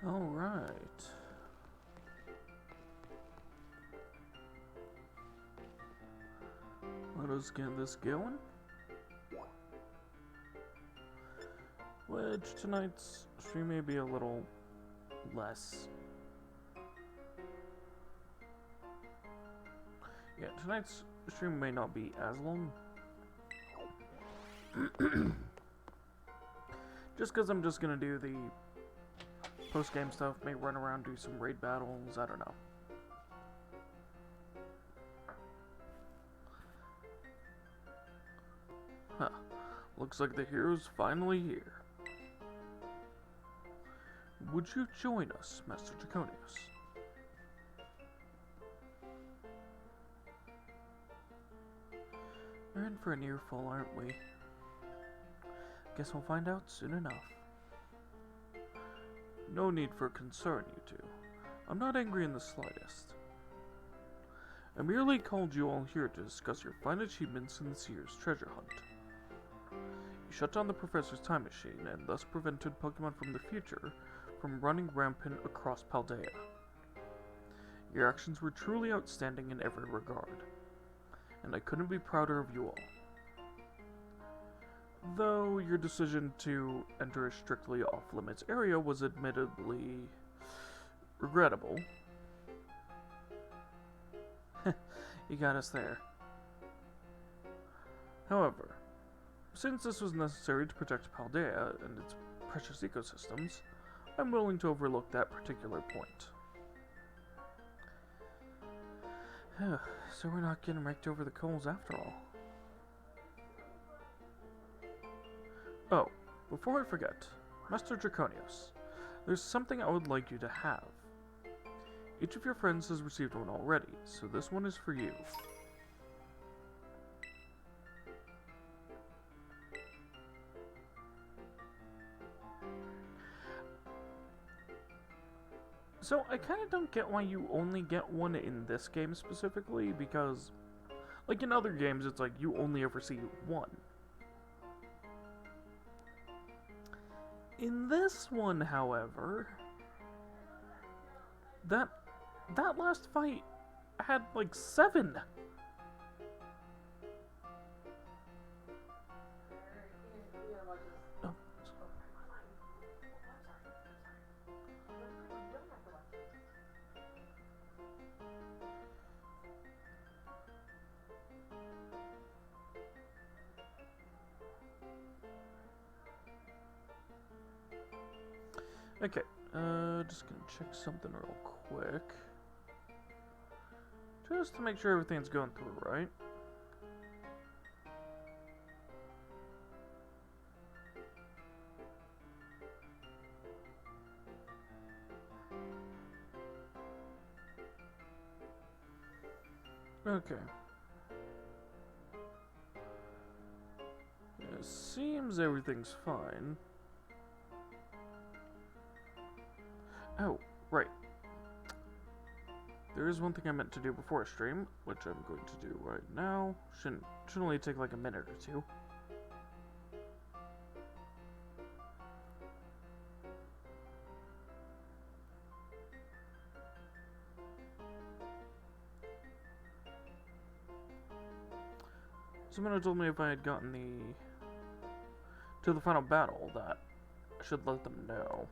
Alright. Let us get this going. Which tonight's stream may be a little less. Yeah, tonight's stream may not be as long. Just because I'm just gonna do the post-game stuff, may run around, do some raid battles, I don't know. Huh. Looks like the hero's finally here. Would you join us, Master Draconius? We're in for a near fall, aren't we? Guess we'll find out soon enough. No need for concern, you two. I'm not angry in the slightest. I merely called you all here to discuss your fine achievements in this year's treasure hunt. You shut down the professor's time machine and thus prevented Pokemon from the future from running rampant across Paldea. Your actions were truly outstanding in every regard, and I couldn't be prouder of you all. Though your decision to enter a strictly off-limits area was admittedly regrettable. You got us there. However, since this was necessary to protect Paldea and its precious ecosystems, I'm willing to overlook that particular point. So we're not getting raked over the coals after all. Oh, before I forget, Master Draconius, there's something I would like you to have. Each of your friends has received one already, so this one is for you. So, I kinda don't get why you only get one in this game specifically, because, like in other games, it's like you only ever see one. In this one, however, that last fight had like 7. Oh. Okay, just gonna check something real quick. Just to make sure everything's going through right. Okay. Yeah, seems everything's fine. Oh, right. There is one thing I meant to do before a stream, which I'm going to do right now. Shouldn't only take like a minute or two. Someone had told me if I had gotten to the final battle that I should let them know.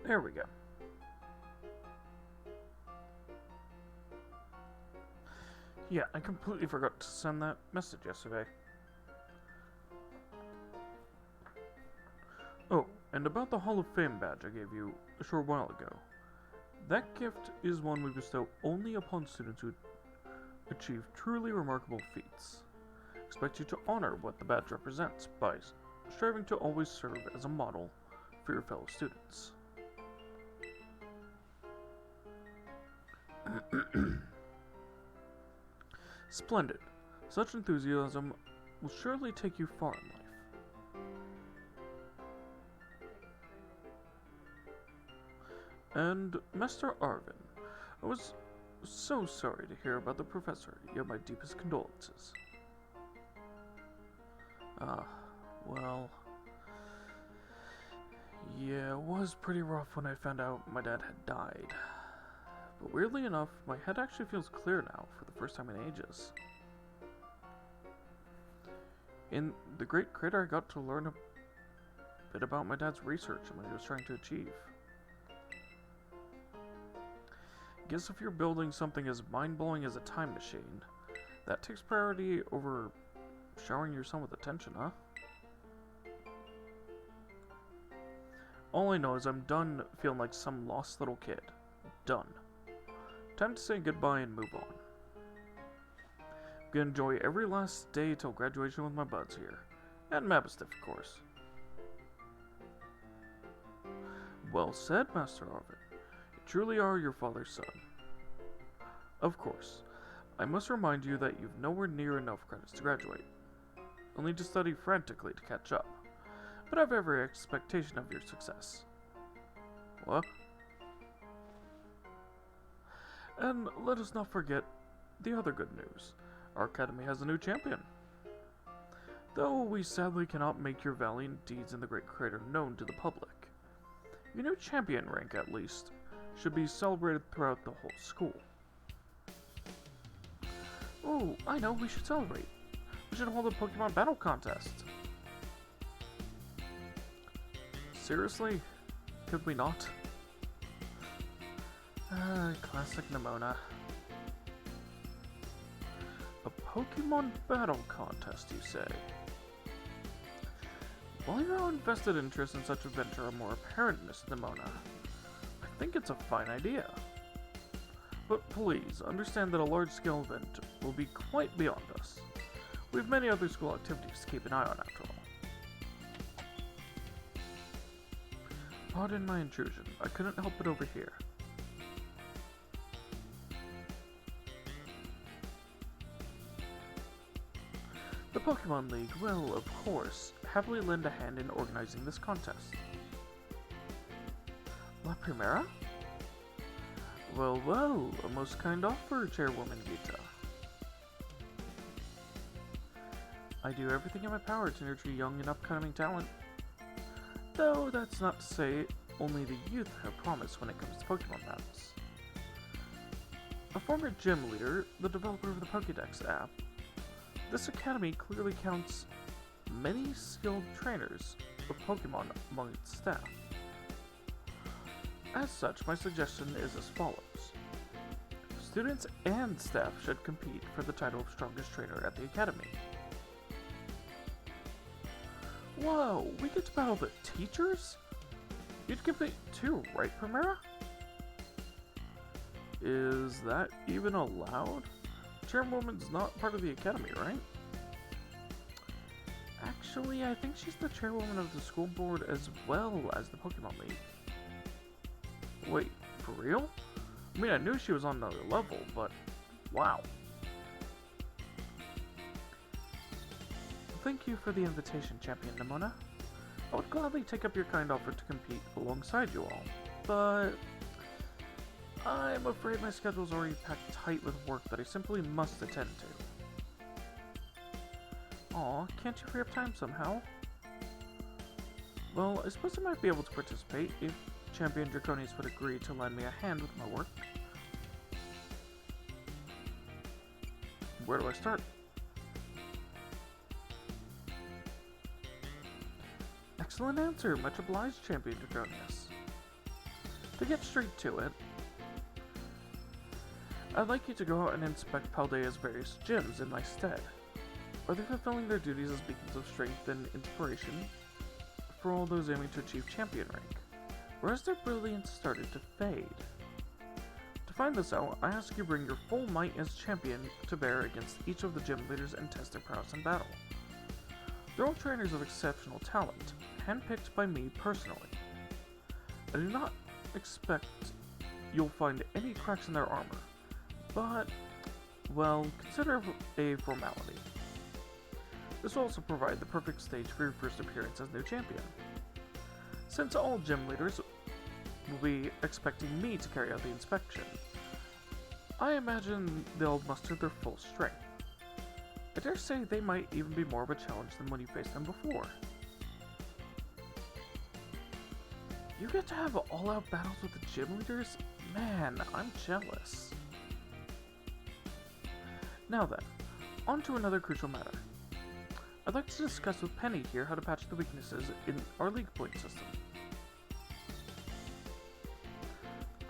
There we go. Yeah, I completely forgot to send that message yesterday. Oh, and about the Hall of Fame badge I gave you a short while ago. That gift is one we bestow only upon students who achieve truly remarkable feats. Expect you to honor what the badge represents by striving to always serve as a model for your fellow students. Splendid. Such enthusiasm will surely take you far in life. And Master Arvin, I was so sorry to hear about the professor. You have my deepest condolences. Well, yeah, it was pretty rough when I found out my dad had died. But weirdly enough, my head actually feels clear now for the first time in ages. In the Great Crater, I got to learn a bit about my dad's research and what he was trying to achieve. Guess if you're building something as mind-blowing as a time machine, that takes priority over showering your son with attention, huh? All I know is I'm done feeling like some lost little kid. Done. Time to say goodbye and move on. I'm gonna enjoy every last day till graduation with my buds here. And Mabestiff, of course. Well said, Master Arvin. You truly are your father's son. Of course, I must remind you that you've nowhere near enough credits to graduate. You'll need to study frantically to catch up, but I have every expectation of your success. What? And let us not forget the other good news. Our academy has a new champion. Though we sadly cannot make your valiant deeds in the Great Crater known to the public, your new champion rank, at least, should be celebrated throughout the whole school. Oh, I know, we should celebrate. We should hold a Pokemon battle contest. Seriously? Could we not? Classic Nimona. A Pokemon battle contest, you say? While your own vested interest in such a venture are more apparent, Miss Nimona, I think it's a fine idea. But please, understand that a large-scale event will be quite beyond us. We have many other school activities to keep an eye on, after all. Pardon my intrusion. I couldn't help it over here. The Pokemon League will, of course, happily lend a hand in organizing this contest. La Primera? Well, well, a most kind offer, Chairwoman Gita. I do everything in my power to nurture young and upcoming talent. Though that's not to say only the youth have promise when it comes to Pokemon battles. A former gym leader, the developer of the Pokédex app, this academy clearly counts many skilled trainers of Pokemon among its staff. As such, my suggestion is as follows. Students and staff should compete for the title of strongest trainer at the academy. Whoa, we get to battle the teachers? You'd compete too, right, Primera? Is that even allowed? Chairwoman's not part of the academy, right? Actually, I think she's the chairwoman of the school board as well as the Pokemon League. Wait, for real? I mean, I knew she was on another level, but wow. Thank you for the invitation, Champion Nimona. I would gladly take up your kind offer to compete alongside you all, but I'm afraid my schedule's already packed tight with work that I simply must attend to. Aw, can't you free up time somehow? Well, I suppose I might be able to participate if Champion Draconius would agree to lend me a hand with my work. Where do I start? Excellent answer, much obliged, Champion Draconius. To get straight to it, I'd like you to go out and inspect Paldea's various gyms in my stead. Are they fulfilling their duties as beacons of strength and inspiration for all those aiming to achieve champion rank? Or has their brilliance started to fade? find this out, I ask you bring your full might as champion to bear against each of the gym leaders and test their prowess in battle. They're all trainers of exceptional talent, handpicked by me personally. I do not expect you'll find any cracks in their armor, but, well, consider it a formality. This will also provide the perfect stage for your first appearance as new champion. Since all gym leaders will be expecting me to carry out the inspection, I imagine they'll muster their full strength. I dare say they might even be more of a challenge than when you faced them before. You get to have all-out battles with the gym leaders? Man, I'm jealous. Now then, on to another crucial matter. I'd like to discuss with Penny here how to patch the weaknesses in our league point system.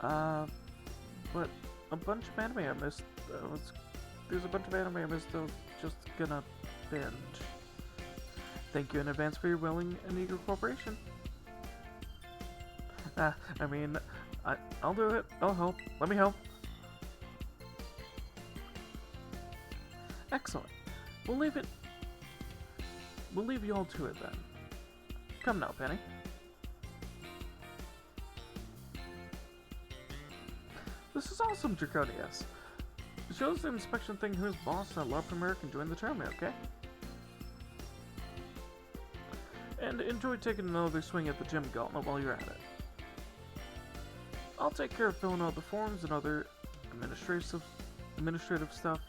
But a bunch of anime I missed, there's a bunch of anime I missed, I was just gonna binge. Thank you in advance for your willing and eager cooperation. I'll do it. I'll help. Let me help. Excellent. We'll leave you all to it then. Come now, Penny. This is awesome, Draconius. It shows the inspection thing who's boss and La Premiere can join the tournament, okay? And enjoy taking another swing at the gym gauntlet while you're at it. I'll take care of filling out the forms and other administrative stuff,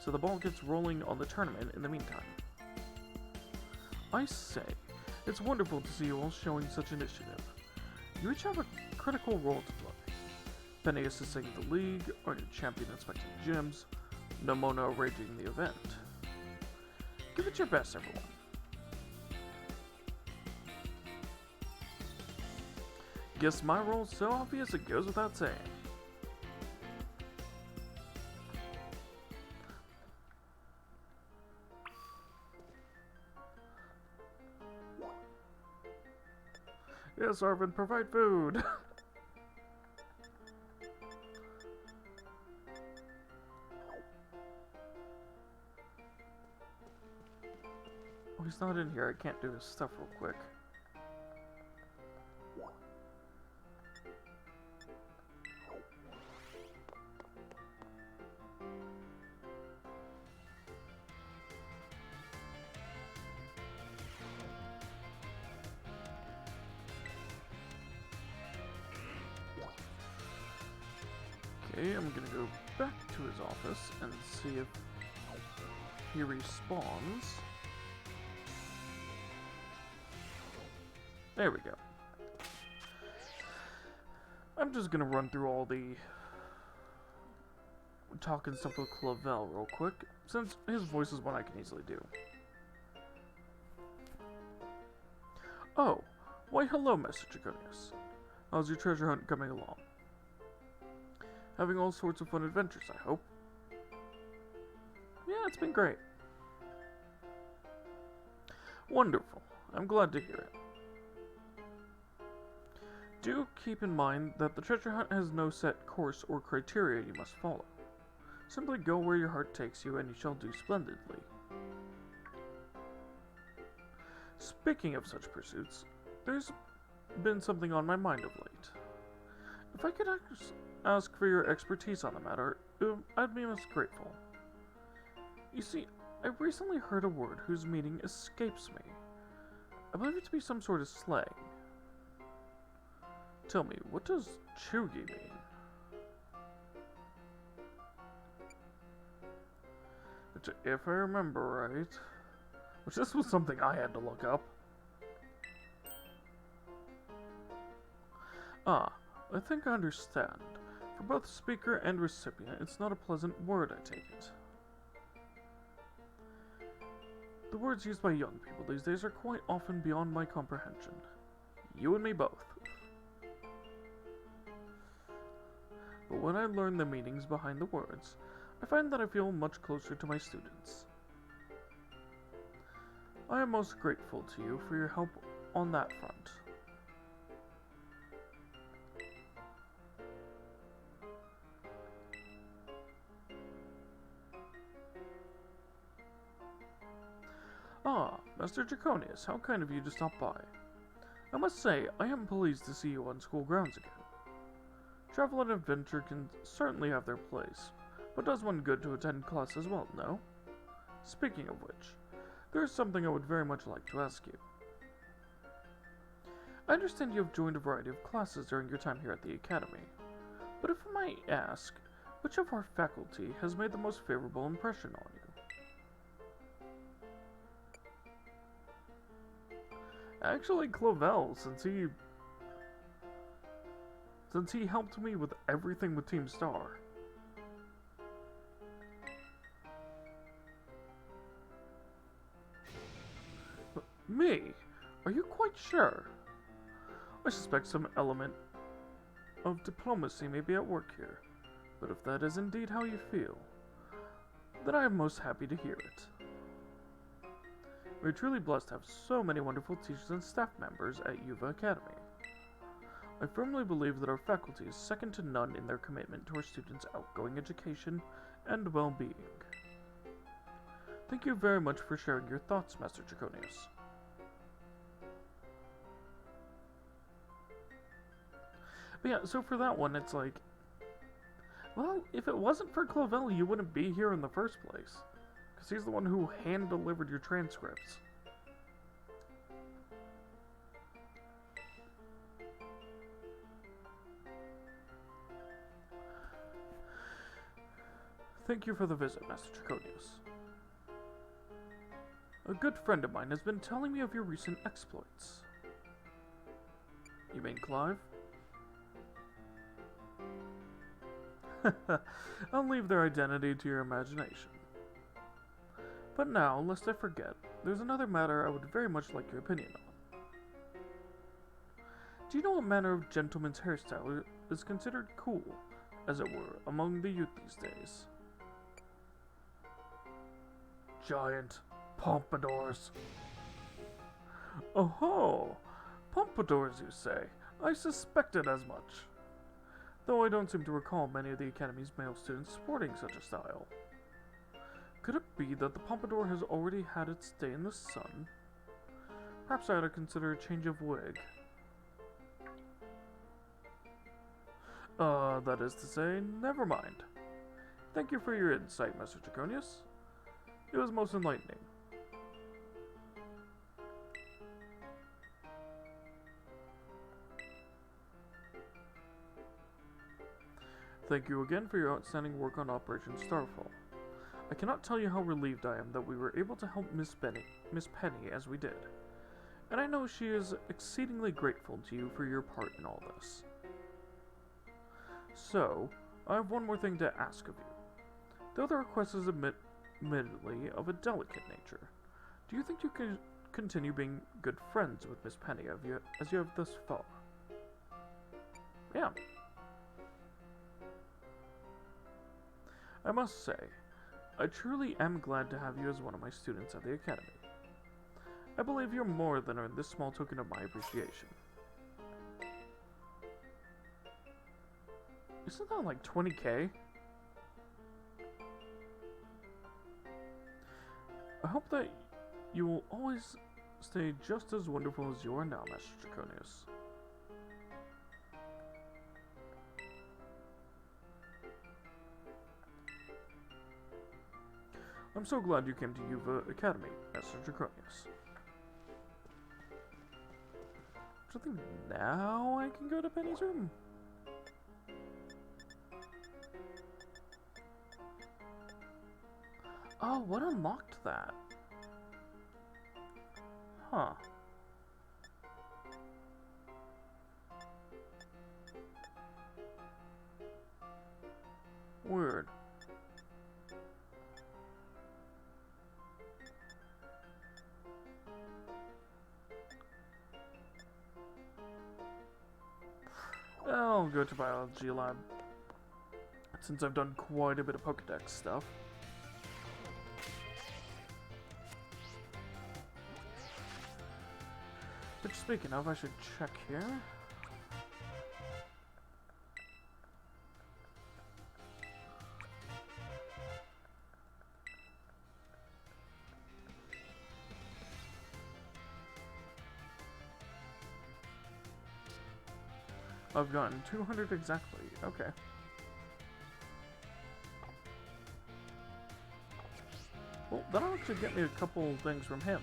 so the ball gets rolling on the tournament in the meantime. I say, it's wonderful to see you all showing such initiative. You each have a critical role to play. Penny assisting the league, our new champion inspecting gyms, Nomona arranging the event. Give it your best, everyone. Guess my role's so obvious it goes without saying. Yes, Arvin, provide food! Oh, he's not in here. I can't do his stuff real quick. Okay, I'm gonna go back to his office and see if he respawns. There we go. I'm just gonna run through all the talking stuff with Clavel real quick, since his voice is one I can easily do. Oh, why hello, Master Draconius. How's your treasure hunt coming along? Having all sorts of fun adventures, I hope. Yeah, it's been great. Wonderful. I'm glad to hear it. Do keep in mind that the treasure hunt has no set course or criteria you must follow. Simply go where your heart takes you and you shall do splendidly. Speaking of such pursuits, there's been something on my mind of late. If I could ask for your expertise on the matter, I'd be most grateful. You see, I recently heard a word whose meaning escapes me. I believe it to be some sort of slang. Tell me, what does Chugi mean? Which, if I remember right, which this was something I had to look up. Ah, I think I understand. For both speaker and recipient, it's not a pleasant word, I take it. The words used by young people these days are quite often beyond my comprehension. You and me both. But when I learn the meanings behind the words, I find that I feel much closer to my students. I am most grateful to you for your help on that front. Master Draconius, how kind of you to stop by. I must say, I am pleased to see you on school grounds again. Travel and adventure can certainly have their place, but does one good to attend class as well, no? Speaking of which, there is something I would very much like to ask you. I understand you have joined a variety of classes during your time here at the Academy, but if I might ask, which of our faculty has made the most favorable impression on you? Actually, Clavel, since he helped me with everything with Team Star. Me? Are you quite sure? I suspect some element of diplomacy may be at work here, but if that is indeed how you feel, then I am most happy to hear it. We are truly blessed to have so many wonderful teachers and staff members at Yuva Academy. I firmly believe that our faculty is second to none in their commitment to our students' outgoing education and well-being. Thank you very much for sharing your thoughts, Master Draconius. But yeah, so for that one, it's like, well, if it wasn't for Clavel, you wouldn't be here in the first place. Because he's the one who hand-delivered your transcripts. Thank you for the visit, Master Draconius. A good friend of mine has been telling me of your recent exploits. You mean Clive? I'll leave their identity to your imagination. But now, lest I forget, there's another matter I would very much like your opinion on. Do you know what manner of gentleman's hairstyle is considered cool, as it were, among the youth these days? Giant pompadours. Oh-ho! Pompadours, you say? I suspected as much. Though I don't seem to recall many of the Academy's male students sporting such a style. Could it be that the pompadour has already had its day in the sun? Perhaps I ought to consider a change of wig. That is to say, never mind. Thank you for your insight, Master Draconius. It was most enlightening. Thank you again for your outstanding work on Operation Starfall. I cannot tell you how relieved I am that we were able to help Miss Penny as we did. And I know she is exceedingly grateful to you for your part in all this. So, I have one more thing to ask of you. Though the request is admittedly of a delicate nature, do you think you can continue being good friends with Miss Penny as you have thus far? Yeah. I must say, I truly am glad to have you as one of my students at the Academy. I believe you're more than earned this small token of my appreciation. Isn't that like 20k? I hope that you will always stay just as wonderful as you are now, Master Draconius. I'm so glad you came to Yuva Academy, Master Draconius. So I think now I can go to Penny's room. Oh, what unlocked that? Huh. Weird. I'll go to biology lab, since I've done quite a bit of Pokédex stuff. But speaking of, I should check here. I've gotten 200 exactly. Okay. Well, that'll actually get me a couple things from him.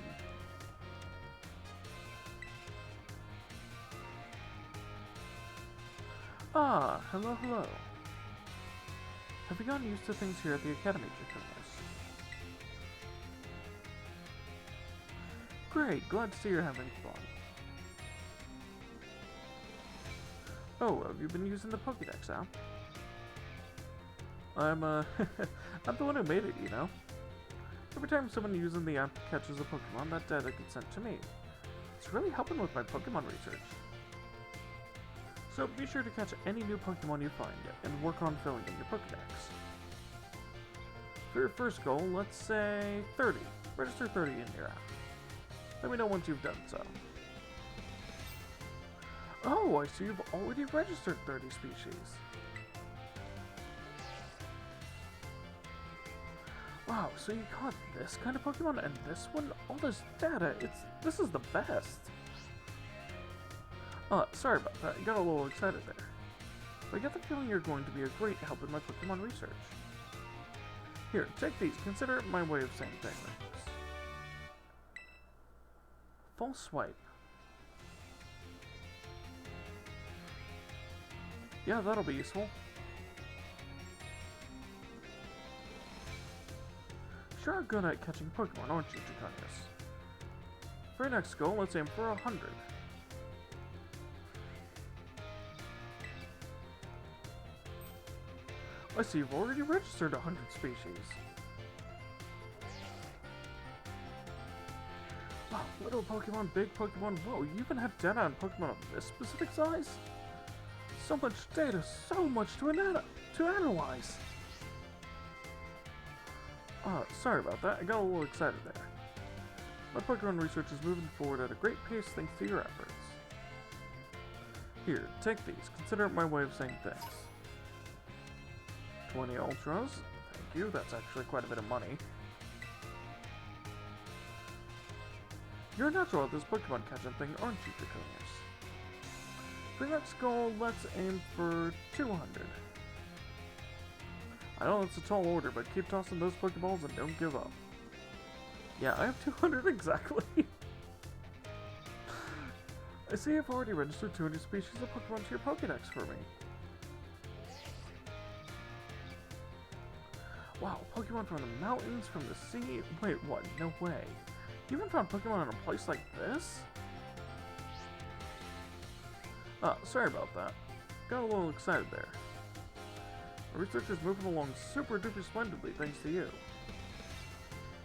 Ah, hello, hello. Have you gotten used to things here at the Academy, Draconius? Great, glad to see you're having fun. Oh, have you been using the Pokédex app? I'm I'm the one who made it, you know? Every time someone using the app catches a Pokemon, that data gets sent to me. It's really helping with my Pokemon research. So be sure to catch any new Pokemon you find, and work on filling in your Pokédex. For your first goal, let's say 30. Register 30 in your app. Let me know once you've done so. Oh, I see you've already registered 30 species. Wow, so you caught this kind of Pokemon and this one? All this data, this is the best. Sorry about that, I got a little excited there. But I get the feeling you're going to be a great help in my Pokemon research. Here, take these, consider it my way of saying thanks. False swipe. Yeah, that'll be useful. Sure good at catching Pokemon, aren't you, Draconius? For your next goal, let's aim for 100. I see you've already registered 100 species. Wow, little Pokemon, big Pokemon, whoa, you even have data on Pokemon of this specific size? So much data, so much to analyze! Sorry about that, I got a little excited there. My Pokemon research is moving forward at a great pace thanks to your efforts. Here, take these, consider it my way of saying thanks. 20 Ultras, thank you, that's actually quite a bit of money. You're a natural at this Pokemon catching thing, aren't you, Draconius? For your next goal, let's aim for 200. I know it's a tall order, but keep tossing those Pokeballs and don't give up. Yeah, I have 200 exactly. I see you've already registered 200 species of Pokemon to your Pokédex for me. Wow, Pokemon from the mountains, from the sea? Wait, what? No way. You even found Pokemon in a place like this? Sorry about that. Got a little excited there. Our research is moving along super duper splendidly thanks to you.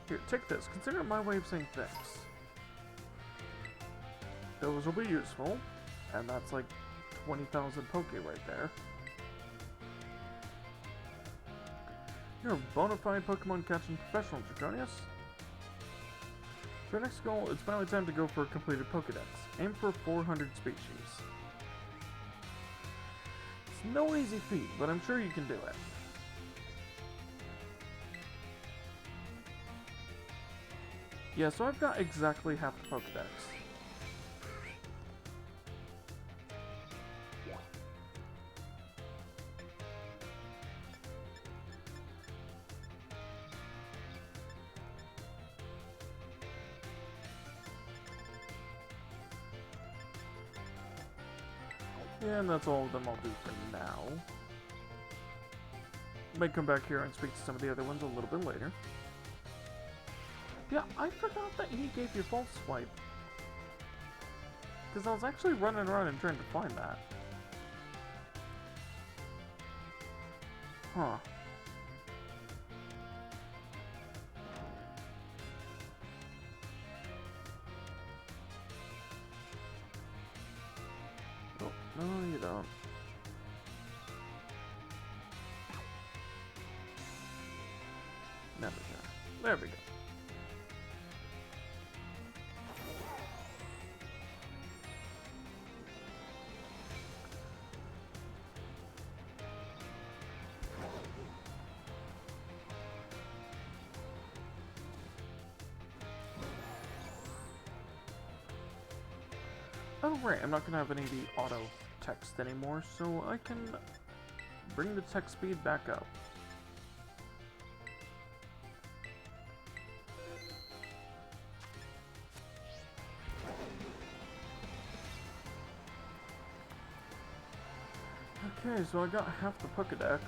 Here, take this. Consider it my way of saying thanks. Those will be useful. And that's like 20,000 Poke right there. You're a bona fide Pokemon catching professional, Draconius. For your next goal, it's finally time to go for a completed Pokedex. Aim for 400 species. It's no easy feat, but I'm sure you can do it. Yeah, so I've got exactly half the Pokedex. Yeah, and that's all of them I'll do for now. Might come back here and speak to some of the other ones a little bit later. Yeah, I forgot that he gave you false swipe. Because I was actually running around and trying to find that. Huh. Oh, no you don't. There we go. There we go. Oh right, I'm not gonna have any of the auto text anymore, so I can bring the text speed back up. Okay, so I got half the Pokédex.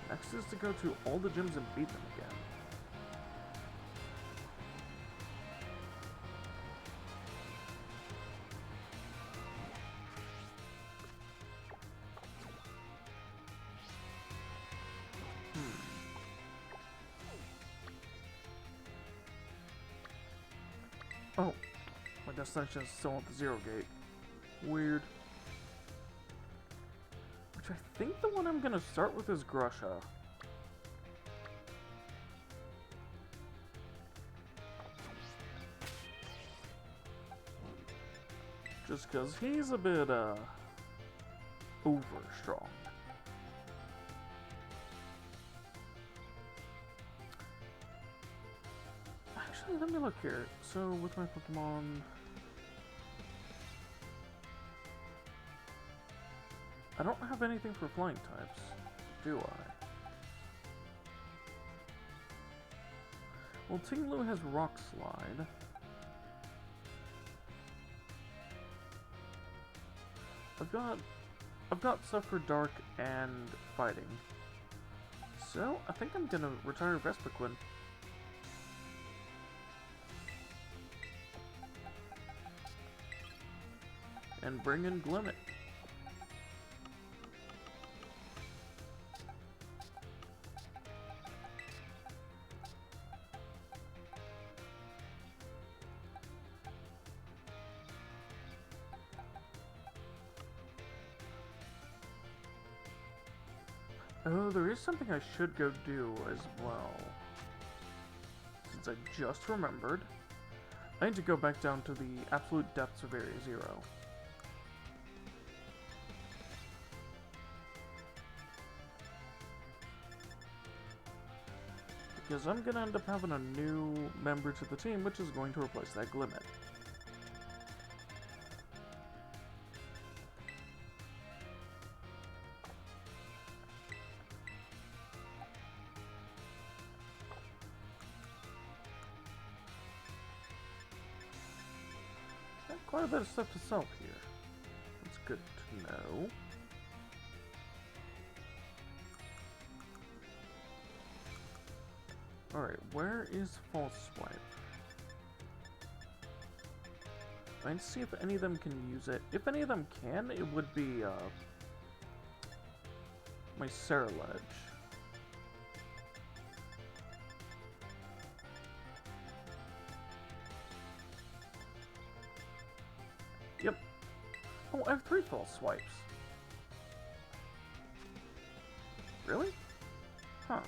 Next is to go to all the gyms and beat them again. Oh, my destination is still at the Zero Gate. Weird. Which I think the one I'm gonna start with is Grusha. Just because he's a bit, over strong. Actually, let me look here. So, with my Pokemon... I don't have anything for flying types, do I? Well, Tinglu has Rock Slide. I've got stuff for Dark and Fighting. So, I think I'm gonna retire Vespiquen. And bring in Glimmet. Oh, there is something I should go do as well. Since I just remembered. I need to go back down to the absolute depths of Area Zero. Because I'm gonna end up having a new member to the team, which is going to replace that Glimmet. Got quite a bit of stuff to sell here. That's good to know. Alright, where is False Swipe? I need to see if any of them can use it. If any of them can, it would be, my Ceruledge. Yep. Oh, I have 3 False Swipes. Really? Huh.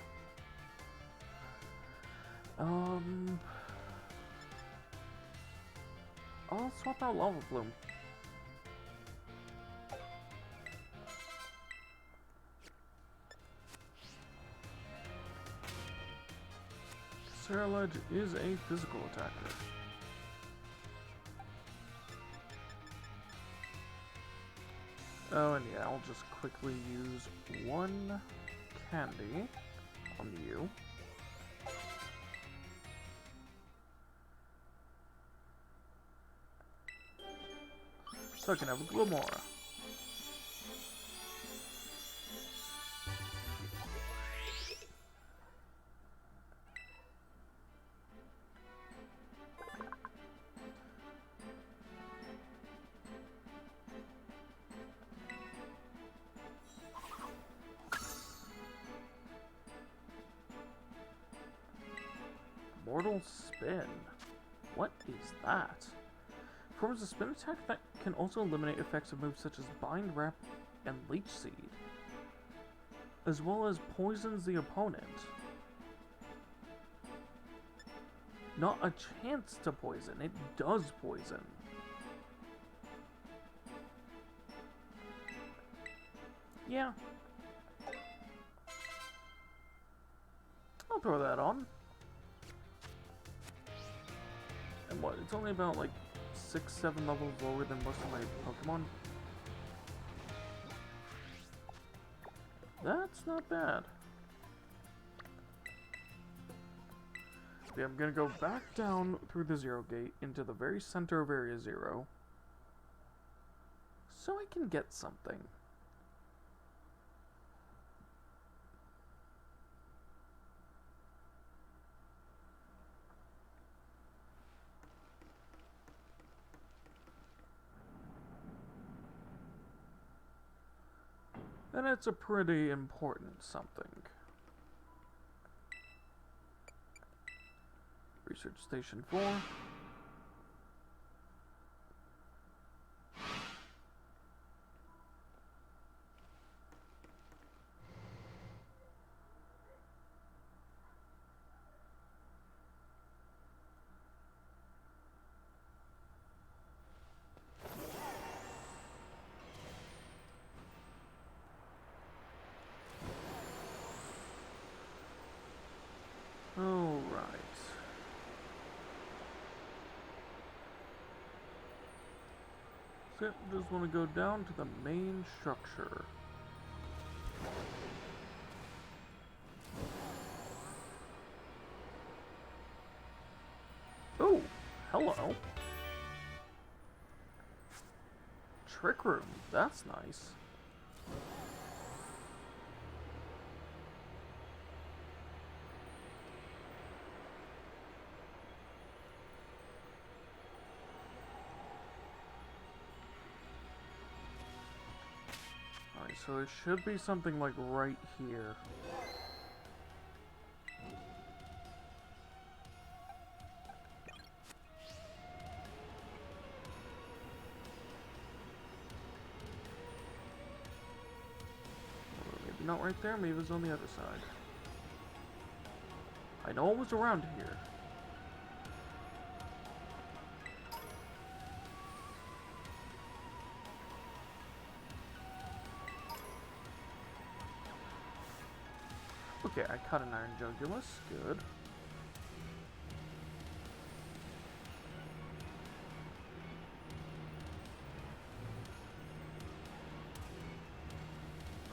I'll swap out Lava Bloom. Ceruledge is a physical attacker. Oh, and yeah, I'll just quickly use 1 candy on you. So I can have a Glomora. Mortal Spin. What is that? Performs a spin attack that can also eliminate effects of moves such as Bind, Wrap, and Leech Seed, as well as poisons the opponent. Not a chance to poison, it does poison. Yeah. I'll throw that on. And what, it's only about like 6, 7 levels lower than most of my Pokemon. That's not bad. Yeah, I'm gonna go back down through the Zero Gate into the very center of Area 0. So I can get something. And it's a pretty important something. Research Station 4. Alright. So, just want to go down to the main structure. Oh, hello. Trick Room, that's nice. Alright, so it should be something like right here. Maybe not right there, maybe it was on the other side. I know it was around here. Okay, I caught an Iron Jungulus. Good.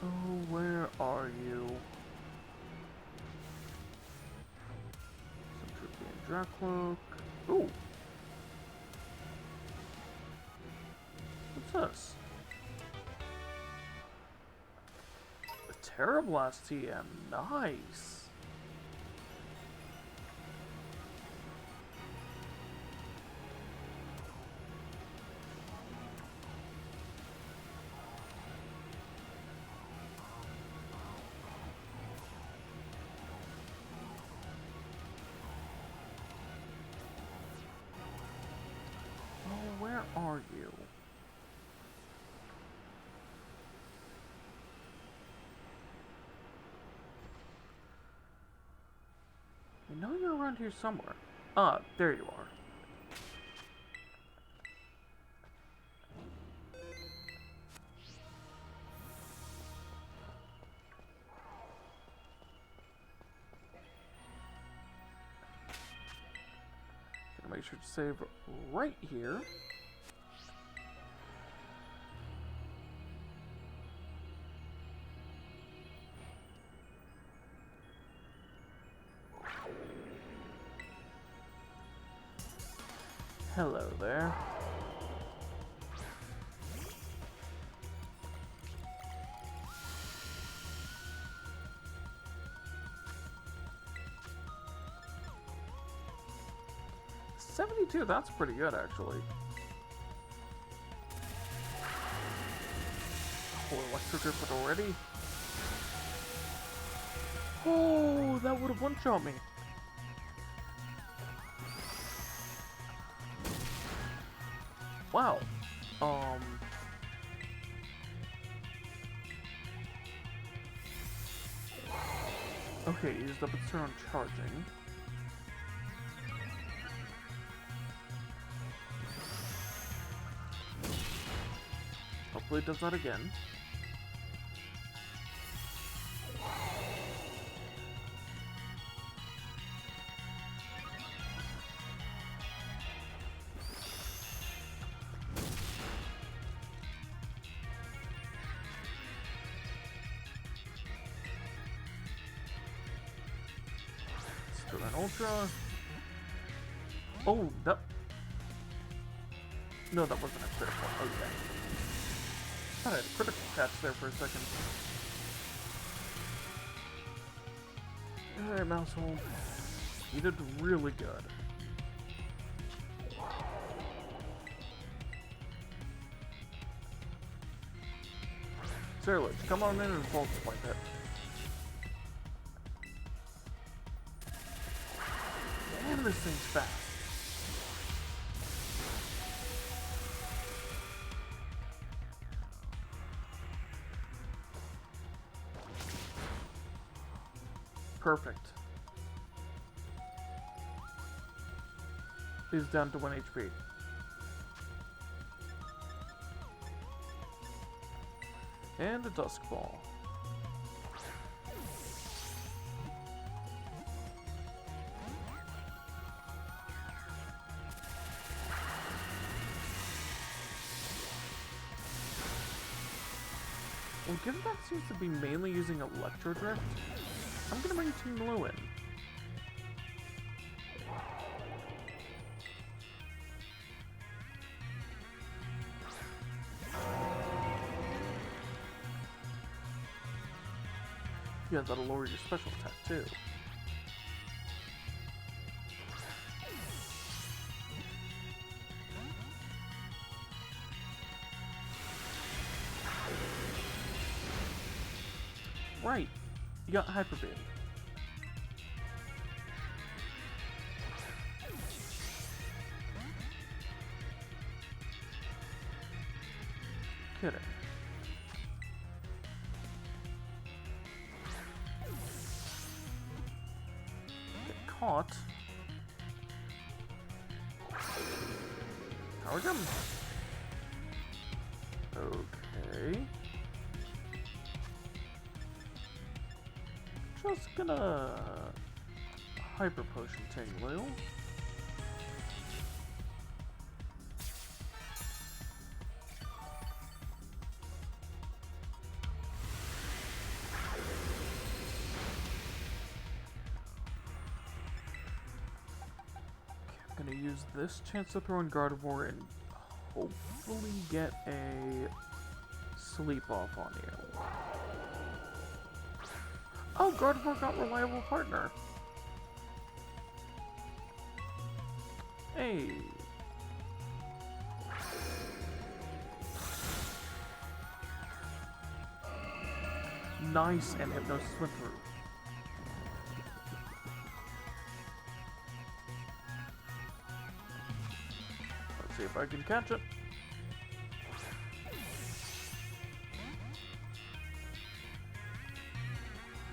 Oh, where are you? Some Troopy and Dracloak. Ooh. What's this? A Terrablast TM. Nice. Oh, where are you? I know you're around here somewhere. Ah, there you are. Gonna make sure to save right here. Hello there. $72, that's pretty good actually. Oh, electric grip it already? Oh, that would have one-shot me. Wow. Okay, used up its turn on charging. Hopefully it does that again. Ultra. Oh, that... No, that wasn't a critical. Okay. I thought I had a critical catch there for a second. Alright, Mousehole. You did really good. Serlich, come on in and Volt Swipe it. Damn, this thing's fast. Perfect. He's down to 1 HP. And a Dusk Ball. Well, given that seems to be mainly using Electro Drift, I'm gonna bring Team Blue in. Yeah, that'll lower your special attack too. Right, you got Hyper Beam. Kidding. Caught. Power Gem. Okay. Just gonna Hyper Potion Tinglu. Gonna use this chance to throw in Gardevoir and hopefully get a sleep off on you. Oh, Gardevoir got Reliable Partner. Hey. Nice, and Hypnosis went through. See if I can catch it.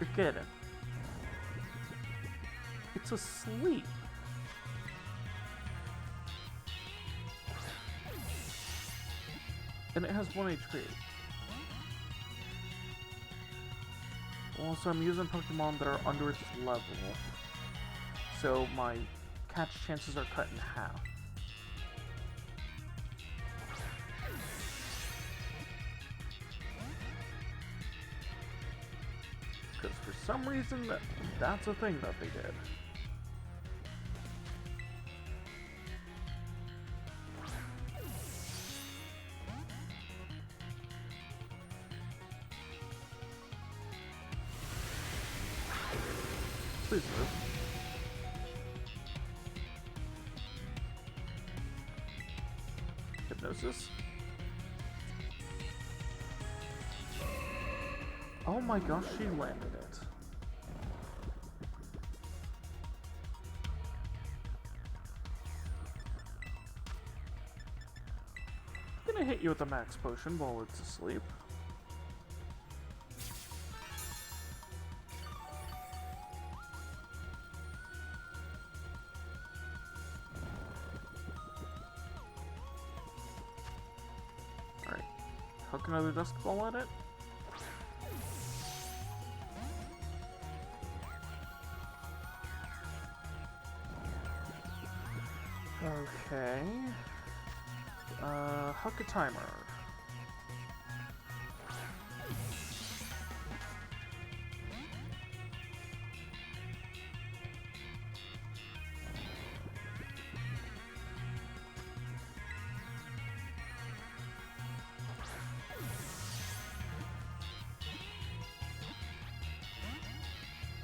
You're kidding. It's asleep. And it has 1 HP. Also, I'm using Pokemon that are under its level. So my catch chances are cut in half. Because for some reason, that's a thing that they did. Please move. Hypnosis. Oh my gosh, she landed it. I'm gonna hit you with a max potion while it's asleep. Alright. Hook another Dusk Ball at it. Okay. Huck a Timer.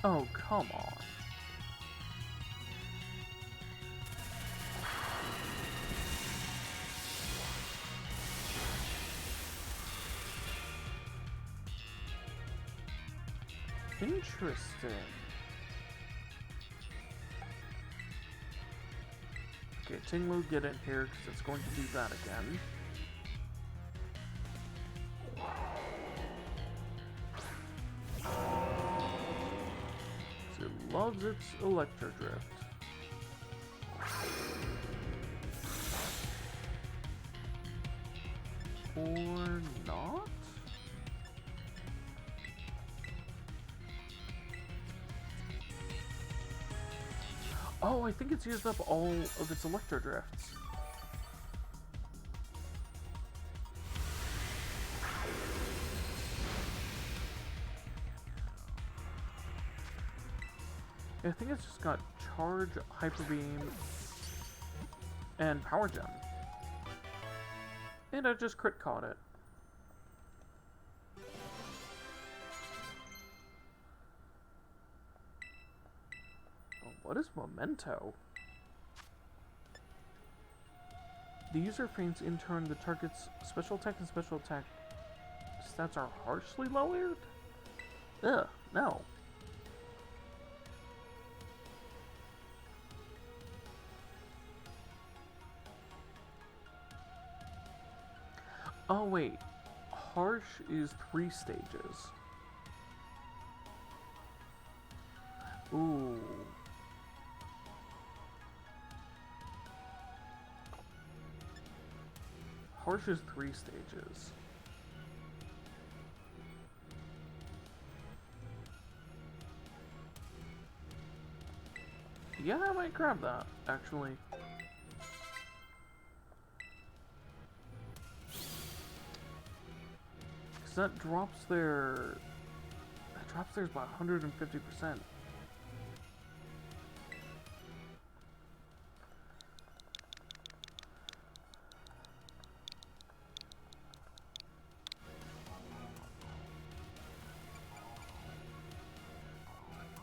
Oh, come on. Interesting. Okay, Tinglu, get in here, because it's going to do that again. It loves its Electro Drift. Or not? Oh, I think it's used up all of its Electro Drifts. I think it's just got Charge, Hyper Beam, and Power Gem. And I just crit caught it. Oh, what is Memento? The user faints in turn, the target's special attack and special attack stats are harshly lowered? Ugh, no. Oh wait, harsh is 3 stages. Ooh. Harsh is 3 stages. Yeah, I might grab that, actually. That drops their... That drops theirs by 150%.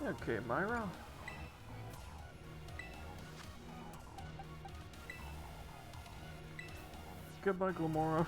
Okay, Myra. Goodbye, Glamora.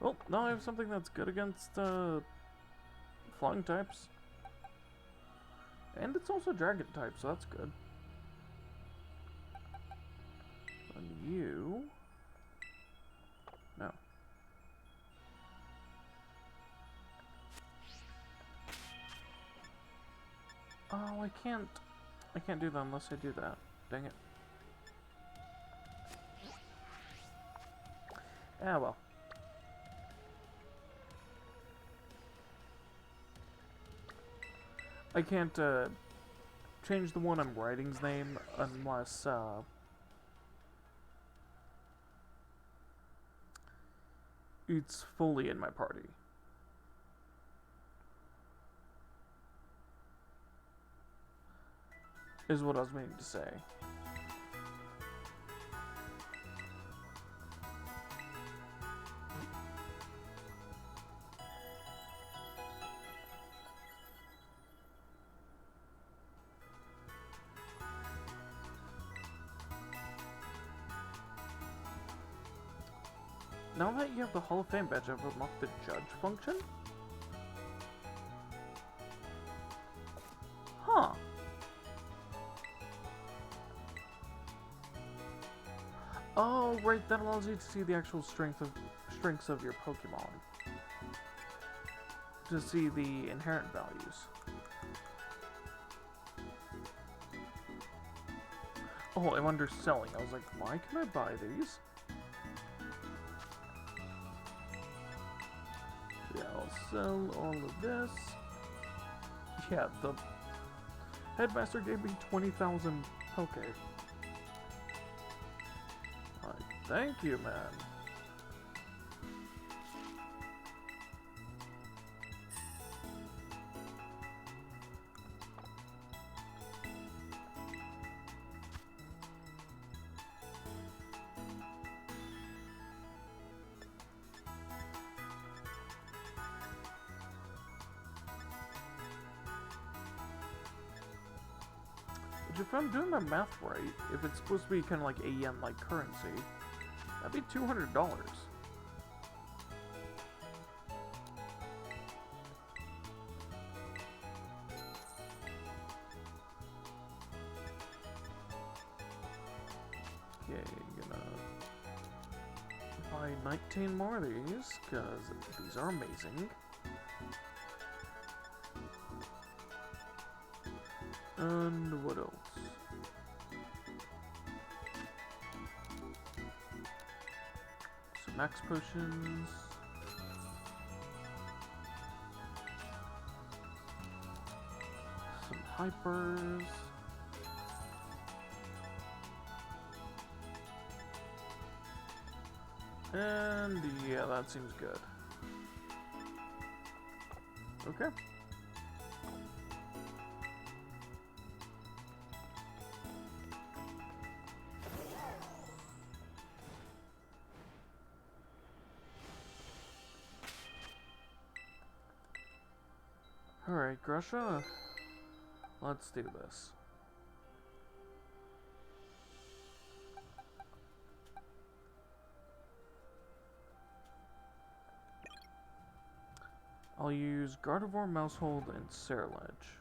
Well, now I have something that's good against, flying types. And it's also dragon type, so that's good. And you... No. Oh, I can't do that unless I do that. Dang it. Ah, well. I can't, change the one I'm writing's name unless, it's fully in my party. Is what I was meaning to say. Now that you have the Hall of Fame badge, I've unlocked the Judge function? Huh. Oh, right, that allows you to see the actual strengths of your Pokemon. To see the inherent values. Oh, I'm underselling. I was like, why can I buy these? Yeah, I'll sell all of this. Yeah, the Headmaster gave me 20,000 Poké. Thank you, man. Which, if I'm doing my math right, if it's supposed to be kind of like AEM like currency, that'd be $200. Okay, gonna buy 19 more of these, because these are amazing. And what else? Some max potions. Some hypers. And yeah, that seems good. Okay. Alright, Grusha, let's do this. I'll use Gardevoir, Mousehold, and Ceruledge.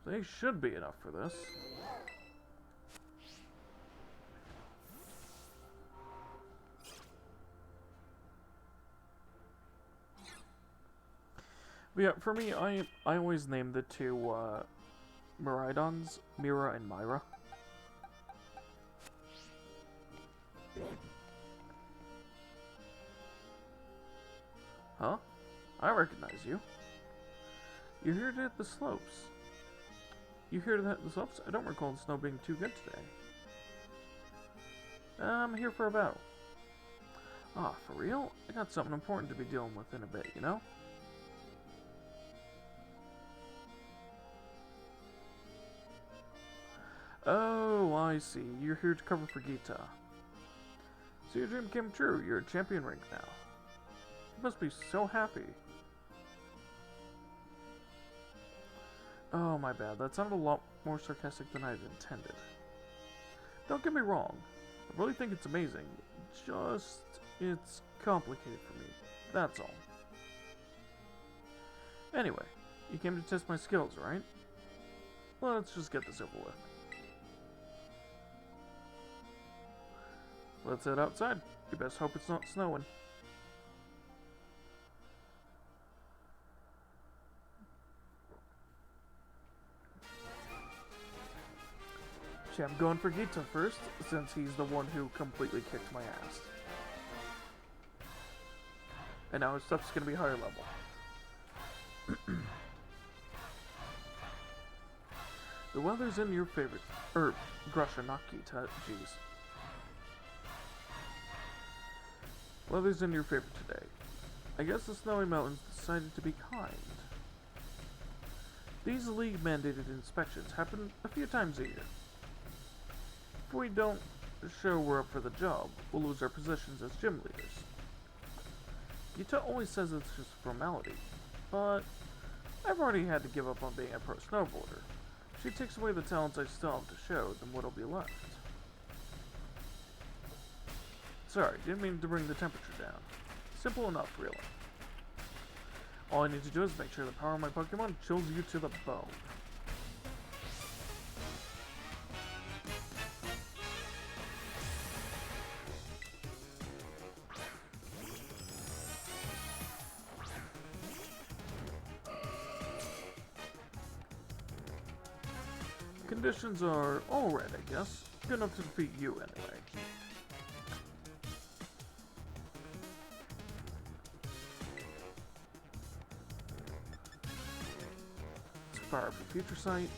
They should be enough for this. But yeah, for me, I always name the two Miraidons, Mira and Myra. Huh? I recognize you. You're here to hit the slopes. You here to hit the slopes? I don't recall the snow being too good today. I'm here for a battle. Ah, for real? I got something important to be dealing with in a bit, you know? Oh, I see. You're here to cover for Gita. So your dream came true. You're a champion rank now. You must be so happy. Oh, my bad. That sounded a lot more sarcastic than I had intended. Don't get me wrong. I really think it's amazing. Just, it's complicated for me. That's all. Anyway, you came to test my skills, right? Well, let's just get this over with. Let's head outside. You best hope it's not snowing. See, I'm going for Gita first, since he's the one who completely kicked my ass. And now his stuff's gonna be higher level. The weather's in your favorite... Grusha, not Gita, jeez. Weather's in your favor today. I guess the snowy mountains decided to be kind. These league-mandated inspections happen a few times a year. If we don't show we're up for the job, we'll lose our positions as gym leaders. Gita always says it's just a formality, but I've already had to give up on being a pro snowboarder. If she takes away the talents I still have to show, then what'll be left? Sorry, didn't mean to bring the temperature down. Simple enough, really. All I need to do is make sure the power of my Pokemon chills you to the bone. Conditions are alright, I guess. Good enough to defeat you, anyway. Fire up the Future Sight.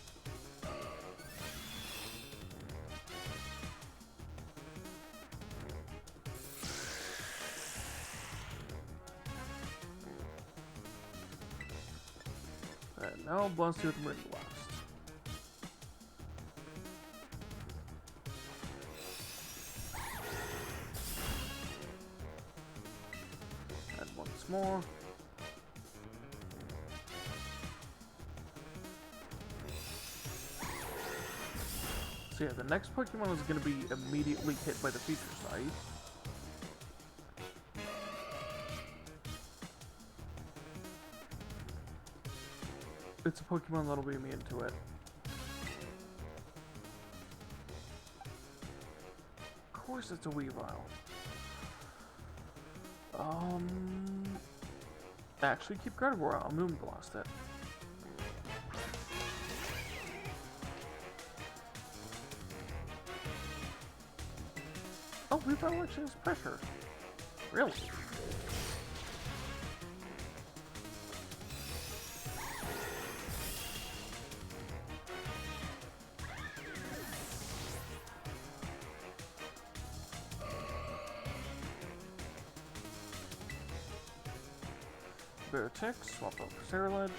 And now blast you with Wind Blast. And once more. So yeah, the next Pokemon is going to be immediately hit by the Future Sight. It's a Pokemon that'll be immune to it. Of course it's a Weavile. Actually, keep Gardevoir, I'll Moonblast it. Oh, Weavile actually has pressure. Really? Beartick, swap out for Ceruledge.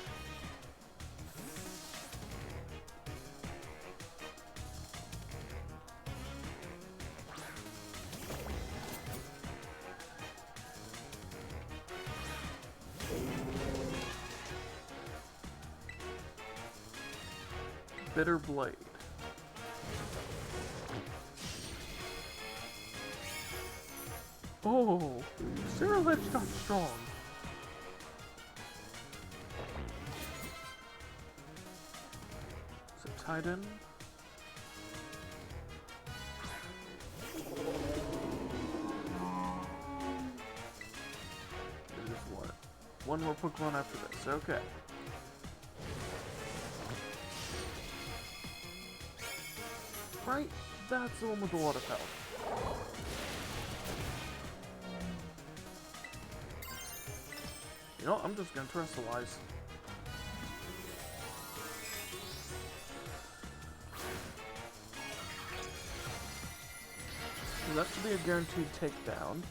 Bitter Blade. Oh, Ceruledge got strong. Titan. There's what? One more Pokemon after this, okay. Right, that's the one with a lot of health. You know, I'm just gonna Terrestrialize. That should be a guaranteed takedown.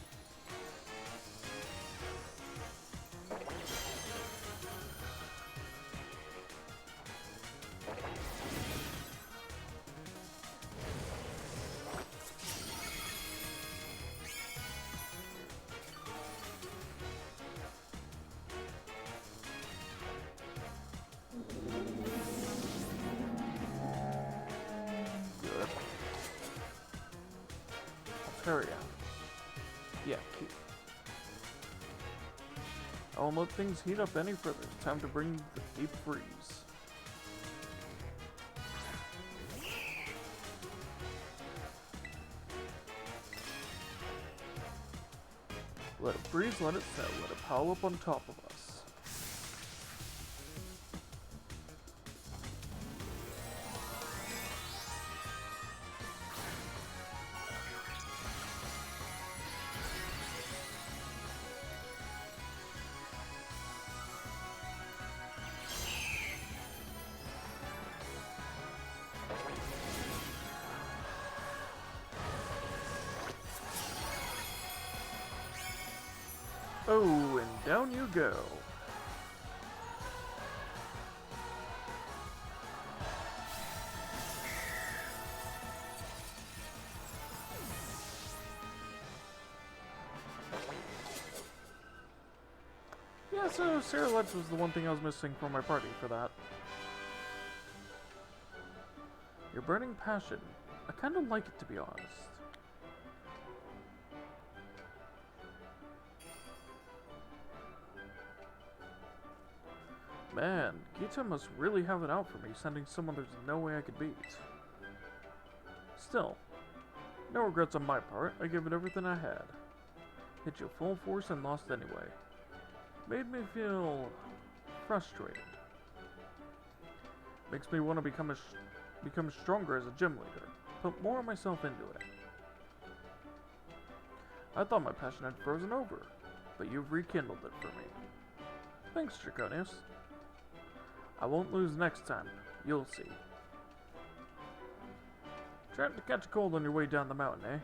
Hurry up. Yeah, keep. I won't let things heat up any further. It's time to bring the deep freeze. Let it freeze, let it set, let it pile up on top of us. Oh, and down you go. Yeah, so Ceruledge was the one thing I was missing from my party for that. Your burning passion. I kinda like it, to be honest. Man, Gita must really have it out for me, sending someone there's no way I could beat. Still, no regrets on my part. I gave it everything I had. Hit you full force and lost anyway. Made me feel frustrated. Makes me want to become stronger as a gym leader. Put more of myself into it. I thought my passion had frozen over, but you've rekindled it for me. Thanks, Draconius. I won't lose next time. You'll see. Trying to catch a cold on your way down the mountain, eh?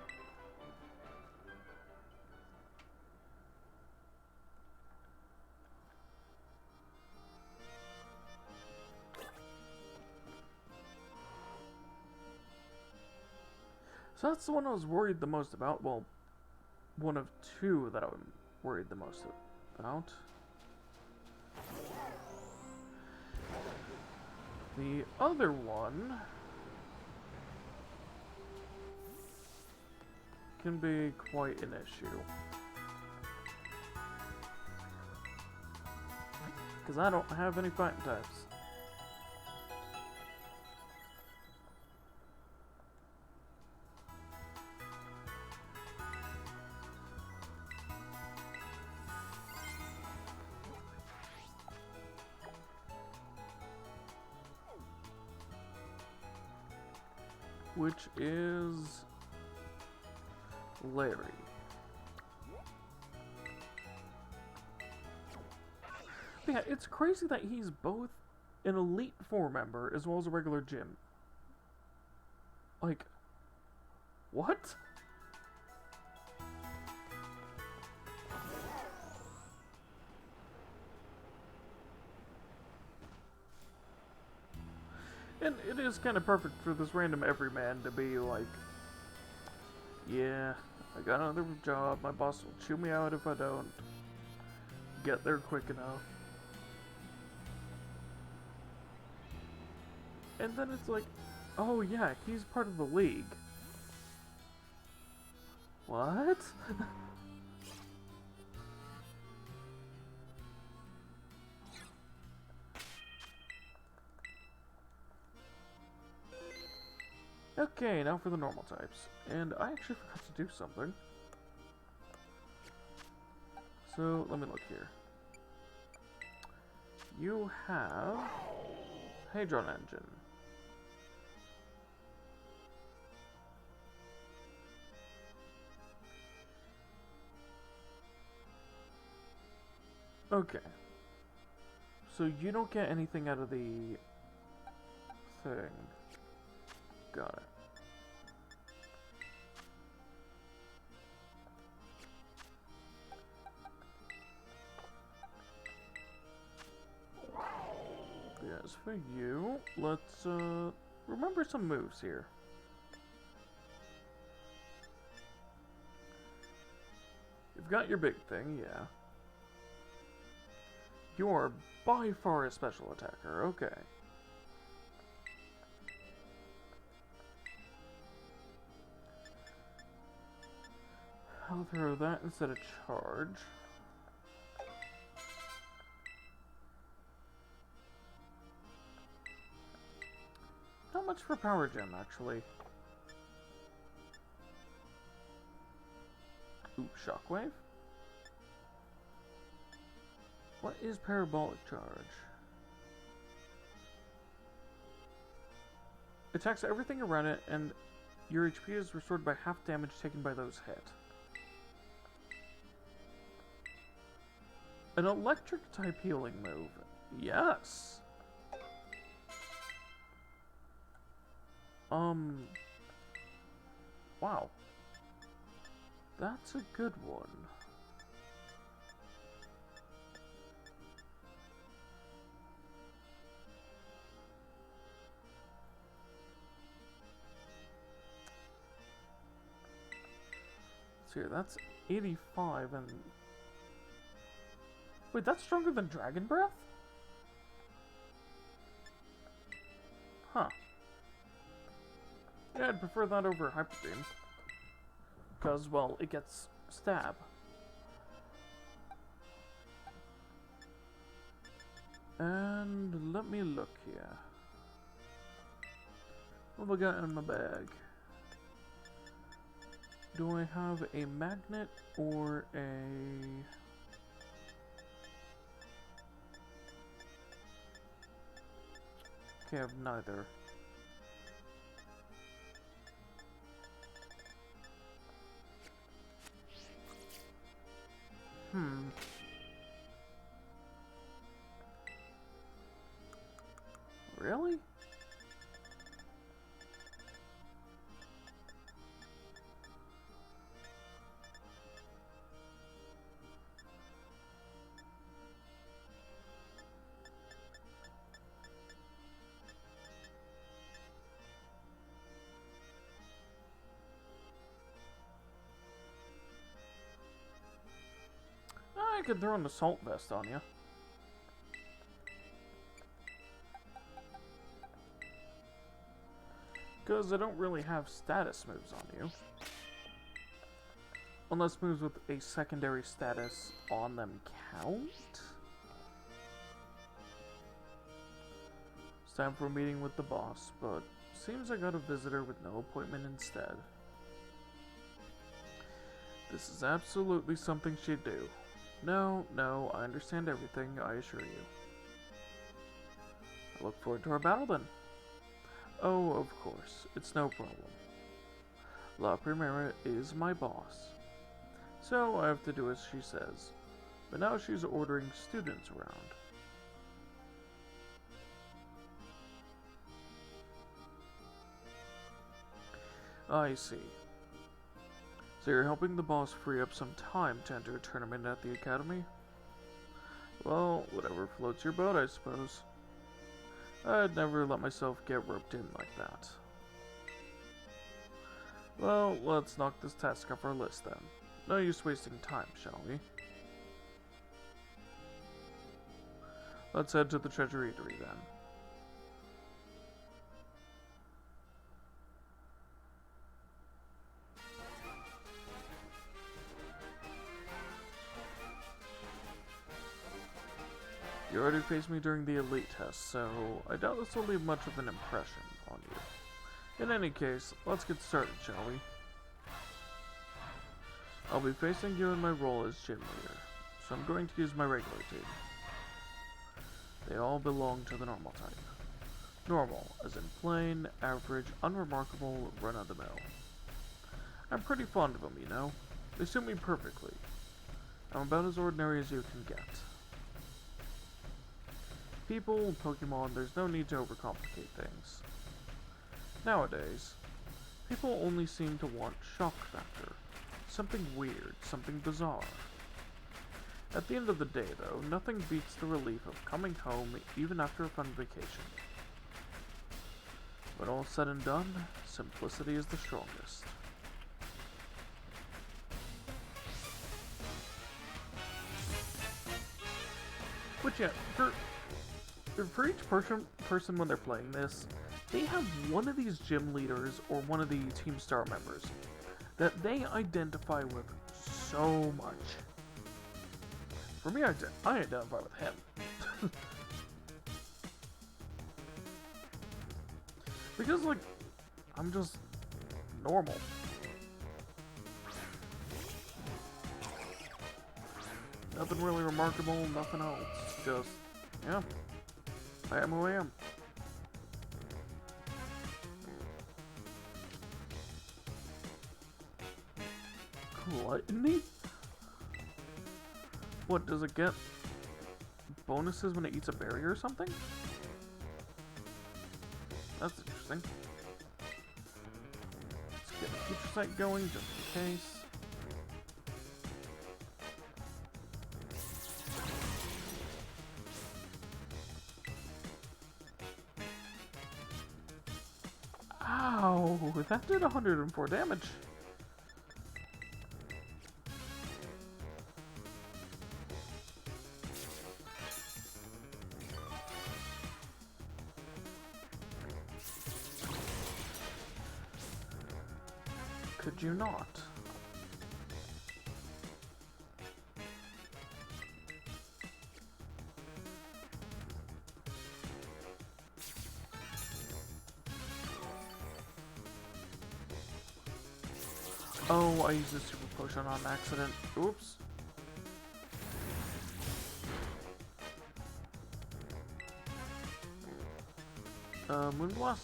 So that's the one I was worried the most about. Well, one of two that I'm worried the most about. The other one can be quite an issue. Because I don't have any fighting types. Which is Larry. But yeah, it's crazy that he's both an Elite Four member as well as a regular gym. Like, what? And it is kind of perfect for this random everyman to be like, yeah, I got another job, my boss will chew me out if I don't get there quick enough. And then it's like, oh yeah, he's part of the league. What? Okay, now for the normal types. And I actually forgot to do something. So, let me look here. You have Hadron Engine. Okay. So you don't get anything out of the thing. Got it. Yes, for you, let's remember some moves here. You've got your big thing, yeah. You're by far a special attacker, okay. I'll throw that instead of charge. Not much for Power Gem, actually. Ooh, Shockwave? What is Parabolic Charge? Attacks everything around it, and your HP is restored by half damage taken by those hit. An electric type healing move. Yes. Wow. That's a good one. Let's see, that's 85 and... Wait, that's stronger than Dragon Breath? Huh. Yeah, I'd prefer that over Hyper Beam. Because, well, it gets stab. And let me look here. What have I got in my bag? Do I have a magnet or a... Okay, I have neither. Really? I could throw an assault vest on you. Because I don't really have status moves on you. Unless moves with a secondary status on them count? It's time for a meeting with the boss, but seems I got a visitor with no appointment instead. This is absolutely something she'd do. No, I understand everything, I assure you. I look forward to our battle then. Oh, of course, it's no problem. La Primera is my boss. So I have to do as she says. But now she's ordering students around. I see. So you're helping the boss free up some time to enter a tournament at the academy? Well, whatever floats your boat, I suppose. I'd never let myself get roped in like that. Well, let's knock this task off our list then. No use wasting time, shall we? Let's head to the treasure eatery then. You already faced me during the elite test, so I doubt this will leave much of an impression on you. In any case, let's get started, shall we? I'll be facing you in my role as gym leader, so I'm going to use my regular team. They all belong to the normal type. Normal, as in plain, average, unremarkable, run-of-the-mill. I'm pretty fond of them, you know. They suit me perfectly. I'm about as ordinary as you can get. People, Pokemon, there's no need to overcomplicate things. Nowadays, people only seem to want shock factor. Something weird, something bizarre. At the end of the day, though, nothing beats the relief of coming home even after a fun vacation. When all said and done, simplicity is the strongest. But yeah, for each person when they're playing this, they have one of these gym leaders or one of the Team Star members that they identify with so much. For me, I identify with him. Because, like, I'm just normal. Nothing really remarkable, nothing else. Just, yeah, I am who I am. Gluttony? What, does it get bonuses when it eats a berry or something? That's interesting. Let's get a future sight going just in case. Ow, that did 104 damage. Could you not? Oh, I used a super potion on accident. Oops. Moonblast?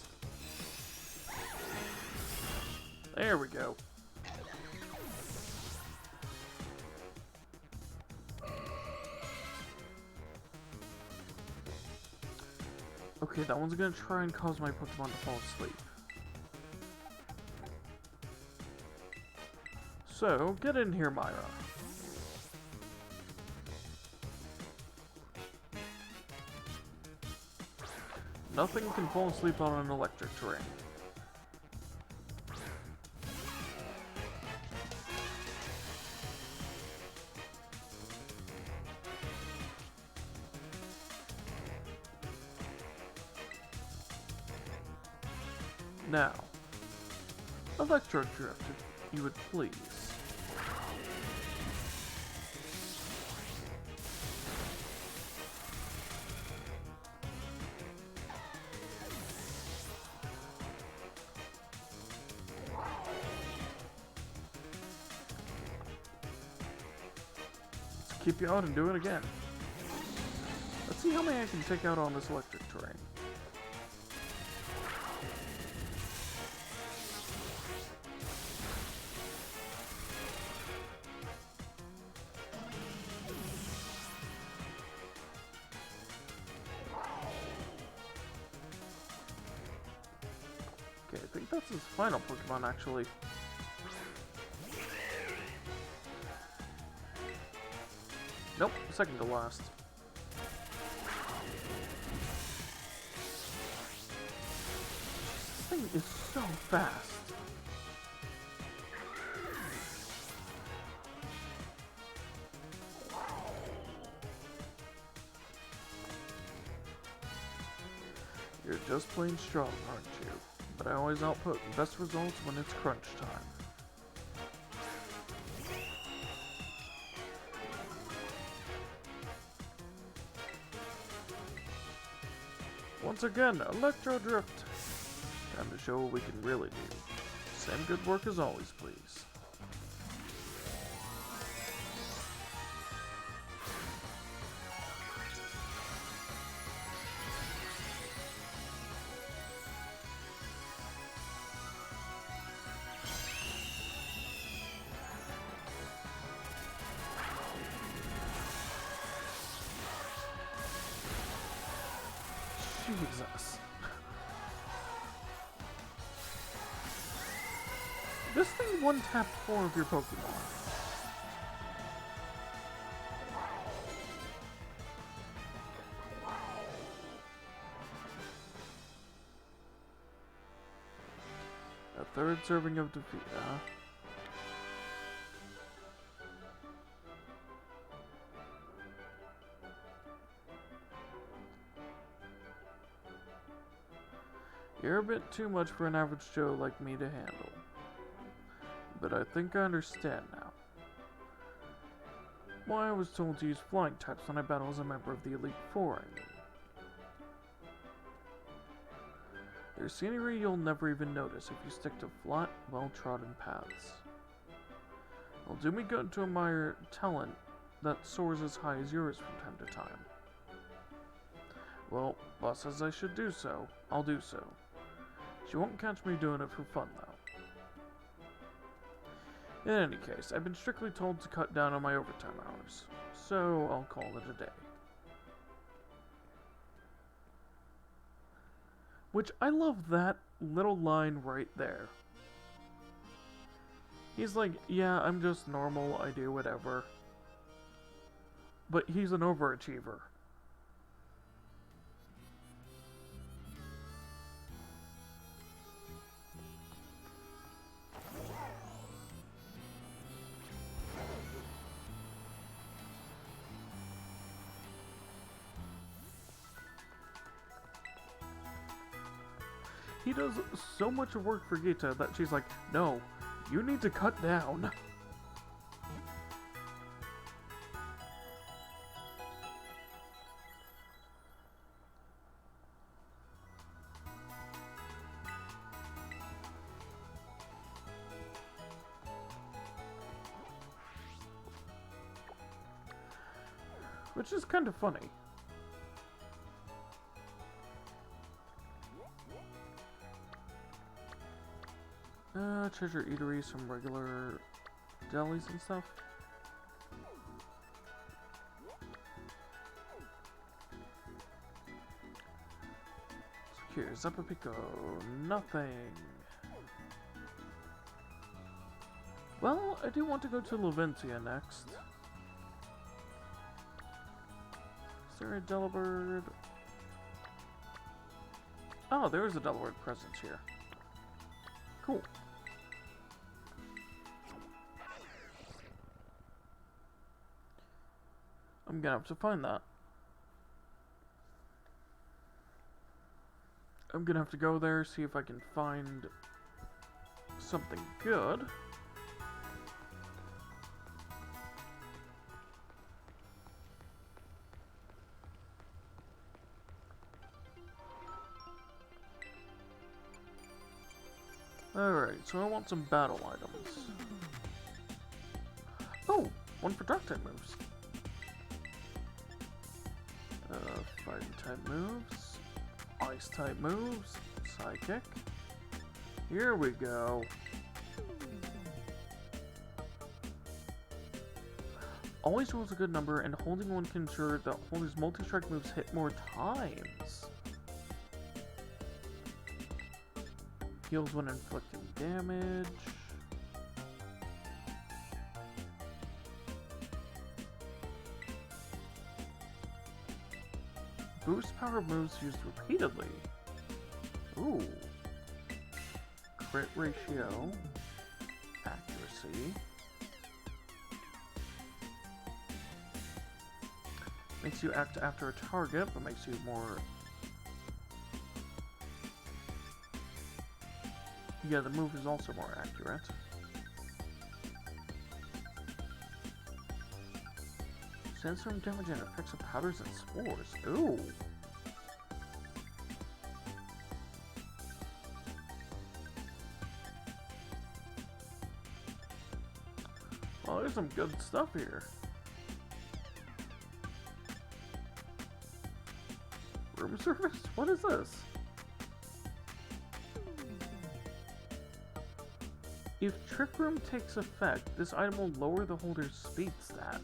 There we go. Okay, that one's gonna try and cause my Pokemon to fall asleep. So, get in here, Myra. Nothing can fall asleep on an electric terrain. Now, Electro Drift, if you would please. Let's keep you out and do it again. Let's see how many I can take out on this electric terrain. Okay, I think that's his final Pokemon, actually. Nope, second to last. This thing is so fast. You're just plain strong, aren't you? But I always output best results when it's crunch time. Once again, Electro Drift. Time to show what we can really do. Same good work as always, please. Jesus. This thing one-tapped 4 of your Pokemon. A third serving of defeat, huh? You're a bit too much for an average Joe like me to handle. But I think I understand now. Why I was told to use flying types when I battle as a member of the Elite Four, I mean. There's scenery you'll never even notice if you stick to flat, well-trodden paths. It'll do me good to admire talent that soars as high as yours from time to time. Well, boss says I should do so, I'll do so. She won't catch me doing it for fun, though. In any case, I've been strictly told to cut down on my overtime hours, so I'll call it a day. Which, I love that little line right there. He's like, yeah, I'm just normal, I do whatever. But he's an overachiever. He does so much work for Gita that she's like, no, you need to cut down. Which is kind of funny. Treasure eateries, some regular delis and stuff. here? Zappapico. Nothing. Well, I do want to go to Laventia next. Is there a Delibird? Oh, there is a Delibird presence here. Cool. I'm gonna have to find that. I'm gonna have to go there, see if I can find something good. Alright, so I want some battle items. Oh! One for dark type moves. Fighting type moves. Ice type moves. Psychic. Here we go. Always rolls a good number, and holding one can ensure that holder's multi-strike moves hit more times. Heals when inflicting damage. Boost power moves used repeatedly. Ooh. Crit ratio. Accuracy. Makes you act after a target, but makes you more... Yeah, the move is also more accurate. Sandstorm damage and effects of powders and spores. Ooh! Well, there's some good stuff here. Room service? What is this? If Trick Room takes effect, this item will lower the holder's speed stat.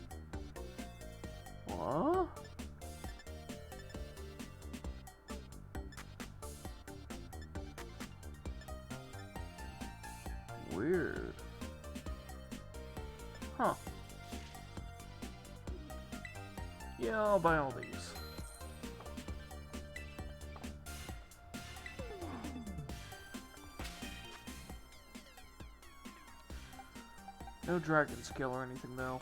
What? Weird. Huh. Yeah, I'll buy all these. No dragon skill or anything, though.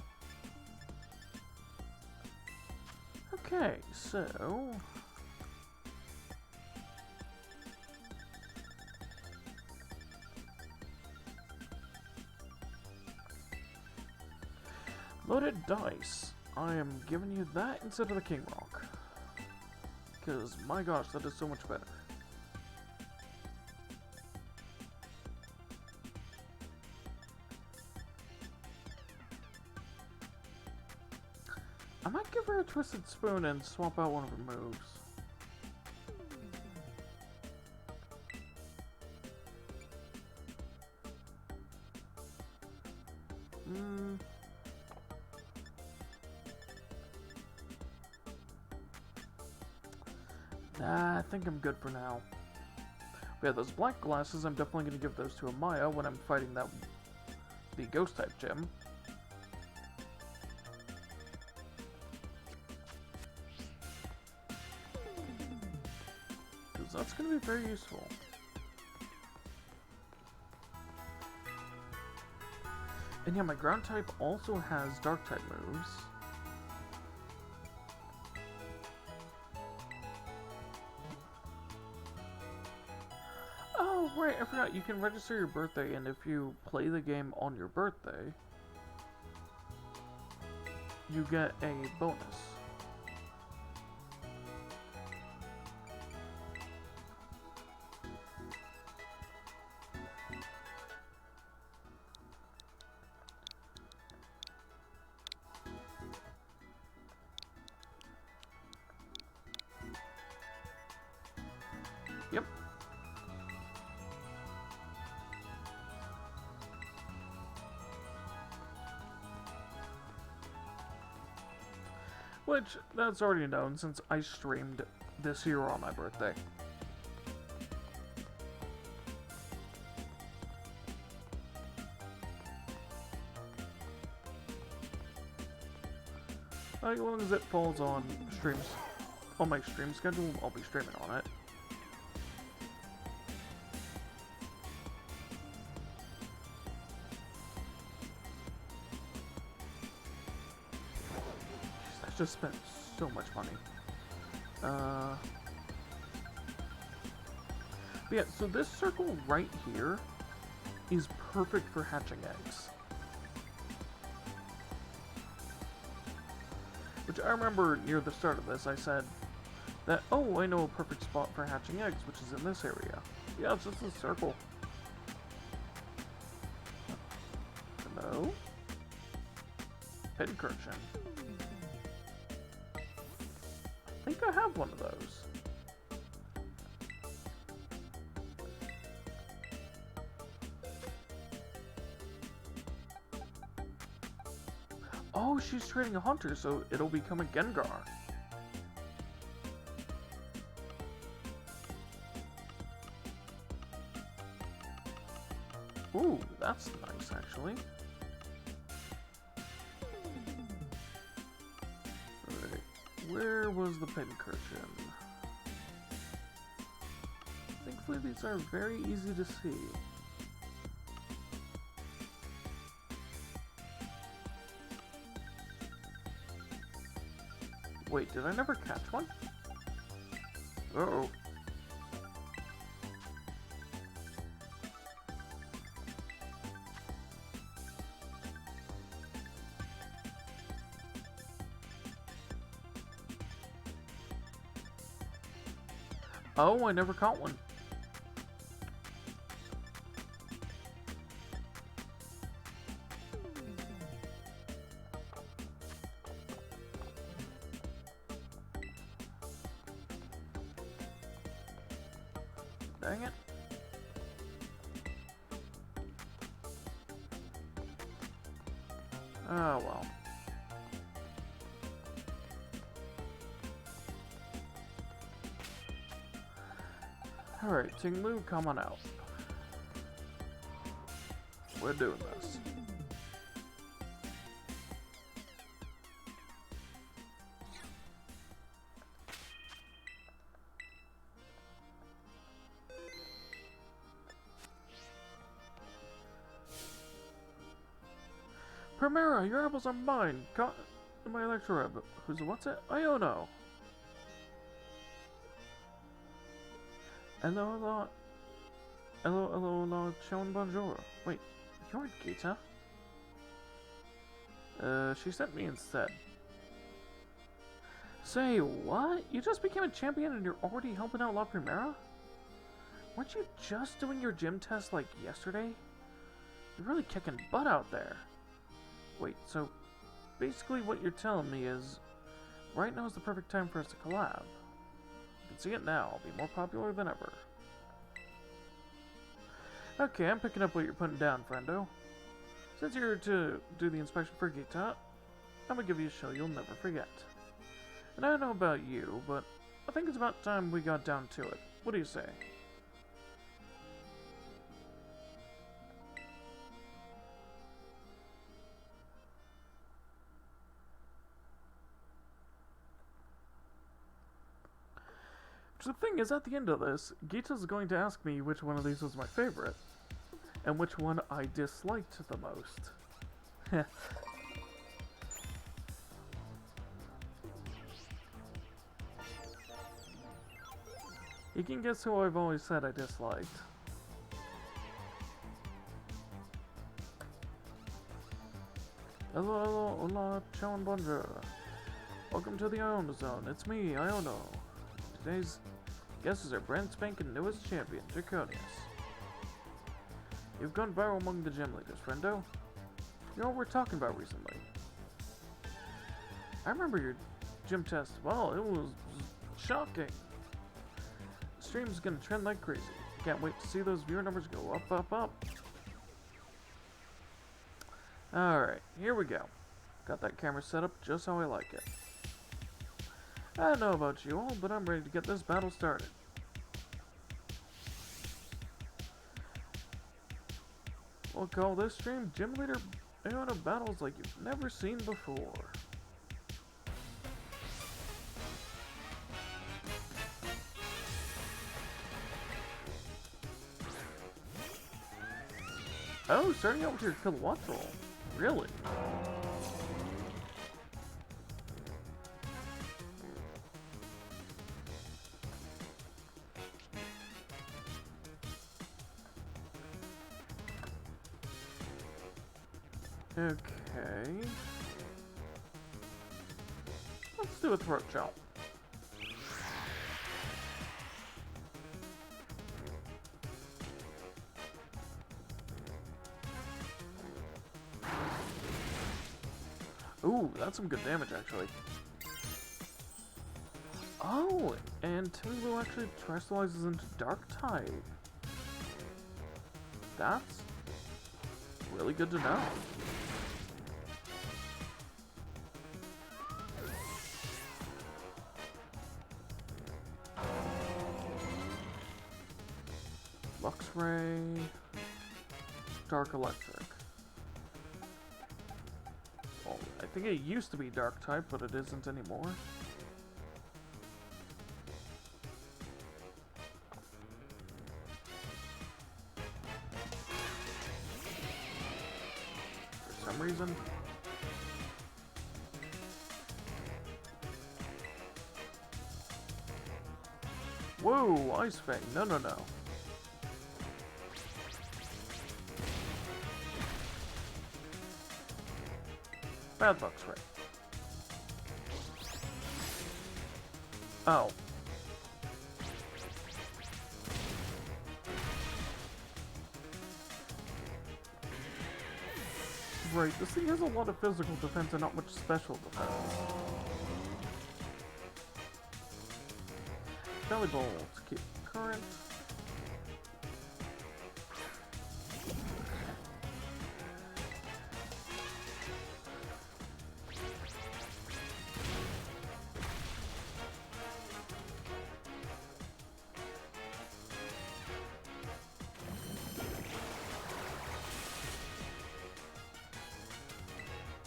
Okay, so... Loaded dice. I am giving you that instead of the King Rock. Because, my gosh, that is so much better. I might give her a Twisted Spoon and swap out one of her moves. Nah, I think I'm good for now. But yeah, those black glasses, I'm definitely going to give those to Amaya when I'm fighting the ghost type gym. Because that's going to be very useful. And yeah, my ground type also has dark type moves. Oh, right, I forgot. You can register your birthday, and if you play the game on your birthday, you get a bonus. Yep. Which, that's already known since I streamed this year on my birthday. As long as it falls on streams, on my stream schedule, I'll be streaming on it. Jeez, I just spent so much money. But yeah, so this circle right here is perfect for hatching eggs. Which I remember near the start of this, I said that, oh, I know a perfect spot for hatching eggs, which is in this area. Yeah, it's just a circle. Hello? Pincurchin. I think I have one of those. Oh, she's training a hunter, so it'll become a Gengar. Ooh, that's nice, actually. Alright, where was the Pincurchin? Thankfully, these are very easy to see. Wait, did I never catch one? Uh-oh. Oh, I never caught one. Dang it. Oh, well. Alright, Tinglu, come on out. We're doing this. Primera, your apples are mine. Caught in my lecturer. Who's what's it? Iono. Hello, Chon bonjour. Wait, you're Gita? She sent me instead. Say, what? You just became a champion and you're already helping out La Primera? Weren't you just doing your gym test like yesterday? You're really kicking butt out there. Wait, so basically what you're telling me is right now is the perfect time for us to collab. You can see it now. I'll be more popular than ever. Okay, I'm picking up what you're putting down, friendo. Since you're to do the inspection for Gita, I'm gonna give you a show you'll never forget. And I don't know about you, but I think it's about time we got down to it. What do you say? The thing is, at the end of this, Gita's going to ask me which one of these was my favorite, and which one I disliked the most. You can guess who I've always said I disliked. Hello, hola, ciao and bonjour. Welcome to the Iono Zone. It's me, Iono. Today's guest is our brand spanking newest champion, Draconius. You've gone viral among the gym leaders, friendo. You're all we're talking about recently. I remember your gym test. Well, it was shocking. The stream's gonna trend like crazy. Can't wait to see those viewer numbers go up, up, up. Alright, here we go. Got that camera set up just how I like it. I don't know about you all, but I'm ready to get this battle started. We'll call this stream Gym Leader Iono Battles like you've never seen before. Oh, starting out with your kilowatt roll. Really? Okay. Let's do a throat chop. Ooh, that's some good damage, actually. Oh, and Timmy actually crystallizes into Dark type. That's really good to know. Lux Ray, Dark Electric. Well, I think it used to be Dark type, but it isn't anymore. For some reason. Whoa, Ice Fang, no, no, no. Bad Lux Ray. Oh. Right, this thing has a lot of physical defense and not much special defense. Belly Bolt, keep current.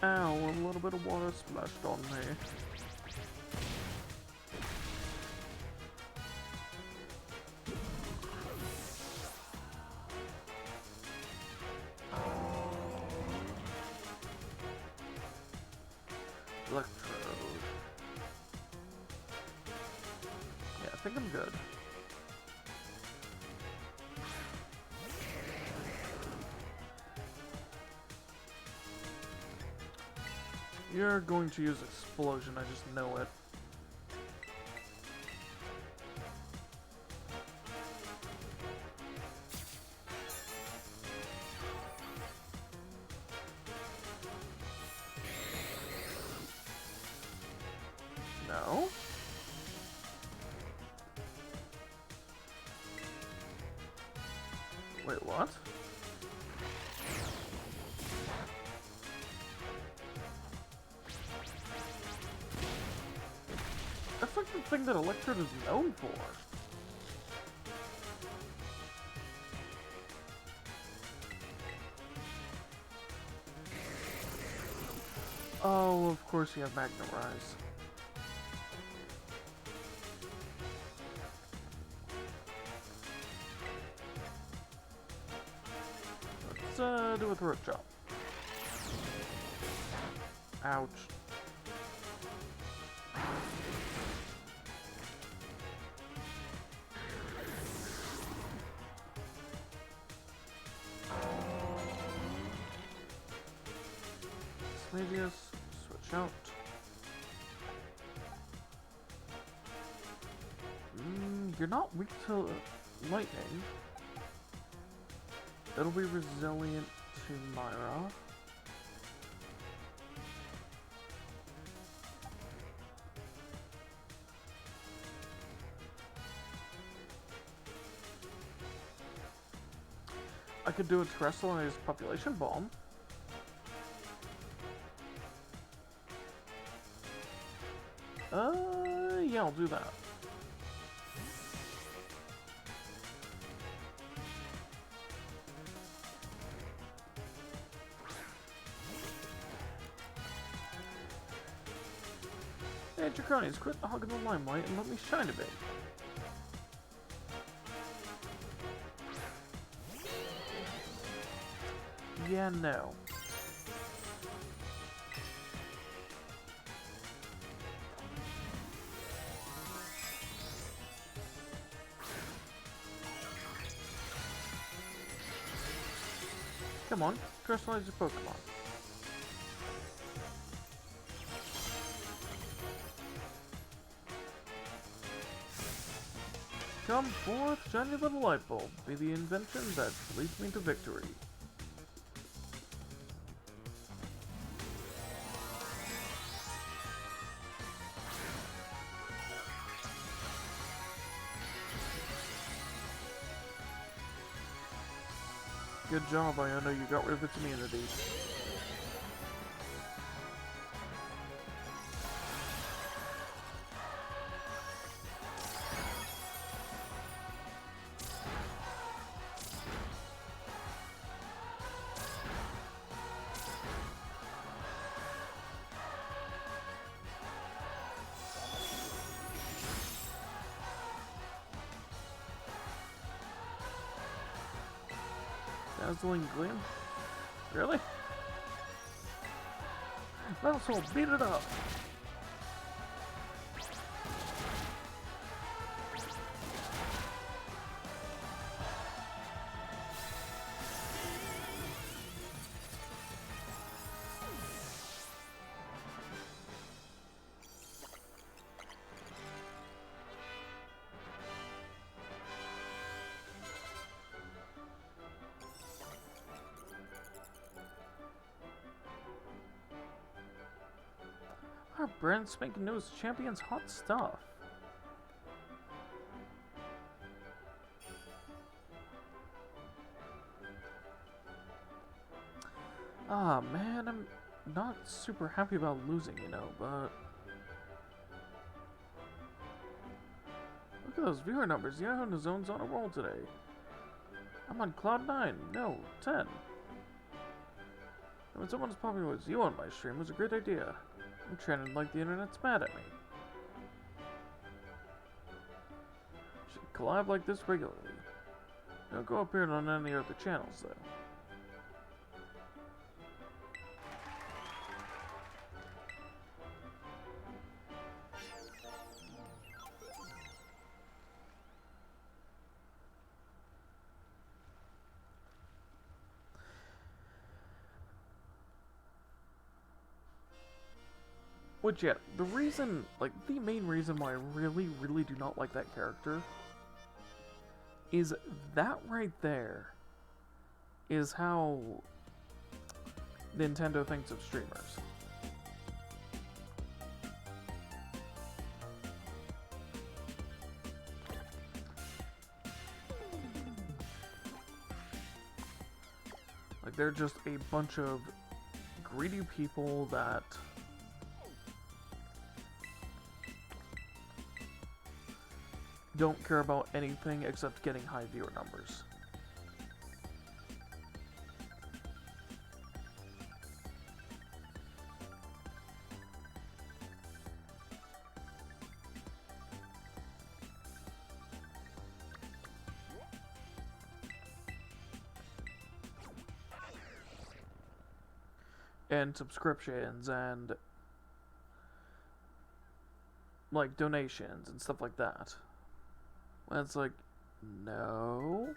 Ow, a little bit of water splashed on me. Electrode. Yeah, I think I'm good. You're going to use Explosion, I just know it. No? Wait, what? That's like the thing that Electrode is known for. Oh, of course you have Magna Rise. Let's do a throat chop. Ouch. Slavius, switch out. You're not weak to lightning. It'll be resilient to Myra. I could do a Terrestrialized Population Bomb. Yeah, I'll do that. Hey, Draconians, quit hogging the limelight and let me shine a bit. Yeah, no. Come on, personalize your Pokemon. Come forth, shiny little light bulb. Be the invention that leads me to victory. Good job, Iona. You got rid of its immunity. Dazzling Gleam? Really? Metal, beat it up! Our brand spanking new champions hot stuff. Ah, man, I'm not super happy about losing, you know, but... Look at those viewer numbers. The Iona Zone's on a roll today. I'm on cloud 9. No, 10. And when someone as popular as you on my stream was a great idea. I'm trending like the internet's mad at me. Should collab like this regularly. Don't go appearing on any other channels, though. Which, yeah, the reason, like, the main reason why I really, really do not like that character is that right there is how Nintendo thinks of streamers. Like, they're just a bunch of greedy people that don't care about anything except getting high viewer numbers. And subscriptions and like donations and stuff like that. And it's like, no.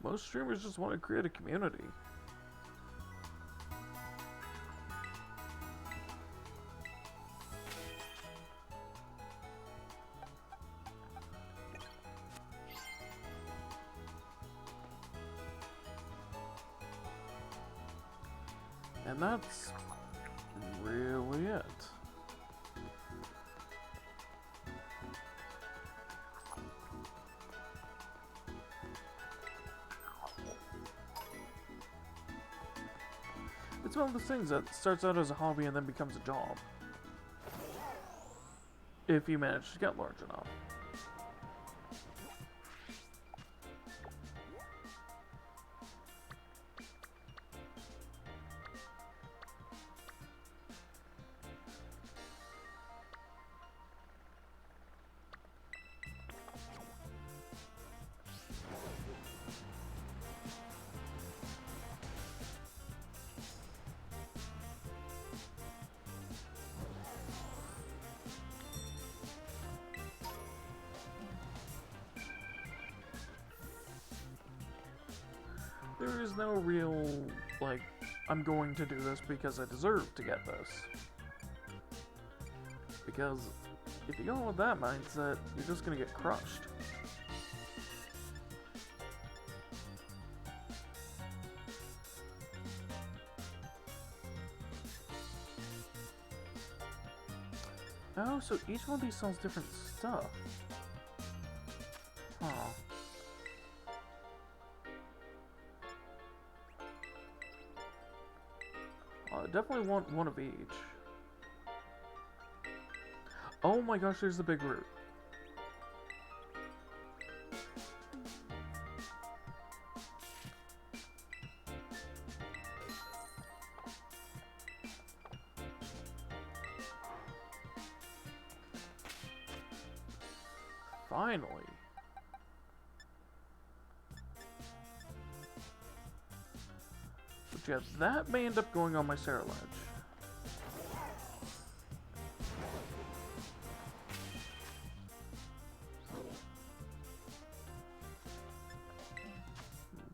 Most streamers just want to create a community. And that's really it. It's one of those things that starts out as a hobby and then becomes a job. If you manage to get large enough. There is no real, like, I'm going to do this because I deserve to get this. Because if you go with that mindset, you're just gonna get crushed. Oh, so each one of these sells different stuff. Huh. I definitely want one of each. Oh my gosh, there's the big root. Finally. But yeah, that may end up going on my Cerulege.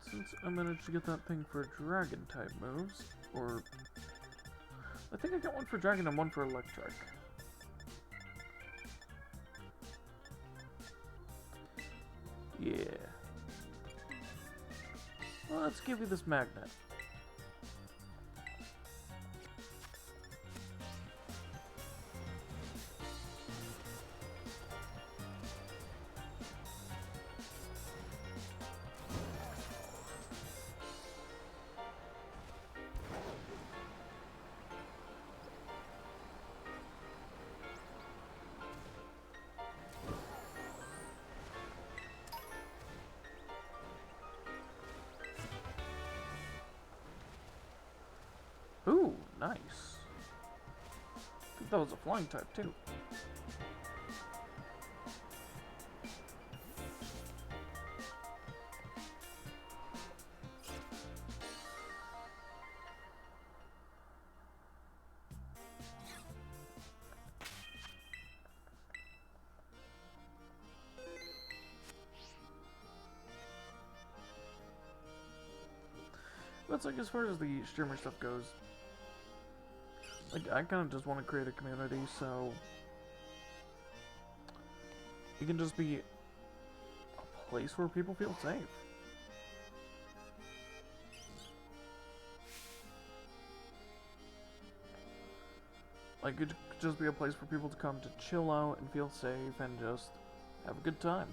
Since I managed to get that thing for dragon type moves, or I think I got one for dragon and one for electric. Yeah. Well, let's give you this magnet. Ooh, nice. I think that was a flying type too. But it's like, as far as the streamer stuff goes, like, I kind of just want to create a community, so it can just be a place where people feel safe. Like, it could just be a place for people to come to chill out and feel safe and just have a good time.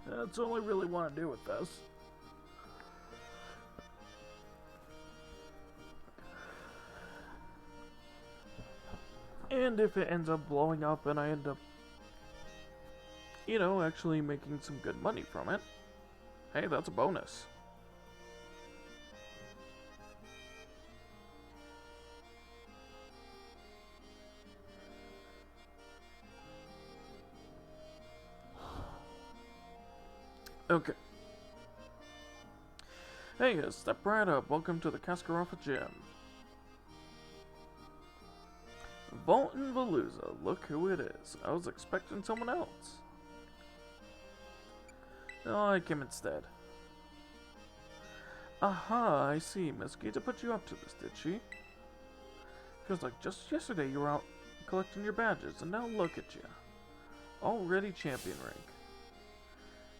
That's all I really want to do with this. And if it ends up blowing up and I end up, you know, actually making some good money from it, hey, that's a bonus. Okay. Hey, step right up. Welcome to the Kaskaroffa Gym. Volton Veluza, look who it is. I was expecting someone else. No, I came instead. Aha, I see. Miss Gita put you up to this, did she? Feels like just yesterday you were out collecting your badges, and now look at you. Already champion rank.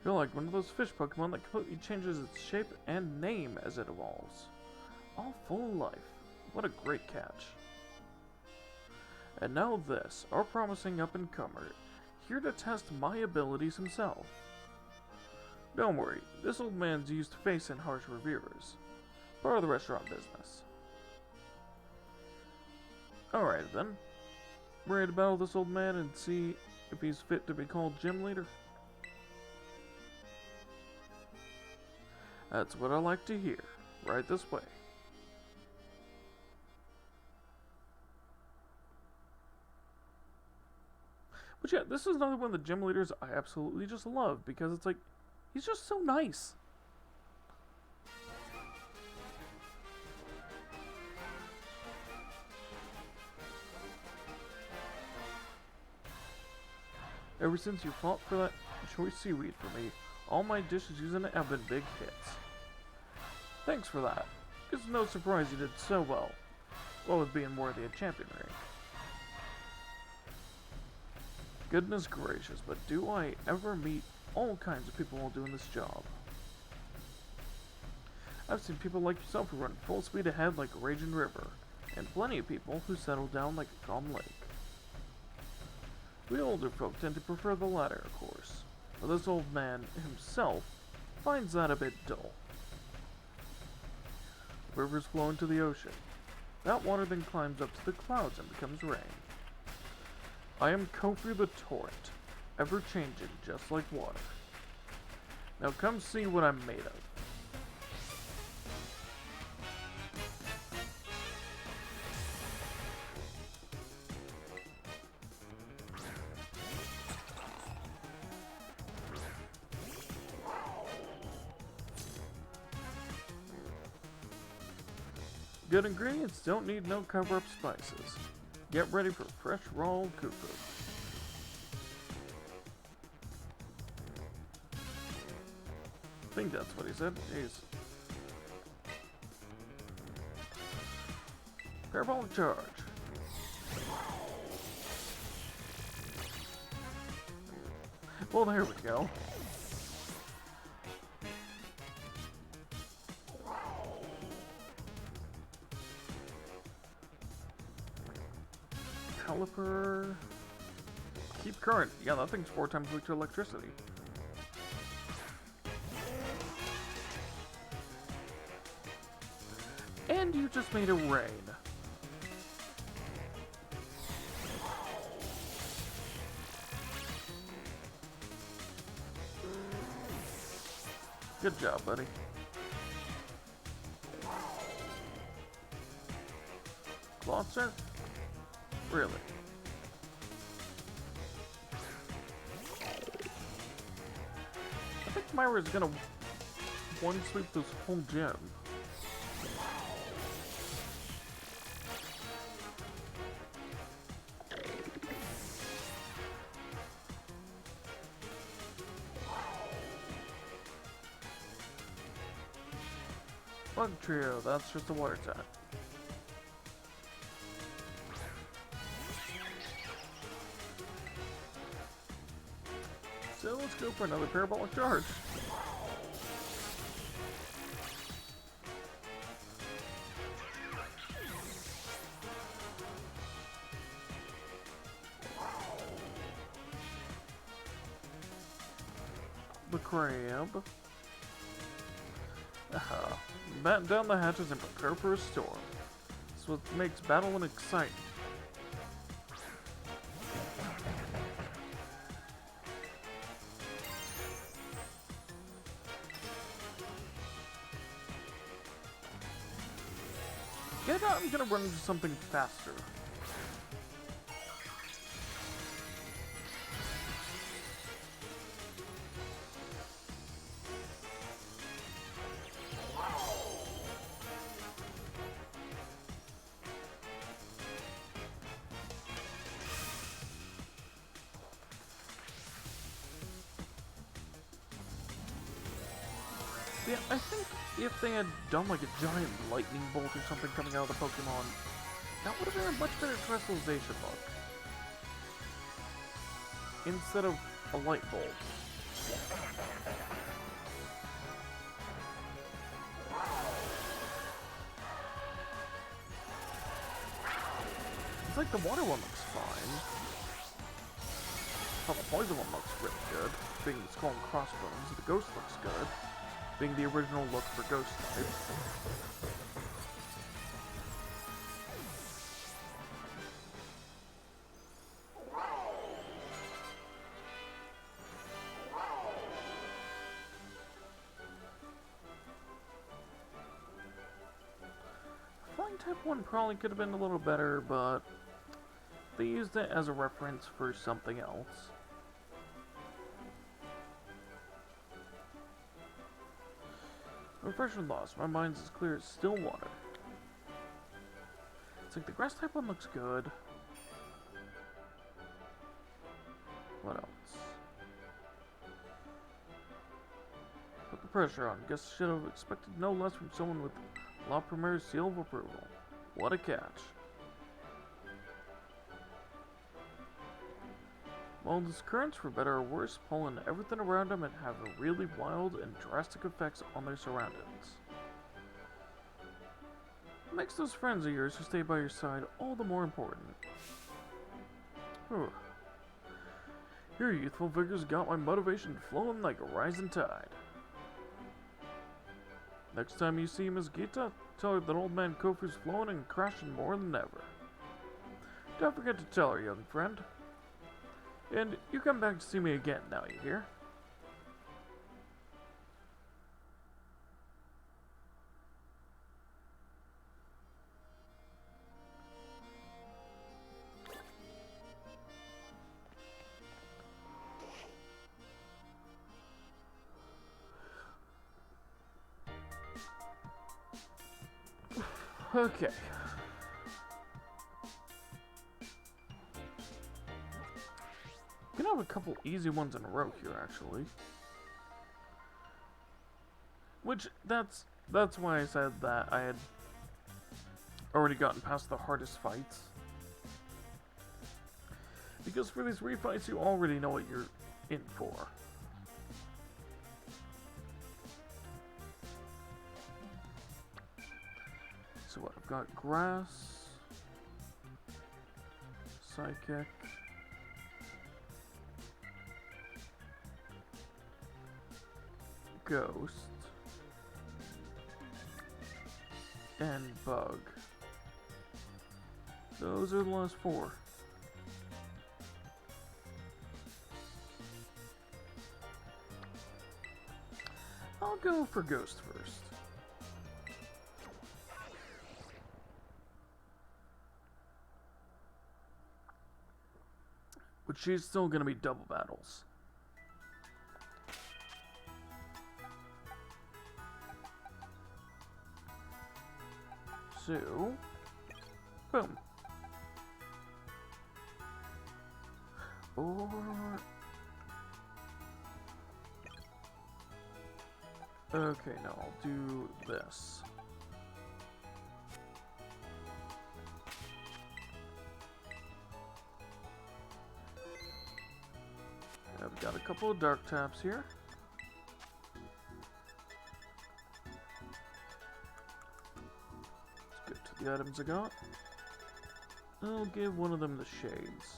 You're like one of those fish Pokemon that completely changes its shape and name as it evolves. All full of life. What a great catch. And now this, our promising up-and-comer, here to test my abilities himself. Don't worry, this old man's used to facing harsh reviewers. Part of the restaurant business. Alright then. Ready to battle this old man and see if he's fit to be called gym leader? That's what I like to hear. Right this way. But yeah, this is another one of the gym leaders I absolutely just love, because it's like, he's just so nice. Ever since you fought for that choice seaweed for me. All my dishes using it have been big hits. Thanks for that. It's no surprise you did so well. Well, with being worthy of champion rank. Goodness gracious, but do I ever meet all kinds of people while doing this job. I've seen people like yourself who run full speed ahead like a raging river, and plenty of people who settle down like a calm lake. We older folk tend to prefer the latter, of course, but this old man himself finds that a bit dull. Rivers flow into the ocean. That water then climbs up to the clouds and becomes rain. I am Kofi the Torrent, ever-changing just like water. Now come see what I'm made of. Good ingredients don't need no cover-up spices. Get ready for fresh raw cuckoo. I think that's what he said. Jeez. Parabolic charge. Well, there we go. Caliper. Keep current. Yeah, that thing's 4 times weak to electricity. And you just made it rain. Good job, buddy. Closer? Really? I think Myra's gonna one-sweep this whole gym. Bug Trio, that's just a water type. So let's go for another parabolic charge. The crab. Batten down the hatches and prepare for a storm. That's what makes battling exciting. Yeah, I'm gonna run into something faster. Yeah, I think if they had done like a giant lightning bolt or something coming out of the Pokemon, that would have been a much better crystallization look. Instead of a light bolt. It's like the water one looks fine. Oh, the poison one looks really good. Being the skull and crossbones, the ghost looks good. Being the original look for ghost type. Flying type 1 probably could have been a little better, but they used it as a reference for something else. Refreshing lost. My mind's as clear as still water. It's like the grass type one looks good. What else? pressure on. Guess I should have expected no less from someone with La Primere's seal of approval. What a catch. Well, his currents, for better or worse, pull in everything around him and have a really wild and drastic effects on their surroundings. It makes those friends of yours who stay by your side all the more important. Whew. Your youthful vigor's got my motivation flowing like a rising tide. Next time you see Miss Gita, tell her that old man Kofu's flowing and crashing more than ever. Don't forget to tell her, young friend. And you come back to see me again now, you hear? Okay. We can have a couple easy ones in a row here, actually. Which, that's why I said that I had already gotten past the hardest fights. Because for these refights, you already know what you're in for. So what, I've got grass, psychic, ghost, and bug. Those are the last four. I'll go for ghost first. But she's still gonna be double battles. So, boom. Or okay, now I'll do this. I've got a couple of dark taps here. Let's get to the items I got. I'll give one of them the shades.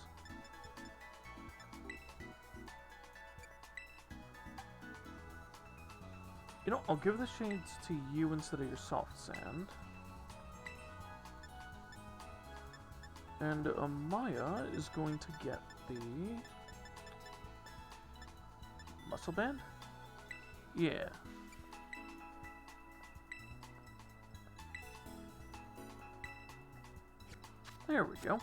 You know, I'll give the shades to you instead of your soft sand. And Maya is going to get the muscle band? Yeah. There we go.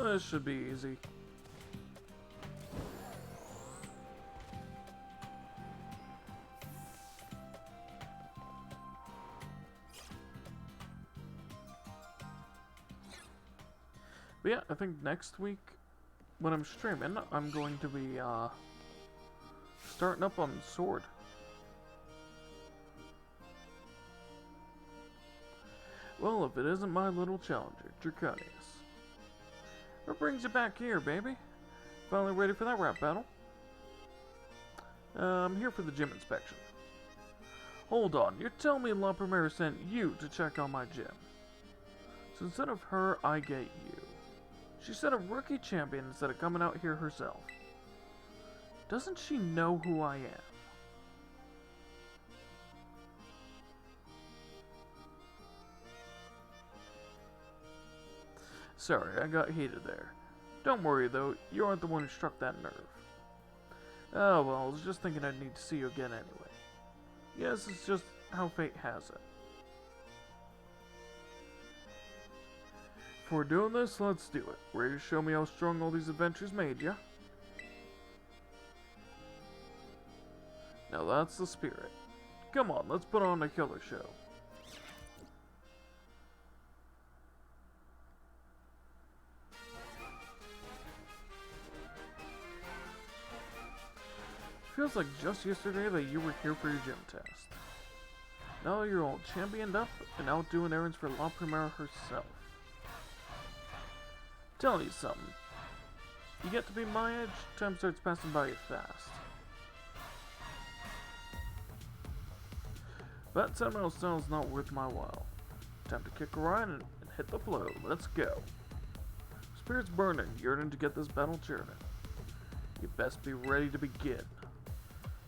This should be easy. But yeah, I think next week, when I'm streaming, I'm going to be, starting up on Sword. Well, if it isn't my little challenger, Draconius. What brings you back here, baby? Finally ready for that rap battle? I'm here for the gym inspection. Hold on, you're telling me La Primera sent you to check on my gym. So instead of her, I get you. She sent a rookie champion instead of coming out here herself. Doesn't she know who I am? Sorry, I got heated there. Don't worry though, you aren't the one who struck that nerve. Oh well, I was just thinking I'd need to see you again anyway. Yes, it's just how fate has it. If we're doing this, let's do it. Ready to show me how strong all these adventures made ya? Now that's the spirit. Come on, let's put on a killer show. Feels like just yesterday that you were here for your gym test. Now you're all championed up and out doing errands for La Primera herself. Tell you something. You get to be my age, time starts passing by you fast. That 10-mile style's not worth my while. Time to kick a ride and hit the flow. Let's go. Spirit's burning, yearning to get this battle turning. You best be ready to begin.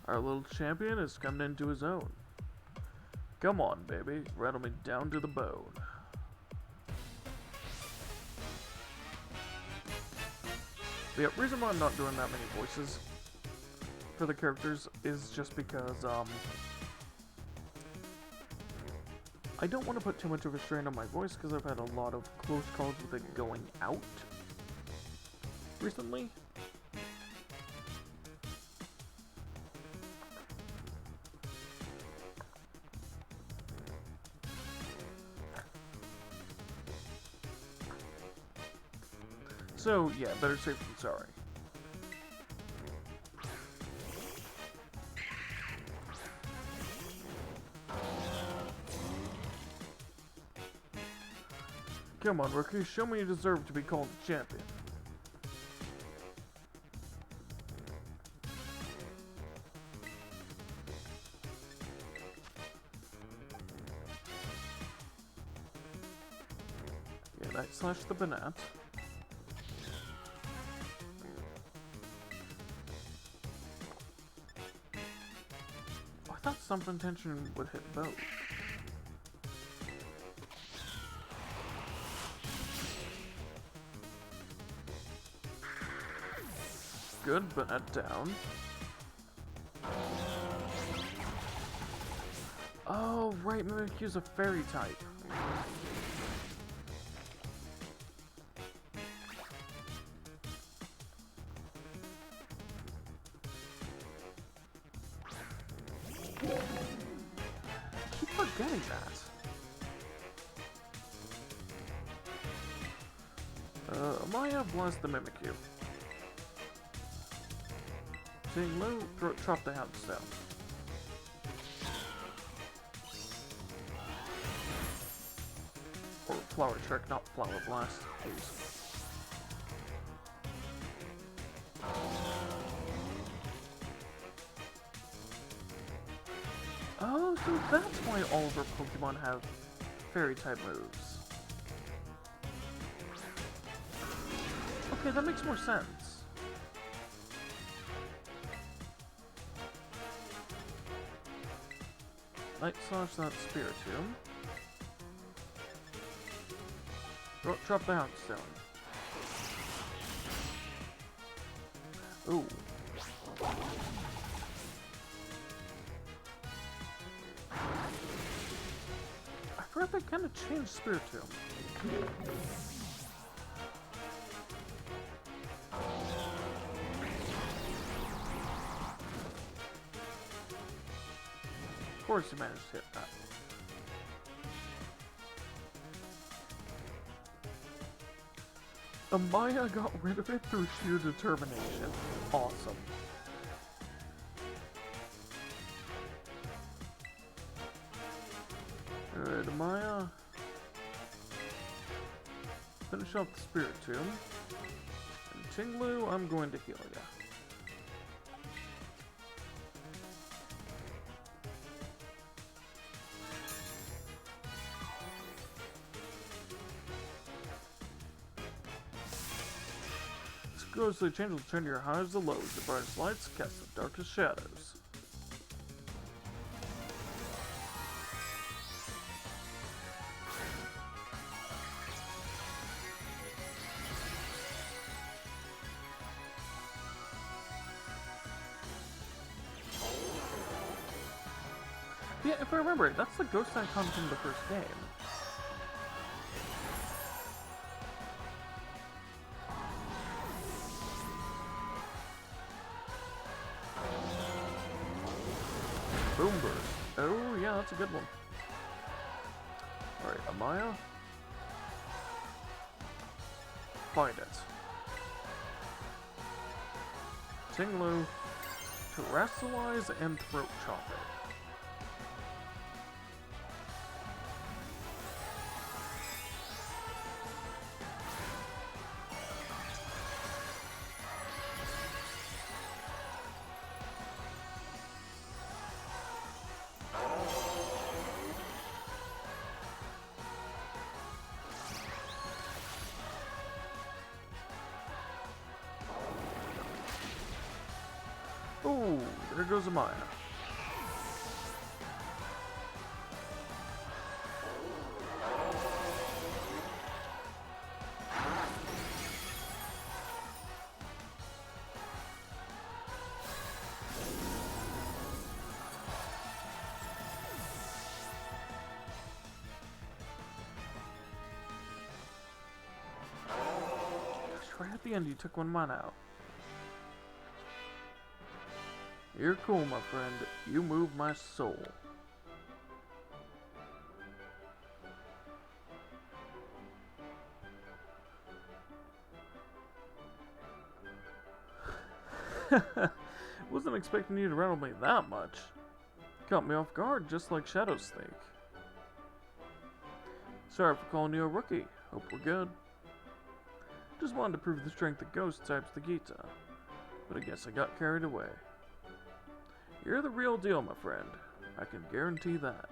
Our little champion is coming into his own. Come on, baby, rattle me down to the bone. The reason why I'm not doing that many voices for the characters is just because, I don't want to put too much of a strain on my voice because I've had a lot of close calls with it going out recently. So, yeah, better safe than sorry. Come on, rookie, show me you deserve to be called a champion. Yeah, night slash the banat. I thought something tension would hit both. Good, but not down. Oh, right, Mimikyu's a fairy type. I keep forgetting that. Maya blast the Mimikyu. Seeing low, drop the house down. Or flower trick, not flower blast, please. Oh, so that's why all of our Pokemon have fairy type moves. Okay, that makes more sense. Night Slash that Spiritomb. Drop the Houndstone. Ooh. I forgot they kind of changed Spiritomb. Of course you managed to hit that. Amaya got rid of it through sheer determination. Awesome. Alright, Amaya. Finish off the Spiritomb. And Tinglu, I'm going to heal ya. Ghostly change will turn your highs to lows, the brightest lights cast the darkest shadows. Yeah, if I remember it, that's the ghost icon from the first game. Boom burst. Oh. that's a good one. Alright, Amaya. Find it. Tinglu, terrestrialize and throat chop it. Oh, there goes Amaya. Gosh, right at the end you took one mana out. You're cool, my friend. You move my soul. Wasn't expecting you to rattle me that much. Caught me off guard, just like Shadow Snake. Sorry for calling you a rookie. Hope we're good. Just wanted to prove the strength of ghost types to Gita. But I guess I got carried away. You're the real deal, my friend. I can guarantee that.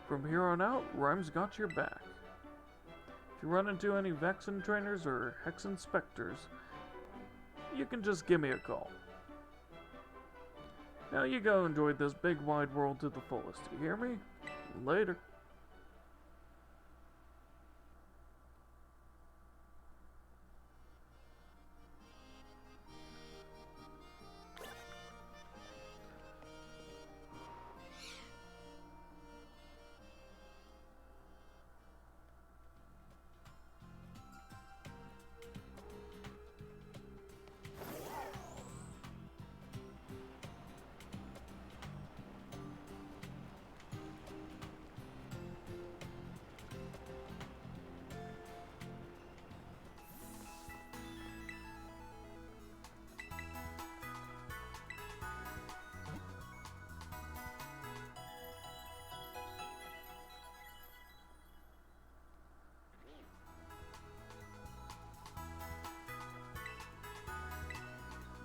From here on out, Rhyme's got your back. If you run into any Vexen trainers or Hexen specters, you can just give me a call. Now you go enjoy this big wide world to the fullest, you hear me? Later.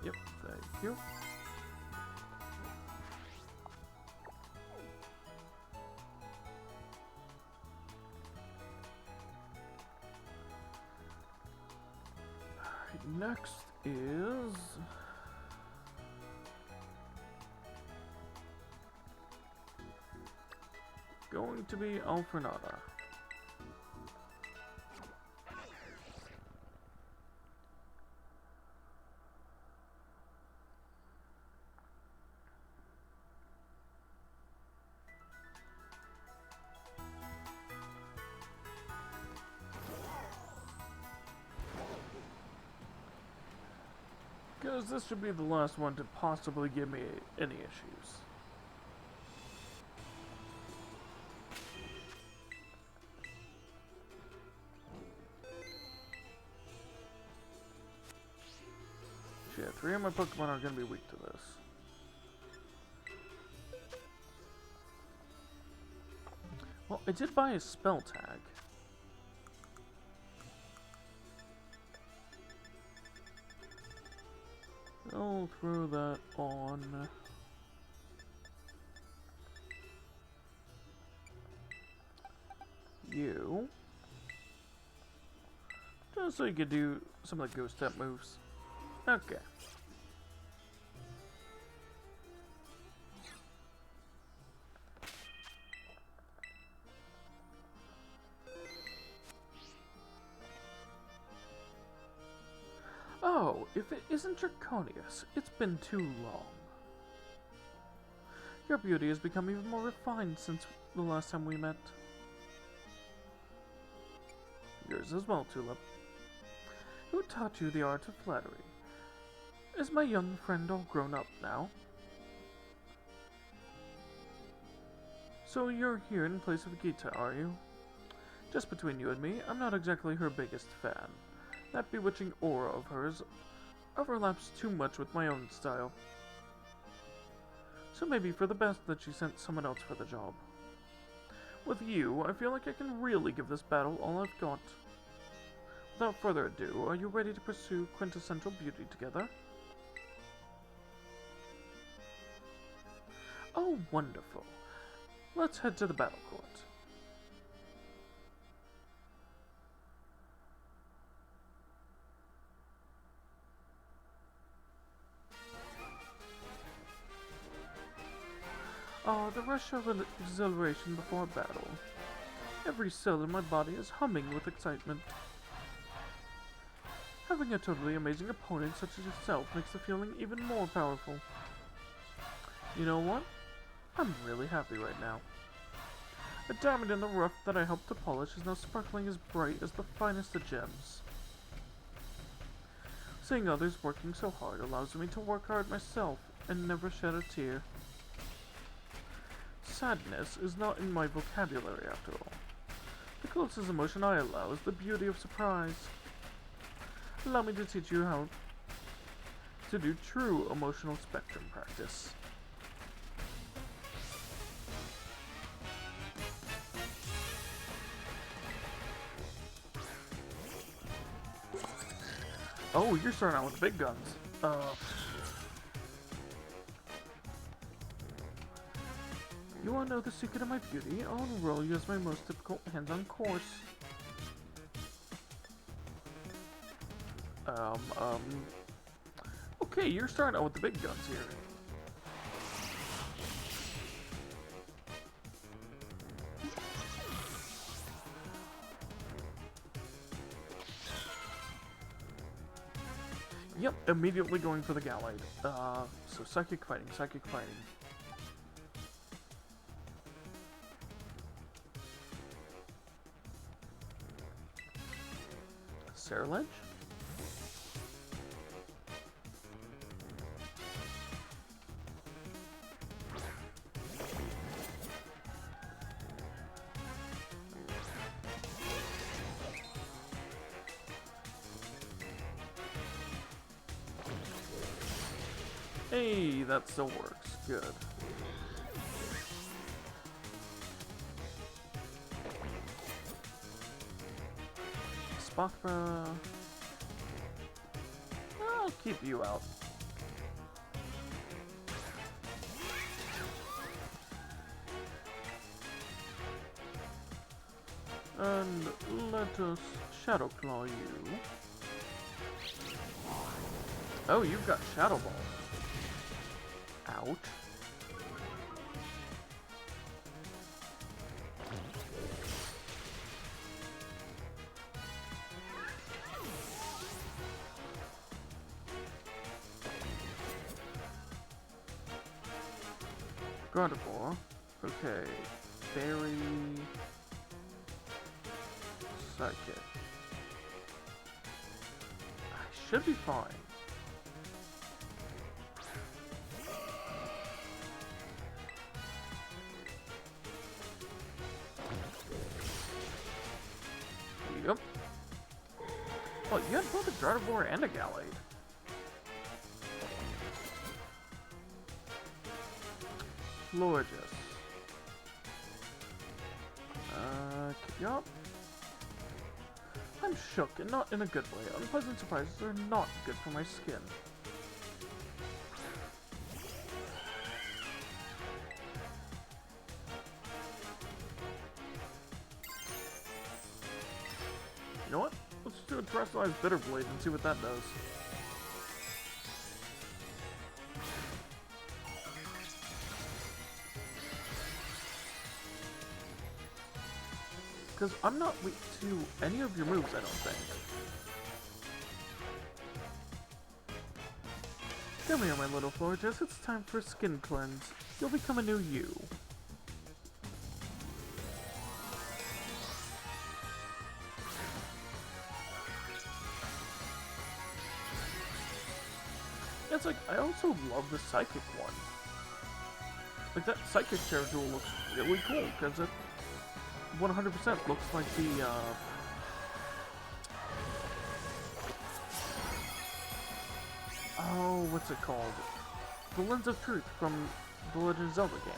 Yep, thank you. Alright, next is... going to be Alfrenada. Because this should be the last one to possibly give me any issues. Shit, 3 of my Pokemon are going to be weak to this. Well, I did buy a spell tag. I'll throw that on. You. Just so you could do some of the ghost step moves. Okay. Oh, if it isn't Draconius, it's been too long. Your beauty has become even more refined since the last time we met. Yours as well, Tulip. Who taught you the art of flattery? Is my young friend all grown up now? So you're here in place of Gita, are you? Just between you and me, I'm not exactly her biggest fan. That bewitching aura of hers overlaps too much with my own style. So maybe for the best that she sent someone else for the job. With you, I feel like I can really give this battle all I've got. Without further ado, are you ready to pursue quintessential beauty together? Oh, wonderful. Let's head to the battle court. Oh, the rush of exhilaration before battle. Every cell in my body is humming with excitement. Having a totally amazing opponent such as yourself makes the feeling even more powerful. You know what? I'm really happy right now. The diamond in the rough that I helped to polish is now sparkling as bright as the finest of gems. Seeing others working so hard allows me to work hard myself and never shed a tear. Sadness is not in my vocabulary after all. The closest emotion I allow is the beauty of surprise. Allow me to teach you how to do true emotional spectrum practice. Oh, you're starting out with big guns. You want to know the secret of my beauty? I'll enroll you as my most difficult hands-on course. Okay, you're starting out with the big guns here. Yep, immediately going for the Gallade. So psychic fighting, psychic fighting. Serledge? Hey, that still works. Good. Spothra. I'll keep you out. And let us Shadow Claw you. Oh, you've got Shadow Ball. Ouch. Gardevoir. Okay. Fairy. Psychic. I should be fine. Yep. Oh, you had both a Gardevoir and a Gallade. Florges. Keep you up. I'm shook, and not in a good way. Unpleasant surprises are not good for my skin. You know what? Let's do a Terrestrialized Bitterblade and see what that does. Because I'm not weak to any of your moves, I don't think. Come here, my little Florges. It's time for a skin cleanse. You'll become a new you. It's like, I also love the psychic one. Like, that Psychic Terror Jewel looks really cool, because it 100% looks like the, oh, what's it called? The Lens of Truth from the Legend of Zelda games.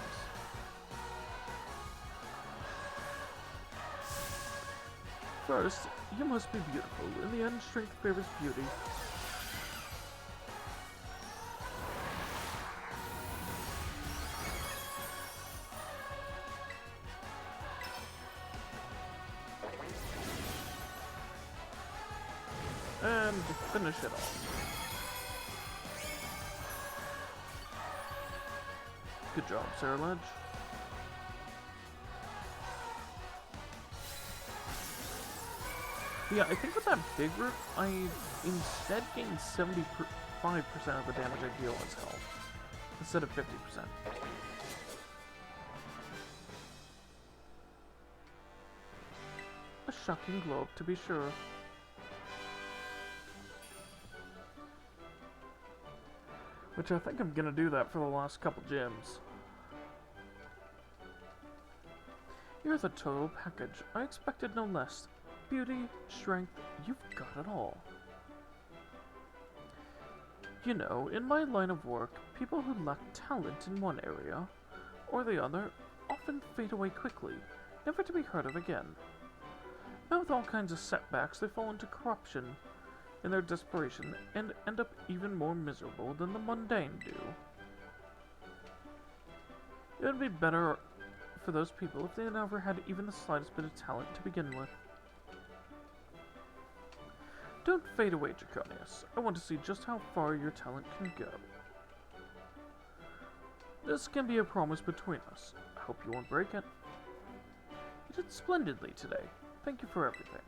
First, you must be beautiful. In the end, strength favors beauty. And finish it off. Good job, Sarah Ledge. Yeah, I think with that big root, I instead gained 75% of the damage I deal as health, instead of 50%. A shocking globe, to be sure. Which I think I'm gonna do that for the last couple gyms. You're the total package. I expected no less. Beauty, strength, you've got it all. You know, in my line of work, people who lack talent in one area or the other often fade away quickly, never to be heard of again. And with all kinds of setbacks, they fall into corruption in their desperation and end up even more miserable than the mundane do. It would be better for those people if they never had even the slightest bit of talent to begin with. Don't fade away, Draconius. I want to see just how far your talent can go. This can be a promise between us. I hope you won't break it. You did splendidly today. Thank you for everything.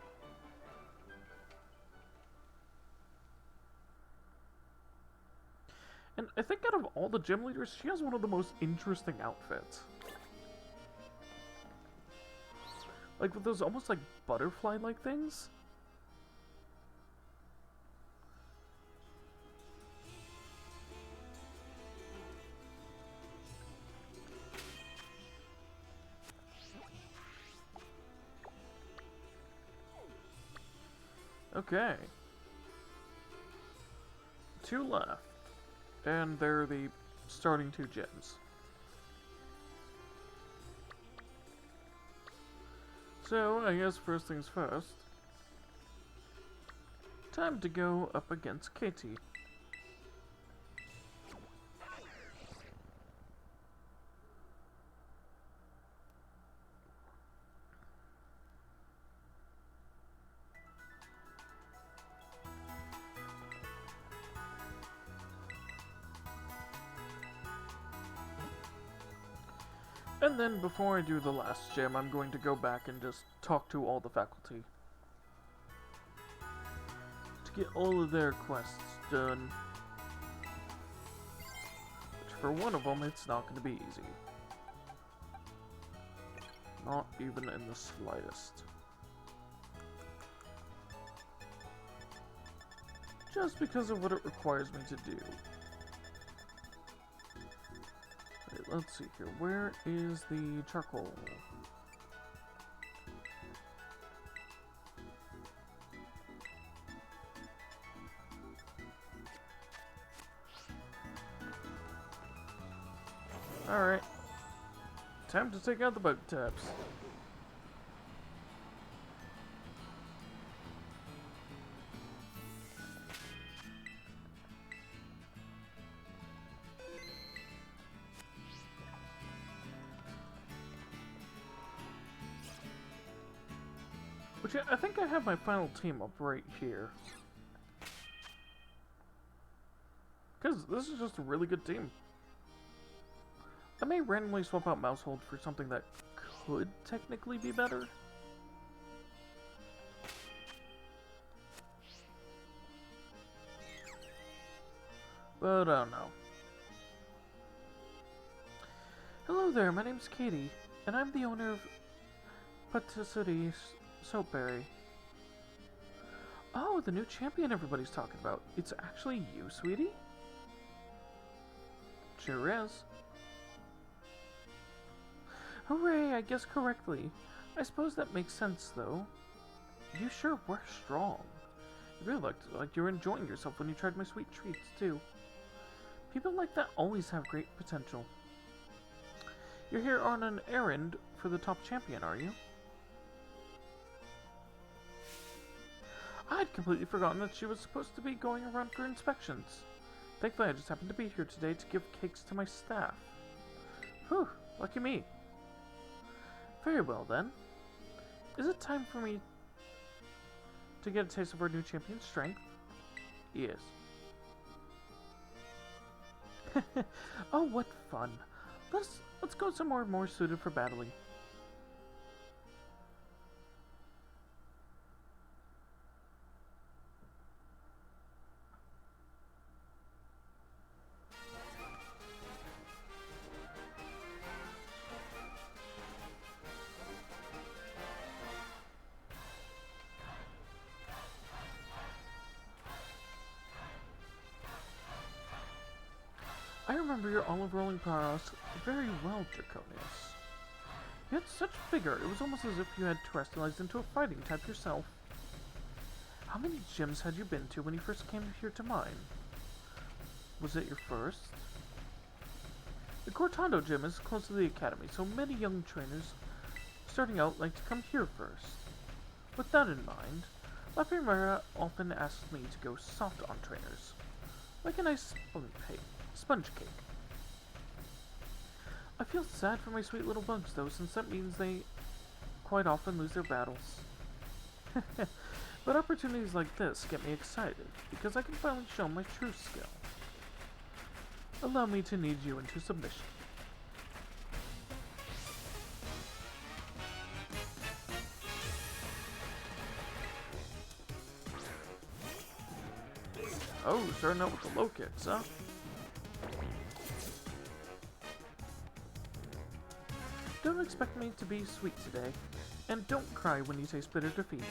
And I think out of all the gym leaders, she has one of the most interesting outfits. Like with those almost like butterfly-like things. Okay. 2 left. And they're the starting 2 gyms. So, I guess first things first. Time to go up against Katie. And then, before I do the last gym, I'm going to go back and just talk to all the faculty. To get all of their quests done. Which, for one of them, it's not going to be easy. Not even in the slightest. Just because of what it requires me to do. Let's see here. Where is the charcoal? Alright. Time to take out the bug taps. Which I think I have my final team up right here. Because this is just a really good team. I may randomly swap out Mousehold for something that could technically be better. But I don't know. Hello there, my name's Katie, and I'm the owner of Patisserie Soapberry. Oh, the new champion everybody's talking about. It's actually you, sweetie? Sure is. Hooray, I guessed correctly. I suppose that makes sense, though. You sure were strong. You really looked like you were enjoying yourself when you tried my sweet treats, too. People like that always have great potential. You're here on an errand for the top champion, are you? I'd completely forgotten that she was supposed to be going around for inspections. Thankfully, I just happened to be here today to give cakes to my staff. Whew, lucky me. Very well, then. Is it time for me to get a taste of our new champion's strength? Yes. Oh, what fun. Let's go somewhere more suited for battling. I remember your olive-rolling prowess very well, Draconius. You had such vigor, it was almost as if you had terrestrialized into a fighting type yourself. How many gyms had you been to when you first came here to mine? Was it your first? The Cortando gym is close to the academy, so many young trainers starting out like to come here first. With that in mind, La Primera often asks me to go soft on trainers, like a nice sponge cake. I feel sad for my sweet little bugs, though, since that means they quite often lose their battles. But opportunities like this get me excited, because I can finally show my true skill. Allow me to knead you into submission. Oh, starting out with the low kicks, huh? Don't expect me to be sweet today, and don't cry when you taste bitter defeat.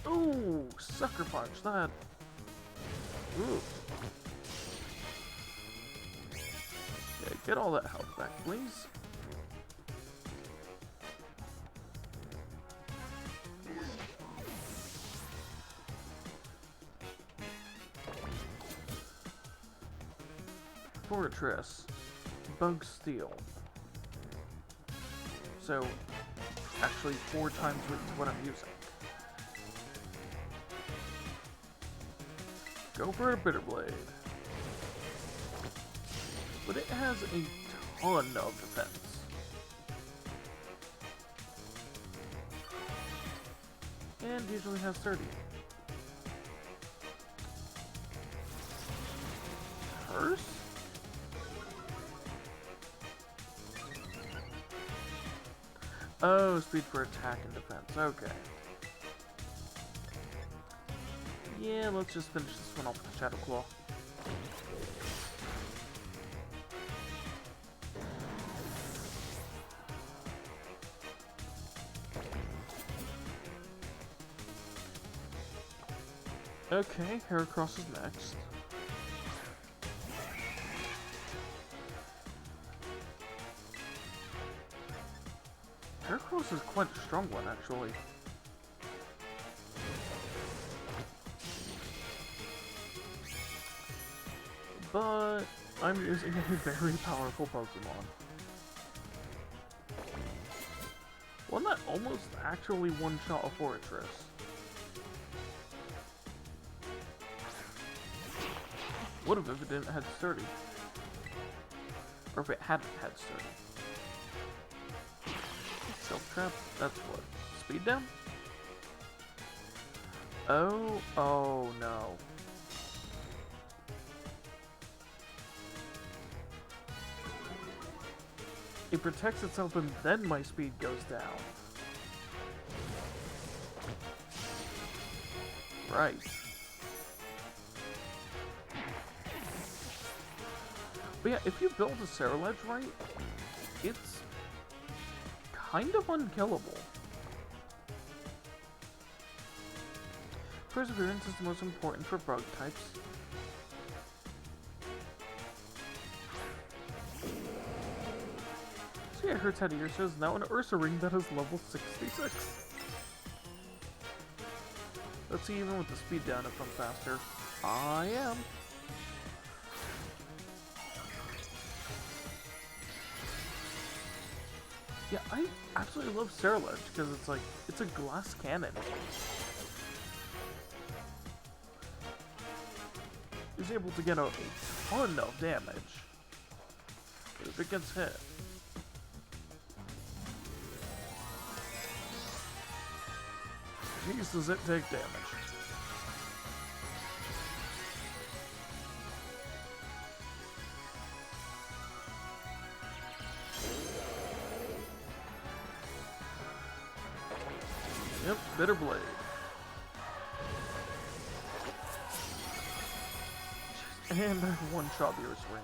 Ooh, sucker punch, that. Ooh. Yeah, get all that health back, please. Fortress, Bug Steel. So, actually 4 times what I'm using. Go for a Bitter Blade. But it has a ton of defense. And usually has 30. Curse? Oh, speed for attack and defense. Okay. Yeah, let's just finish this one off with the Shadow Claw. Okay, Heracross is next. Heracross is quite a strong one, actually. But I'm using a very powerful Pokemon. One that almost actually one-shot a Fortress. Would have if it didn't have sturdy. Or if it hadn't had sturdy. Self trap? That's what? Speed down? Oh no. It protects itself and then my speed goes down. Right. But yeah, if you build a Ceruledge right, it's kind of unkillable. Perseverance is the most important for bug types. her teddy ear says now an Ursa ring that is level 66. Let's see even with the speed down if I'm faster. I am. Yeah, I absolutely love Cerulege because it's like, it's a glass cannon. He's able to get out a ton of damage if it gets hit. Jeez, does it take damage. Yep, Bitter Blade. And I one-shot the Ursa ring.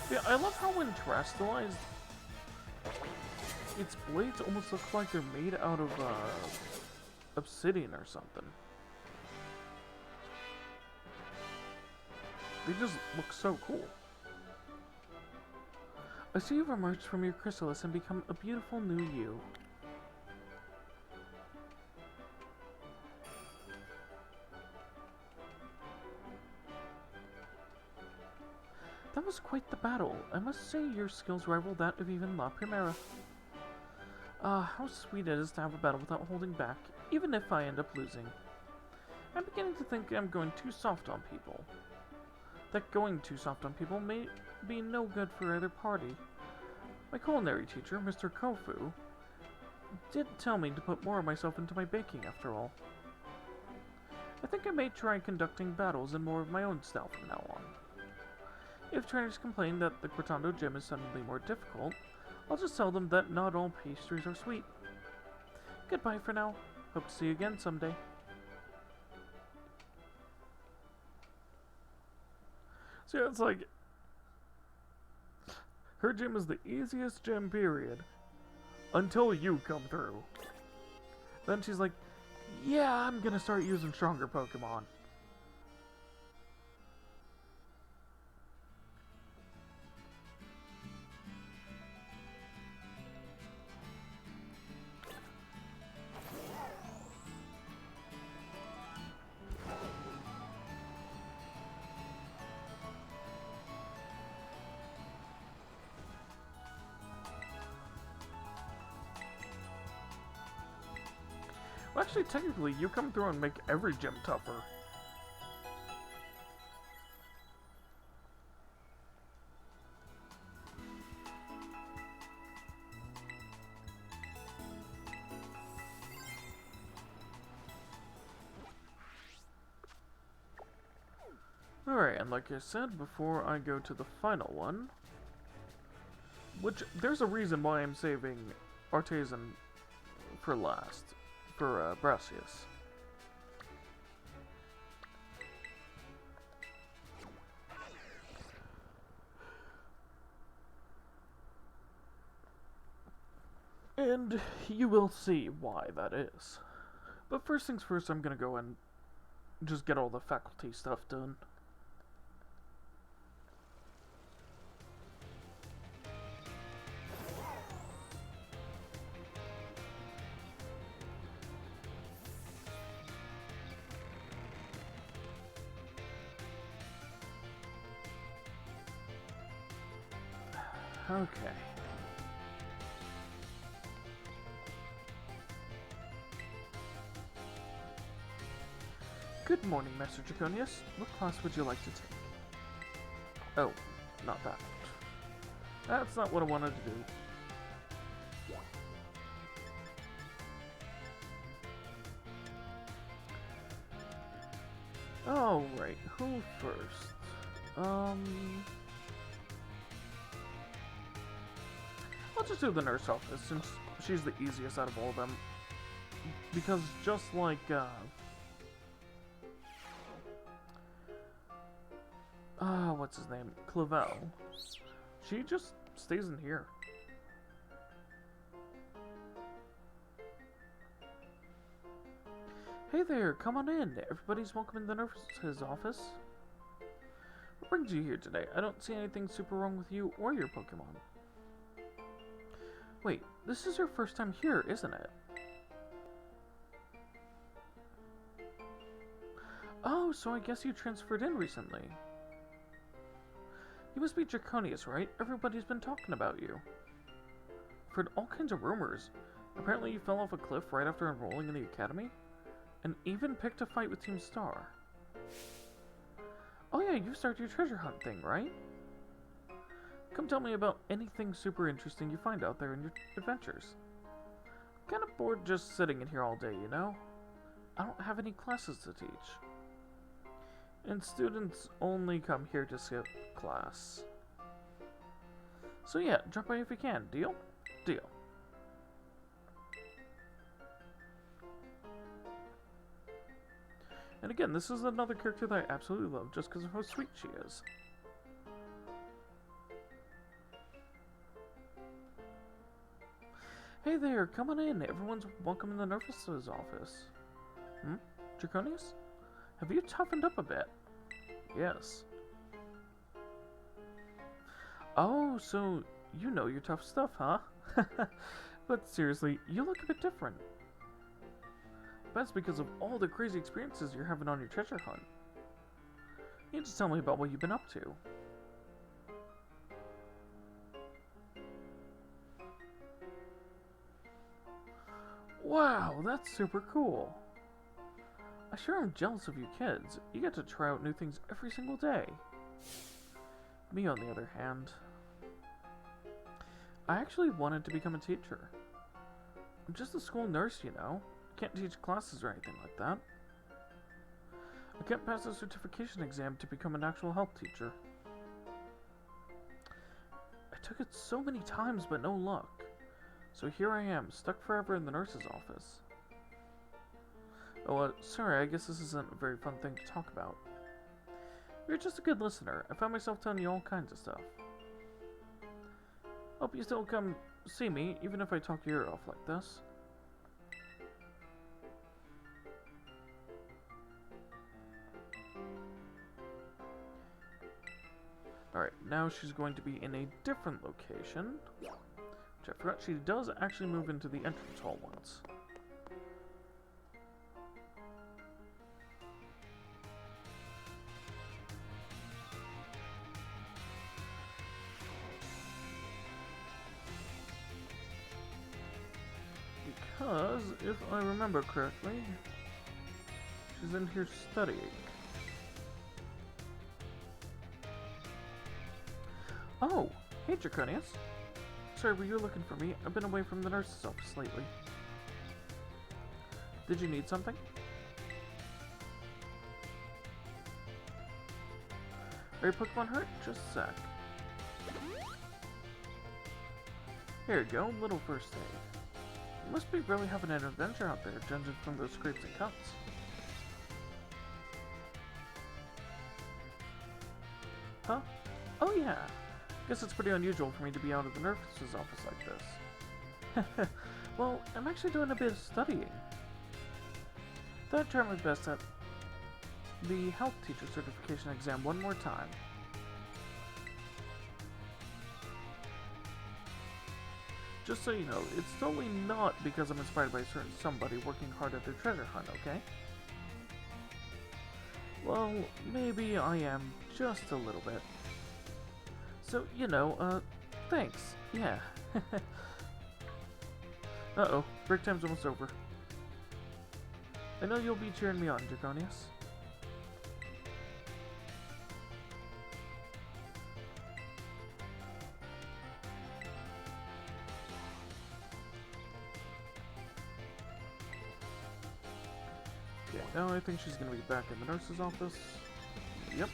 Yeah, I love how when terrestrialized, its blades almost look like they're made out of obsidian or something. They just look so cool. I see you've emerged from your chrysalis and become a beautiful new you. That was quite the battle. I must say your skills rival that of even La Primera. How sweet it is to have a battle without holding back, even if I end up losing. I'm beginning to think I'm going too soft on people. That going too soft on people may be no good for either party. My culinary teacher, Mr. Kofu, did tell me to put more of myself into my baking after all. I think I may try conducting battles in more of my own style from now on. If trainers complain that the Cortando gym is suddenly more difficult, I'll just tell them that not all pastries are sweet. Goodbye for now. Hope to see you again someday. So yeah, it's like, her gym is the easiest gym, period. Until you come through. Then she's like, yeah, I'm gonna start using stronger Pokemon. Well, actually, technically, you come through and make every gym tougher. Alright, and like I said before I go to the final one, which, there's a reason why I'm saving Artesian for last, for Brassius. And you will see why that is. But first things first, I'm gonna go and just get all the faculty stuff done. Okay. Good morning, Master Draconius. What class would you like to take? Oh, not that. That's not what I wanted to do. Oh, right. Who first? I'll just do the nurse office, since she's the easiest out of all of them. Because just like, what's his name? Clavel. She just stays in here. Hey there, come on in. Everybody's welcome in the nurse's office. What brings you here today? I don't see anything super wrong with you or your Pokemon. Wait, this is your first time here, isn't it? Oh, so I guess you transferred in recently. You must be Draconius, right? Everybody's been talking about you. I've heard all kinds of rumors. Apparently you fell off a cliff right after enrolling in the academy, and even picked a fight with Team Star. Oh yeah, you started your treasure hunt thing, right? Come tell me about anything super interesting you find out there in your adventures. I'm kind of bored just sitting in here all day, you know? I don't have any classes to teach. And students only come here to skip class. So yeah, drop by if you can. Deal? Deal. And again, this is another character that I absolutely love just because of how sweet she is. Hey there, come on in. Everyone's welcome in the nurse's office. Draconius? Have you toughened up a bit? Yes. Oh, so you know your tough stuff, huh? But seriously, you look a bit different. That's because of all the crazy experiences you're having on your treasure hunt. You need to tell me about what you've been up to. Wow, that's super cool. I sure am jealous of you kids. You get to try out new things every single day. Me, on the other hand, I actually wanted to become a teacher. I'm just a school nurse, you know. I can't teach classes or anything like that. I can't pass a certification exam to become an actual health teacher. I took it so many times, but no luck. So here I am, stuck forever in the nurse's office. Oh, sorry, I guess this isn't a very fun thing to talk about. You're just a good listener. I found myself telling you all kinds of stuff. Hope you still come see me, even if I talk your ear off like this. Alright, now she's going to be in a different location. Which I forgot she does actually move into the entrance hall once. Because, if I remember correctly, she's in here studying. Oh! Hey, Draconius! Sorry, were you looking for me? I've been away from the nurse's office lately. Did you need something? Are your Pokemon hurt? Just a sec. Here you go, little first aid. You must be really having an adventure out there, judging from those scrapes and cuts. Huh? Oh yeah! Guess it's pretty unusual for me to be out of the nurse's office like this. Well, I'm actually doing a bit of studying. Thought I'd try my best at the health teacher certification exam one more time. Just so you know, it's totally not because I'm inspired by somebody working hard at their treasure hunt, okay? Well, maybe I am just a little bit. So, you know, thanks. Yeah. Uh-oh, break time's almost over. I know you'll be cheering me on, Draconius. Okay, now I think she's gonna be back in the nurse's office. Yep.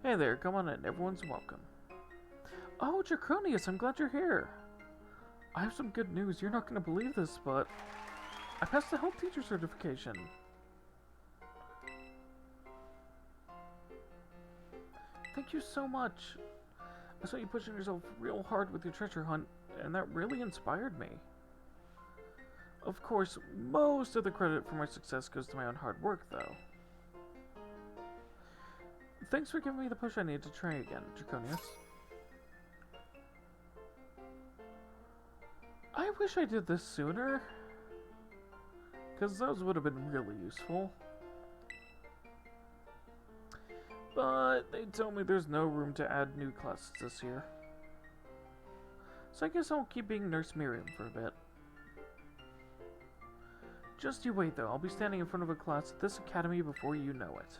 Hey there, come on in. Everyone's welcome. Oh, Draconius, I'm glad you're here. I have some good news. You're not going to believe this, but I passed the health teacher certification. Thank you so much. I saw you pushing yourself real hard with your treasure hunt, and that really inspired me. Of course, most of the credit for my success goes to my own hard work, though. Thanks for giving me the push I need to try again, Draconius. I wish I did this sooner, because those would have been really useful. But they told me there's no room to add new classes this year. So I guess I'll keep being Nurse Miriam for a bit. Just you wait though, I'll be standing in front of a class at this academy before you know it.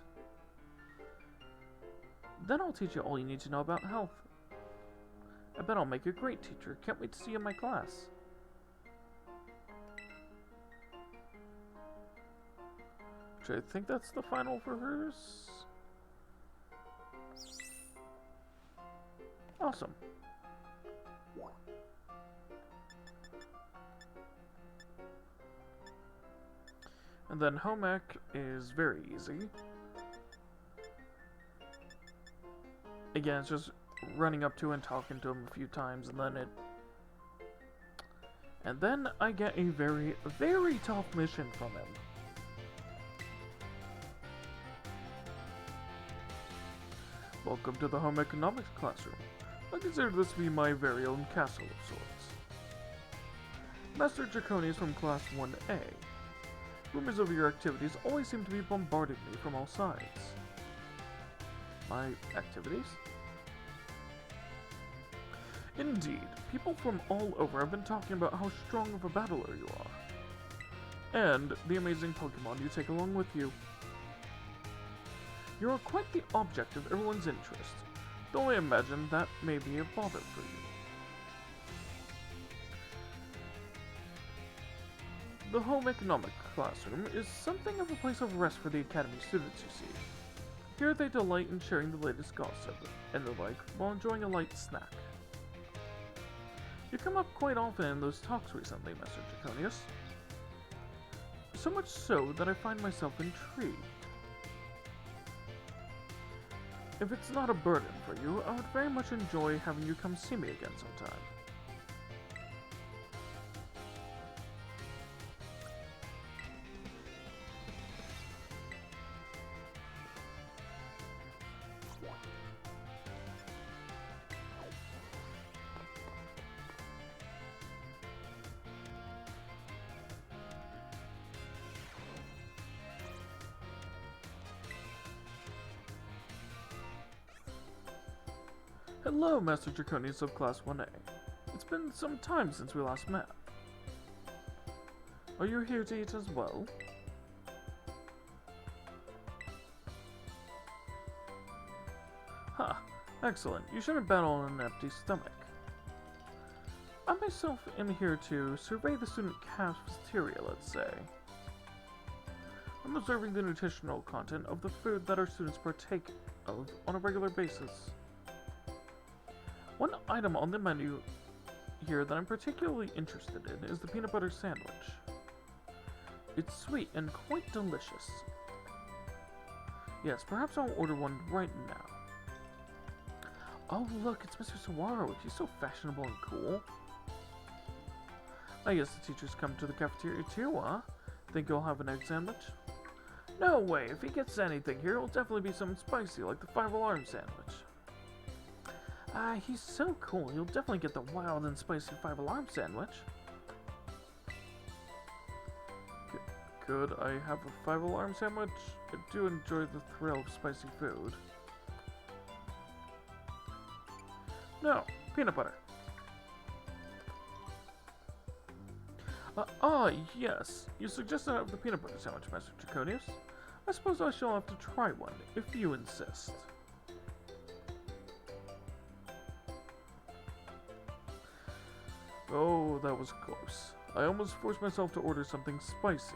Then I'll teach you all you need to know about health. I bet I'll make a great teacher. Can't wait to see you in my class. I think that's the final for hers. Awesome. And then home ec is very easy. Again, it's just running up to and talking to him a few times, and then I get a very, very tough mission from him. Welcome to the home economics classroom. I consider this to be my very own castle of sorts. Master Draconius from Class 1A. Rumors of your activities always seem to be bombarding me from all sides. My activities? Indeed, people from all over have been talking about how strong of a battler you are, and the amazing Pokemon you take along with you. You are quite the object of everyone's interest, though I imagine that may be a bother for you. The home economic classroom is something of a place of rest for the academy students, you see. Here they delight in sharing the latest gossip and the like while enjoying a light snack. You come up quite often in those talks recently, Master Draconius. So much so that I find myself intrigued. If it's not a burden for you, I would very much enjoy having you come see me again sometime. Hello, Master Draconius of Class 1A. It's been some time since we last met. Are you here to eat as well? Ha! Excellent. You shouldn't battle on an empty stomach. I myself am here to survey the student cafeteria, let's say. I'm observing the nutritional content of the food that our students partake of on a regular basis. One item on the menu here that I'm particularly interested in is the peanut butter sandwich. It's sweet and quite delicious. Yes, perhaps I'll order one right now. Oh look, it's Mr. Saguaro. He's so fashionable and cool. I guess the teachers come to the cafeteria too, huh? Think he'll have an egg sandwich? No way, if he gets anything here, it'll definitely be something spicy like the 5-alarm sandwich. He's so cool. He'll definitely get the wild and spicy 5-alarm sandwich. Could I have a 5-alarm sandwich? I do enjoy the thrill of spicy food. No, peanut butter. Yes. You suggested I have the peanut butter sandwich, Master Draconius. I suppose I shall have to try one, if you insist. Oh, that was close. I almost forced myself to order something spicy.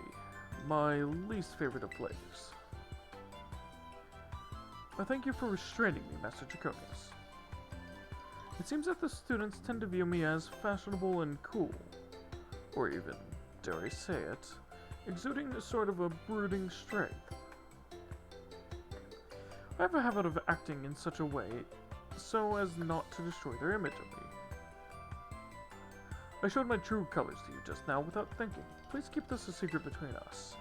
My least favorite of flavors. I thank you for restraining me, Master Draconius. It seems that the students tend to view me as fashionable and cool. Or even, dare I say it, exuding a sort of a brooding strength. I have a habit of acting in such a way so as not to destroy their image of me. I showed my true colors to you just now without thinking. Please keep this a secret between us.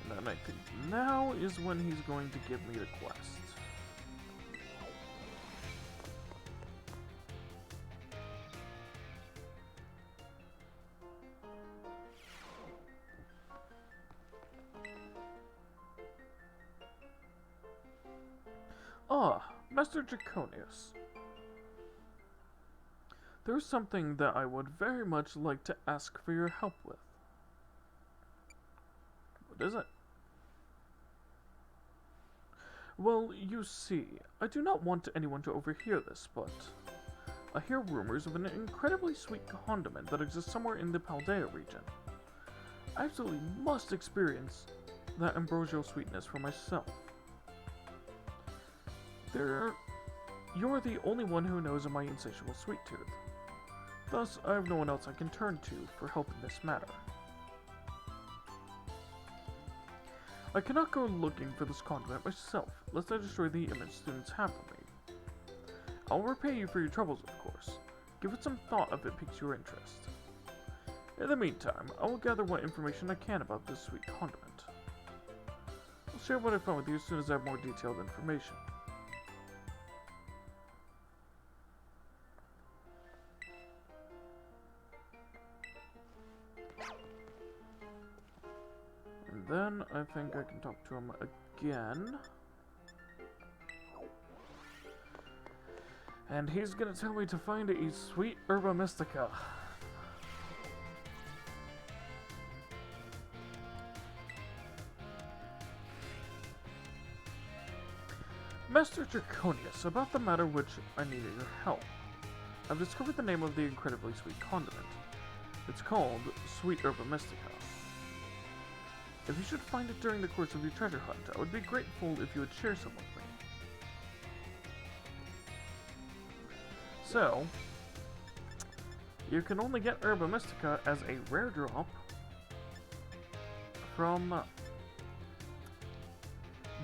And then I think now is when he's going to give me the quest. Ah, Master Draconius. There's something that I would very much like to ask for your help with. What is it? Well, you see, I do not want anyone to overhear this, but I hear rumors of an incredibly sweet condiment that exists somewhere in the Paldea region. I absolutely must experience that ambrosial sweetness for myself. You're the only one who knows of my insatiable sweet tooth. Thus, I have no one else I can turn to for help in this matter. I cannot go looking for this condiment myself, lest I destroy the image students have of me. I'll repay you for your troubles, of course. Give it some thought if it piques your interest. In the meantime, I will gather what information I can about this sweet condiment. I'll share what I found with you as soon as I have more detailed information. And then I think I can talk to him again. And he's gonna tell me to find a sweet herba mystica. Master Draconius, about the matter which I needed your help. I've discovered the name of the incredibly sweet condiment. It's called Sweet Herba Mystica. If you should find it during the course of your treasure hunt, I would be grateful if you would share some with me. So, you can only get Herba Mystica as a rare drop from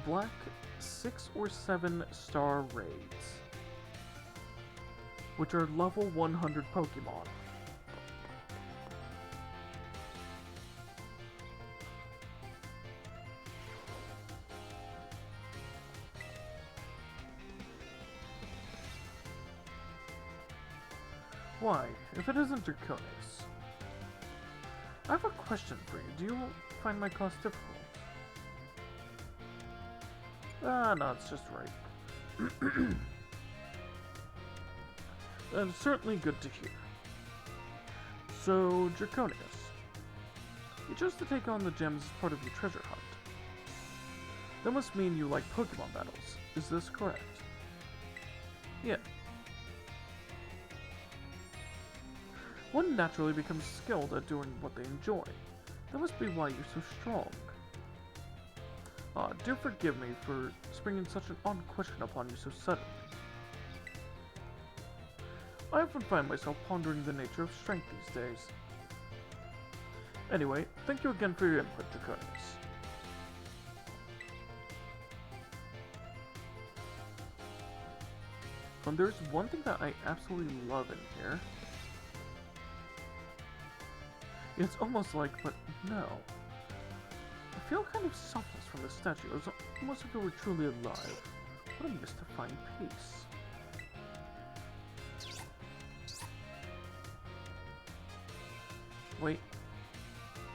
Black 6 or 7 star raids, which are level 100 Pokemon. Why, if it isn't Draconius? I have a question for you. Do you find my class difficult? Ah, no, it's just right. That's certainly good to hear. So, Draconius, you chose to take on the gems as part of your treasure hunt. That must mean you like Pokemon battles. Is this correct? Yeah. One naturally becomes skilled at doing what they enjoy. That must be why you're so strong. Do forgive me for springing such an odd question upon you so suddenly. I often find myself pondering the nature of strength these days. Anyway, thank you again for your input, Draconius. And there's one thing that I absolutely love in here. It's almost like, but no. I feel kind of softness from the statue. It's almost if it were truly alive. What a mystifying piece. Wait.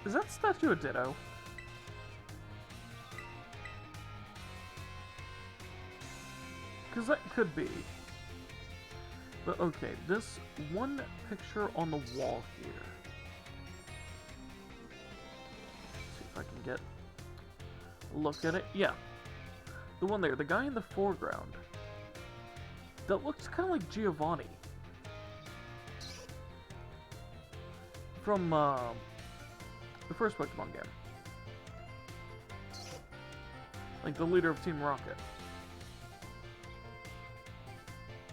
Is that statue a Ditto? Because that could be. But okay, this one picture on the wall here. I can get a look at it. Yeah. The one there, the guy in the foreground. That looks kind of like Giovanni. From the first Pokemon game. Like the leader of Team Rocket.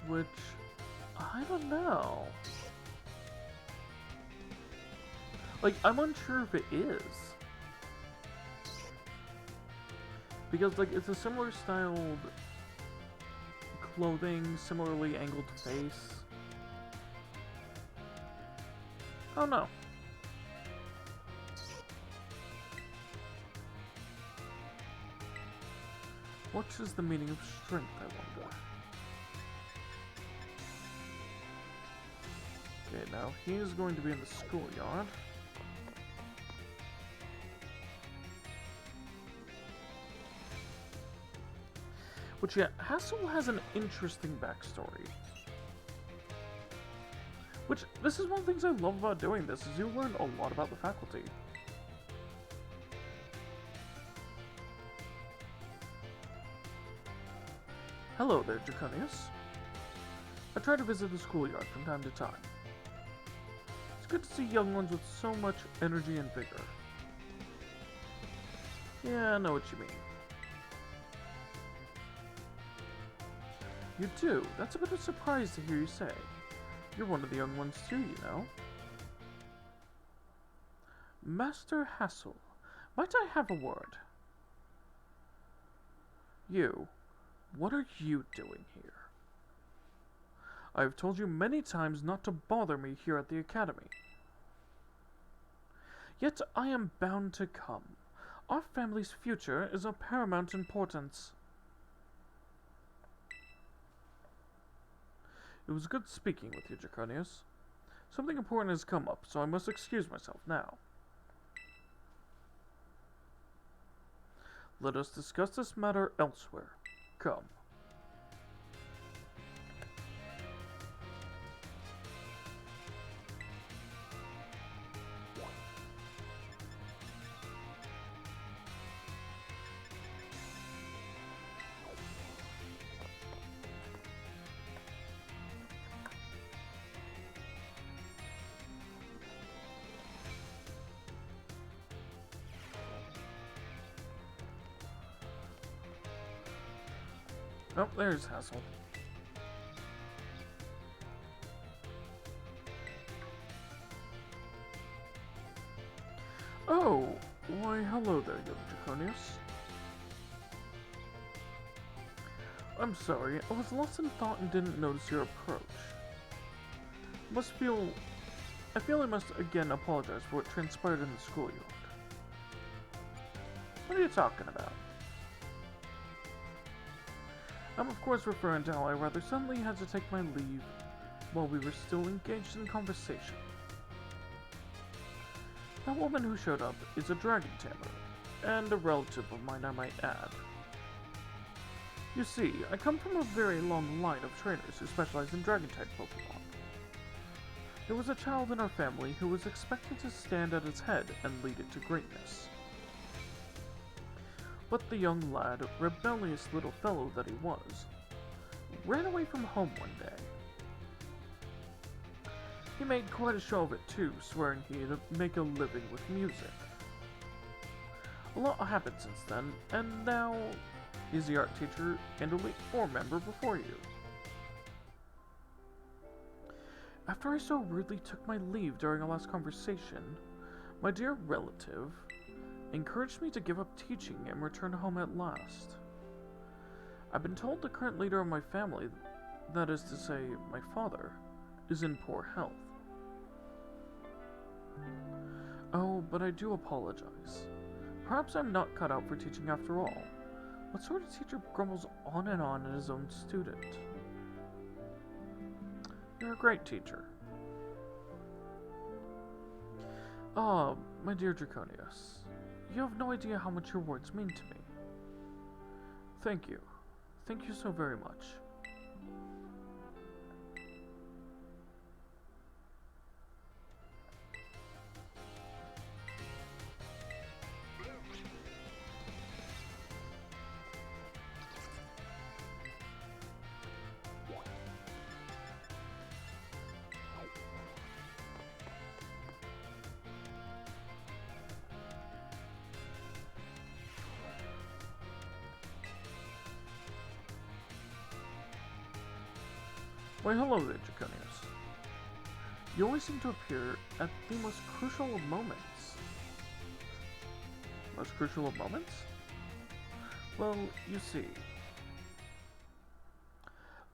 Which, I don't know. Like, I'm unsure if it is. Because, like, it's a similar styled clothing, similarly angled face. Oh no. What is the meaning of strength, I wonder? Okay, now he is going to be in the schoolyard. Which, yeah, Hassel has an interesting backstory. Which, this is one of the things I love about doing this, is you learn a lot about the faculty. Hello there, Draconius. I try to visit the schoolyard from time to time. It's good to see young ones with so much energy and vigor. Yeah, I know what you mean. You do? That's a bit of a surprise to hear you say. You're one of the young ones too, you know. Master Hassel, might I have a word? You, what are you doing here? I have told you many times not to bother me here at the academy. Yet I am bound to come. Our family's future is of paramount importance. It was good speaking with you, Draconius. Something important has come up, so I must excuse myself now. Let us discuss this matter elsewhere. Come. Oh, there's Hassel. Oh, why hello there, young Draconius. I'm sorry, I was lost in thought and didn't notice your approach. I feel I must again apologize for what transpired in the schoolyard. What are you talking about? I'm of course referring to how I rather suddenly had to take my leave while we were still engaged in conversation. That woman who showed up is a dragon tamer, and a relative of mine, I might add. You see, I come from a very long line of trainers who specialize in dragon-type Pokemon. There was a child in our family who was expected to stand at its head and lead it to greatness. But the young lad, rebellious little fellow that he was, ran away from home one day. He made quite a show of it too, swearing he'd make a living with music. A lot happened since then, and now he's the art teacher and Elite Four member before you. After I so rudely took my leave during our last conversation, my dear relative encouraged me to give up teaching and return home at last. I've been told the current leader of my family, that is to say, my father, is in poor health. Oh, but I do apologize. Perhaps I'm not cut out for teaching after all. What sort of teacher grumbles on and on at his own student? You're a great teacher. Ah, my dear Draconius. You have no idea how much your words mean to me. Thank you. Thank you so very much. Why, hello there, Draconius. You always seem to appear at the most crucial of moments. Most crucial of moments? Well, you see.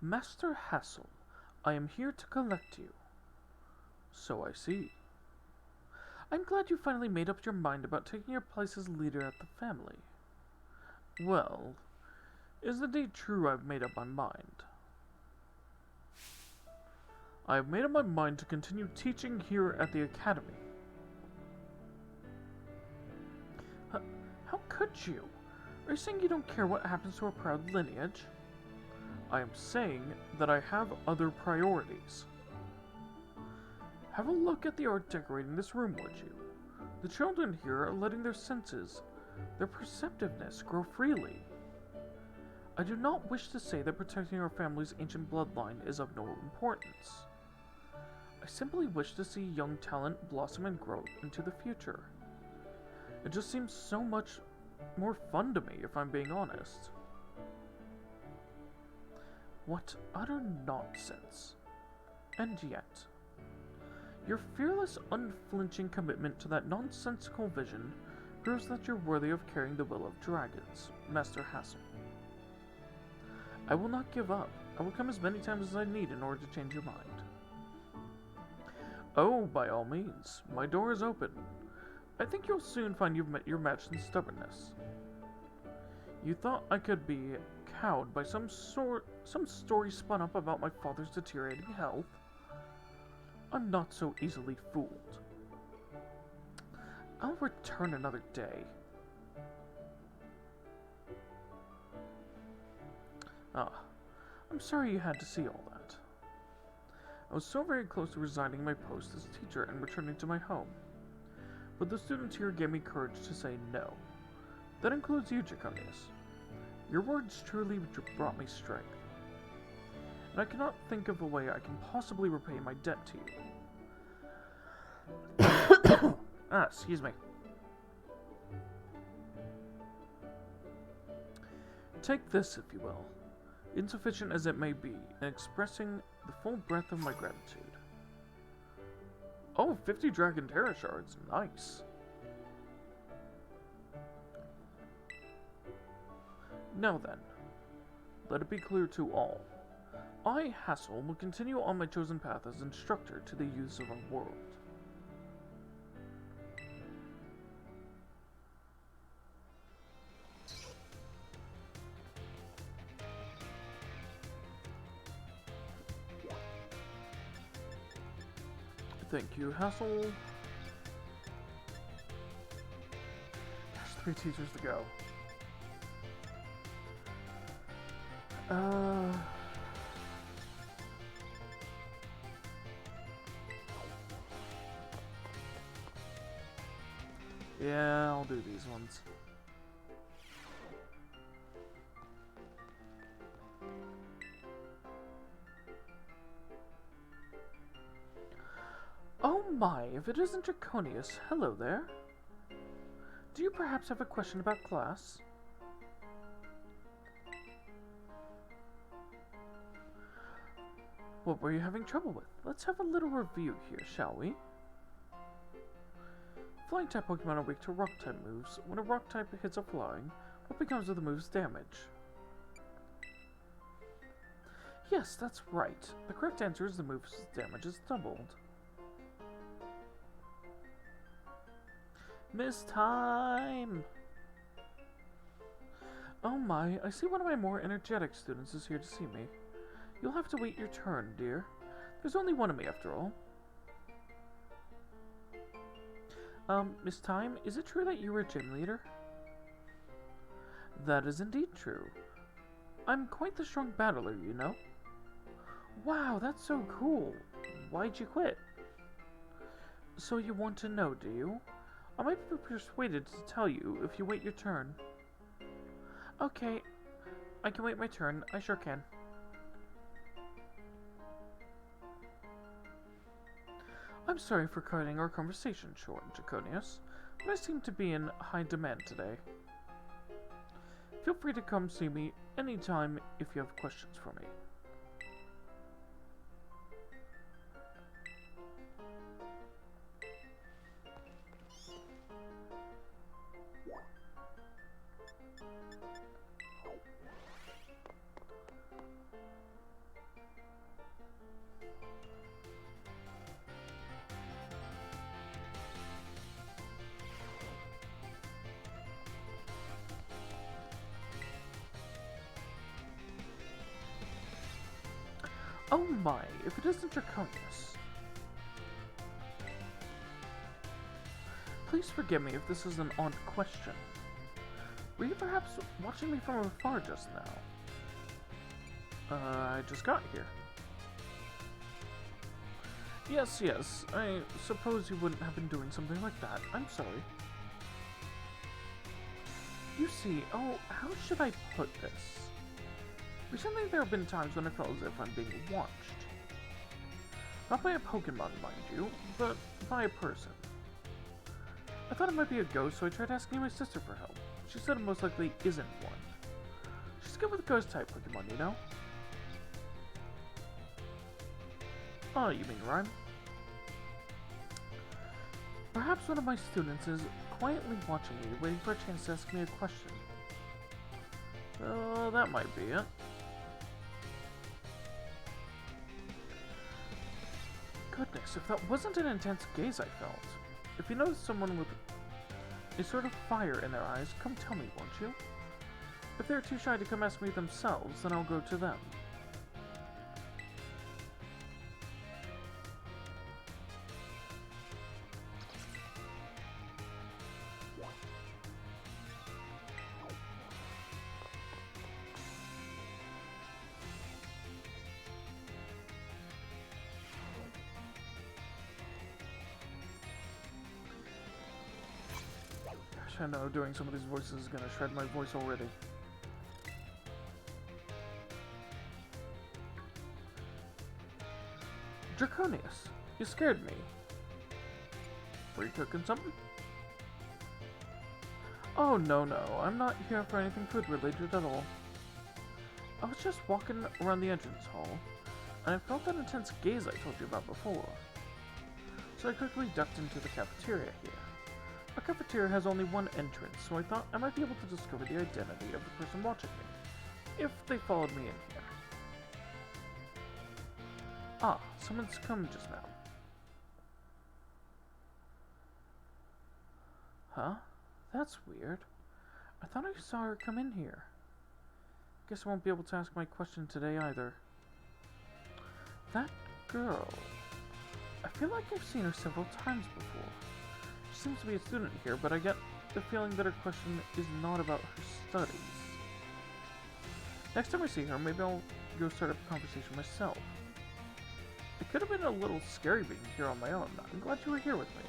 Master Hassel, I am here to collect you. So I see. I'm glad you finally made up your mind about taking your place as leader at the family. Well, is it indeed true I've made up my mind? I have made up my mind to continue teaching here at the academy. How could you? Are you saying you don't care what happens to our proud lineage? I am saying that I have other priorities. Have a look at the art decorating this room, would you? The children here are letting their senses, their perceptiveness, grow freely. I do not wish to say that protecting our family's ancient bloodline is of no importance. I simply wish to see young talent blossom and grow into the future. It just seems so much more fun to me, if I'm being honest. What utter nonsense. And yet, your fearless, unflinching commitment to that nonsensical vision proves that you're worthy of carrying the will of dragons, Master Hassel. I will not give up. I will come as many times as I need in order to change your mind. Oh, by all means, my door is open. I think you'll soon find you've met your match in stubbornness. You thought I could be cowed by some story spun up about my father's deteriorating health? I'm not so easily fooled. I'll return another day. I'm sorry you had to see all that. I was so very close to resigning my post as teacher and returning to my home. But the students here gave me courage to say no. That includes you, Draconius. Your words truly brought me strength. And I cannot think of a way I can possibly repay my debt to you. Excuse me. Take this, if you will, insufficient as it may be, in expressing the full breadth of my gratitude. Oh, 50 Dragon Terra Shards, nice. Now then, let it be clear to all. I, Hassel, will continue on my chosen path as instructor to the youths of our world. Thank you, Hassel. There's 3 teachers to go. Yeah, I'll do these ones. Oh my, if it isn't Draconius, hello there. Do you perhaps have a question about class? What were you having trouble with? Let's have a little review here, shall we? Flying type Pokemon are weak to rock type moves. When a rock type hits a flying, what becomes of the move's damage? Yes, that's right. The correct answer is the move's damage is doubled. Miss Time! Oh my, I see one of my more energetic students is here to see me. You'll have to wait your turn, dear. There's only one of me after all. Miss Time, is it true that you were a gym leader? That is indeed true. I'm quite the strong battler, you know. Wow, that's so cool. Why'd you quit? So you want to know, do you? I might be persuaded to tell you if you wait your turn. Okay, I can wait my turn. I sure can. I'm sorry for cutting our conversation short, Draconius, but I seem to be in high demand today. Feel free to come see me anytime if you have questions for me. Oh my, if it isn't Draconius. Please forgive me if this is an odd question. Were you perhaps watching me from afar just now? I just got here. Yes, I suppose you wouldn't have been doing something like that. I'm sorry. You see, oh, how should I put this? Recently there have been times when I felt as if I'm being watched. Not by a Pokemon, mind you, but by a person. I thought it might be a ghost, so I tried asking my sister for help. She said it most likely isn't one. She's good with ghost-type Pokemon, you know? Oh, you mean Rhyme? Perhaps one of my students is quietly watching me, waiting for a chance to ask me a question. That might be it. Goodness, if that wasn't an intense gaze I felt. If you notice someone with a sort of fire in their eyes, come tell me, won't you? If they're too shy to come ask me themselves, then I'll go to them. I know doing some of these voices is gonna shred my voice already. Draconius, you scared me. Were you cooking something? Oh, no, I'm not here for anything food related at all. I was just walking around the entrance hall, and I felt that intense gaze I told you about before. So I quickly ducked into the cafeteria here. A cafeteria has only one entrance, so I thought I might be able to discover the identity of the person watching me, if they followed me in here. Ah, someone's come just now. Huh? That's weird. I thought I saw her come in here. Guess I won't be able to ask my question today either. That girl. I feel like I've seen her several times before. She seems to be a student here, but I get the feeling that her question is not about her studies. Next time I see her, maybe I'll go start up a conversation myself. It could have been a little scary being here on my own. I'm glad you were here with me.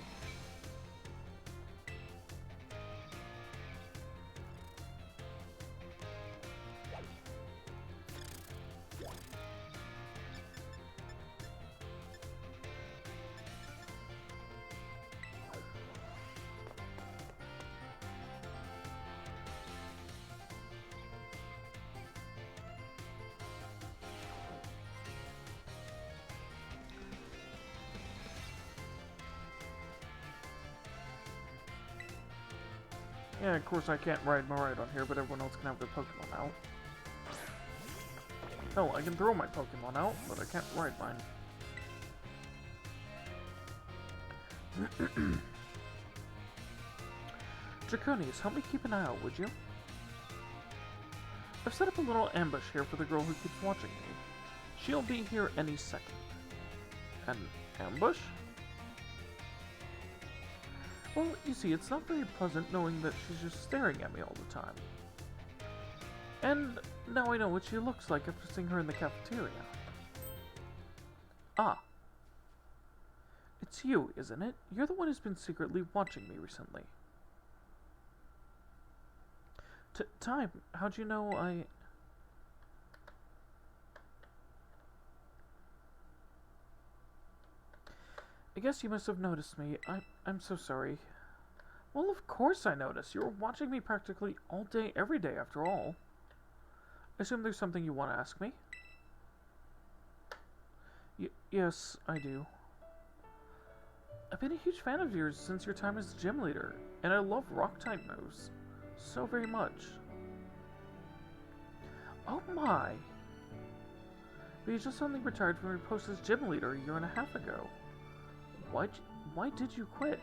Yeah, of course I can't ride my ride on here, but everyone else can have their Pokemon out. Hell, I can throw my Pokemon out, but I can't ride mine. Draconius, help me keep an eye out, would you? I've set up a little ambush here for the girl who keeps watching me. She'll be here any second. An ambush? Well, you see, it's not very pleasant knowing that she's just staring at me all the time. And now I know what she looks like after seeing her in the cafeteria. Ah. It's you, isn't it? You're the one who's been secretly watching me recently. Time, how'd you know I guess you must have noticed me. I'm so sorry. Well, of course I noticed. You were watching me practically all day, every day, after all. I assume there's something you want to ask me? Yes, I do. I've been a huge fan of yours since your time as gym leader, and I love rock-type moves so very much. Oh my! But you just only retired from your post as gym leader a year and a half ago. Why did you quit?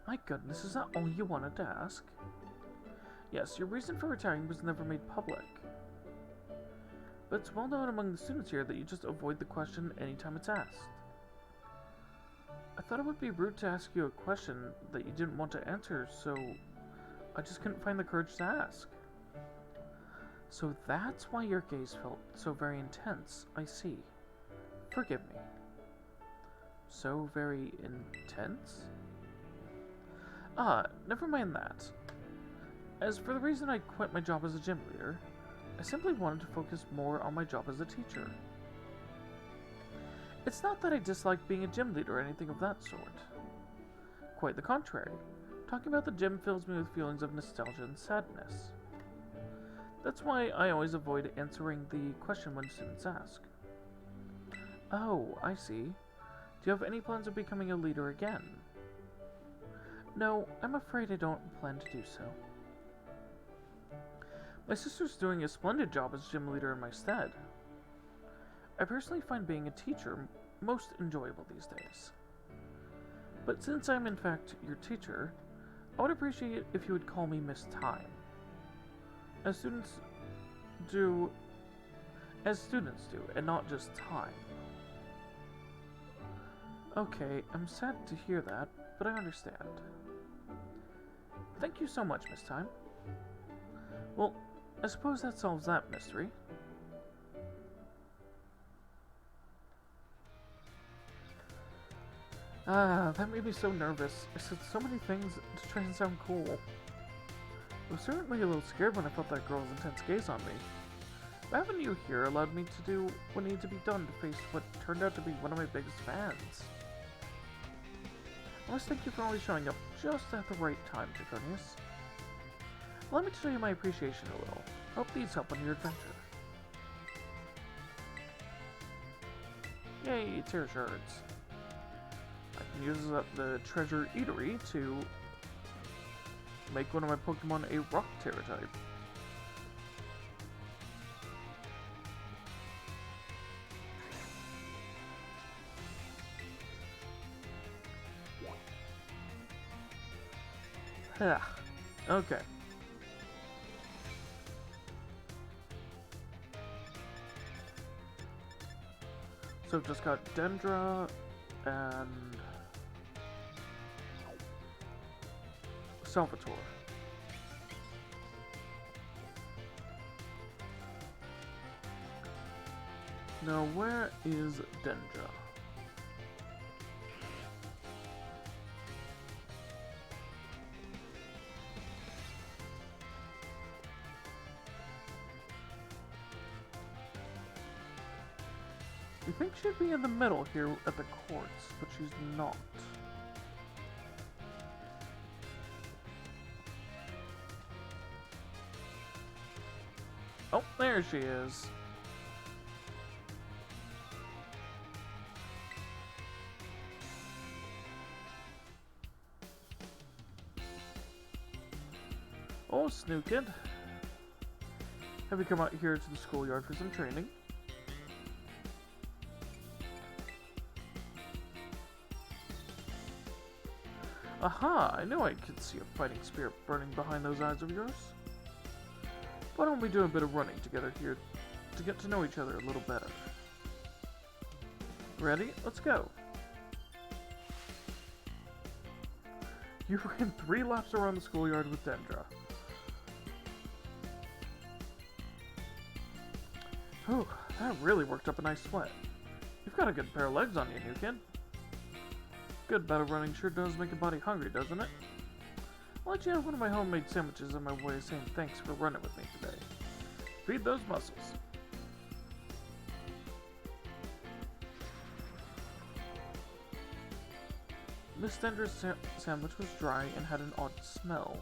My goodness, is that all you wanted to ask? Yes, your reason for retiring was never made public. but it's well known among the students here that you just avoid the question anytime it's asked. I thought it would be rude to ask you a question that you didn't want to answer, so I just couldn't find the courage to ask. So that's why your gaze felt so very intense, I see. Forgive me. So very intense? Ah, never mind that. As for the reason I quit my job as a gym leader, I simply wanted to focus more on my job as a teacher. It's not that I dislike being a gym leader or anything of that sort. Quite the contrary. Talking about the gym fills me with feelings of nostalgia and sadness. That's why I always avoid answering the question when students ask. Oh, I see. Do you have any plans of becoming a leader again? No, I'm afraid I don't plan to do so. My sister's doing a splendid job as gym leader in my stead. I personally find being a teacher most enjoyable these days. But since I'm in fact your teacher, I would appreciate it if you would call me Miss Time. As students do, and not just Time. Okay, I'm sad to hear that, but I understand. Thank you so much, Miss Time. Well, I suppose that solves that mystery. Ah, that made me so nervous. I said so many things to try and sound cool. I was certainly a little scared when I felt that girl's intense gaze on me. But having you here allowed me to do what needed to be done to face what turned out to be one of my biggest fans. I must thank you for always showing up just at the right time, Draconius. Allow me to show you my appreciation a little. I hope these help on your adventure. Yay, tear shards. I can use the treasure eatery to make one of my Pokemon a rock Terra type. Okay. So I've just got Dendra and Salvatore. Now where is Dendra? You think she'd be in the middle here at the courts, but she's not. Oh, there she is. Oh, Snookid. Have you come out here to the schoolyard for some training? Aha! I knew I could see a fighting spirit burning behind those eyes of yours. Why don't we do a bit of running together here to get to know each other a little better? Ready? Let's go! You ran 3 laps around the schoolyard with Dendra. Whew, that really worked up a nice sweat. You've got a good pair of legs on you, new kid. Good battle running sure does make a body hungry, doesn't it? I'll let you have one of my homemade sandwiches on my way of saying thanks for running with me today. Feed those muscles. Miss Dendra's sandwich was dry and had an odd smell.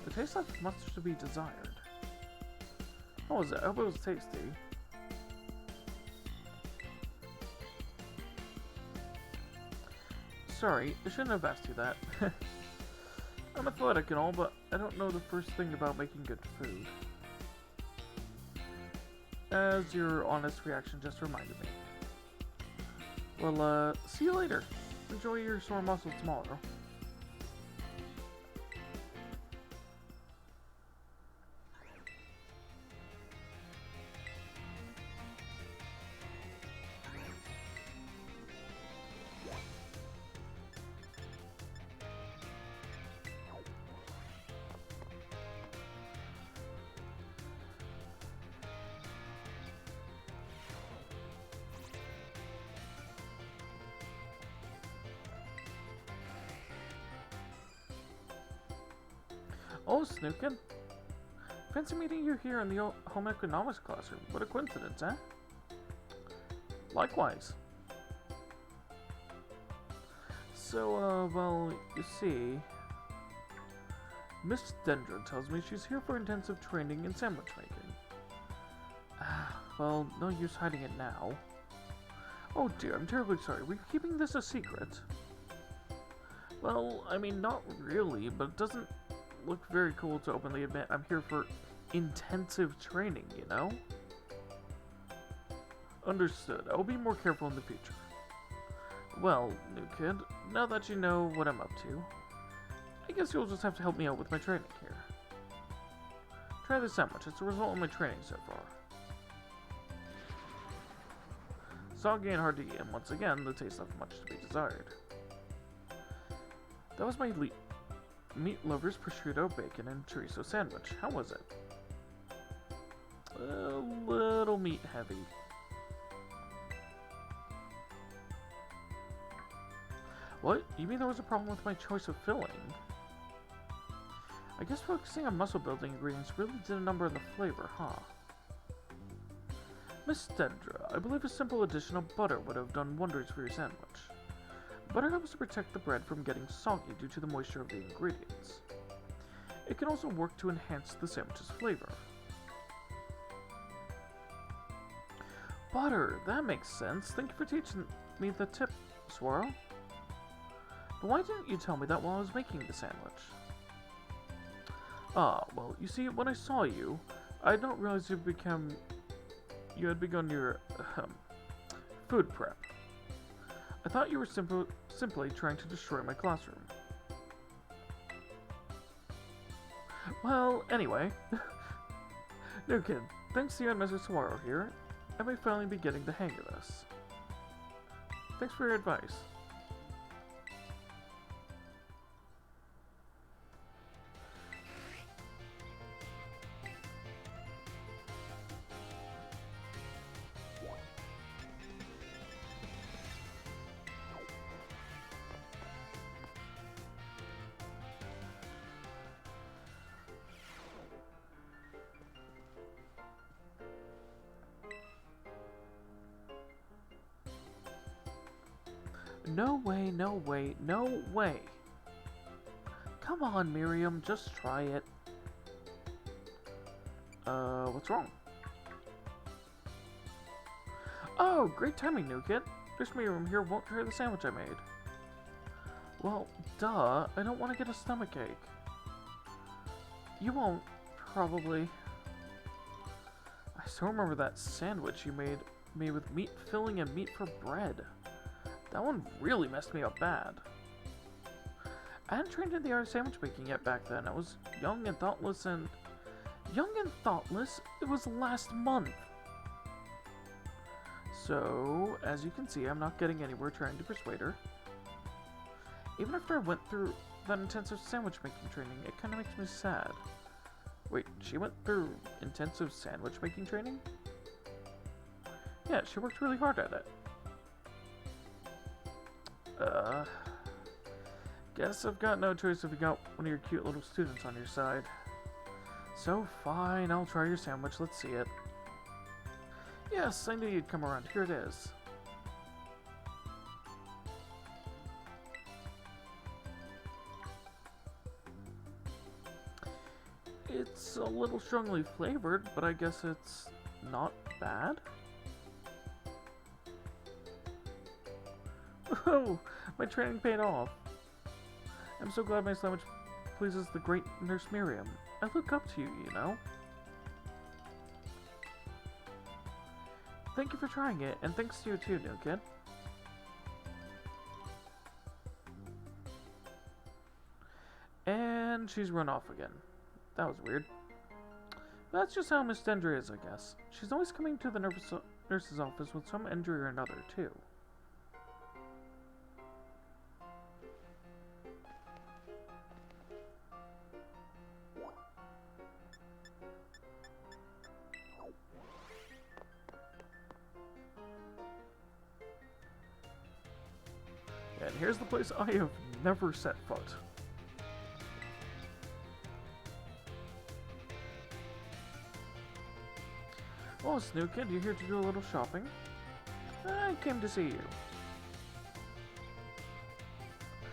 The taste left much to be desired. How was it? I hope it was tasty. Sorry, I shouldn't have asked you that. I'm athletic and all, but I don't know the first thing about making good food. As your honest reaction just reminded me. Well, see you later. Enjoy your sore muscle tomorrow. Oh, Snookin. Fancy meeting you here in the home economics classroom. What a coincidence, eh? Likewise. So, well, you see, Miss Dendra tells me she's here for intensive training in sandwich making. Well, no use hiding it now. Oh dear, I'm terribly sorry. Were you keeping this a secret? Well, I mean, not really, but it doesn't look very cool to openly admit I'm here for intensive training, you know? Understood. I will be more careful in the future. Well, new kid, now that you know what I'm up to, I guess you'll just have to help me out with my training here. Try this sandwich. It's a result of my training so far. Soggy and hard to eat, and once again, the taste left much to be desired. That was my meat lover's prosciutto, bacon, and chorizo sandwich. How was it? A little meat heavy. What? You mean there was a problem with my choice of filling? I guess focusing on muscle-building ingredients really did a number on the flavor, huh? Miss Dendra, I believe a simple addition of butter would have done wonders for your sandwich. Butter helps to protect the bread from getting soggy due to the moisture of the ingredients. It can also work to enhance the sandwich's flavor. Butter, that makes sense. Thank you for teaching me the tip, Swirl. But why didn't you tell me that while I was making the sandwich? Ah, well, you see, when I saw you, I did not realize you had begun your, food prep. I thought you were simply trying to destroy my classroom. Well, anyway. No kid, thanks to you and Mr. Saguaro here, I may finally be getting the hang of this. Thanks for your advice. No way, no way, no way. Come on, Miriam, just try it. What's wrong? Oh, great timing, new kid. Miss Miriam here won't try the sandwich I made. Well, duh, I don't want to get a stomachache. You won't, probably. I still remember that sandwich you made with meat filling and meat for bread. That one really messed me up bad. I hadn't trained in the art of sandwich making yet back then. I was young and thoughtless and... Young and thoughtless? It was last month. So, as you can see, I'm not getting anywhere trying to persuade her. Even after I went through that intensive sandwich making training, it kind of makes me sad. Wait, she went through intensive sandwich making training? Yeah, she worked really hard at it. Guess I've got no choice if you got one of your cute little students on your side. So fine, I'll try your sandwich, let's see it. Yes, I knew you'd come around, here it is. It's a little strongly flavored, but I guess it's not bad. Oh, my training paid off. I'm so glad my sandwich pleases the great Nurse Miriam. I look up to you, you know. Thank you for trying it, and thanks to you too, new kid. And she's run off again. That was weird. But that's just how Miss Dendra is, I guess. She's always coming to the nurse's office with some injury or another, too. And here's the place I have never set foot. Well, Snook Kid, you're here to do a little shopping? I came to see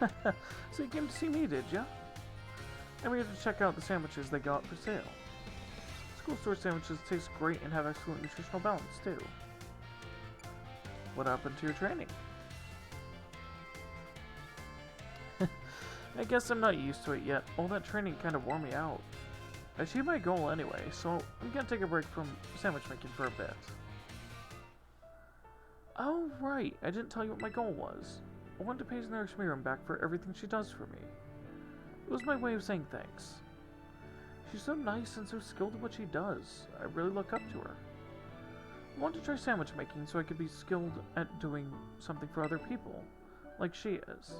you. So you came to see me, did ya? I'm here to check out the sandwiches they got for sale. School store sandwiches taste great and have excellent nutritional balance, too. What happened to your training? I guess I'm not used to it yet. All that training kind of wore me out. I achieved my goal anyway, so I'm gonna take a break from sandwich making for a bit. Oh, right. I didn't tell you what my goal was. I wanted to pay Nurse Miriam back for everything she does for me. It was my way of saying thanks. She's so nice and so skilled at what she does. I really look up to her. I wanted to try sandwich making so I could be skilled at doing something for other people, like she is.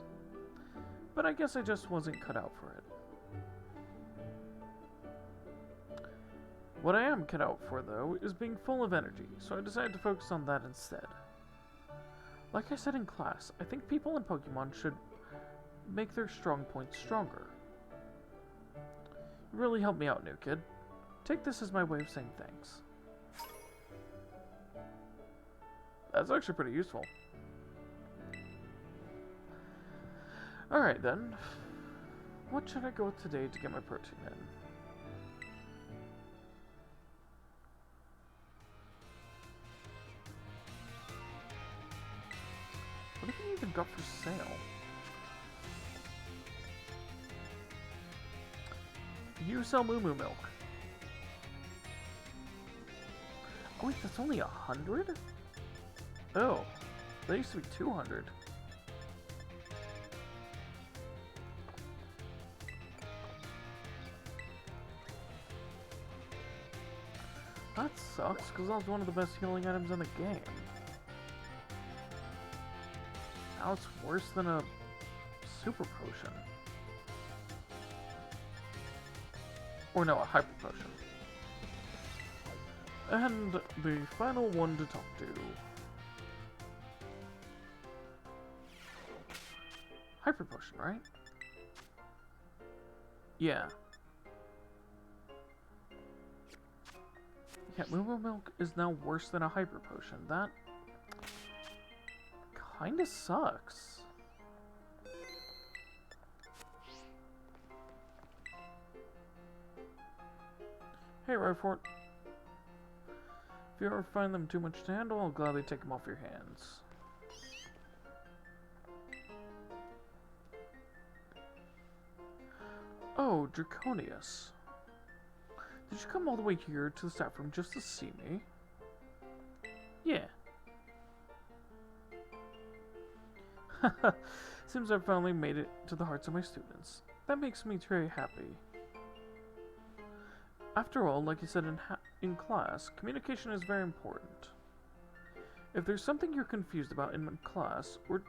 But I guess I just wasn't cut out for it. What I am cut out for, though, is being full of energy, so I decided to focus on that instead. Like I said in class, I think people in Pokemon should make their strong points stronger. You really helped me out, new kid. Take this as my way of saying thanks. That's actually pretty useful. Alright then. What should I go with today to get my protein in? What have you even got for sale? You sell Moo Moo milk. Oh wait, that's only 100? Oh, that used to be 200. That sucks, because that was one of the best healing items in the game. Now it's worse than a super potion. Or no, a hyper potion. And the final one to talk to. Hyper potion, right? Yeah. Yeah, Moo Moo milk is now worse than a hyper potion. That kinda sucks. Hey, Ryfort. If you ever find them too much to handle, I'll gladly take them off your hands. Oh, Draconius. Did you come all the way here to the staff room just to see me? Yeah. Seems I've finally made it to the hearts of my students. That makes me very happy. After all, like you said in class, communication is very important. If there's something you're confused about in class, or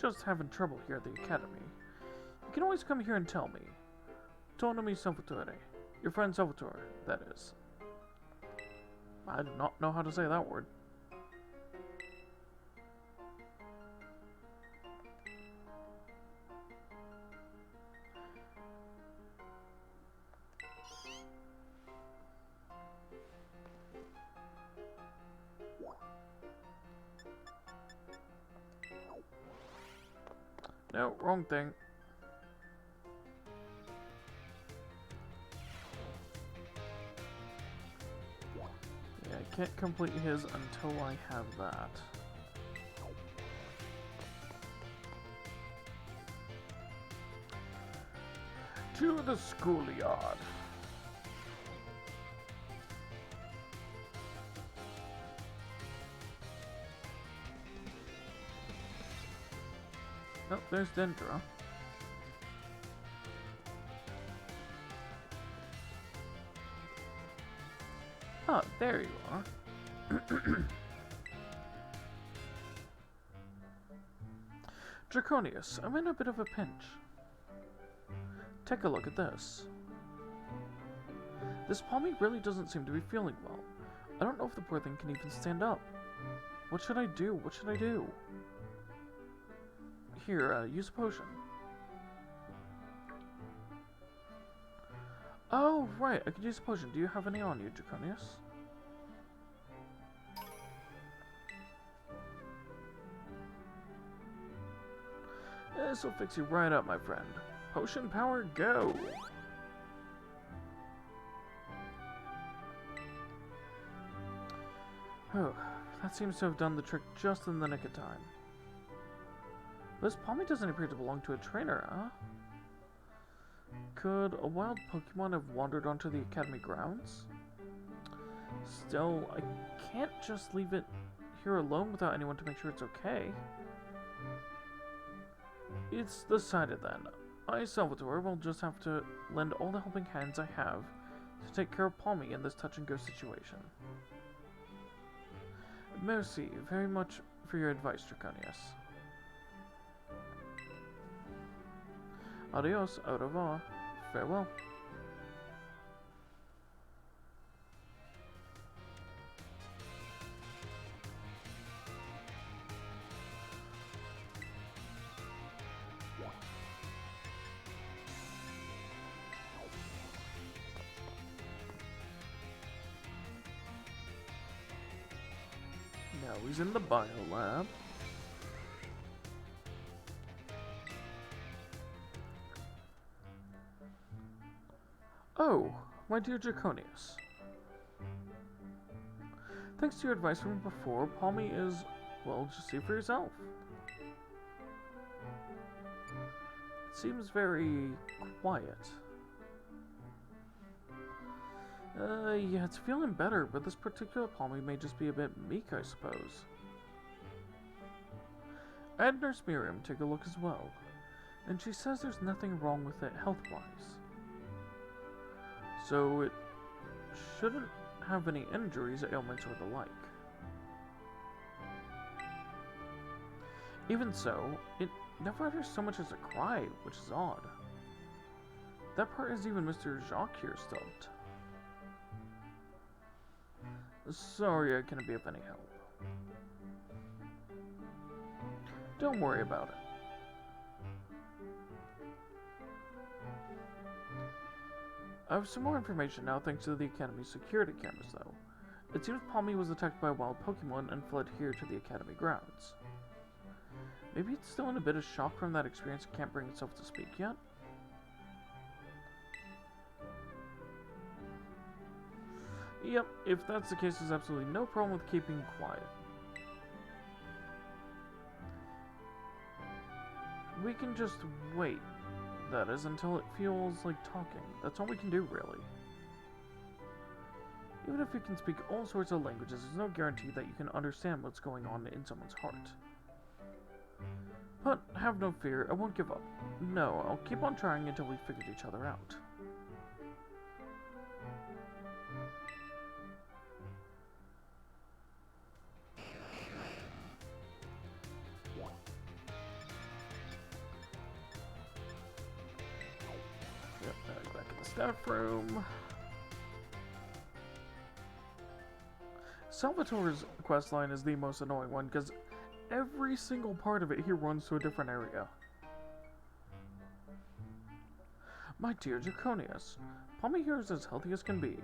just having trouble here at the academy, you can always come here and tell me. Tonami Salvatore. Your friend Salvatore, that is. I do not know how to say that word. No, wrong thing. Yeah, I can't complete his until I have that. To the schoolyard. Oh, there's Dendra. Oh, there you are. Draconius, I'm in a bit of a pinch. Take a look at this. This Palmy really doesn't seem to be feeling well. I don't know if the poor thing can even stand up. What should I do? What should I do? Here, use a potion. Oh, right, I could use a potion. Do you have any on you, Draconius? This'll fix you right up, my friend. Potion power, go! Oh, that seems to have done the trick just in the nick of time. This Palmy doesn't appear to belong to a trainer, huh? Could a wild Pokemon have wandered onto the Academy grounds? Still, I can't just leave it here alone without anyone to make sure it's okay. It's decided then. I, Salvatore, will just have to lend all the helping hands I have to take care of Palmy in this touch-and-go situation. Merci very much for your advice, Draconius. Adios, au revoir, farewell. Now he's in the bio lab. Oh, my dear Draconius. Thanks to your advice from before, Palmy is, well, just see for yourself. It seems very quiet. Yeah, it's feeling better, but this particular Palmy may just be a bit meek, I suppose. I had Nurse Miriam take a look as well, and she says there's nothing wrong with it health-wise. So it shouldn't have any injuries, ailments, or the like. Even so, it never utters so much as a cry, which is odd. That part is even Mr. Jacques here stumped. Sorry I couldn't be of any help. Don't worry about it. I have some more information now thanks to the Academy's security cameras, though. It seems Palmy was attacked by a wild Pokemon and fled here to the Academy grounds. Maybe it's still in a bit of shock from that experience and can't bring itself to speak yet? Yep, if that's the case, there's absolutely no problem with keeping quiet. We can just wait, that is, until it feels like talking. That's all we can do, really. Even if you can speak all sorts of languages, there's no guarantee that you can understand what's going on in someone's heart. But have no fear, I won't give up. No, I'll keep on trying until we've figured each other out. Yep, back in the staff room. Salvatore's questline is the most annoying one, because every single part of it here runs to a different area. My dear Draconius, Palmy here is as healthy as can be.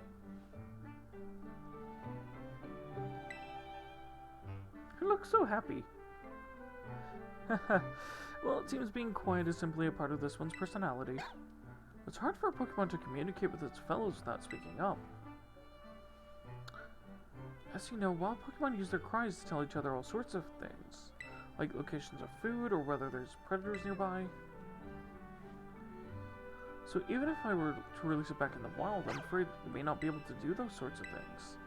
You look so happy. Well, it seems being quiet is simply a part of this one's personality. It's hard for a Pokemon to communicate with its fellows without speaking up. As you know, wild Pokemon use their cries to tell each other all sorts of things, like locations of food or whether there's predators nearby. So even if I were to release it back in the wild, I'm afraid it may not be able to do those sorts of things.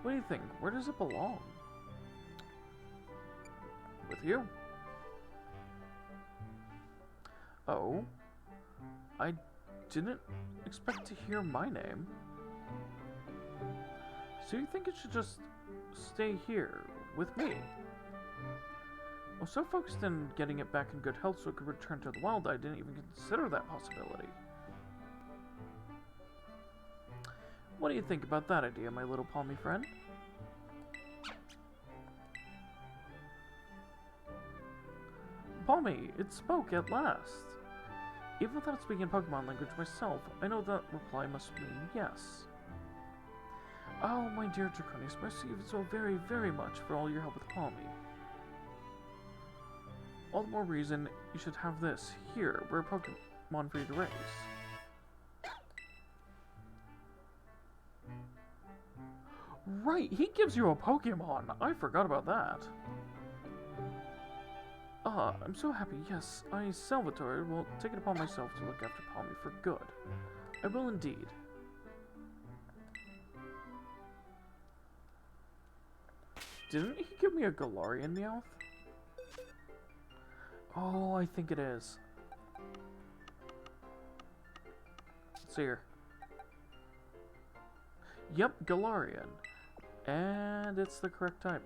What do you think? Where does it belong? With you. Oh? I didn't expect to hear my name. So you think it should just stay here, with me? I was so focused on getting it back in good health so it could return to the wild, I didn't even consider that possibility. What do you think about that idea, my little Palmy friend? Palmy, it spoke at last. Even without speaking Pokemon language myself, I know that reply must mean yes. Oh, my dear Draconius, merci you so very, very much for all your help with Palmy. All the more reason you should have this. Here, rare Pokemon for you to raise. Right, he gives you a Pokemon. I forgot about that. Ah, I'm so happy. Yes, I, Salvatore, will take it upon myself to look after Palmy for good. I will indeed. Didn't he give me a Galarian Meowth? Oh, I think it is. Let's see here. Yep, Galarian. And it's the correct type.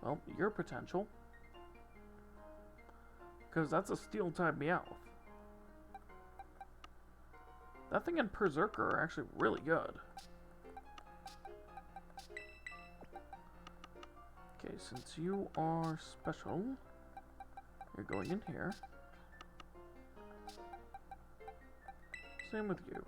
Well, your potential. Because that's a Steel-type Meowth. That thing and Berserker are actually really good. Okay, since you are special, you're going in here. Same with you.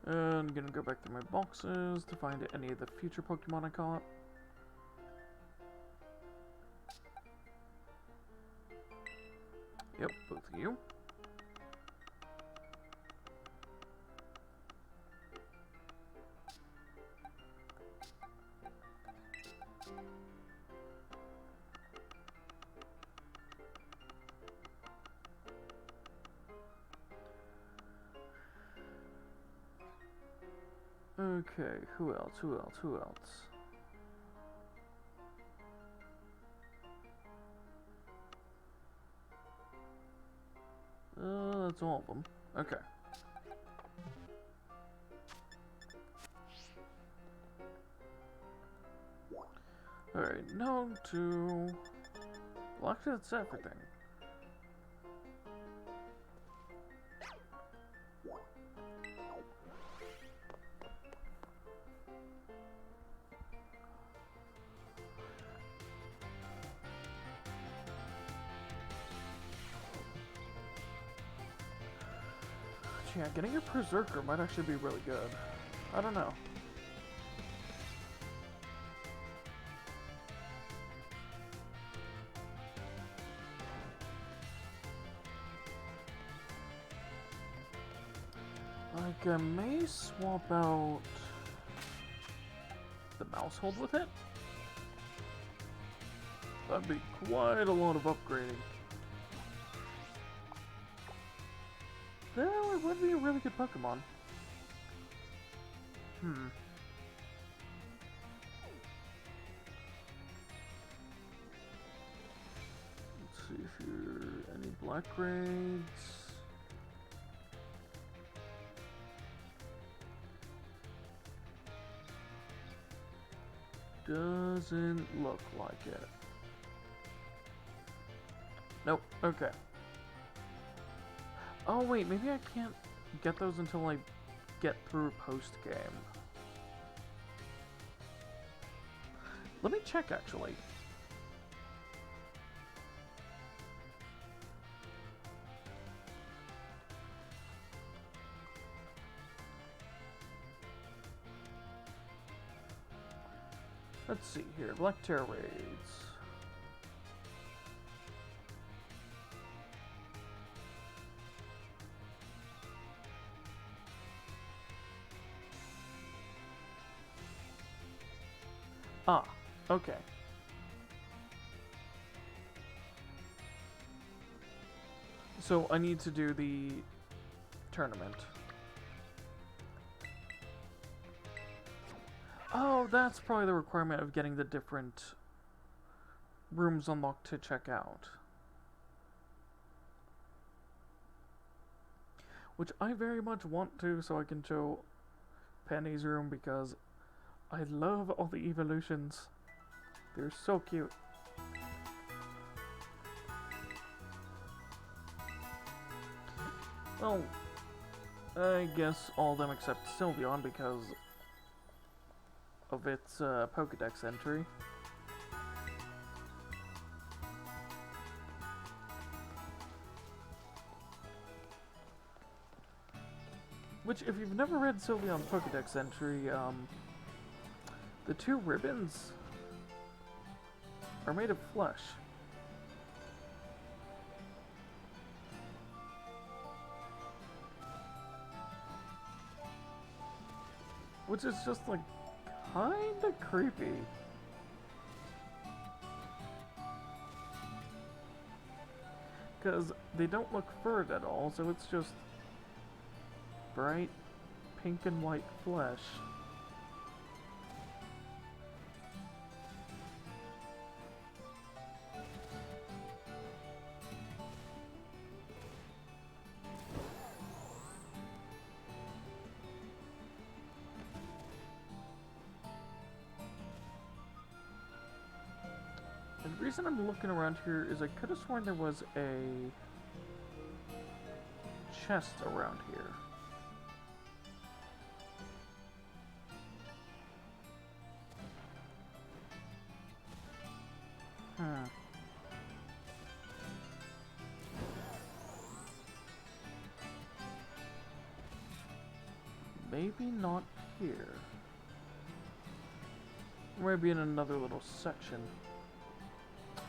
And I'm gonna go back through my boxes to find any of the future Pokemon I caught. Yep, both of you. Okay, who else? Who else? Who else? That's all of them. Okay. Alright, now to... Well, actually, that's everything. Yeah, getting a Berserker might actually be really good. I don't know. Like, I may swap out the Mousehold with it. That'd be quite a lot of upgrading. Though it would be a really good Pokemon. Let's see here. Any black grades? Doesn't look like it. Nope. Okay. Oh wait, maybe I can't get those until I get through post-game. Let me check, actually. Let's see here. Black Terror Raids. Ah, okay. So I need to do the tournament. Oh, that's probably the requirement of getting the different rooms unlocked to check out. Which I very much want to, so I can show Penny's room, because I love all the evolutions. They're so cute. Well, I guess all of them except Sylveon because of its Pokedex entry. Which, if you've never read Sylveon's Pokedex entry, the two ribbons are made of flesh. Which is just, like, kinda creepy. Because they don't look furred at all, so it's just bright pink and white flesh. And the reason I'm looking around here is I could have sworn there was a chest around here. Maybe not here. Maybe in another little section.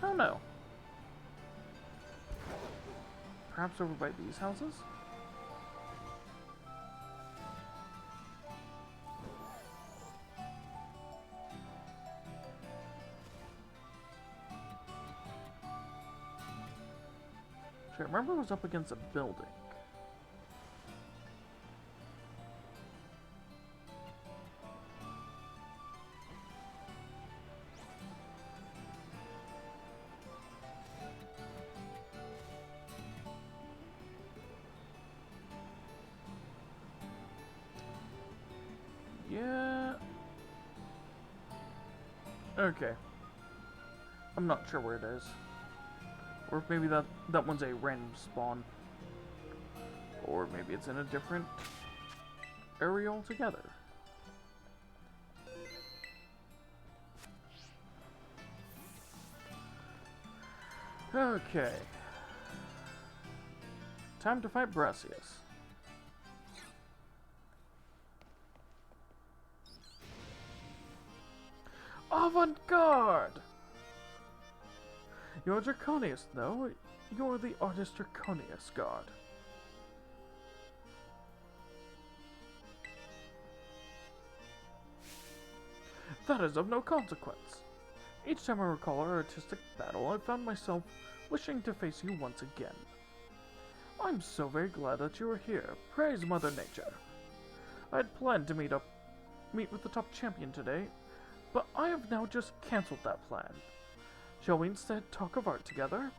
I don't know. Perhaps over by these houses? I remember it was up against a building. Yeah. Okay. I'm not sure where it is. Or maybe that one's a random spawn. Or maybe it's in a different area altogether. Okay. Time to fight Brassius. Avant-garde! You're Draconius, though. You're the artist Draconius god. That is of no consequence. Each time I recall our artistic battle, I found myself wishing to face you once again. I'm so very glad that you are here. Praise Mother Nature. I had planned to meet with the top champion today, but I have now just cancelled that plan. Shall we instead talk of art together?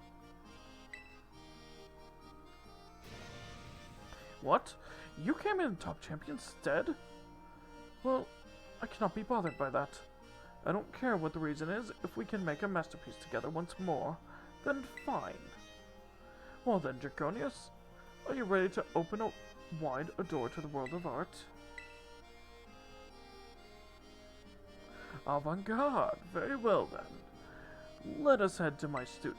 What? You came in top champion's stead? Well, I cannot be bothered by that. I don't care what the reason is. If we can make a masterpiece together once more, then fine. Well then, Draconius, are you ready to open wide a door to the world of art? Avant-garde. Very well then. Let us head to my studio.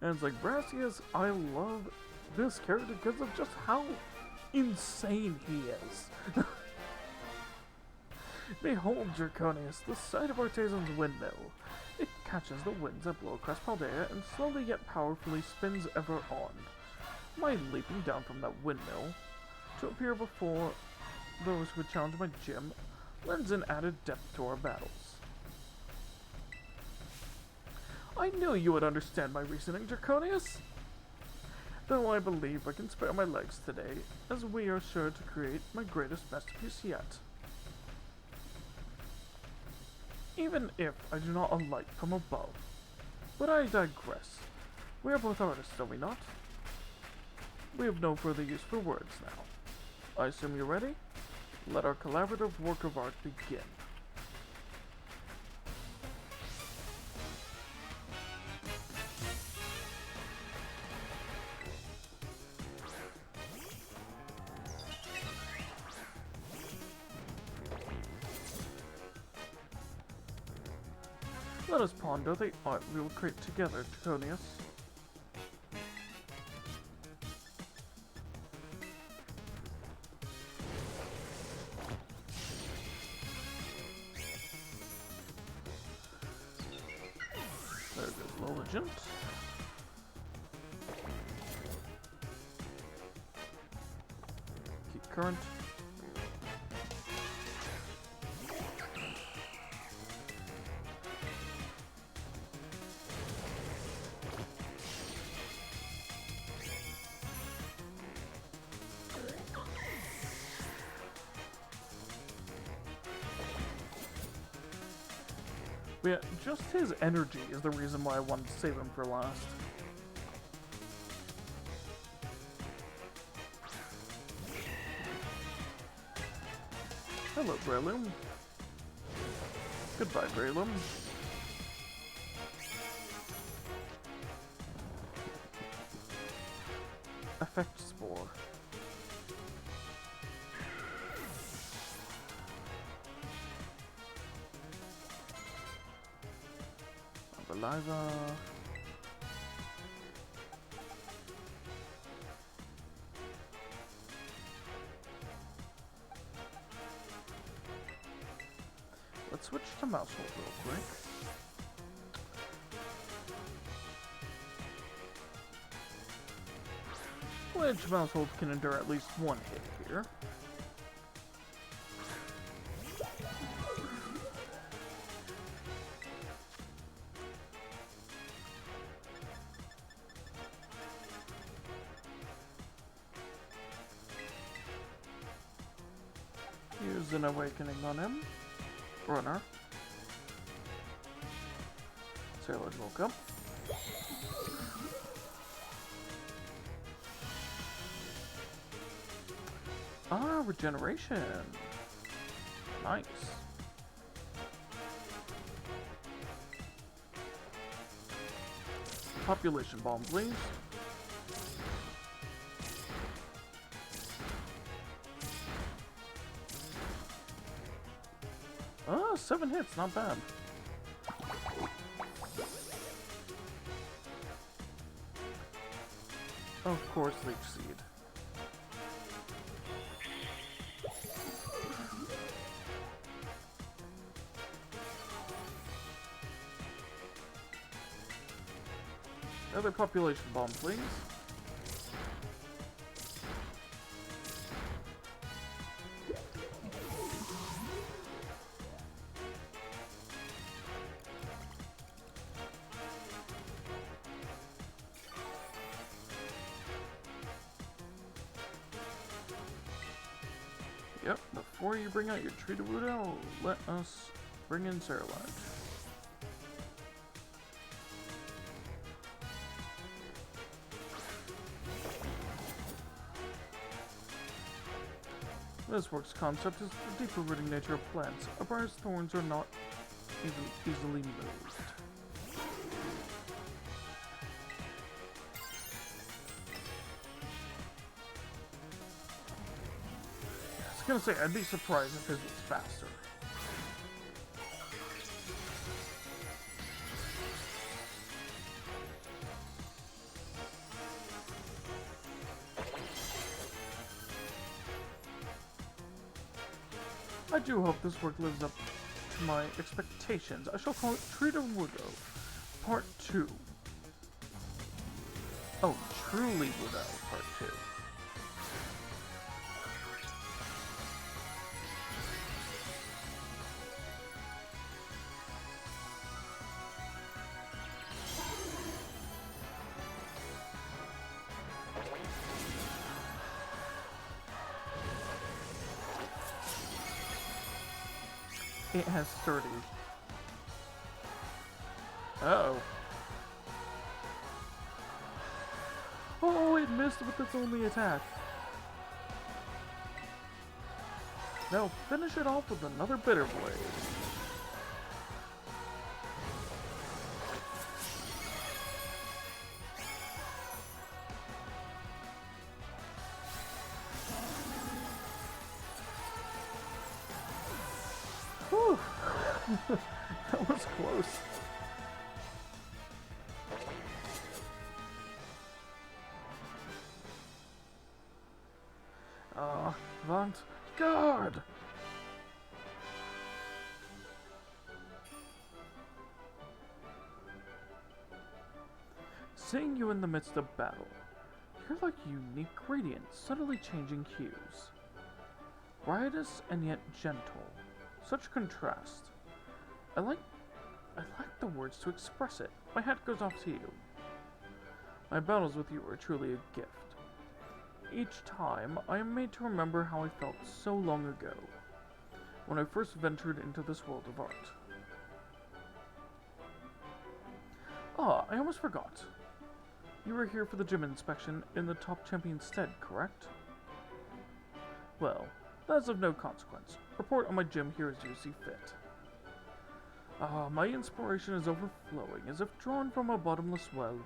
And it's like, Brassius, I love this character because of just how insane he is. Behold, Draconius, the site of Artezan's windmill. It catches the winds that blow across Paldea and slowly yet powerfully spins ever on. My leaping down from that windmill to appear before those who would challenge my gym lends an added depth to our battles. I knew you would understand my reasoning, Draconius. Though I believe I can spare my legs today, as we are sure to create my greatest masterpiece yet. Even if I do not alight from above. But I digress. We are both artists, are we not? We have no further use for words now. I assume you're ready? Let our collaborative work of art begin. Let us ponder the art we will create together, Tonius. There goes Lilligant. Keep current. But yeah, just his energy is the reason why I wanted to save him for last. Hello, Breloom. Goodbye, Breloom. Effect Spore. Eliza. Let's switch to Mousehold real quick. Which Mousehold can endure at least one hit here. Use an awakening on him. Runner. Sailor woke up. Ah, regeneration. Nice. Population bomb, please. Oh, 7 hits, not bad. Of course, Leech Seed. Another population bomb, please. Yep, before you bring out your Treatawudo, let us bring in Cerulage. This work's concept is the deeper rooting nature of plants. A briar's thorns are not easily moved. I was gonna say, I'd be surprised if his was faster. I do hope this work lives up to my expectations. I shall call it Treatawudo Part 2. Oh, Truly Wudo Part 2. It has 30. Uh-oh. Oh, it missed with its only attack. Now finish it off with another Bitter Blade. Whew. That was close. Avant Garde! Seeing you in the midst of battle, you're like unique radiance, subtly changing hues. Riotous and yet gentle. Such contrast. I like the words to express it. My hat goes off to you. My battles with you are truly a gift. Each time, I am made to remember how I felt so long ago, when I first ventured into this world of art. Ah, I almost forgot. You were here for the gym inspection in the top champion's stead, correct? Well, that's of no consequence. Report on my gym here as you see fit. Ah, my inspiration is overflowing, as if drawn from a bottomless well.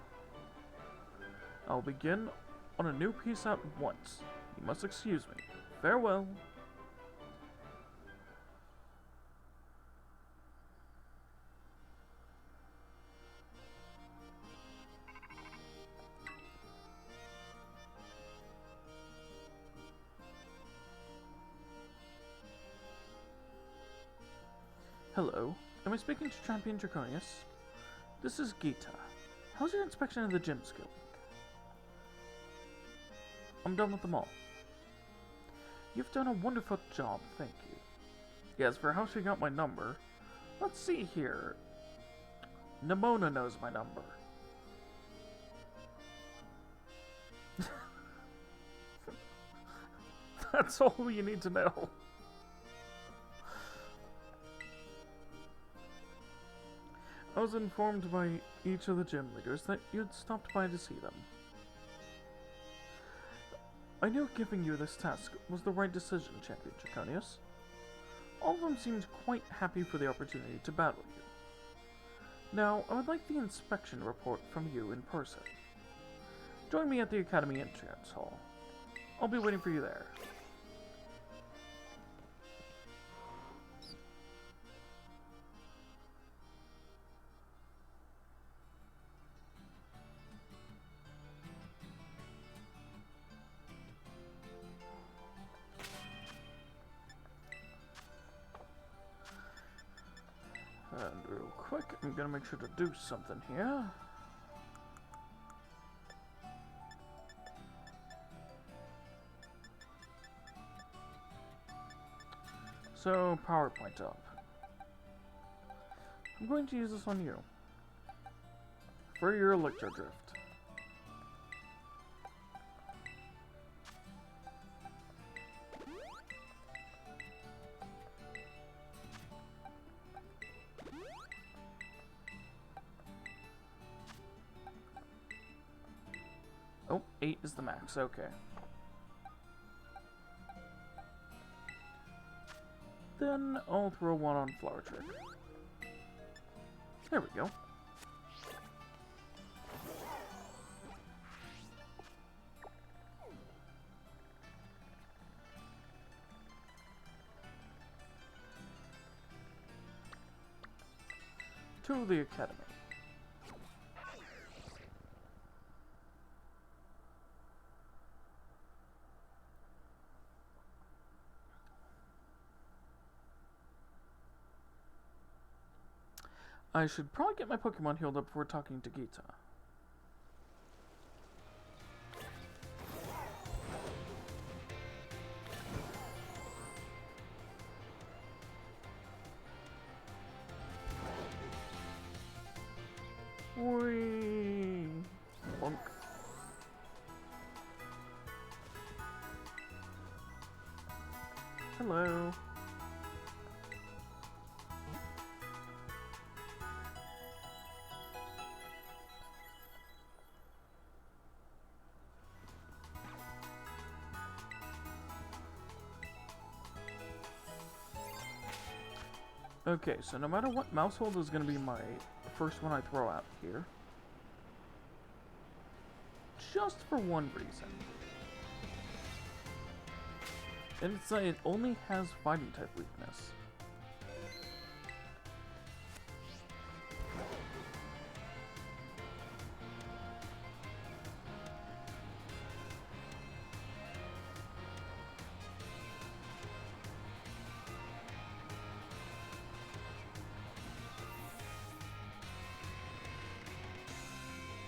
I'll begin on a new piece at once. You must excuse me. Farewell. Hello, am I speaking to Champion Draconius? This is Gita. How's your inspection of the gym skill? I'm done with them all. You've done a wonderful job, thank you. Yes, for how she got my number. Let's see here. Nimona knows my number. That's all you need to know. I was informed by each of the gym leaders that you'd stopped by to see them. I knew giving you this task was the right decision, Champion Draconius. All of them seemed quite happy for the opportunity to battle you. Now, I would like the inspection report from you in person. Join me at the Academy entrance hall. I'll be waiting for you there. And real quick, I'm gonna make sure to do something here. So, PowerPoint up. I'm going to use this on you. For your Electro Drift. Oh, 8 is the max, okay. Then I'll throw one on Flower Trick. There we go. To the Academy. I should probably get my Pokemon healed up before talking to Gita. Whee! Bonk. Hello. Okay, so no matter what, Mousehold is going to be my first one I throw out here. Just for one reason. And it's that it only has fighting type weakness.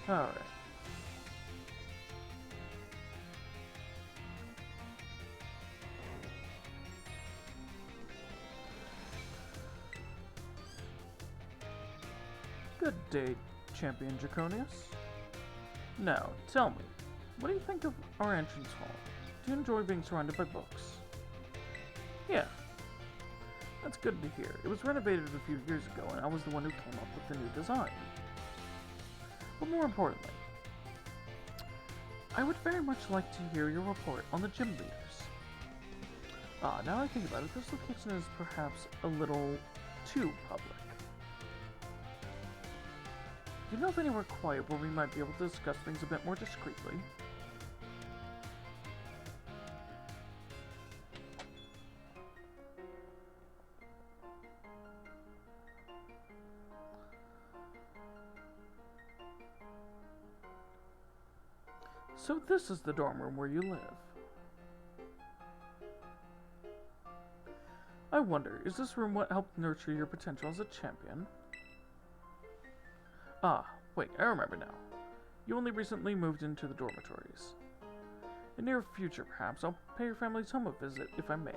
Alright. Good day, Champion Draconius. Now, tell me, what do you think of our entrance hall? Do you enjoy being surrounded by books? Yeah, that's good to hear. It was renovated a few years ago, and I was the one who came up with the new design. But more importantly, I would very much like to hear your report on the gym leaders. Now I think about it, this location is perhaps a little too public. Do you know of anywhere quiet where we might be able to discuss things a bit more discreetly? So this is the dorm room where you live. I wonder, is this room what helped nurture your potential as a champion? Wait, I remember now. You only recently moved into the dormitories. In the near future, perhaps, I'll pay your family's home a visit, if I may.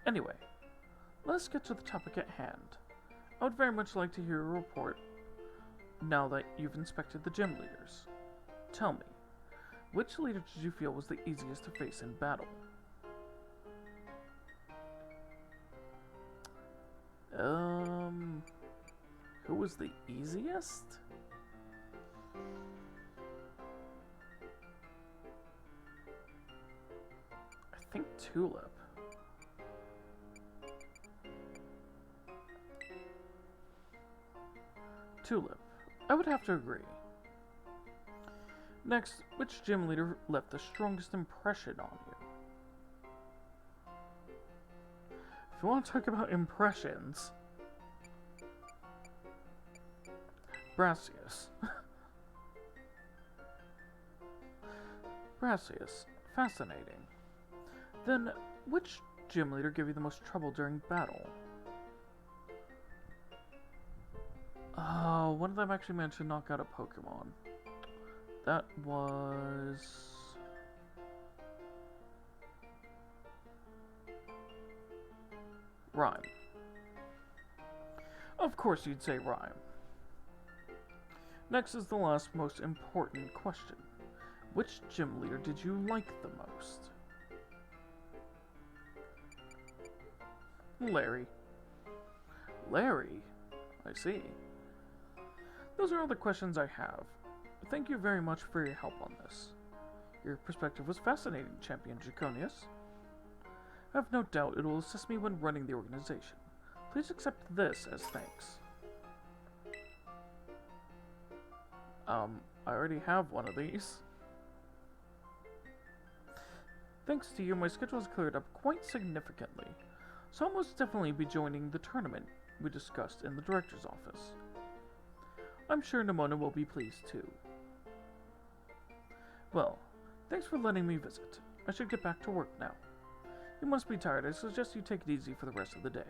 Anyway, let's get to the topic at hand. I would very much like to hear a report now that you've inspected the gym leaders. Tell me, which leader did you feel was the easiest to face in battle? Who was the easiest? I think Tulip. Tulip. I would have to agree. Next, which gym leader left the strongest impression on you? If you want to talk about impressions, Brassius. Brassius. Fascinating. Then, which gym leader gave you the most trouble during battle? Oh, one of them actually managed to knock out a Pokemon. That was... Rhyme. Of course you'd say Rhyme. Next is the last most important question. Which gym leader did you like the most? Larry. Larry? I see. Those are all the questions I have. Thank you very much for your help on this. Your perspective was fascinating, Champion Draconius. I have no doubt it will assist me when running the organization. Please accept this as thanks. I already have one of these. Thanks to you, my schedule has cleared up quite significantly, so I'll most definitely be joining the tournament we discussed in the director's office. I'm sure Nimona will be pleased too. Well, thanks for letting me visit. I should get back to work now. You must be tired. I suggest you take it easy for the rest of the day.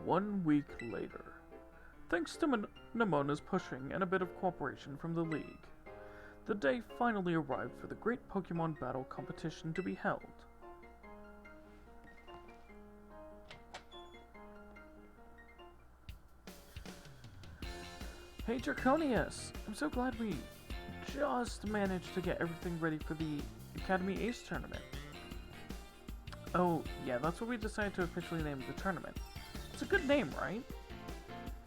One week later. Thanks to Nimona's pushing and a bit of cooperation from the League, the day finally arrived for the great Pokemon battle competition to be held. Hey Draconius! I'm so glad we just managed to get everything ready for the Academy Ace tournament. Oh, yeah, that's what we decided to officially name the tournament. It's a good name, right?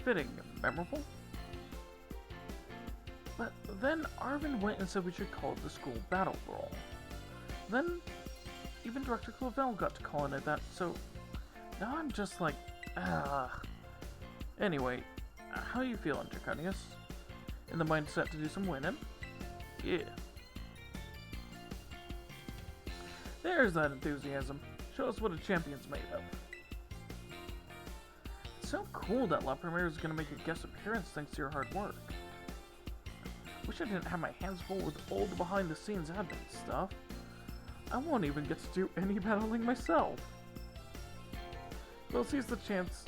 Fitting and memorable. But then Arvin went and said we should call it the School Battle Brawl. Then, even Director Clavel got to calling it that, so now I'm just like, Anyway, how you feeling, Draconius? In the mindset to do some winning? Yeah. There's that enthusiasm. Show us what a champion's made of. It's so cool that La Primera is going to make a guest appearance thanks to your hard work. Wish wish I didn't have my hands full with all the behind-the-scenes admin stuff. I won't even get to do any battling myself. We'll seize the chance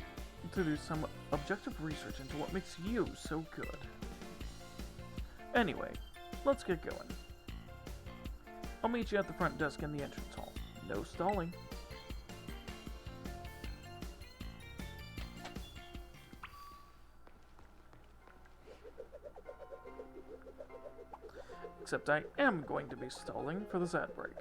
to do some objective research into what makes you so good. Anyway, let's get going. I'll meet you at the front desk in the entrance hall. No stalling. Except I am going to be stalling for this ad break.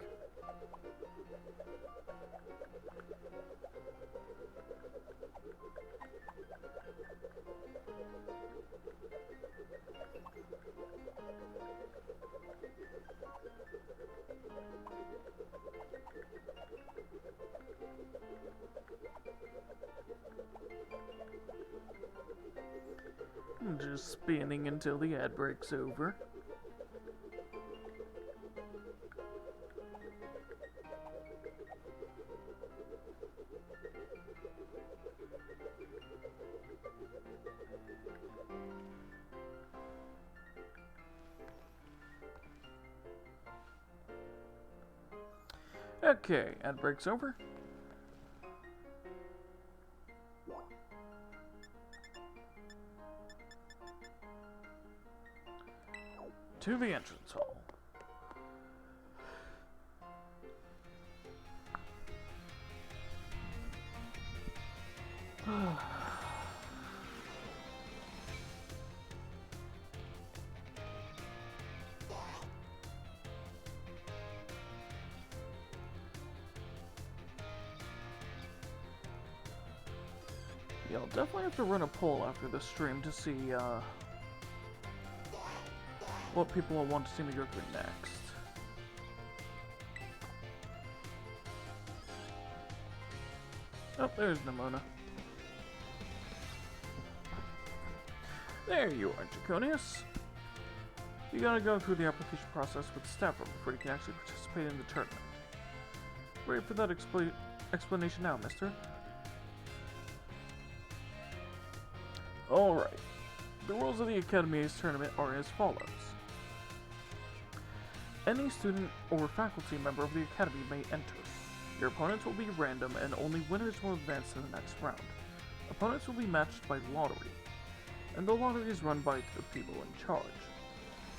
I'm just spinning until the ad break's over. Okay, ad break's over. To the entrance hall. Yeah, I'll definitely have to run a poll after this stream to see, what people will want to see me go through next. Oh, there's Nimona. There you are, Draconius. You gotta go through the application process with the staff room before you can actually participate in the tournament. Ready for that explanation now, mister? Alright. The rules of the Academy's tournament are as follows. Any student or faculty member of the Academy may enter. Your opponents will be random and only winners will advance to the next round. Opponents will be matched by lottery, and the lottery is run by the people in charge.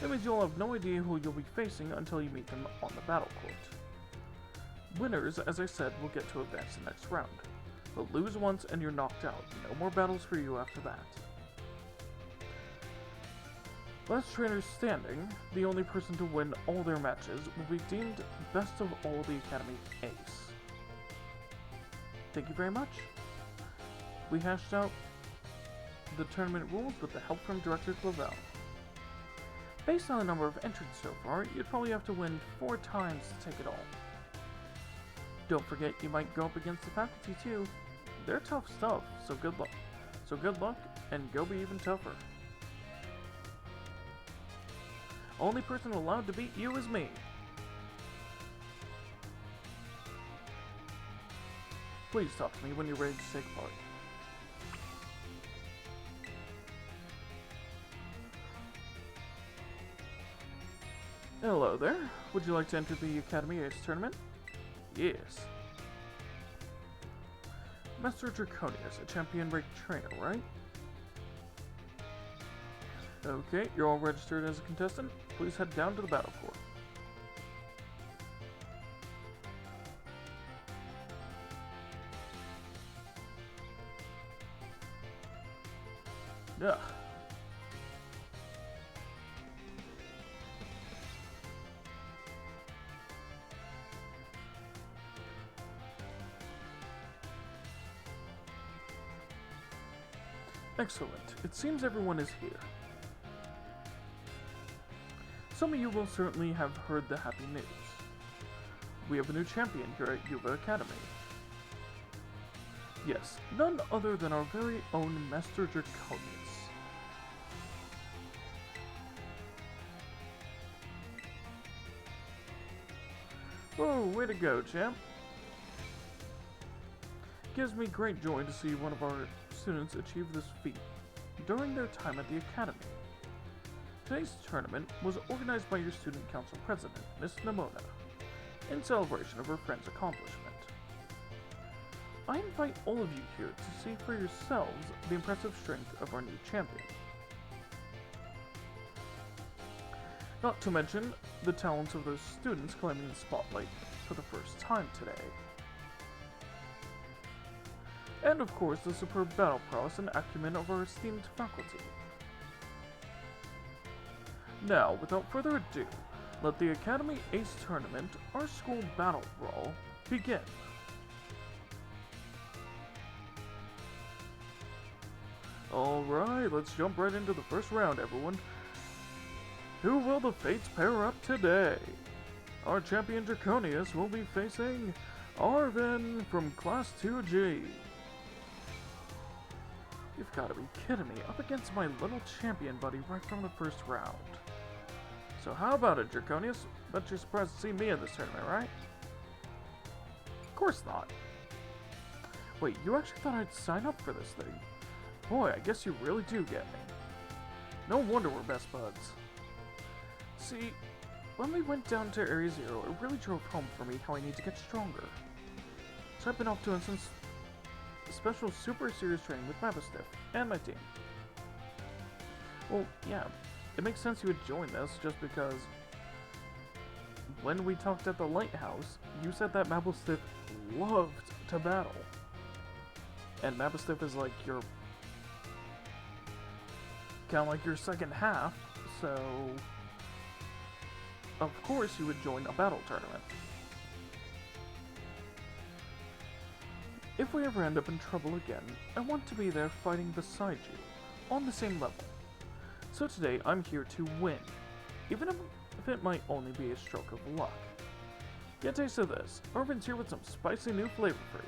That means you'll have no idea who you'll be facing until you meet them on the battle court. Winners, as I said, will get to advance the next round, but lose once and you're knocked out. No more battles for you after that. Last trainer standing, the only person to win all their matches, will be deemed best of all the Academy ace. Thank you very much. We hashed out the tournament rules with the help from Director Clavel. Based on the number of entrants so far, you'd probably have to win 4 times to take it all. Don't forget you might go up against the faculty too. They're tough stuff, so good luck. And go be even tougher. Only person allowed to beat you is me. Please talk to me when you're ready to take part. Hello there. Would you like to enter the Academy Ace Tournament? Yes. Master Draconius, a champion-ranked trainer, right? Okay, you're all registered as a contestant. Please head down to the battle court. Ugh. Excellent. It seems everyone is here. Some of you will certainly have heard the happy news. We have a new champion here at Yuva Academy. Yes, none other than our very own Master Draconius. Oh, way to go, champ. Gives me great joy to see one of our students achieve this feat during their time at the Academy. Today's tournament was organized by your student council president, Miss Nimona, in celebration of her friend's accomplishment. I invite all of you here to see for yourselves the impressive strength of our new champion. Not to mention the talents of those students claiming the spotlight for the first time today. And of course the superb battle prowess and acumen of our esteemed faculty. Now, without further ado, let the Academy Ace Tournament, our school battle brawl, begin. Alright, let's jump right into the first round, everyone. Who will the fates pair up today? Our champion Draconius will be facing Arvin from Class 2G. You've got to be kidding me, up against my little champion buddy right from the first round. So how about it, Draconius? Bet you're surprised to see me in this tournament, right? Of course not. Wait, you actually thought I'd sign up for this thing? Boy, I guess you really do get me. No wonder we're best buds. See, when we went down to Area Zero, it really drove home for me how I need to get stronger. So I've been off doing some special super serious training with Mabastiff and my team. Well, yeah, it makes sense you would join this just because when we talked at the lighthouse, you said that Mabastiff loved to battle. And Mabastiff is like your kind of like your second half, so of course you would join a battle tournament. If we ever end up in trouble again, I want to be there fighting beside you, on the same level. So today I'm here to win, even if it might only be a stroke of luck. Get a taste of this. Arvin's here with some spicy new flavor for you.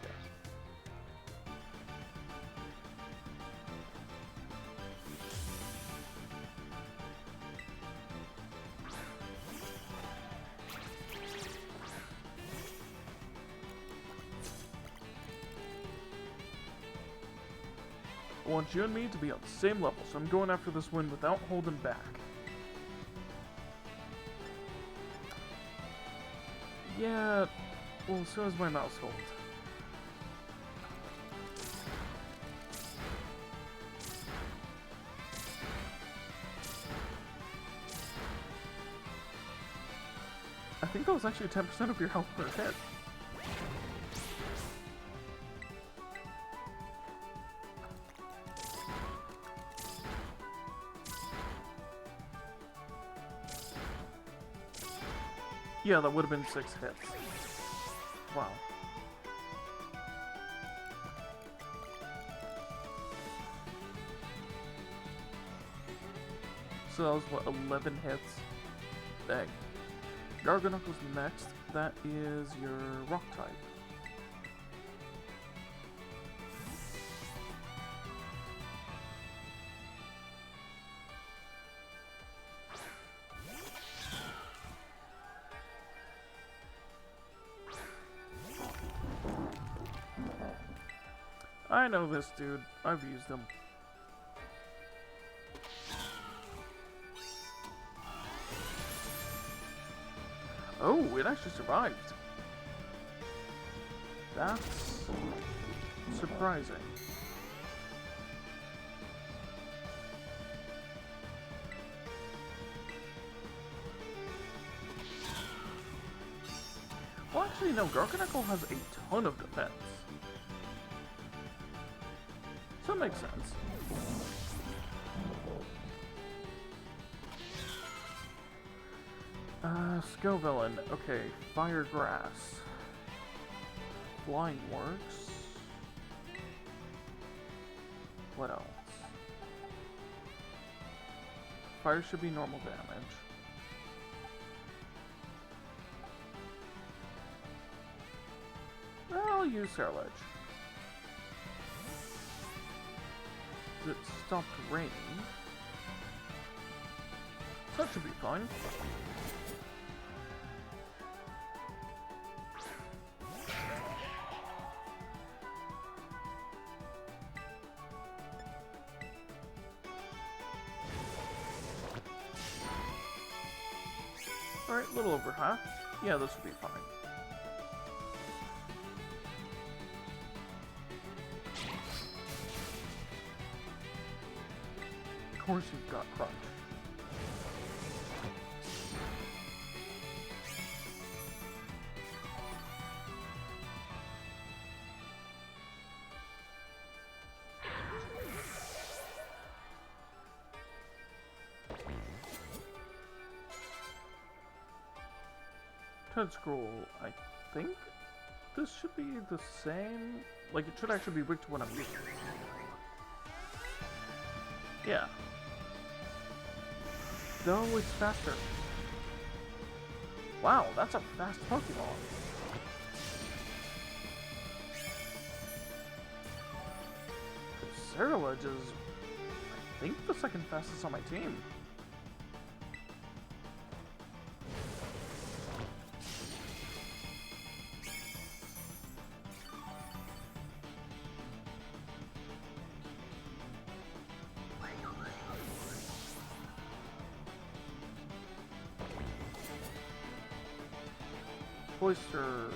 I want you and me to be on the same level, so I'm going after this win without holding back. Yeah, well, so is my mouse hold. I think that was actually 10% of your health per hit. Yeah, that would have been 6 hits. Wow. So that was what, 11 hits? Dang. Garganuckle's next. That is your rock type. I know this dude. I've used him. Oh, it actually survived. That's surprising. Well, actually, no. Garganuckle has a ton of defense. So that makes sense. Scovillain. Okay, Fire Grass. Flying works. What else? Fire should be normal damage. I'll use Serlich. It stopped raining. That should be fine. Alright, a little over half. Yeah, this will be fine. Of course you've got Crunch. Ted Scroll, I think this should be the same. Like, it should actually be weak to what I'm using. Yeah. No, it's faster. Wow, that's a fast Pokemon. Cerulege is, I think, the second fastest on my team. Oyster,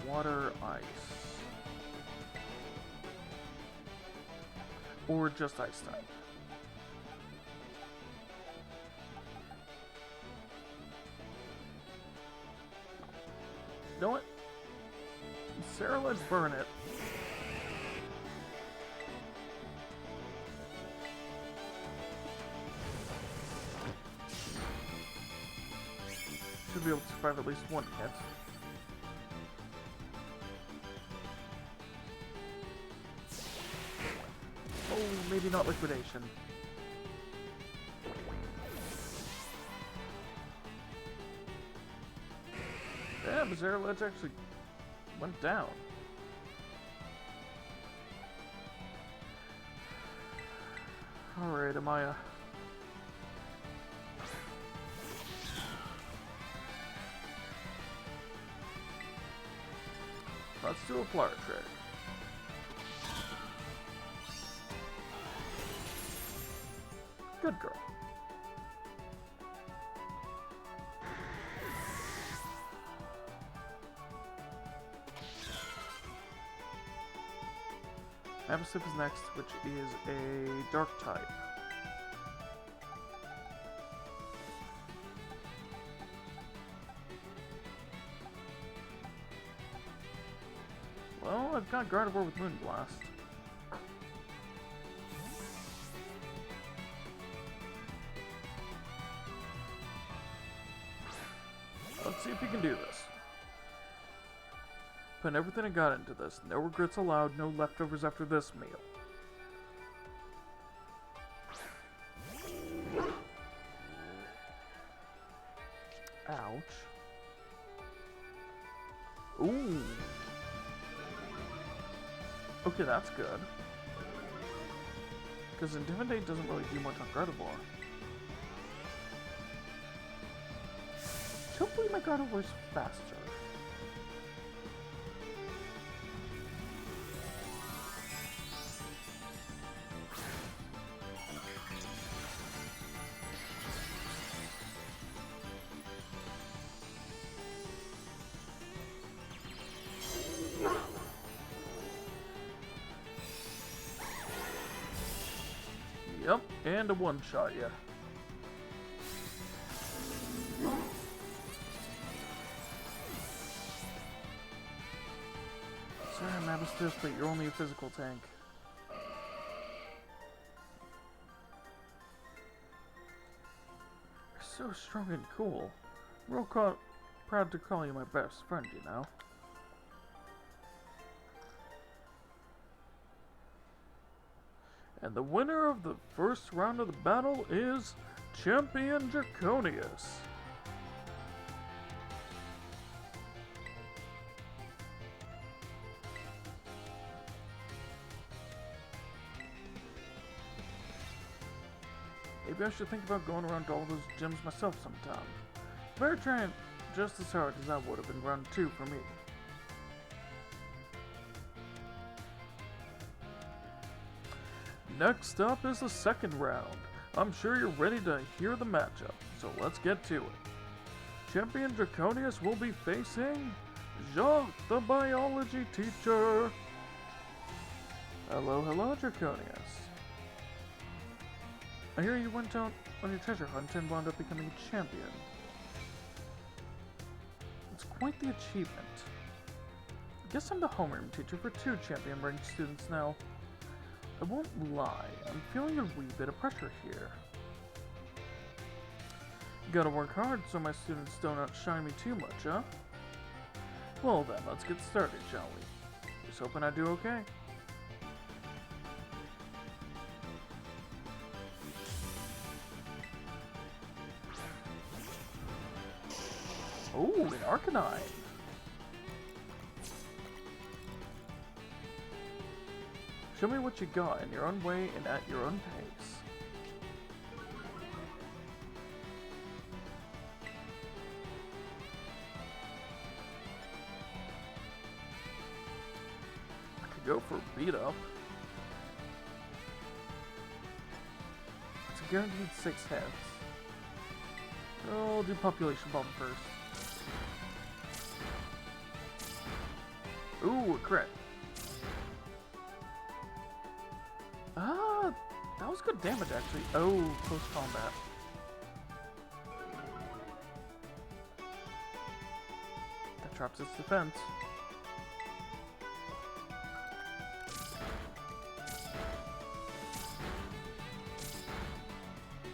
water, ice. Or just ice type. You know what? Sarah, let's burn it. Should be able to survive at least one hit. Oh, maybe not liquidation. Yeah, but Cerulege actually went down. Alright, Amaya. Let's do a flower trade. Good girl. Abyssif is next, which is a dark type. Well, I've got Gardevoir with Moonblast. Let's see if you can do this. Put everything I got into this. No regrets allowed, no leftovers after this meal. Ouch. Ooh. Okay, that's good. Because Intimidate doesn't really do much on Gardevoir. Hopefully my Gardevoir's faster. Yep, and a one-shot, yeah. Sorry, I'm Abyssif, but you're only a physical tank. You're so strong and cool. I'm real proud to call you my best friend, you know? And the winner of the first round of the battle is Champion Draconius. Maybe I should think about going around to all those gyms myself sometime. Better trying just as hard as I would have in round 2 for me. Next up is the second round. I'm sure you're ready to hear the matchup, so let's get to it. champion Draconius will be facing Jacques, the biology teacher. Hello, hello, Draconius. I hear you went out on your treasure hunt and wound up becoming a champion. It's quite the achievement. I guess I'm the homeroom teacher for 2 champion-ranked students now. I won't lie, I'm feeling a wee bit of pressure here. Gotta work hard so my students don't outshine me too much, huh? Well then, let's get started, shall we? Just hoping I do okay. Ooh, an Arcanine! Show me what you got in your own way and at your own pace. I could go for a beat up. It's a guaranteed 6 hits. I'll do population bomb first. Ooh, a crit. Ah, that was good damage actually. Oh, close combat. That drops its defense.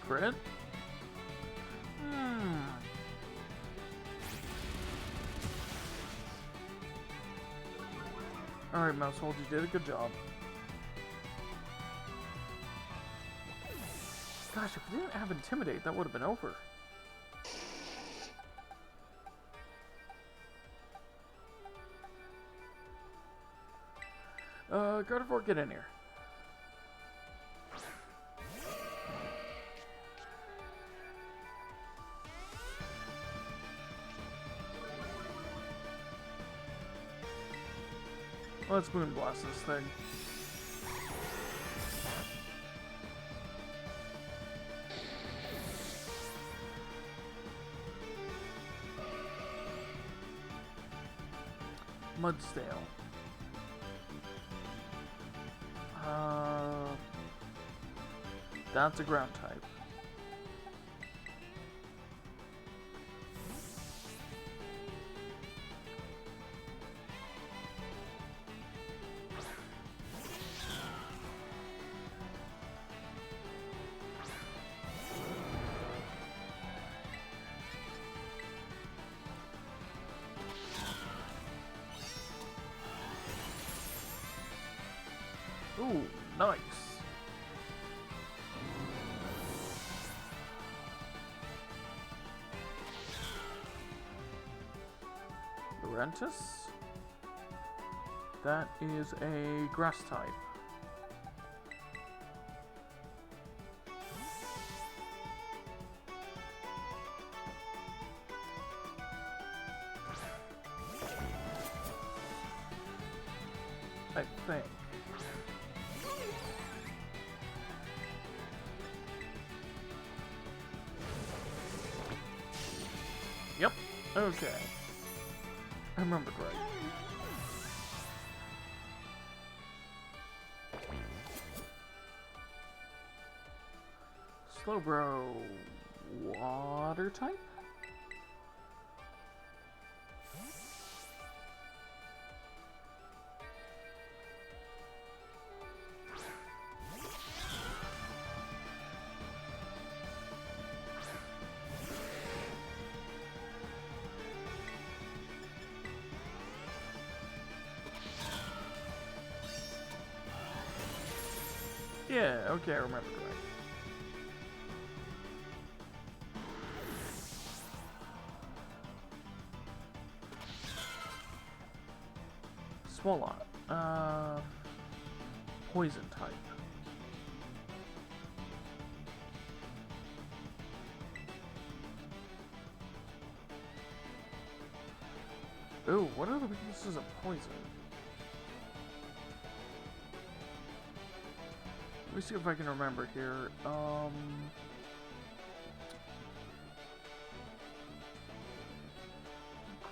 Crit? Alright, Mousehold, you did a good job. Gosh, if we didn't have Intimidate, that would have been over. Gardevoir, get in here. Let's Moonblast this thing. Mudstale. That's a ground type. Ooh, nice. Lurentis? That is a grass type. I think. Yep. Okay. I remembered right. Slowbro, water type? Yeah, okay, I remember right. Swalot. Poison type. Ooh, what are the weaknesses of poison? Let me see if I can remember here.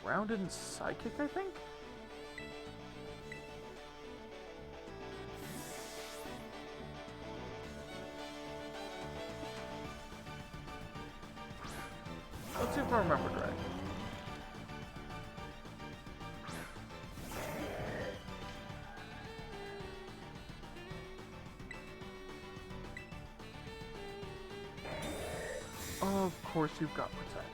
ground and psychic, I think? Let's see if I remembered right. Of course you've got Protect.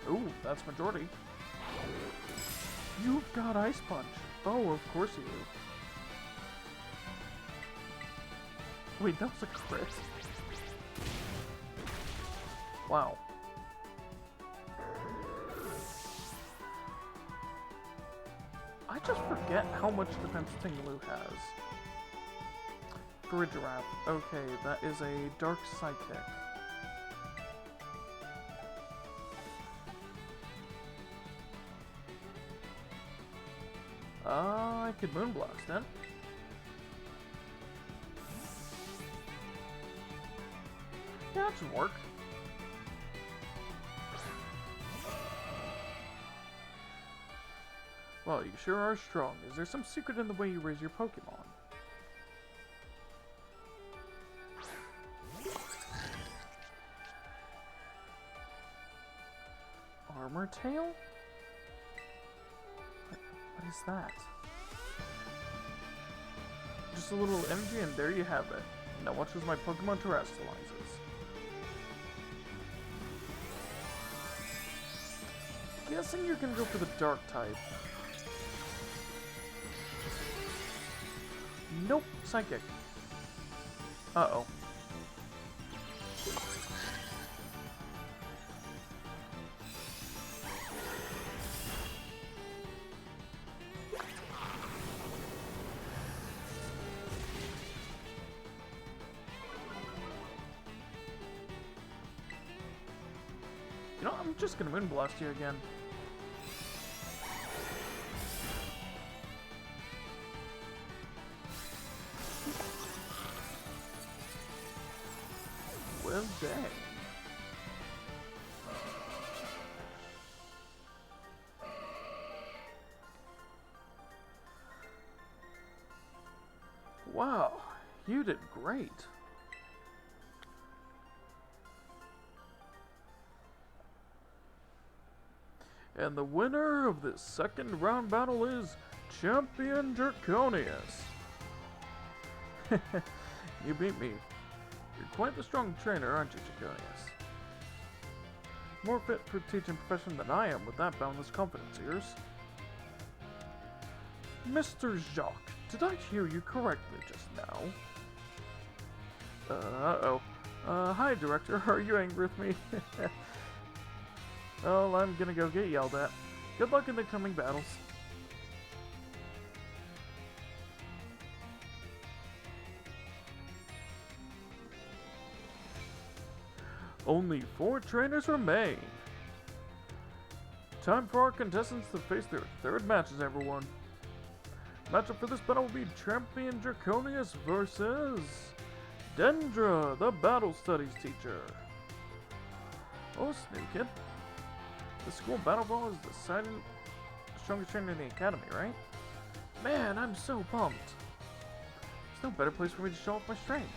Ooh, that's majority. You've got Ice Punch. Oh, of course you do. Wait, that was a crit? Wow. I just forget how much defense Tingaloo has. Grid Wrap. Okay, that is a Dark Psychic. I could Moonblast then. Yeah, that should work. Well, you sure are strong. Is there some secret in the way you raise your Pokemon? Armor Tail? What is that? Just a little energy and there you have it. Now watch as my Pokemon terrestrializes. Guessing you're gonna go for the Dark type. Nope, Psychic. Uh-oh. You know, I'm just gonna Moonblast you again. Well, dang. Wow, you did great. And the winner of this second round battle is Champion Draconius. You beat me. You're quite the strong trainer, aren't you, Draconius? More fit for teaching profession than I am with that boundless confidence of yours. Mr. Jacques, did I hear you correctly just now? Uh-oh. Hi, Director. Are you angry with me? Well, I'm gonna go get yelled at. Good luck in the coming battles. Only 4 trainers remain. Time for our contestants to face their third matches, everyone. Matchup for this battle will be Champion Draconius versus Dendra, the Battle Studies teacher. Oh, Snake Kid. The school battle ball is the strongest trainer in the academy, right? Man, I'm so pumped. There's no better place for me to show off my strengths.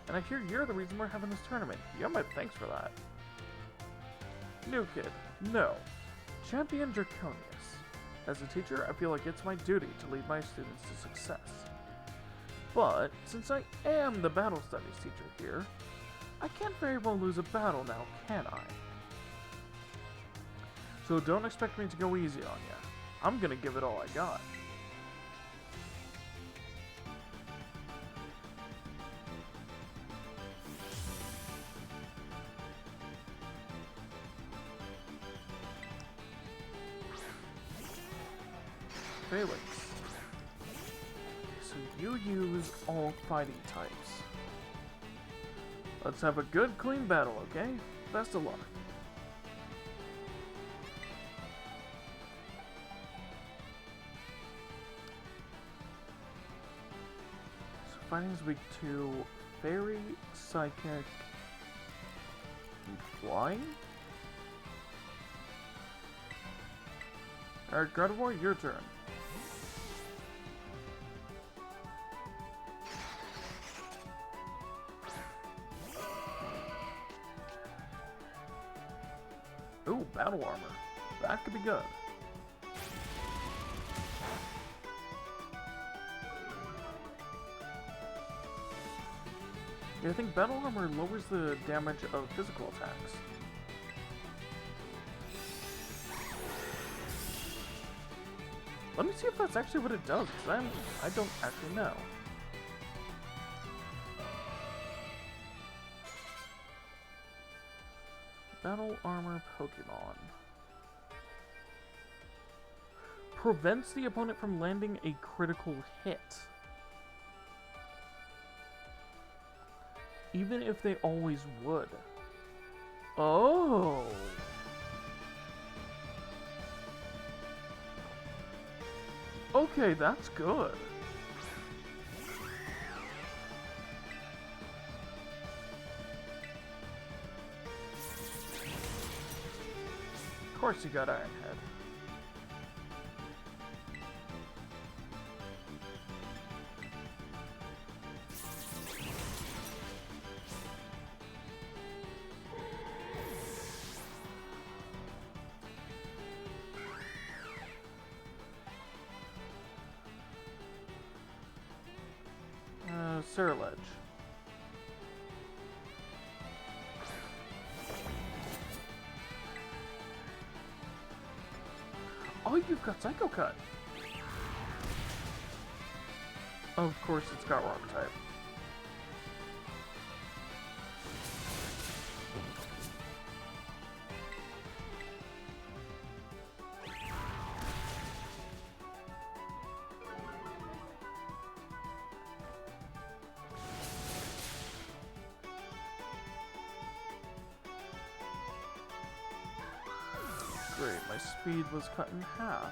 And I hear you're the reason we're having this tournament. You got my thanks for that. New kid, no. Champion Draconius. As a teacher, I feel like it's my duty to lead my students to success. But, since I am the Battle Studies teacher here, I can't very well lose a battle now, can I? So don't expect me to go easy on ya. I'm gonna give it all I got. Phalanx. So you use all fighting types. Let's have a good, clean battle, okay? Best of luck. fighting is weak to Fairy, Psychic, and Flying? Alright, Gardevoir, your turn. Ooh, Battle Armor. That could be good. Yeah, I think Battle Armor lowers the damage of physical attacks. Let me see if that's actually what it does, because I don't actually know. Battle Armor Pokemon. Prevents the opponent from landing a critical hit. Even if they always would. Oh! Okay, that's good. Of course you got Iron Head. Surledge. Oh, you've got Psycho Cut. Of course, it's got Rock type. Great, my speed was cut in half.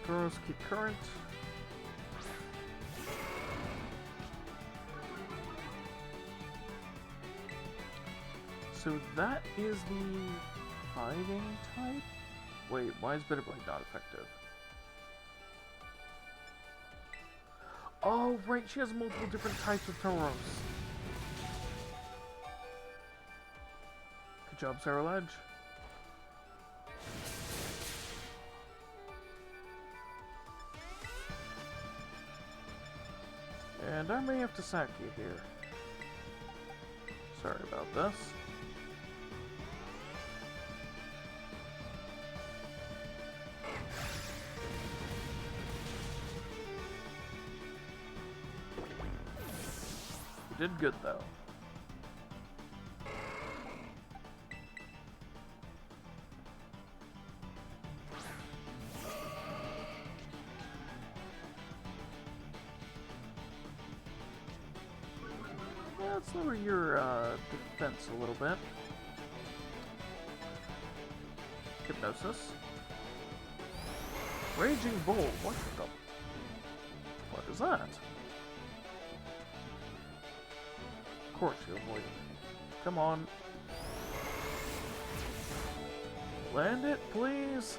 Girls keep current. So that is the fighting type? Wait, why is Bitter Blade not effective? Oh, right, she has multiple different types of Tauros. Good job, Surledge. And I may have to sack you here. Sorry about this. You did good, though. Let's lower your defense a little bit. Hypnosis. Raging Bull. What the? What is that? Of course you avoided it. Come on. Land it, please.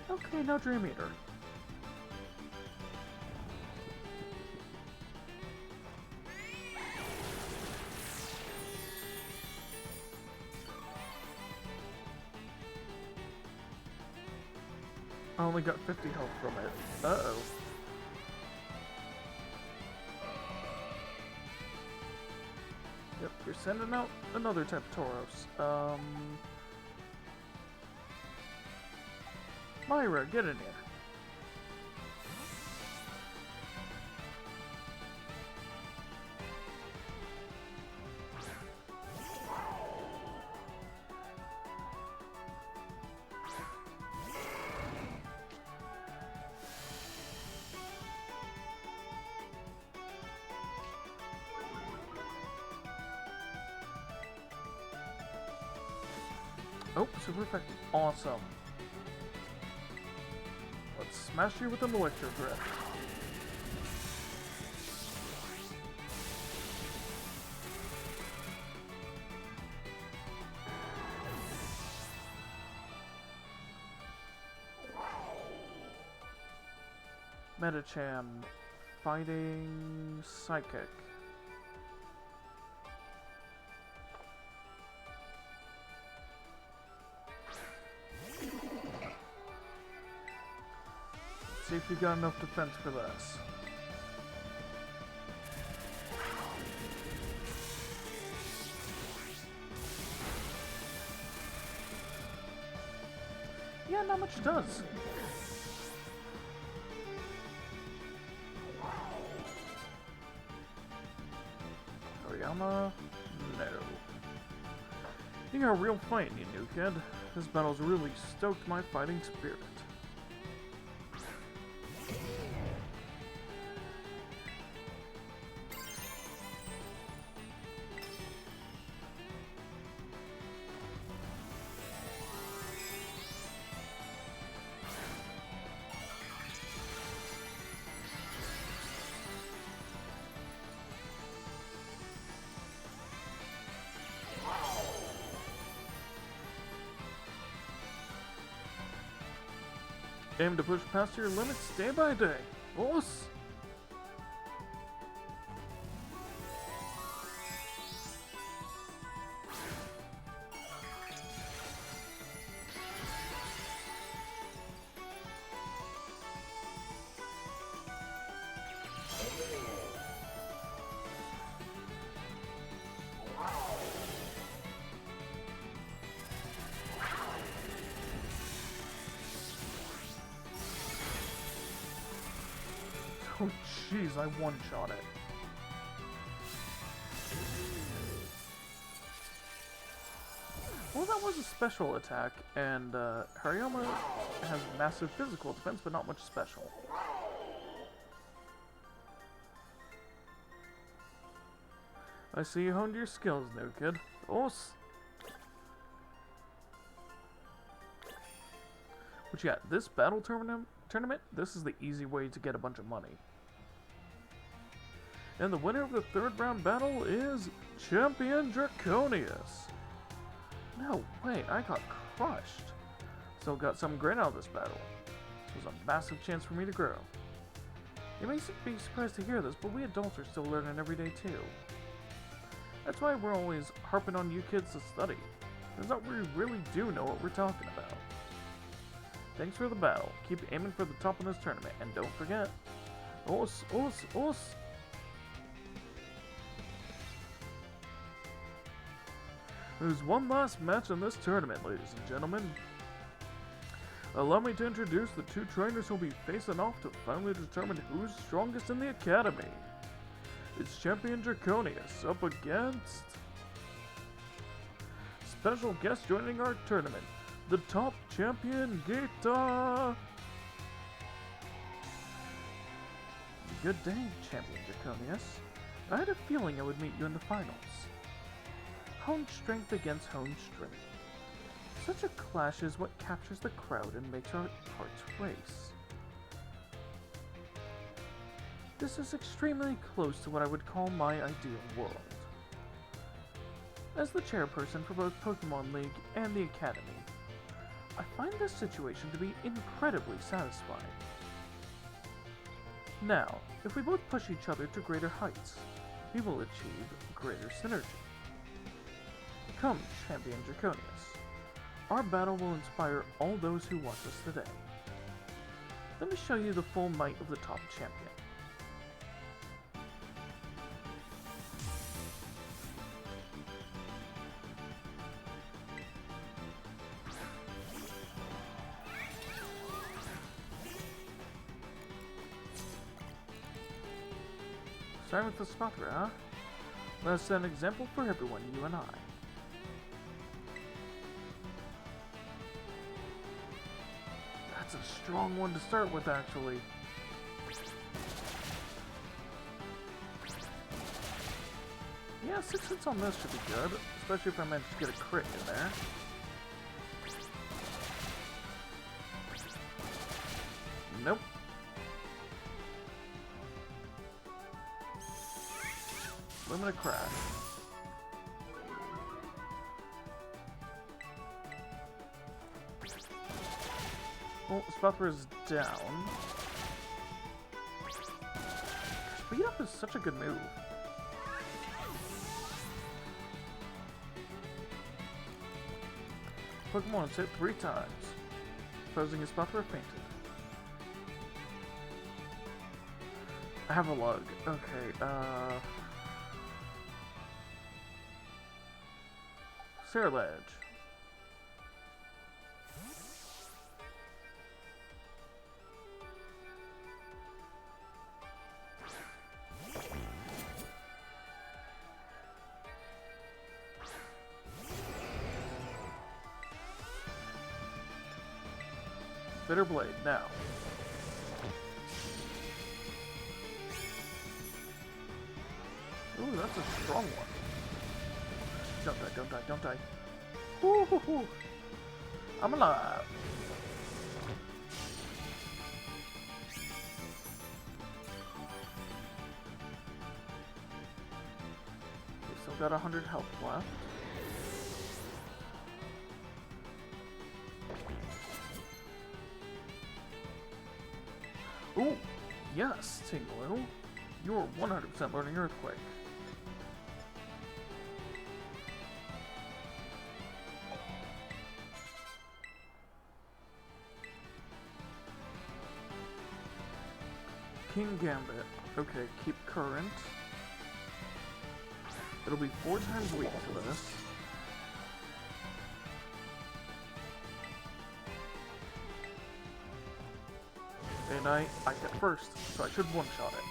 Okay, now Dream Eater. I only got 50 health from it. Uh-oh. Yep, you're sending out another type of Tauros. Myra, get in here. Oh, super effective. Awesome. Let's smash you with an electro threat. Metacham fighting Psychic. See if you got enough defense for this. Yeah, not much does. Toriyama? No. You got a real fight, you new kid. This battle's really stoked my fighting spirit. Aim to push past your limits day by day. Boss! Oh jeez, I one-shot it. Well, that was a special attack, and Hariyama has massive physical defense, but not much special. I see you honed your skills, new kid. Os! But yeah, this battle tournament, this is the easy way to get a bunch of money. And the winner of the third round battle is Champion Draconius. No way, I got crushed. Still got something great out of this battle. This was a massive chance for me to grow. You may be surprised to hear this, but we adults are still learning every day too. That's why we're always harping on you kids to study. Turns out we really do know what we're talking about. Thanks for the battle. Keep aiming for the top of this tournament, and don't forget, os, os, os. There's one last match in this tournament, ladies and gentlemen. Allow me to introduce the two trainers who'll be facing off to finally determine who's strongest in the academy. It's Champion Draconius up against special guest joining our tournament, the top champion Gita. Good day, Champion Draconius. I had a feeling I would meet you in the finals. Honed strength against honed strength. Such a clash is what captures the crowd and makes our hearts race. This is extremely close to what I would call my ideal world. As the chairperson for both Pokemon League and the Academy, I find this situation to be incredibly satisfying. Now, if we both push each other to greater heights, we will achieve greater synergy. Come, Champion Draconius. Our battle will inspire all those who watch us today. Let me show you the full might of the top champion. Starting with the Spatra, huh? Let's set an example for everyone, you and I. That's a strong one to start with, actually. Yeah, 6 hits on this should be good, especially if I manage to get a crit in there. Nope. Limited crash. Well, Spellthrower is down. Speed Up is such a good move. Pokemon is hit 3 times. Posing a Spellthrower fainted. I have a lug. Okay, Ceruledge. Bitter Blade, now. Ooh, that's a strong one. Don't die, don't die, don't die. Woo hoo hoo. I'm alive. We still got 100 health left. Ooh, yes, Tinglu. You're 100% learning Earthquake. King Gambit. Okay, keep current. It'll be 4 times weak to this. And I get first, so I should one-shot it.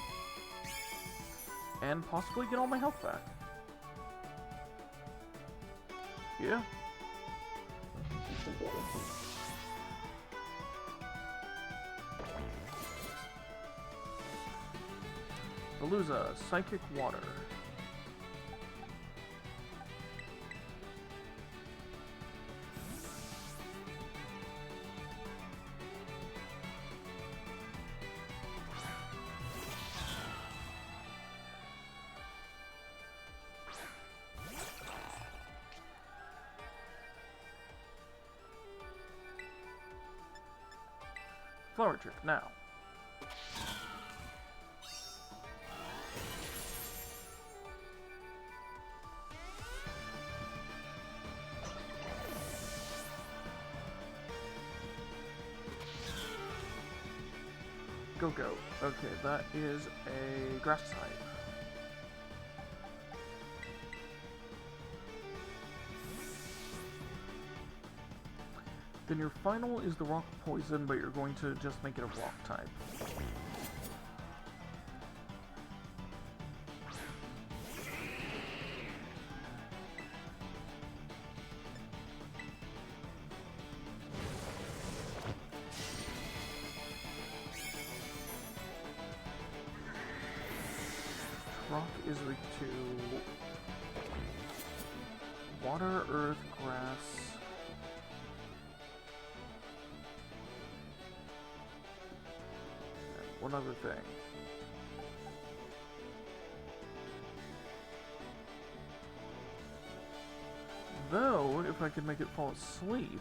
And possibly get all my health back. Yeah. Veluza, Psychic Water. Flower Trick, now. Go. Okay, that is a grass type. Then your final is the rock poison, but you're going to just make it a rock type. Rock is weak to water, earth, grass. And one other thing. Though, if I could make it fall asleep,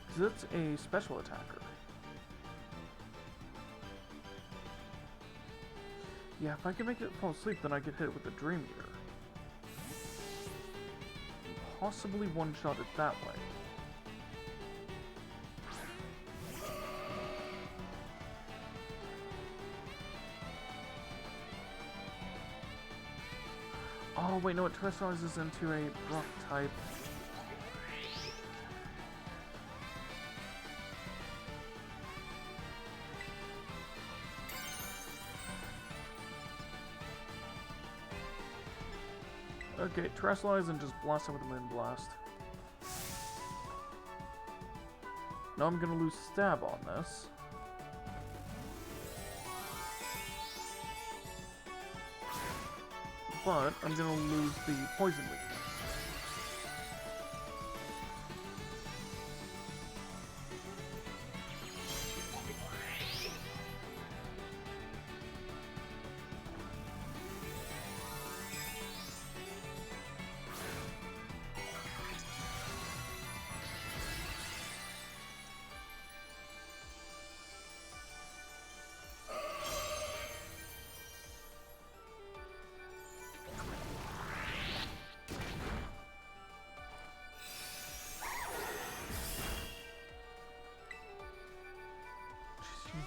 because it's a special attacker. Yeah, if I can make it fall asleep, then I get hit with the Dream Eater. Possibly one-shot it that way. Oh, wait, no, it terrestrializes into a rock type. Okay, terrestrialize and just blast it with a Moonblast. Now I'm gonna lose stab on this. But I'm gonna lose the poison weakness.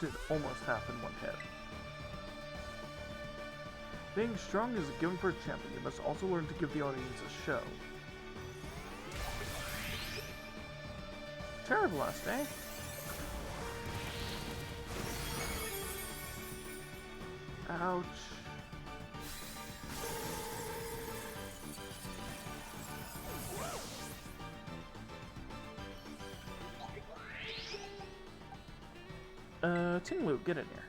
did almost half in one hit. Being strong is a given for a champion. You must also learn to give the audience a show. Terror Blast, eh? Ouch. Tinglu, get in here.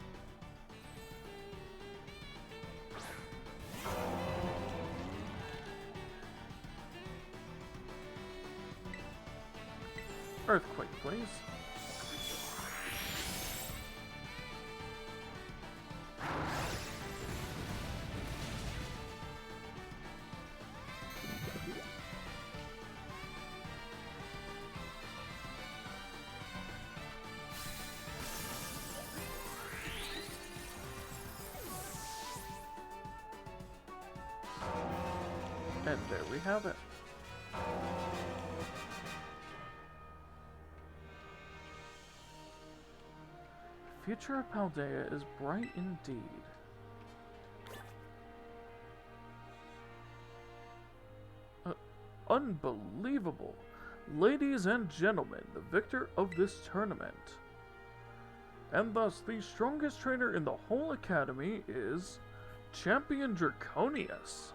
Earthquake, please. And there we have it. Future of Paldea is bright indeed. Unbelievable! Ladies and gentlemen, the victor of this tournament, and thus the strongest trainer in the whole academy, is Champion Draconius.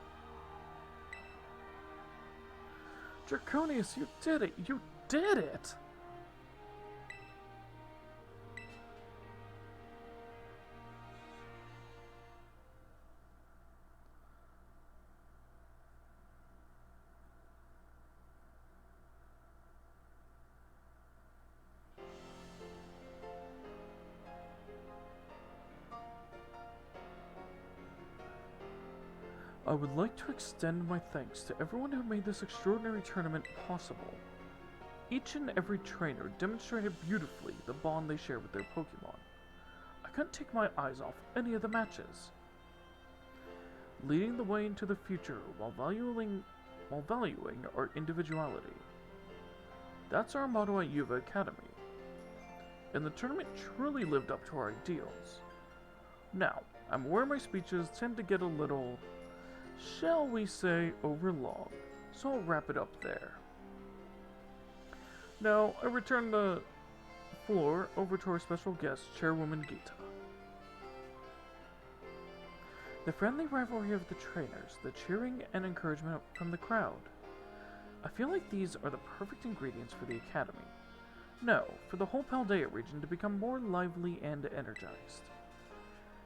Draconius, you did it! You did it! I would like to extend my thanks to everyone who made this extraordinary tournament possible. Each and every trainer demonstrated beautifully the bond they share with their Pokemon. I couldn't take my eyes off any of the matches. Leading the way into the future while valuing our individuality. That's our motto at Yuva Academy. And the tournament truly lived up to our ideals. Now, I'm aware my speeches tend to get a little, shall we say, overlong, so I'll wrap it up there. Now, I return the floor over to our special guest, Chairwoman Gita. The friendly rivalry of the trainers, the cheering and encouragement from the crowd. I feel like these are the perfect ingredients for the Academy. No, for the whole Paldea region to become more lively and energized.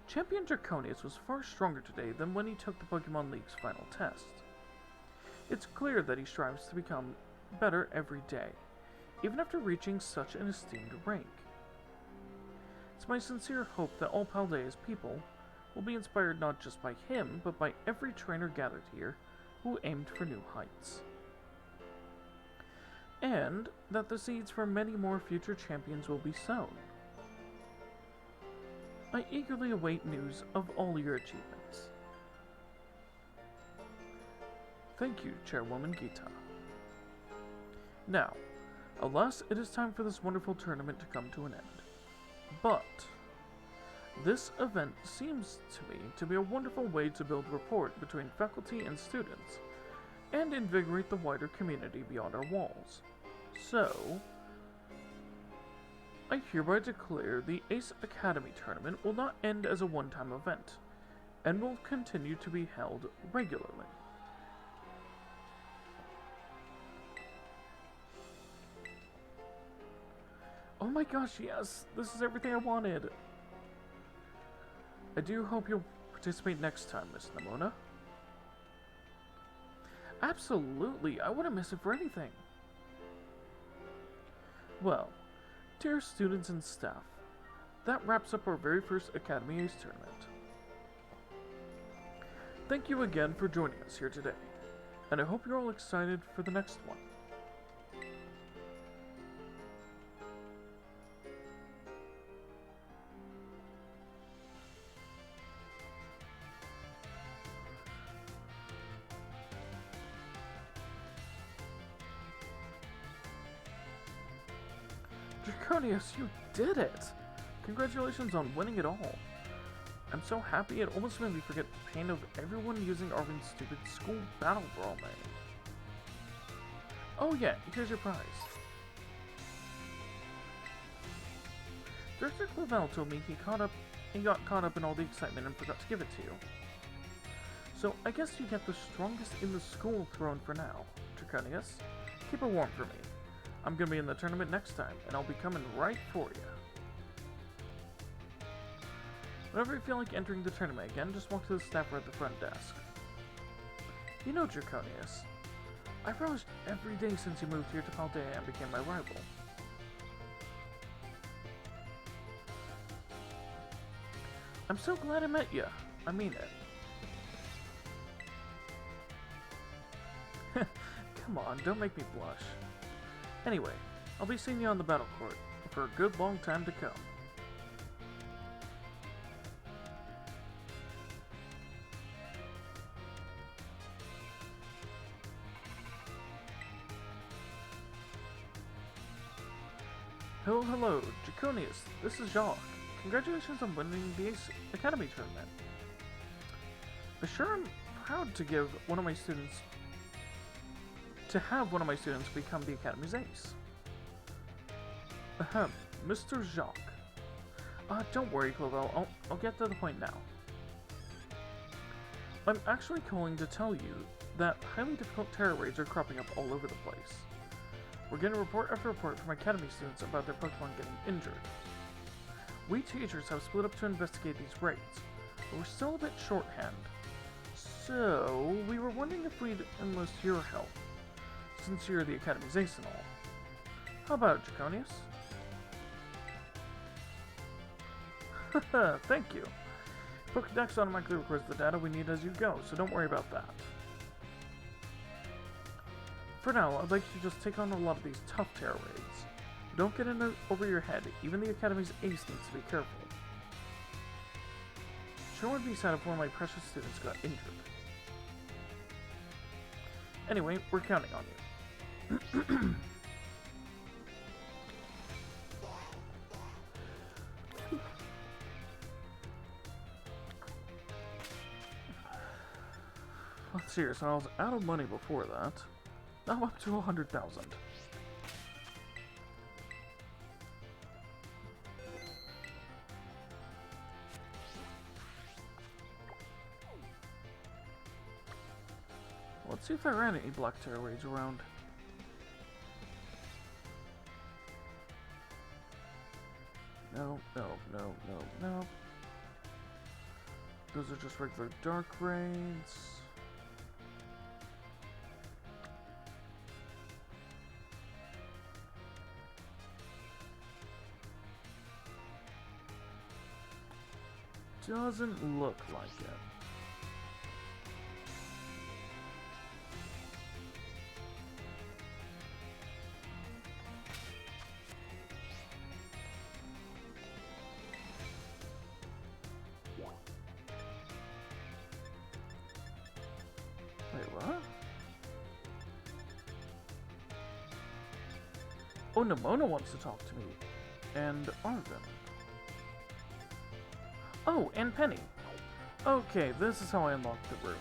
Champion Draconius was far stronger today than when he took the Pokemon League's final test. It's clear that he strives to become better every day, even after reaching such an esteemed rank. It's my sincere hope that all Paldea's people will be inspired not just by him, but by every trainer gathered here who aimed for new heights. And that the seeds for many more future champions will be sown. I eagerly await news of all your achievements. Thank you, Chairwoman Gita. Now, alas, it is time for this wonderful tournament to come to an end. But this event seems to me to be a wonderful way to build rapport between faculty and students, and invigorate the wider community beyond our walls. So, I hereby declare the Ace Academy tournament will not end as a one-time event, and will continue to be held regularly. Oh my gosh, yes! This is everything I wanted! I do hope you'll participate next time, Miss Nemona. Absolutely! I wouldn't miss it for anything! Well, dear students and staff, that wraps up our very first Academy Ace tournament. Thank you again for joining us here today, and I hope you're all excited for the next one. Draconius, you did it! Congratulations on winning it all. I'm so happy it almost made me forget the pain of everyone using Arvin's stupid school battle brawl name. Oh yeah, here's your prize. Director Clavel told me he got caught up in all the excitement and forgot to give it to you. So I guess you get the strongest in the school throne for now. Draconius, keep it warm for me. I'm gonna be in the tournament next time, and I'll be coming right for you. Whenever you feel like entering the tournament again, just walk to the staffer at the front desk. You know, Draconius, I've relished every day since you moved here to Paldea and became my rival. I'm so glad I met you. I mean it. Come on, don't make me blush. Anyway, I'll be seeing you on the battle court for a good long time to come. Hello, Draconius. This is Jacques. Congratulations on winning the Ace Academy tournament. Sure, I'm proud to have one of my students become the Academy's ace. Ahem, Mr. Jacques. Don't worry, Clavel. I'll get to the point now. I'm actually calling to tell you that highly difficult terror raids are cropping up all over the place. We're getting report after report from Academy students about their Pokemon getting injured. We teachers have split up to investigate these raids, but we're still a bit shorthand. So, we were wondering if we'd enlist your help, since you're the Academy's ace and all. How about it, Draconius? Haha, thank you. Pokédex automatically records the data we need as you go, so don't worry about that. For now, I'd like you to just take on a lot of these tough terror raids. Don't get in over your head, even the Academy's ace needs to be careful. Sure would be sad if one of my precious students got injured. Anyway, we're counting on you. Let's see here, so I was out of money before that. Now I'm up to 100,000. Let's see if there are any Black Terror raids around. No. Those are just regular dark raids. Doesn't look like it. Wait, what? Oh, Nimona wants to talk to me. And Arvin. Oh, and Penny. Okay, this is how I unlock the rooms.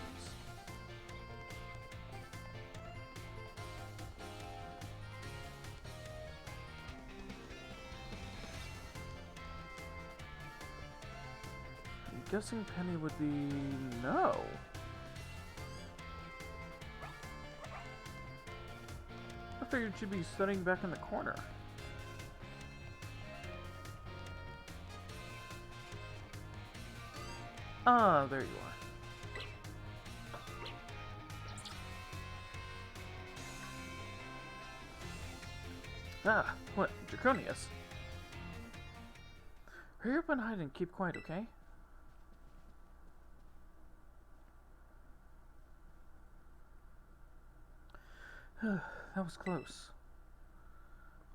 I'm guessing Penny would be no. I figured she'd be studying back in the corner. Ah, there you are. Ah, what? Draconius? Hurry up and hide and keep quiet, okay? That was close.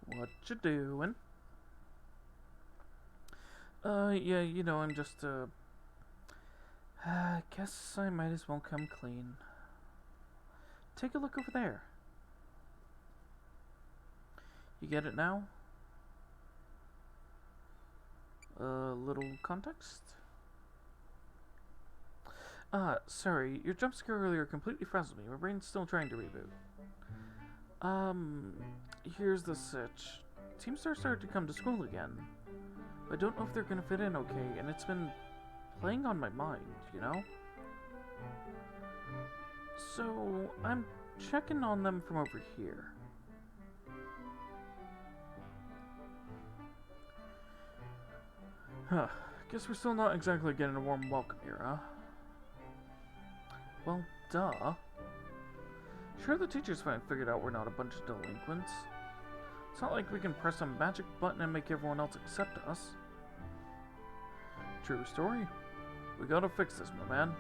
What you doing? Yeah, you know, I'm just, guess I might as well come clean. Take a look over there. You get it now? A little context? Sorry, your jump scare earlier completely frazzled me. My brain's still trying to reboot. Here's the sitch. Teamstars started to come to school again. I don't know if they're gonna fit in okay, and it's been playing on my mind, you know? So, I'm checking on them from over here. Huh. Guess we're still not exactly getting a warm welcome here, huh? Well, duh. Sure, the teachers finally figured out we're not a bunch of delinquents. It's not like we can press a magic button and make everyone else accept us. True story. We gotta fix this, my man.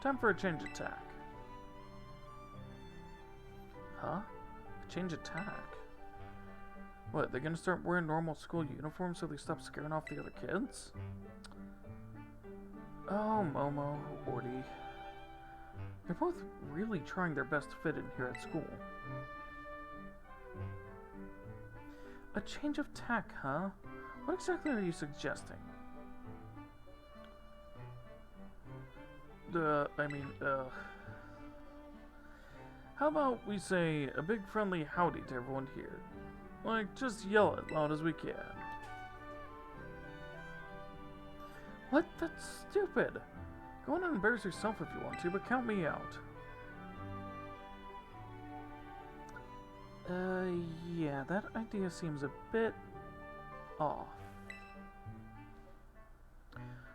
Time for a change of tack. Huh? A change of tack? What, they're gonna start wearing normal school uniforms so they stop scaring off the other kids? Oh, Momo, Orty. They're both really trying their best to fit in here at school. A change of tack, huh? What exactly are you suggesting? How about we say a big friendly howdy to everyone here? Like, just yell it loud as we can. What? That's stupid. Go on and embarrass yourself if you want to, but count me out. Yeah, that idea seems a bit off.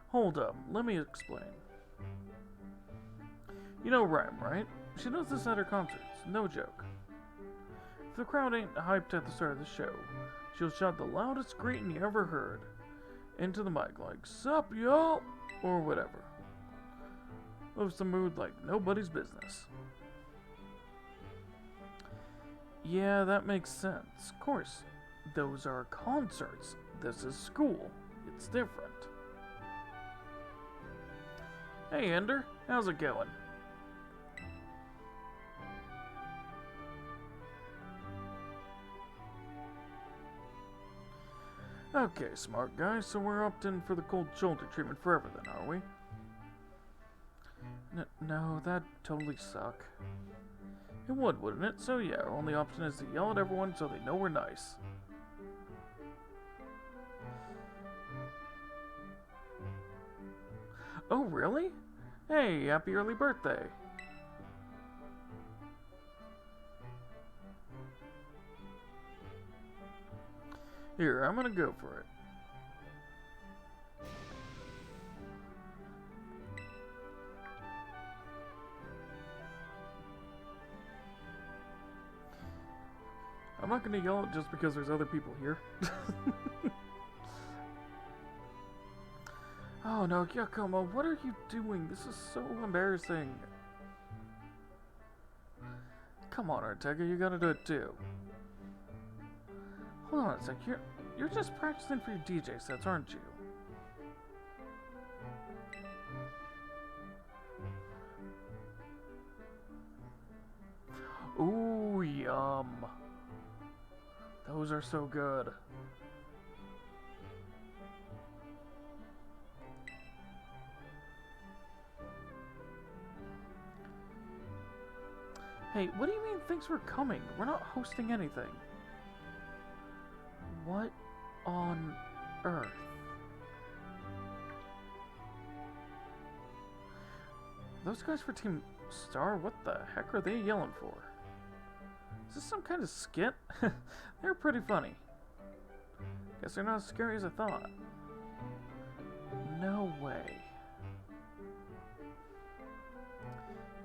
Hold up, let me explain. You know Rhyme, right? She does this at her concerts, no joke. If the crowd ain't hyped at the start of the show, she'll shout the loudest greeting you ever heard into the mic like, "Sup, y'all?" or whatever. Lifts the mood like nobody's business. Yeah, that makes sense. Of course, those are concerts. This is school. It's different. Hey, Ender. How's it going? Okay, smart guy, so we're opting in for the cold shoulder treatment forever then, are we? No, that'd totally suck. It would, wouldn't it? So yeah, our only option is to yell at everyone so they know we're nice. Oh, really? Hey, happy early birthday! Here, I'm gonna go for it. I'm not gonna yell it just because there's other people here. Oh no, Yakumo, what are you doing? This is so embarrassing. Come on, Ortega, you gotta do it too. Hold on a sec, you're just practicing for your DJ sets, aren't you? Ooh, yum. Those are so good. Hey, what do you mean thanks for coming? We're not hosting anything. What on earth? Those guys for Team Star, what the heck are they yelling for? Is this some kind of skit? They're pretty funny. Guess they're not as scary as I thought. No way.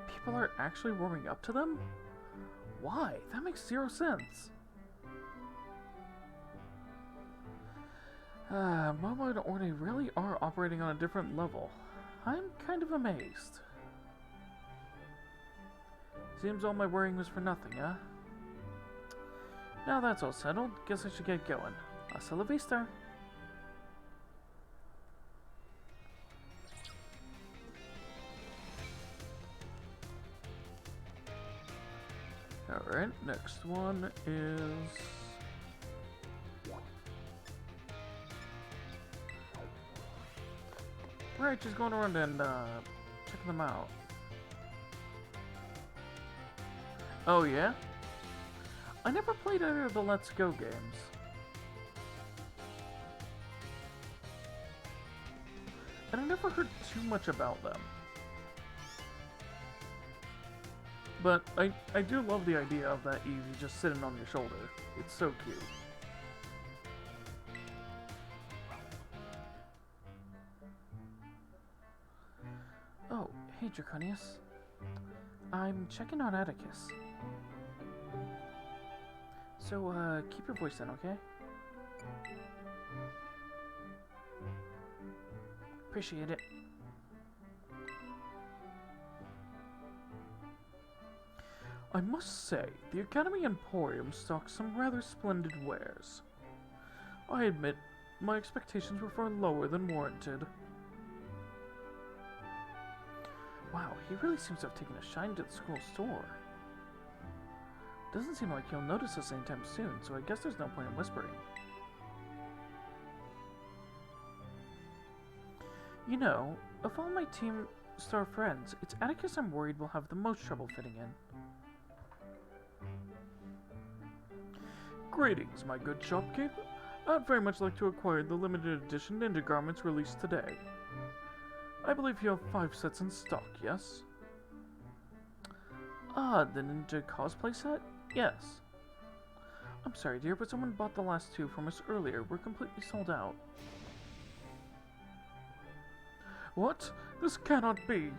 People are actually warming up to them? Why? That makes zero sense. Momo and Orne really are operating on a different level. I'm kind of amazed. Seems all my worrying was for nothing, huh? Now that's all settled, guess I should get going. Hasta la vista. Alright, next one is... Right, she's going around and checking them out. Oh yeah? I never played either of the Let's Go games. And I never heard too much about them. But I do love the idea of that Eevee just sitting on your shoulder. It's so cute. Oh, hey Draconius. I'm checking on Atticus. So, keep your voice in, okay? Appreciate it. I must say, the Academy Emporium stocks some rather splendid wares. I admit, my expectations were far lower than warranted. Wow, he really seems to have taken a shine to the school store. Doesn't seem like he'll notice us anytime soon, so I guess there's no point in whispering. You know, of all my Team Star friends, it's Atticus I'm worried will have the most trouble fitting in. Greetings, my good shopkeep. I'd very much like to acquire the limited edition ninja garments released today. I believe you have 5 sets in stock, yes? Ah, the ninja cosplay set? Yes. I'm sorry, dear, but someone bought the last 2 from us earlier. We're completely sold out. What? This cannot be.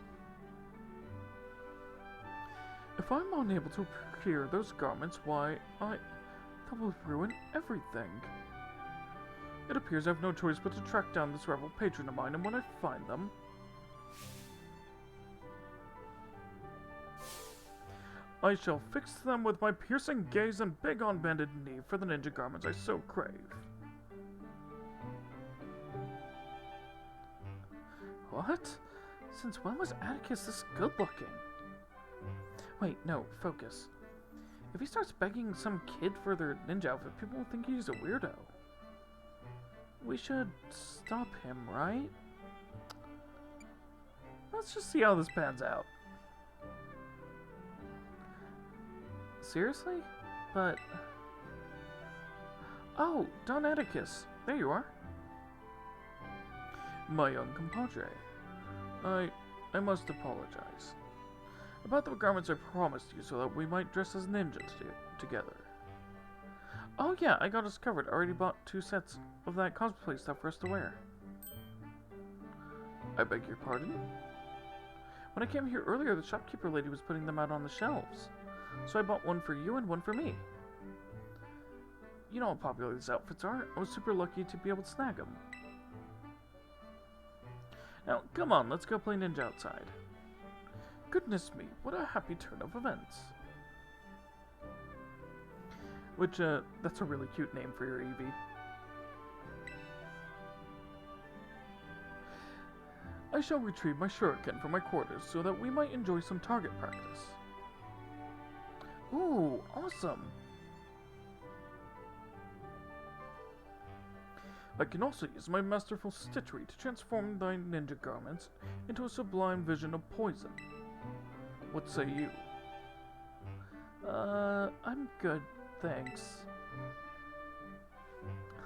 If I'm unable to procure those garments, why, that will ruin everything. It appears I have no choice but to track down this rebel patron of mine, and when I find them... I shall fix them with my piercing gaze and big on bended knee for the ninja garments I so crave. What? Since when was Atticus this good-looking? Wait, no, focus. If he starts begging some kid for their ninja outfit, people will think he's a weirdo. We should stop him, right? Let's just see how this pans out. Seriously? But... Oh, Don Atticus. There you are. My young compadre. I must apologize. About the garments I promised you so that we might dress as ninjas together. Oh yeah, I got us covered. I already bought 2 sets of that cosplay stuff for us to wear. I beg your pardon? When I came here earlier, the shopkeeper lady was putting them out on the shelves. So I bought one for you and one for me. You know how popular these outfits are. I was super lucky to be able to snag them. Now, come on, let's go play ninja outside. Goodness me, what a happy turn of events. Which, that's a really cute name for your Eevee. I shall retrieve my shuriken from my quarters so that we might enjoy some target practice. Ooh, awesome! I can also use my masterful stitchery to transform thy ninja garments into a sublime vision of poison. What say you? I'm good, thanks.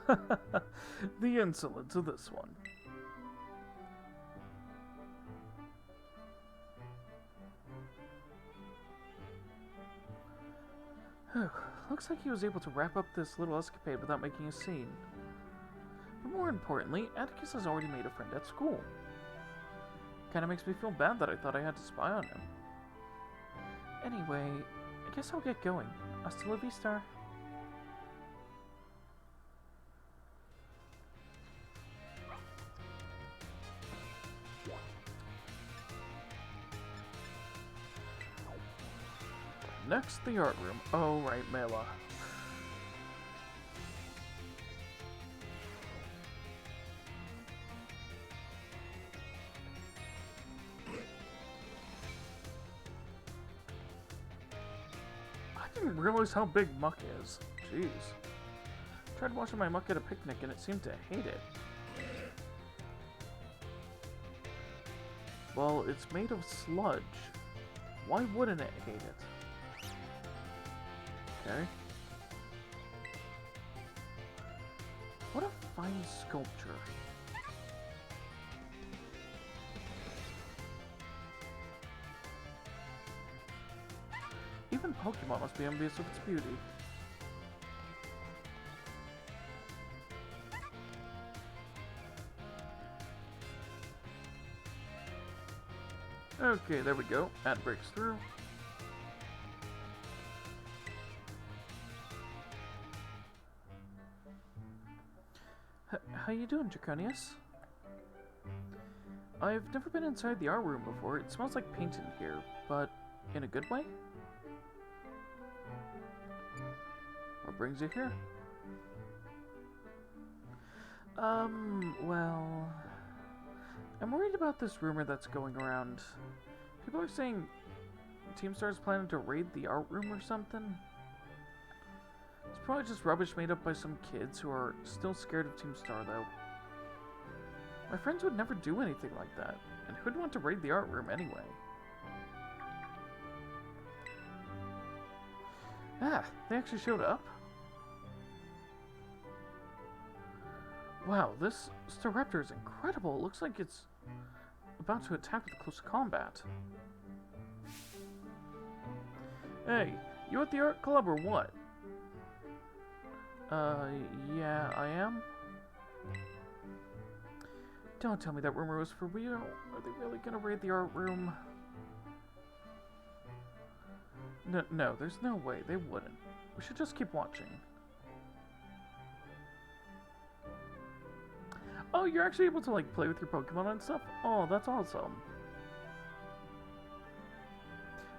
The insolence of this one. Looks like he was able to wrap up this little escapade without making a scene. But more importantly, Atticus has already made a friend at school. Kinda makes me feel bad that I thought I had to spy on him. Anyway, I guess I'll get going. Hasta la vista. Next, the art room. Oh, right, Mela. I didn't realize how big Muck is. Jeez. Tried watching my Muck at a picnic and it seemed to hate it. Well, it's made of sludge. Why wouldn't it hate it? Okay. What a fine sculpture. Even Pokemon must be envious of its beauty. Okay, there we go. Ad breaks through. How you doing, Draconius? I've never been inside the art room before. It smells like paint in here, but in a good way? What brings you here? Well... I'm worried about this rumor that's going around. People are saying Team Star's planning to raid the art room or something. It's probably just rubbish made up by some kids who are still scared of Team Star, though. My friends would never do anything like that, and who'd want to raid the art room anyway? Ah, they actually showed up? Wow, this Staraptor is incredible. It looks like it's about to attack with close combat. Hey, you at the art club or what? Yeah, I am. Don't tell me that rumor was for real. Are they really gonna raid the art room? No, there's no way. They wouldn't. We should just keep watching. Oh, you're actually able to, like, play with your Pokemon and stuff? Oh, that's awesome.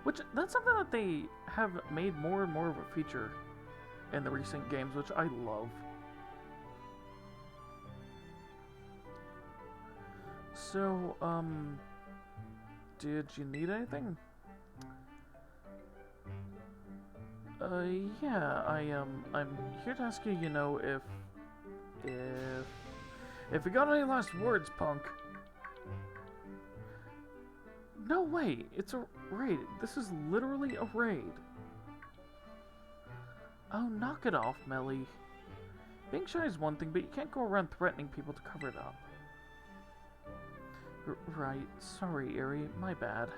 Which, that's something that they have made more and more of a feature in the recent games, which I love. So, did you need anything? Yeah, I'm here to ask you, you know, if you got any last words, punk. No way, it's a raid. This is literally a raid. Oh, knock it off, Melly. Being shy is one thing, but you can't go around threatening people to cover it up. Right, sorry, Eri, my bad.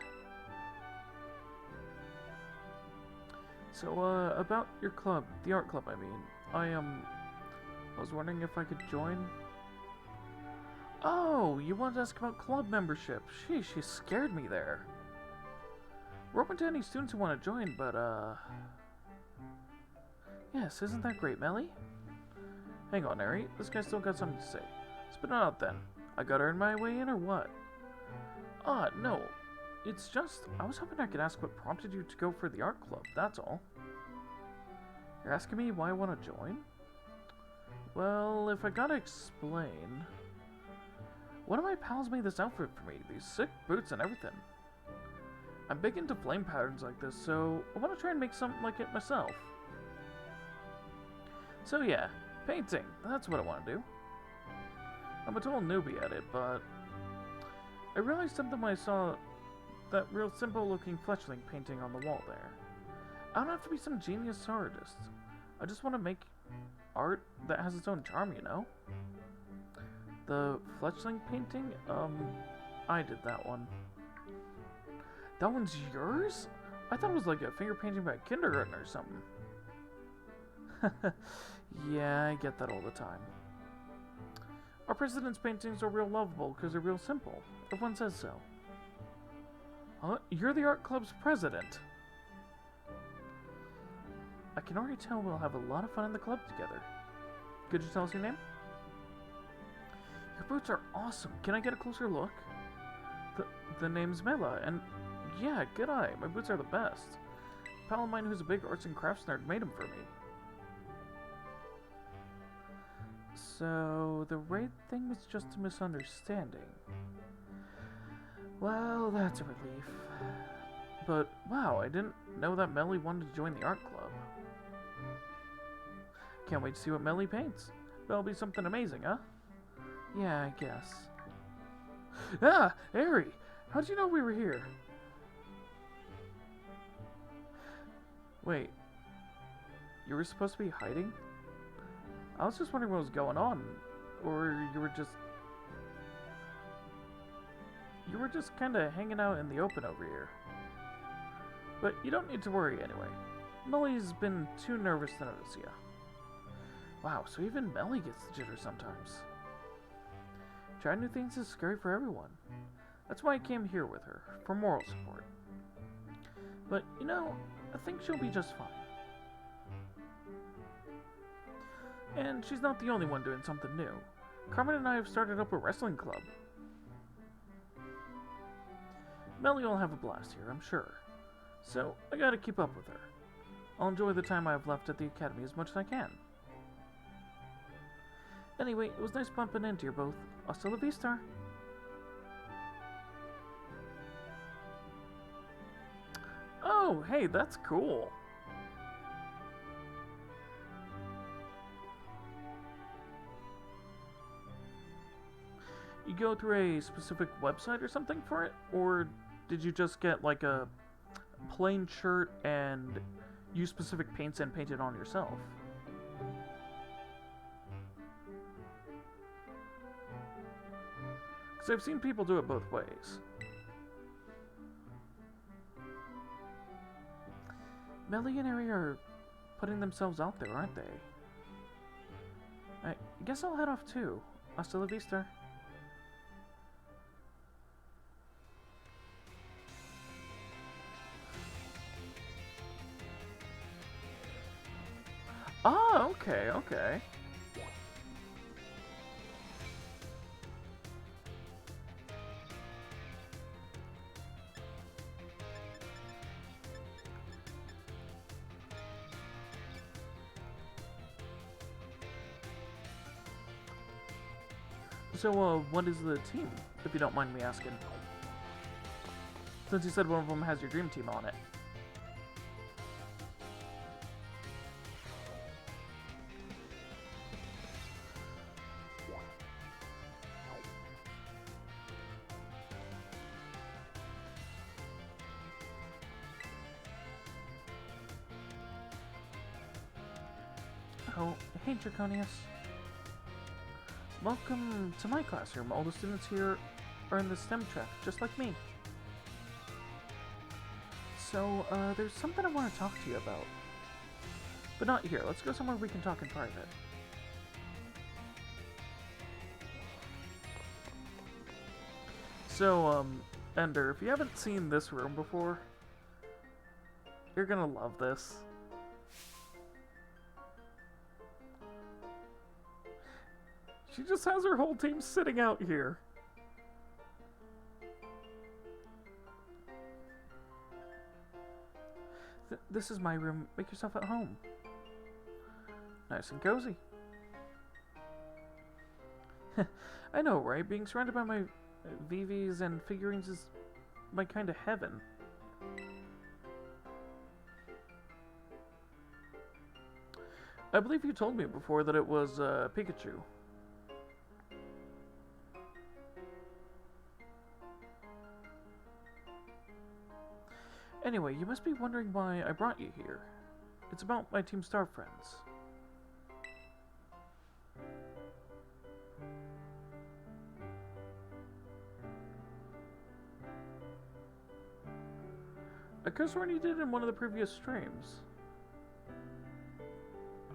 So, about your club, the art club, I mean. I was wondering if I could join. Oh, you wanted to ask about club membership. Sheesh, you scared me there. We're open to any students who want to join, but, yes, isn't that great, Melly? Hang on, Eri. This guy still got something to say. Spit it out, then. I gotta earn my way in, or what? No. It's just, I was hoping I could ask what prompted you to go for the art club, that's all. You're asking me why I want to join? Well, if I gotta explain... One of my pals made this outfit for me, these sick boots and everything. I'm big into flame patterns like this, so I want to try and make something like it myself. So yeah, painting, that's what I want to do. I'm a total newbie at it, but I realized something when I saw that real simple looking fletchling painting on the wall there. I don't have to be some genius artist. I just want to make art that has its own charm, you know? The fletchling painting? I did that one. That one's yours? I thought it was like a finger painting by a kindergarten or something. Yeah, I get that all the time. Our president's paintings are real lovable because they're real simple. Everyone says so. Huh? You're the art club's president. I can already tell we'll have a lot of fun in the club together. Could you tell us your name? Your boots are awesome. Can I get a closer look? The name's Mela, and yeah, good eye. My boots are the best. A pal of mine who's a big arts and crafts nerd made them for me. So, the raid thing was just a misunderstanding. Well, that's a relief. But, wow, I didn't know that Melly wanted to join the art club. Can't wait to see what Melly paints. That'll be something amazing, huh? Yeah, I guess. Ah! Eri! How'd you know we were here? Wait. You were supposed to be hiding? I was just wondering what was going on. Or you were just... You were just kinda hanging out in the open over here. But you don't need to worry anyway. Mellie's been too nervous to notice you. Wow, so even Mellie gets the jitters sometimes. Trying new things is scary for everyone. That's why I came here with her, for moral support. But, you know, I think she'll be just fine. And she's not the only one doing something new. Carmen and I have started up a wrestling club. Mellie will have a blast here, I'm sure. So, I gotta keep up with her. I'll enjoy the time I have left at the academy as much as I can. Anyway, it was nice bumping into you both. Hasta la vista. Oh, hey, that's cool. You go through a specific website or something for it? Or did you just get like a plain shirt and use specific paints and paint it on yourself? Because I've seen people do it both ways. Mellie and Ari are putting themselves out there, aren't they? I guess I'll head off too. Hasta la vista. Oh, okay, okay. So, what is the team, if you don't mind me asking? Since you said one of them has your dream team on it. Oh, hey Draconius. Welcome to my classroom. All the students here are in the STEM track, just like me. So, there's something I want to talk to you about. But not here. Let's go somewhere we can talk in private. So, Ender, if you haven't seen this room before, you're gonna love this. She just has her whole team sitting out here. This is my room. Make yourself at home. Nice and cozy. I know, right? Being surrounded by my VVs and figurines is my kind of heaven. I believe you told me before that it was Pikachu. Anyway, you must be wondering why I brought you here. It's about my Team Star friends. I could have sworn you did in one of the previous streams.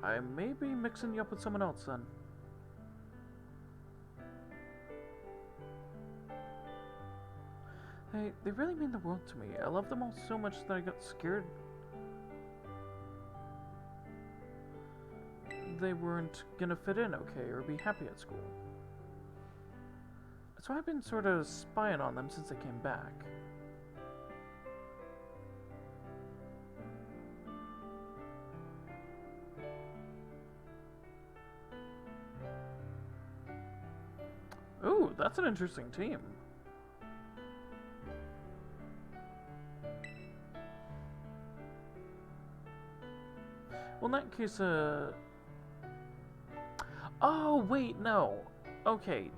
I may be mixing you up with someone else then. They really mean the world to me. I love them all so much that I got scared they weren't gonna fit in okay or be happy at school. That's why I've been sort of spying on them since they came back. Ooh, that's an interesting team. Well, in that case, oh, wait, no. Okay.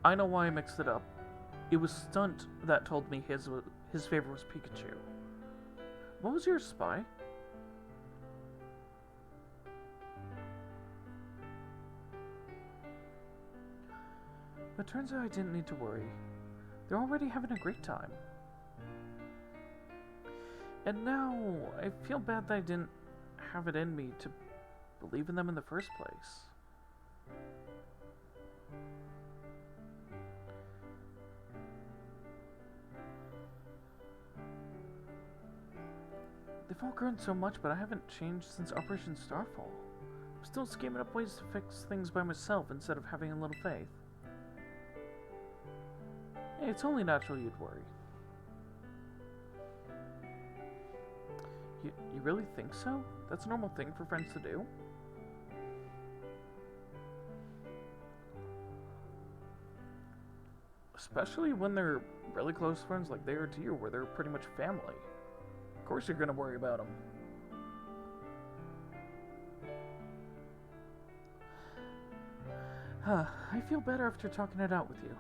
I know why I mixed it up. It was Stunt that told me his favorite was Pikachu. What was your spy? But turns out I didn't need to worry. They're already having a great time. And now, I feel bad that I didn't have it in me to believe in them in the first place. They've all grown so much, but I haven't changed since Operation Starfall. I'm still scheming up ways to fix things by myself instead of having a little faith. Hey, it's only natural you'd worry. You really think so? That's a normal thing for friends to do? Especially when they're really close friends like they are to you, where they're pretty much family. Of course you're gonna worry about them. I feel better after talking it out with you,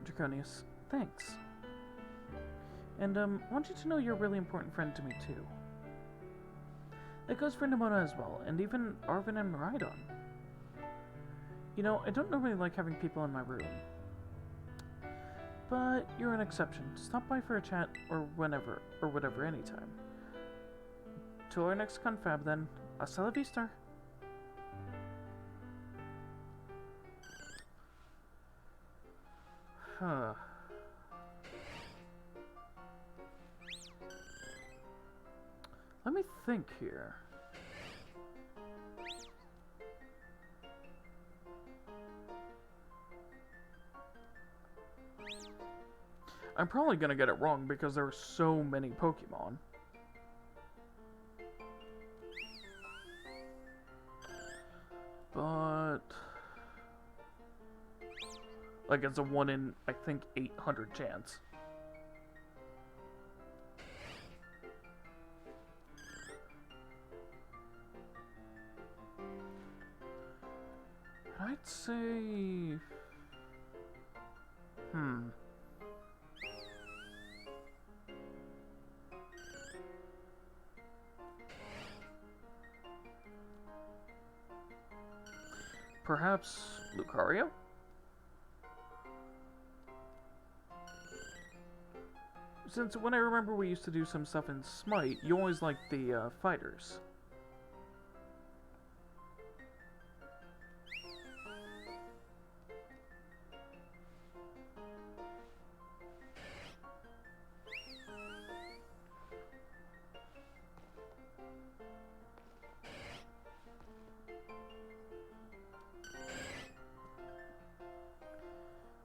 Draconius. Thanks. And, I want you to know you're a really important friend to me, too. That goes for Nimona as well, and even Arvin and Miraidon. You know, I don't normally like having people in my room. But you're an exception. Stop by for a chat, or whenever, or whatever, anytime. Till our next confab, then. Hasta la vista. Huh. Let me think here. I'm probably gonna get it wrong because there are so many Pokemon. But like it's a 1 in, I think, 800 chance. I'd say... Perhaps Lucario? Since when I remember we used to do some stuff in Smite, you always liked the fighters.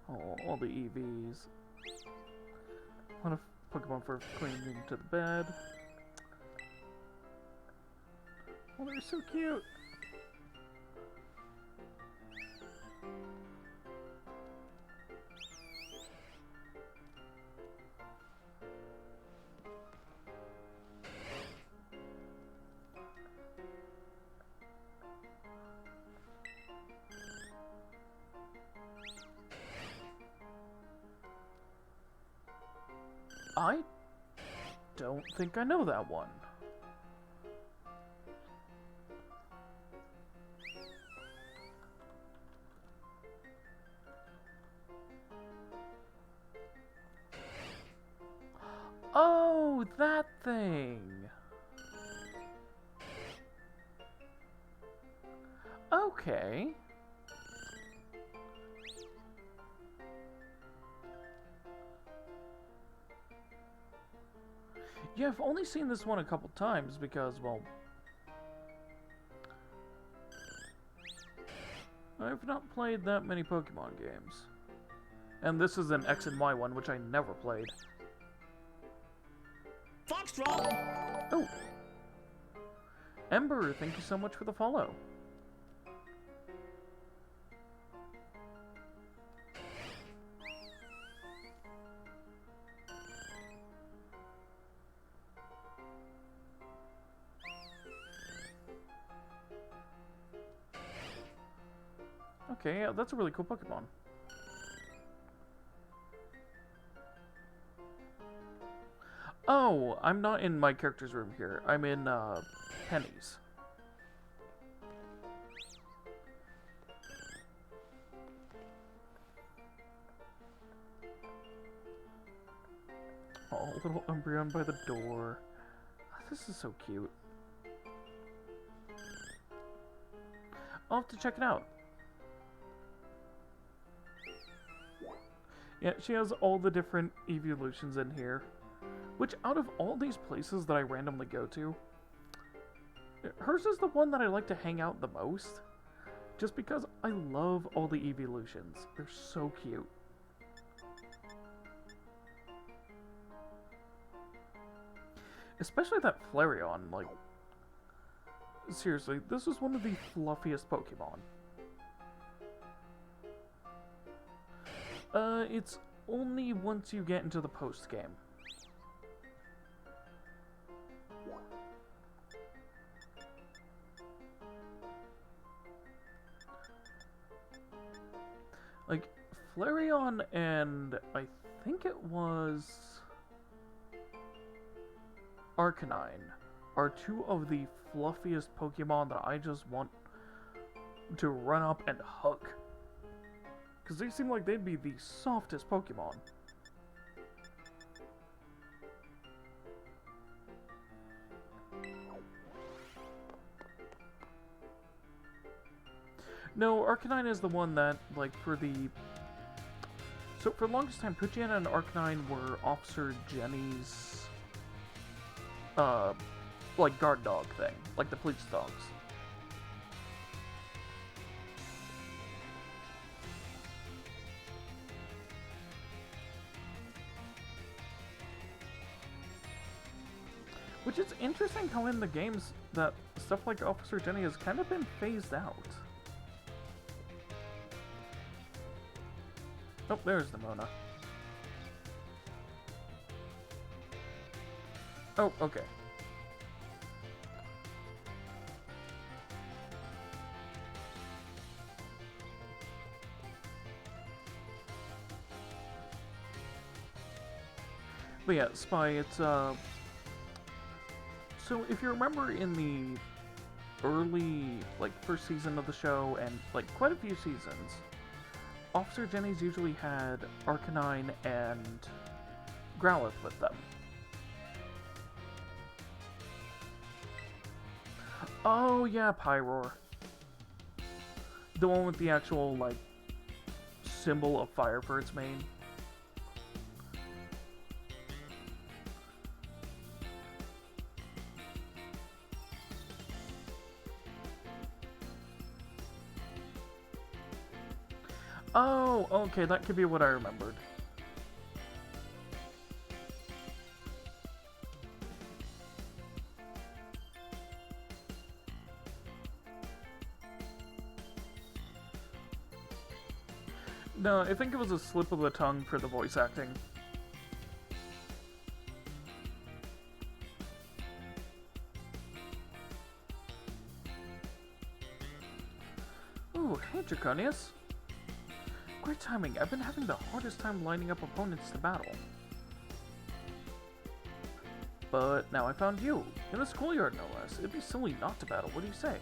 Oh, all the EVs. A lot of Pokemon for clinging to the bed. Oh, they're so cute! I don't think I know that one. Oh, that thing! Okay. Yeah, I've only seen this one a couple times because, well, I've not played that many Pokemon games. And this is an X and Y one, which I never played. Foxtrot! Oh! Ember, thank you so much for the follow. Okay, yeah, that's a really cool Pokemon. Oh, I'm not in my character's room here. I'm in, Penny's. Oh, little Umbreon by the door. This is so cute. I'll have to check it out. Yeah, she has all the different evolutions in here. Which, out of all these places that I randomly go to, hers is the one that I like to hang out the most. Just because I love all the evolutions. They're so cute. Especially that Flareon, like... Seriously, this is one of the fluffiest Pokemon. It's only once you get into the post-game. Like, Flareon and I think it was Arcanine are two of the fluffiest Pokemon that I just want to run up and hug. Because they seem like they'd be the softest Pokemon. No, Arcanine is the one that, like, for the... So, for the longest time, Poochyena and Arcanine were Officer Jenny's, like, guard dog thing. Like the police dogs. Which is interesting how in the games that stuff like Officer Jenny has kind of been phased out. Oh, there's the Mona. Oh, okay. But yeah, Spy, it's, So if you remember in the early, like, first season of the show, and, like, quite a few seasons, Officer Jenny's usually had Arcanine and Growlithe with them. Oh yeah, Pyroar. The one with the actual, like, symbol of fire for its mane. Oh, okay, that could be what I remembered. No, I think it was a slip of the tongue for the voice acting. Ooh, hey Draconius. Great timing. I've been having the hardest time lining up opponents to battle. But now I found you. In the schoolyard, no less. It'd be silly not to battle. What do you say?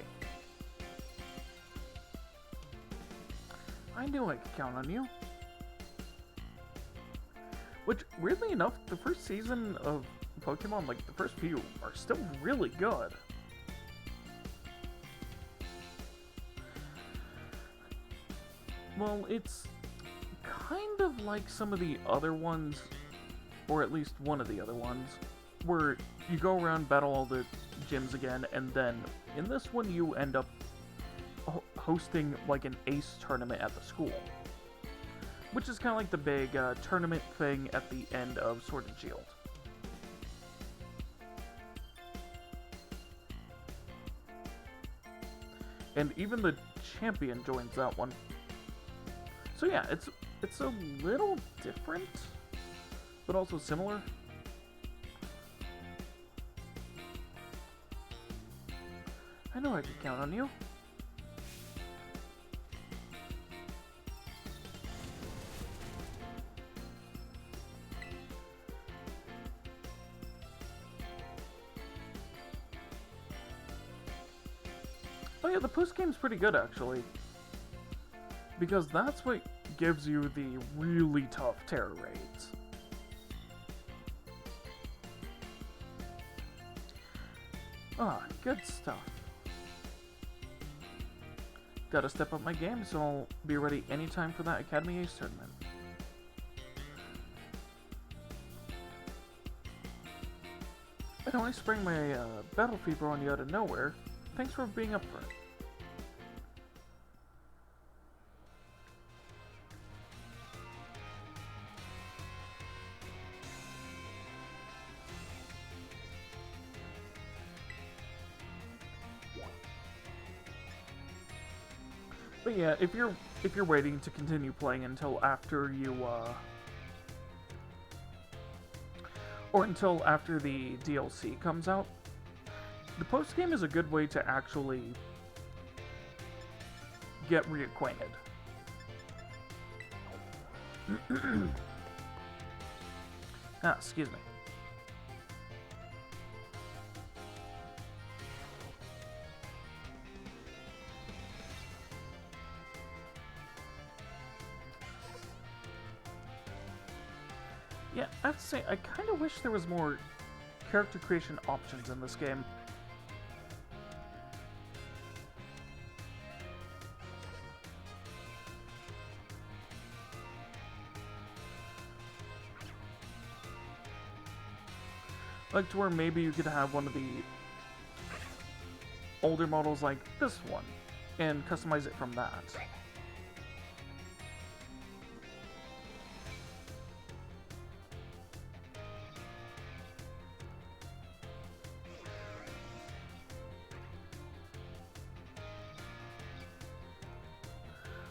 I knew I could count on you. Which, weirdly enough, the first season of Pokemon, like the first few, are still really good. Well, it's kind of like some of the other ones, or at least one of the other ones, where you go around, battle all the gyms again, and then in this one you end up hosting like an ace tournament at the school. Which is kind of like the big tournament thing at the end of Sword and Shield. And even the champion joins that one. So yeah, it's a little different, but also similar. I know I could count on you. Oh yeah, the postgame's pretty good, actually. Because that's what gives you the really tough terror raids. Ah, good stuff. Gotta step up my game, so I'll be ready anytime for that Academy Ace tournament. I only sprang my battle fever on you out of nowhere. Thanks for being up for it. But yeah, if you're waiting to continue playing until after you or until after the DLC comes out, the postgame is a good way to actually get reacquainted. Excuse me. Yeah, I have to say, I kind of wish there was more character creation options in this game. Like to where maybe you could have one of the older models like this one, and customize it from that.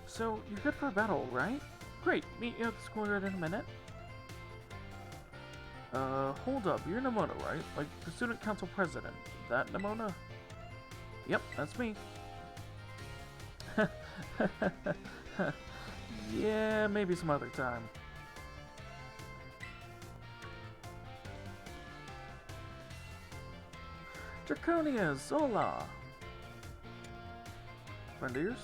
So, you're good for a battle, right? Great, meet you at the schoolyard in a minute. Hold up, you're Nimona, right? Like, the student council president. That Nimona? Yep, that's me. Yeah, maybe some other time. Draconia, Zola! Friend of yours?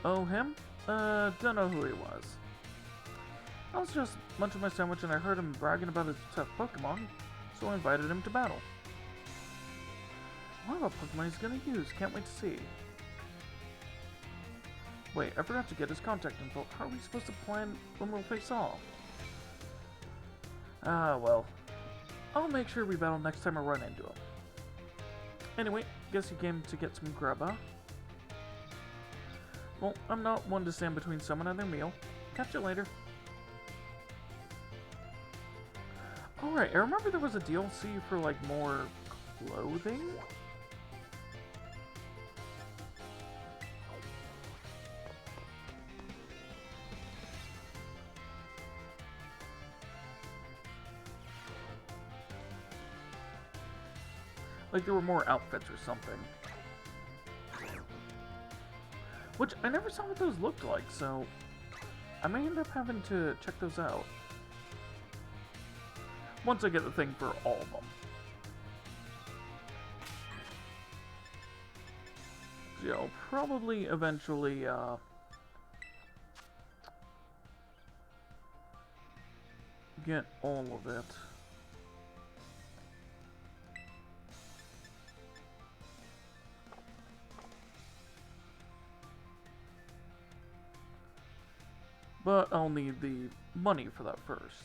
Oh, him? Don't know who he was. I was just munching my sandwich and I heard him bragging about his tough Pokemon, so I invited him to battle. I wonder what Pokemon he's gonna use, can't wait to see. Wait, I forgot to get his contact info. How are we supposed to plan when we'll face off? Ah, well. I'll make sure we battle next time I run into him. Anyway, guess you came to get some grub, huh? Well, I'm not one to stand between someone and their meal. Catch you later. Alright, I remember there was a DLC for, like, more clothing? Like, there were more outfits or something. Which, I never saw what those looked like, so I may end up having to check those out. Once I get the thing for all of them. So, yeah, I'll probably eventually, get all of it. But I'll need the money for that first.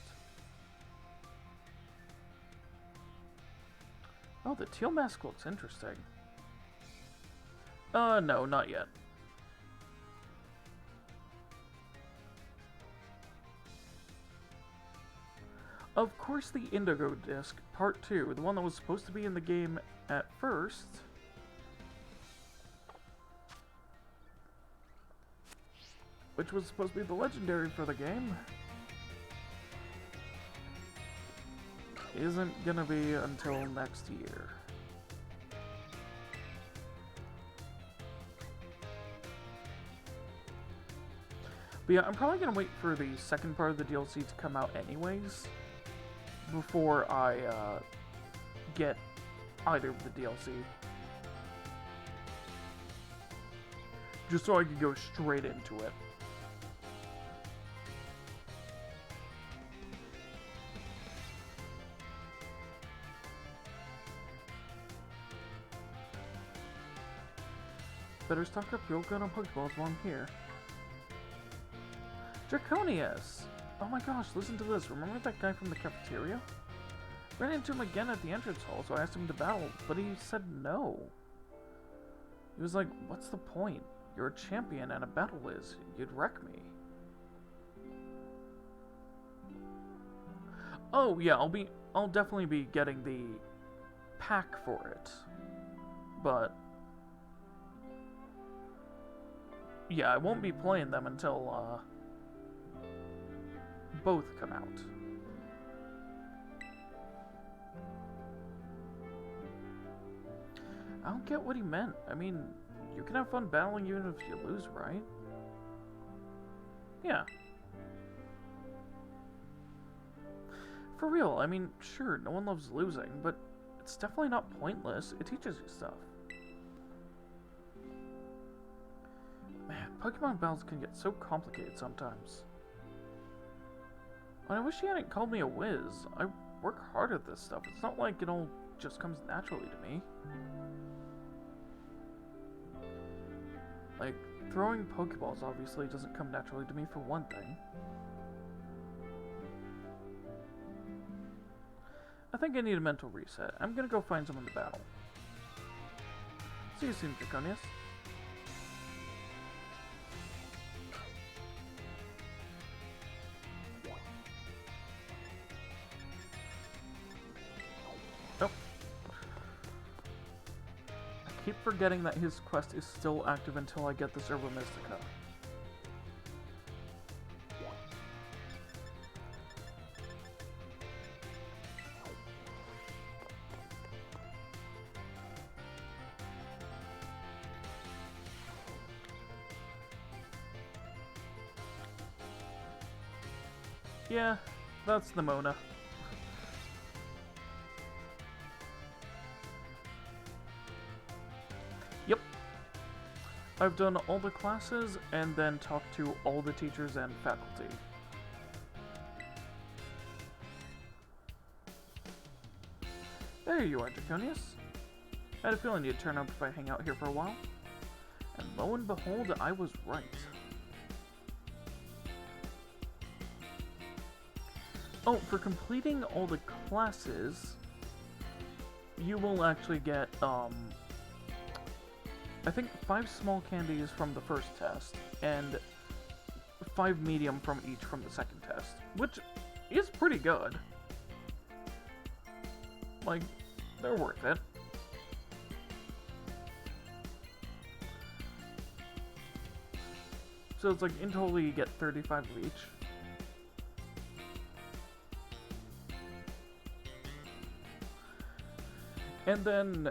Oh, the teal mask looks interesting. No, not yet. Of course, the Indigo Disc, Part 2, the one that was supposed to be in the game at first. Which was supposed to be the legendary for the game. Isn't gonna be until next year. But yeah, I'm probably gonna wait for the second part of the DLC to come out anyways, before I get either of the DLC. Just so I could go straight into it. Better stock up real good on Pokeballs while I'm here. Draconius! Oh my gosh, listen to this. Remember that guy from the cafeteria? Ran into him again at the entrance hall, so I asked him to battle, but he said no. He was like, what's the point? You're a champion and a battle is. You'd wreck me. Oh yeah, I'll definitely be getting the pack for it. But yeah, I won't be playing them until both come out. I don't get what he meant. I mean, you can have fun battling even if you lose, right? Yeah. For real, I mean, sure, no one loves losing, but it's definitely not pointless. It teaches you stuff. Man, Pokemon battles can get so complicated sometimes. And I wish he hadn't called me a whiz. I work hard at this stuff. It's not like it all just comes naturally to me. Like, throwing Pokeballs obviously doesn't come naturally to me for one thing. I think I need a mental reset. I'm gonna go find someone to battle. See you soon, Draconius. Oh. I keep forgetting that his quest is still active until I get this Herba Mystica. Yeah, that's the Mona. Yep. I've done all the classes and then talked to all the teachers and faculty. There you are, Draconius. I had a feeling you'd turn up if I hang out here for a while. And lo and behold, I was right. Oh, for completing all the classes, you will actually get, I think 5 small candies from the first test, and 5 medium from each from the second test, which is pretty good. Like, they're worth it. So it's like, in total you get 35 of each. And then,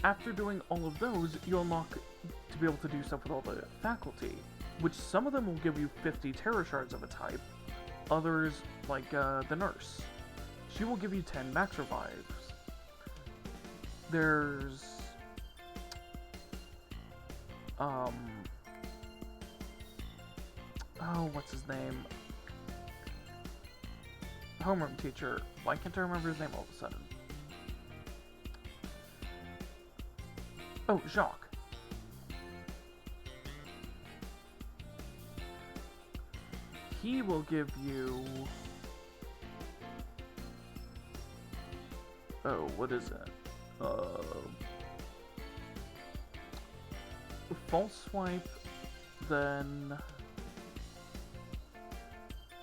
after doing all of those, you'll unlock to be able to do stuff with all the faculty, which some of them will give you 50 Terra Shards of a type, others, like the nurse. She will give you 10 max revives. There's... oh, what's his name? Homeroom teacher. Why can't I remember his name all of a sudden? Oh, Jacques. He will give you... oh, what is it? False Swipe, then...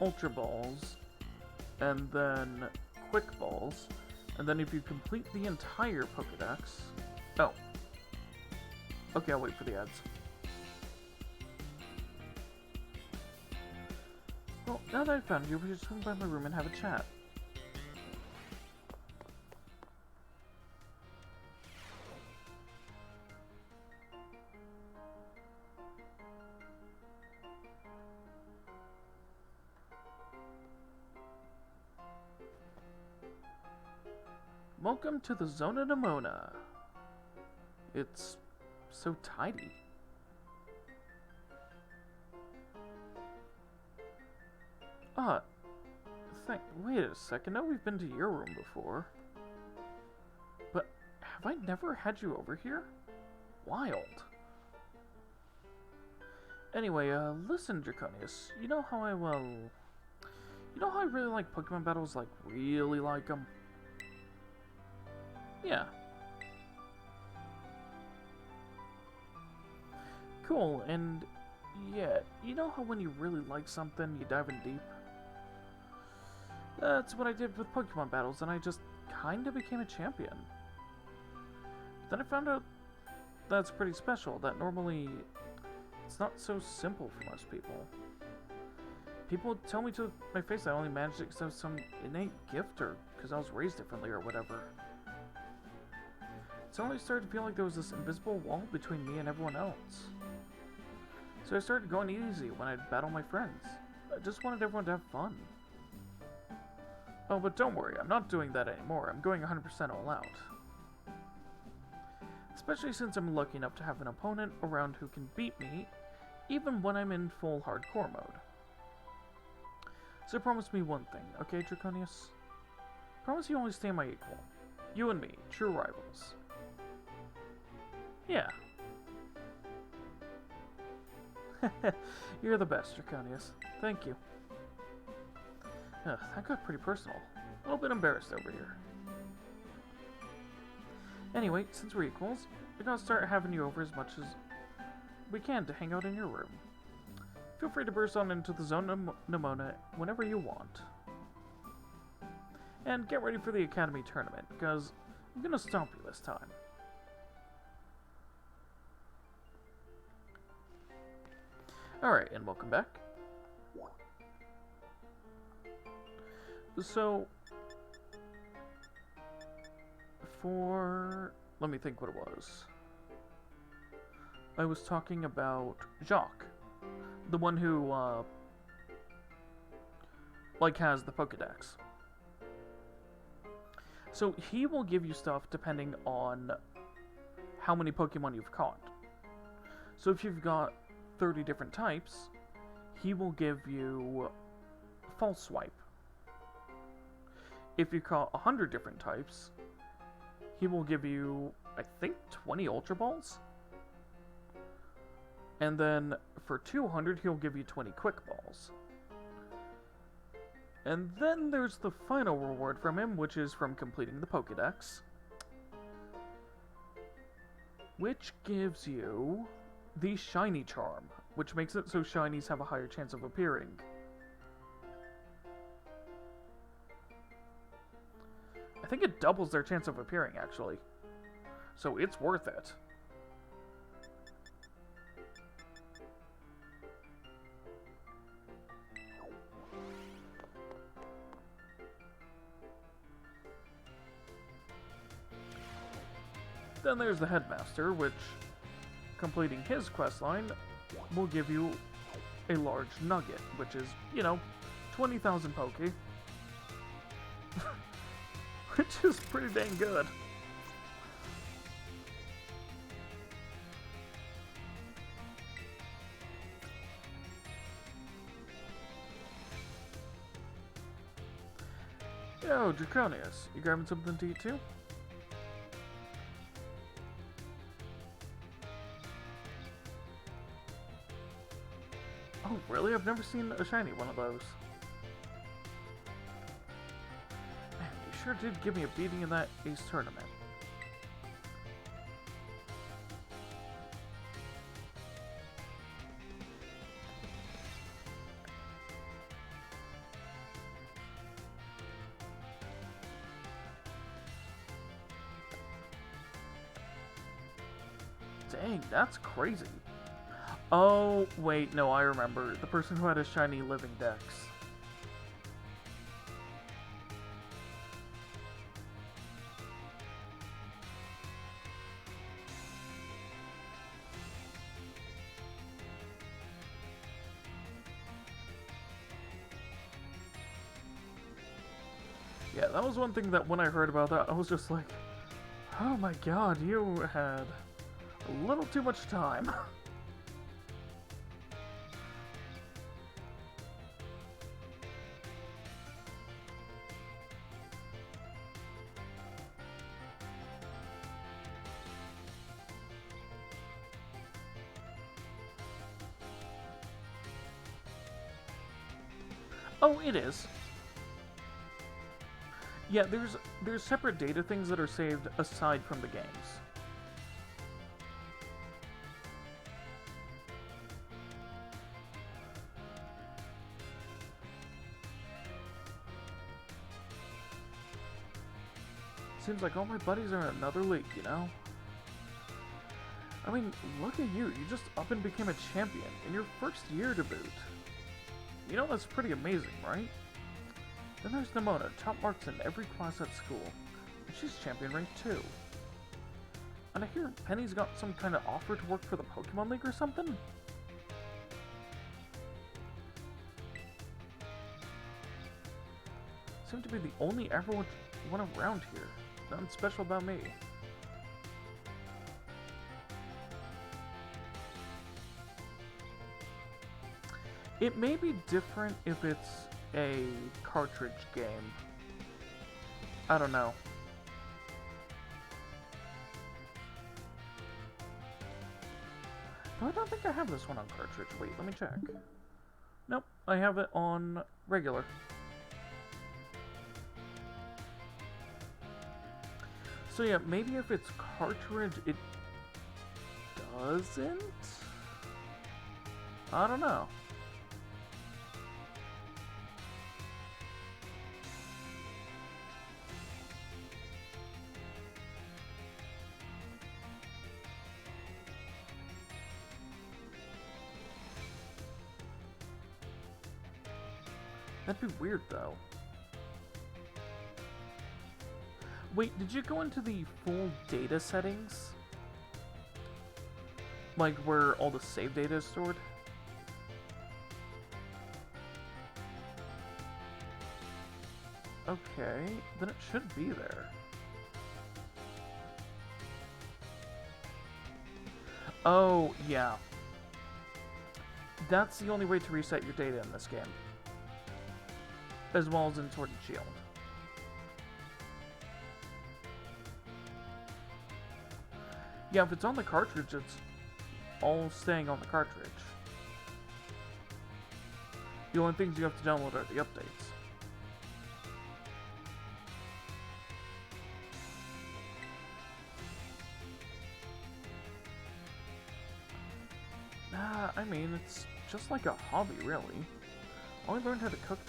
Ultra Balls, and then Quick Balls, and then if you complete the entire Pokedex... oh. Okay, I'll wait for the ads. Well, now that I've found you, we should swing by my room and have a chat. Welcome to the Zona Nemona. It's so tidy. Wait a second. I know we've been to your room before. But have I never had you over here? Wild. Anyway, listen, Draconius. You know how I really like Pokemon battles, like, really like them? Yeah. Cool, and yeah, you know how when you really like something, you dive in deep? That's what I did with Pokemon battles, and I just kinda became a champion. But then I found out that's pretty special, that normally it's not so simple for most people. People would tell me to my face I only managed it because I was some innate gift or because I was raised differently or whatever. Suddenly I started to feel like there was this invisible wall between me and everyone else. So I started going easy when I'd battle my friends. I just wanted everyone to have fun. Oh, but don't worry, I'm not doing that anymore. I'm going 100% all out. Especially since I'm lucky enough to have an opponent around who can beat me, even when I'm in full hardcore mode. So promise me one thing, okay, Draconius? Promise you only stay my equal. You and me, true rivals. Yeah. You're the best, Draconius. Thank you. That got pretty personal. A little bit embarrassed over here. Anyway, since we're equals, we're gonna start having you over as much as we can to hang out in your room. Feel free to burst on into the Zona Nemona whenever you want. And get ready for the Academy Tournament, because I'm gonna stomp you this time. Alright, and welcome back. So, let me think what it was. I was talking about Jacques. The one who, has the Pokedex. So, he will give you stuff depending on how many Pokemon you've caught. So, if you've got 30 different types, he will give you False Swipe. If you caught 100 different types, he will give you, I think, 20 Ultra Balls. And then for 200, he'll give you 20 Quick Balls. And then there's the final reward from him, which is from completing the Pokedex, which gives you the Shiny Charm, which makes it so Shinies have a higher chance of appearing. I think it doubles their chance of appearing, actually. So it's worth it. Then there's the Headmaster, which, completing his questline, will give you a large nugget, which is, 20,000 Poke. Which is pretty dang good. Yo, Draconius, you grabbing something to eat too? Oh, really? I've never seen a shiny one of those. Man, you sure did give me a beating in that Ace tournament. Dang, that's crazy. Oh, wait, no, I remember. The person who had a shiny living dex. Yeah, that was one thing that when I heard about that, I was just like, oh my god, you had a little too much time. Oh, it is. Yeah, there's separate data things that are saved aside from the games. Seems like all my buddies are in another league, you know? I mean, look at you. You just up and became a champion in your first year to boot. You know, that's pretty amazing, right? Then there's Nimona, top marks in every class at school. And she's champion rank 2. And I hear Penny's got some kind of offer to work for the Pokemon League or something? Seem to be the only everyone around here. Nothing special about me. It may be different if it's a cartridge game. I don't know. No, I don't think I have this one on cartridge. Wait, let me check. Nope, I have it on regular. So yeah, maybe if it's cartridge, it doesn't? I don't know. That'd be weird, though. Wait, did you go into the full data settings? Like, where all the save data is stored? Okay, then it should be there. Oh, yeah. That's the only way to reset your data in this game. As well as in Sword and Shield. Yeah, if it's on the cartridge, it's all staying on the cartridge. The only things you have to download are the updates. I mean, it's just like a hobby, really. I only learned how to cook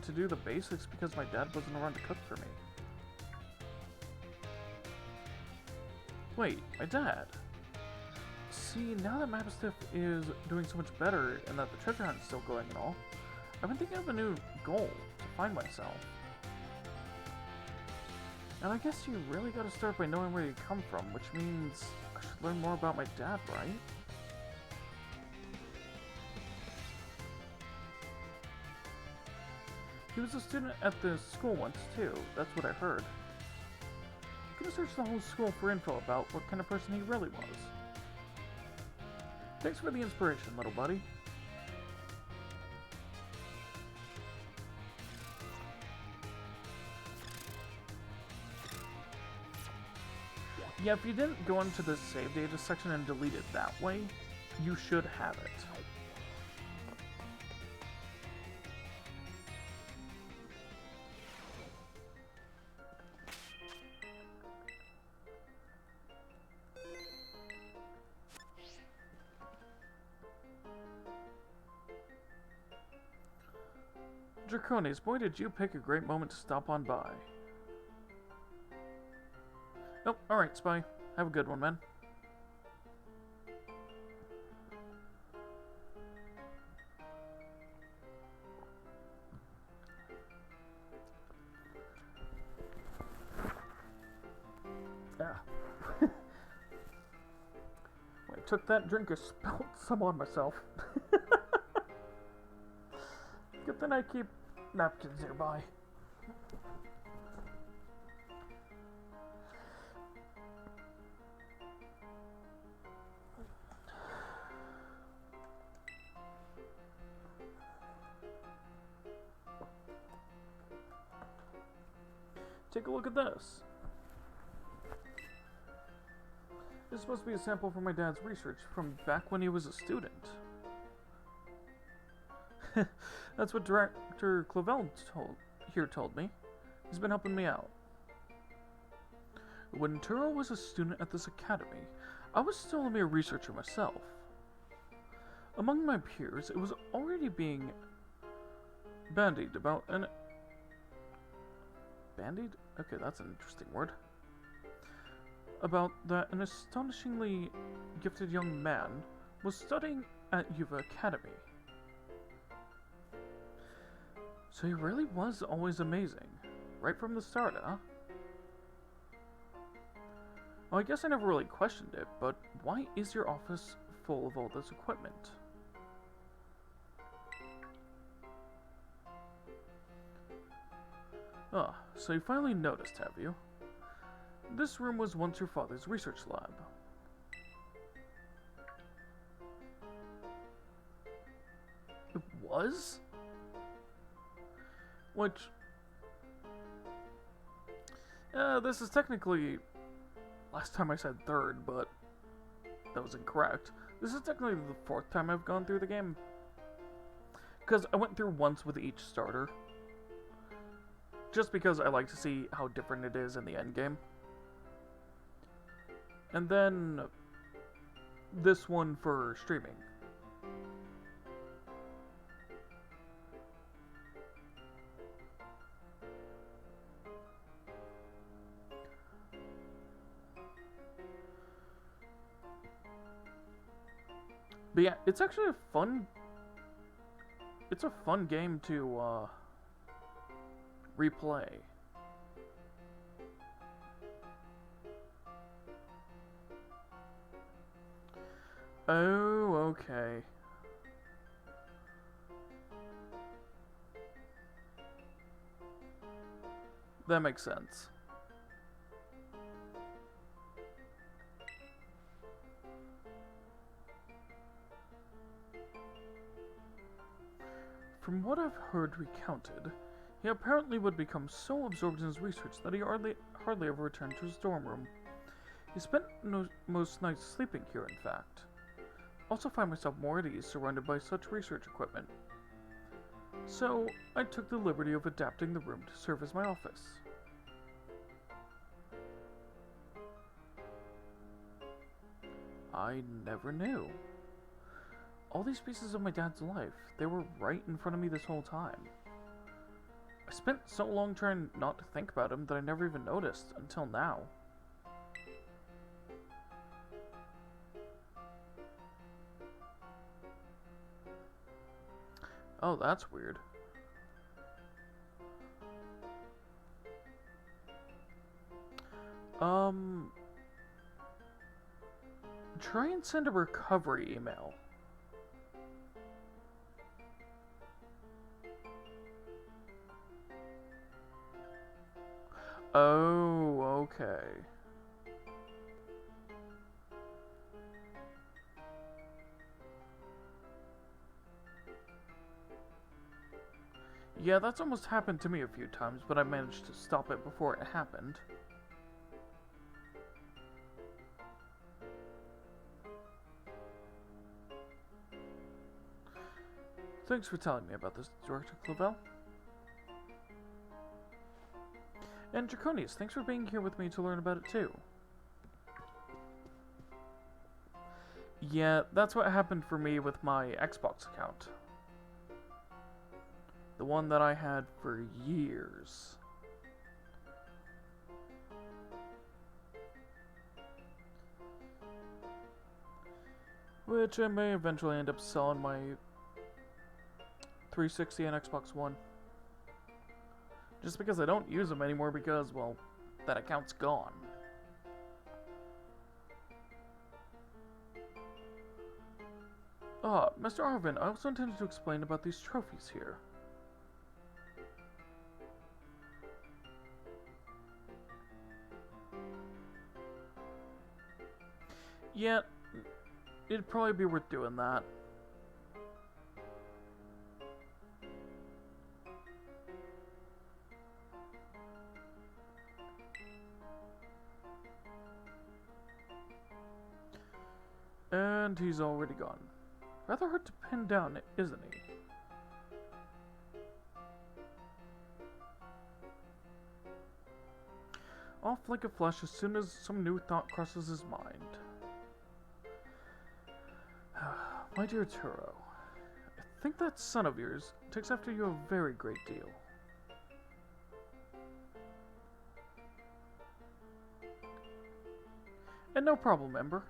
to do the basics because my dad wasn't around to cook for me. Wait, my dad? See, now that Mapstiff is doing so much better and that the treasure hunt is still going and all, I've been thinking of a new goal to find myself. And I guess you really gotta start by knowing where you come from, which means I should learn more about my dad, right? He was a student at the school once, too. That's what I heard. I'm gonna search the whole school for info about what kind of person he really was. Thanks for the inspiration, little buddy. Yeah, if you didn't go into the save data section and delete it that way, you should have it. Draconis, boy did you pick a great moment to stop on by. Oh, alright, Spy. Have a good one, man. Ah. When I took that drink, I spilled some on myself. Good thing I keep napkins nearby. take a look at this. This is supposed to be a sample from my dad's research from back when he was a student. That's what Director Clavel told me. He's been helping me out. When Turo was a student at this academy, I was still a mere researcher myself. Among my peers, it was already being bandied about an... Bandied? Okay, that's an interesting word. About that an astonishingly gifted young man was studying at Yuva Academy. So he really was always amazing, right from the start, huh? Well, I guess I never really questioned it, but why is your office full of all this equipment? Ah, so you finally noticed, have you? This room was once your father's research lab. It was? Which... this is technically... Last time I said third, but that was incorrect. This is technically the fourth time I've gone through the game. Because I went through once with each starter. Just because I like to see how different it is in the end game. And then this one for streaming. But yeah, it's actually a fun... It's a fun game to, replay. Oh, okay. That makes sense. From what I've heard recounted, he apparently would become so absorbed in his research that he hardly ever returned to his dorm room. He spent most nights sleeping here, in fact. Also find myself more at ease surrounded by such research equipment. So, I took the liberty of adapting the room to serve as my office. I never knew. All these pieces of my dad's life, they were right in front of me this whole time. I spent so long trying not to think about him that I never even noticed until now. Oh, that's weird. Try and send a recovery email. Oh, okay. Yeah, that's almost happened to me a few times, but I managed to stop it before it happened. Thanks for telling me about this, Director Clavel. And Draconius, thanks for being here with me to learn about it too. Yeah, that's what happened for me with my Xbox account. The one that I had for years. Which I may eventually end up selling my 360 and Xbox One. Just because I don't use them anymore because, well, that account's gone. Ah, Mr. Arvin, I also intended to explain about these trophies here. Yeah, it'd probably be worth doing that. And he's already gone. Rather hard to pin down, isn't he? Off like a flash as soon as some new thought crosses his mind. My dear Turo, I think that son of yours takes after you a very great deal. And no problem, Ember.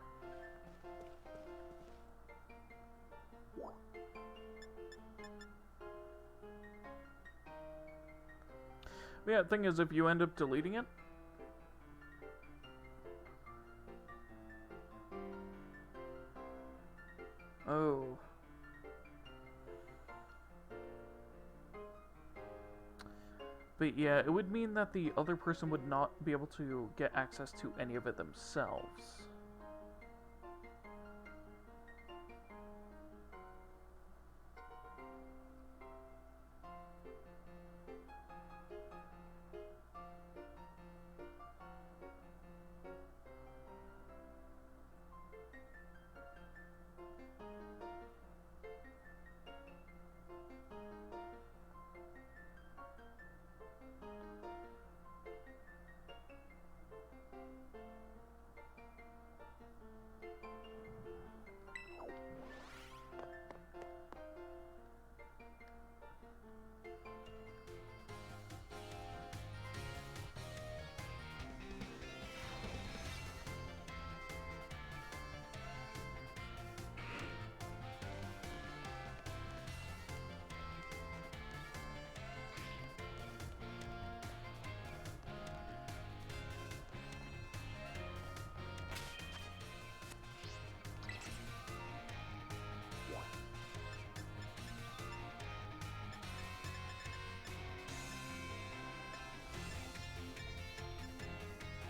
Yeah, the thing is, if you end up deleting it, oh. But yeah, it would mean that the other person would not be able to get access to any of it themselves.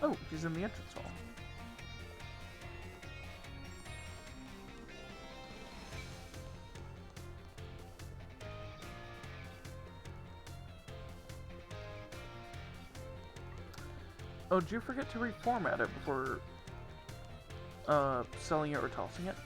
Oh, he's in the entrance hall. Oh, did you forget to reformat it before selling it or tossing it?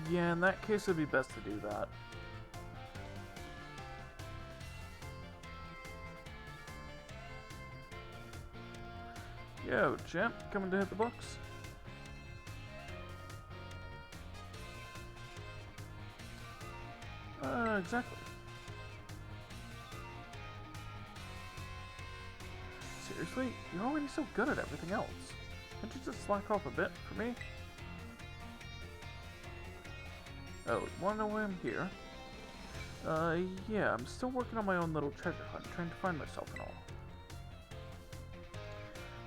Yeah, in that case, it'd be best to do that. Yo, champ, coming to hit the books? Exactly. Seriously? You're already so good at everything else. Can't you just slack off a bit for me? Oh, you wanna know why I'm here? Yeah, I'm still working on my own little treasure hunt, trying to find myself and all.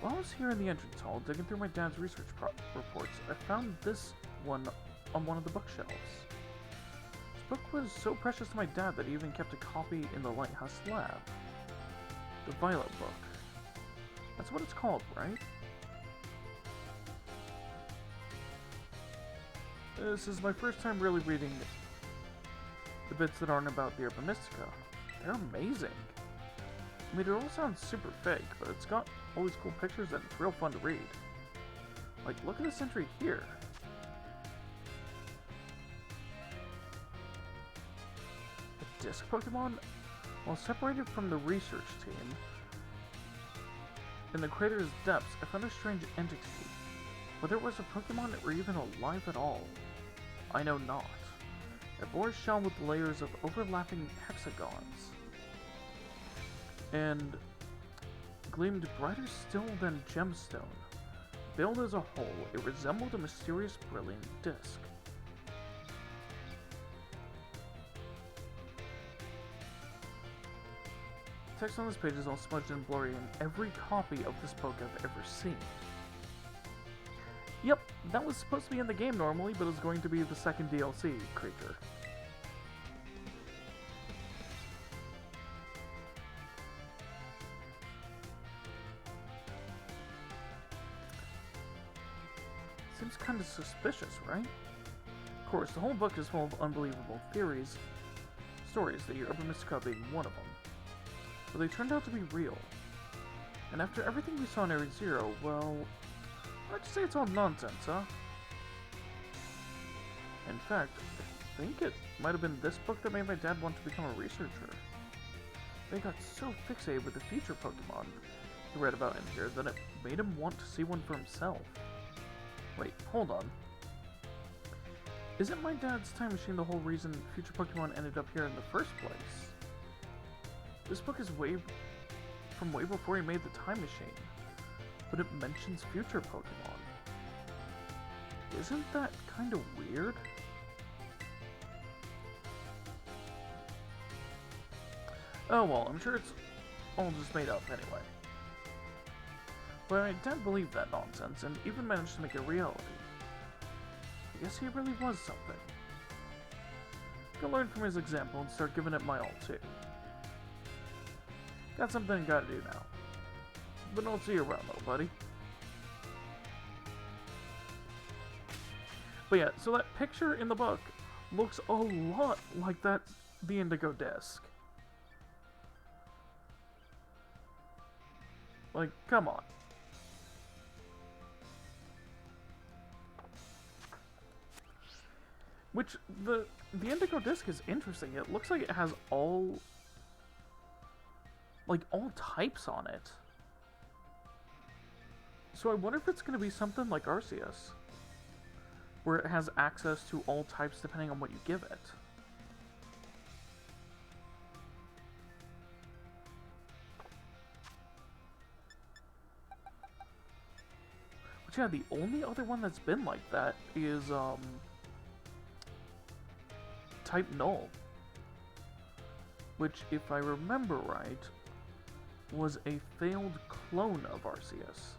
While I was here in the entrance hall, digging through my dad's research reports, I found this one on one of the bookshelves. This book was so precious to my dad that he even kept a copy in the lighthouse lab. The Violet book. That's what it's called, right? This is my first time really reading the bits that aren't about the Urban Mystica. They're amazing. I mean, it all sounds super fake, but it's got all these cool pictures and it's real fun to read. Like, look at this entry here. A disc Pokemon? While separated from the research team, in the crater's depths, I found a strange entity. Whether it was a Pokemon or even alive at all, I know not. It bore a shell with layers of overlapping hexagons, and gleamed brighter still than gemstone. Built as a whole, it resembled a mysterious, brilliant disc. The text on this page is all smudged and blurry in every copy of this book I've ever seen. Yep, that was supposed to be in the game normally, but it's going to be the second DLC creature. Seems kind of suspicious, right? Of course, the whole book is full of unbelievable stories, the Urban Mystica being one of them. But they turned out to be real. And after everything we saw in Area Zero, well, I'd say it's all nonsense, huh? In fact, I think it might have been this book that made my dad want to become a researcher. They got so fixated with the future Pokemon he read about in here that it made him want to see one for himself. Wait, hold on. Isn't my dad's time machine the whole reason future Pokemon ended up here in the first place? This book is way before he made the time machine, but it mentions future Pokemon. Isn't that kind of weird? Oh well, I'm sure it's all just made up anyway. But my dad believed that nonsense and even managed to make it reality. I guess he really was something. Gotta learn from his example and start giving it my all too. Got something I gotta do now. But I'll see you around, little buddy. But yeah, so that picture in the book looks a lot like the Indigo disc. Like, come on. Which, the Indigo disc is interesting. It looks like it has all types on it. So I wonder if it's going to be something like Arceus, where it has access to all types depending on what you give it. But yeah, the only other one that's been like that is, Type Null. Which, if I remember right, was a failed clone of Arceus.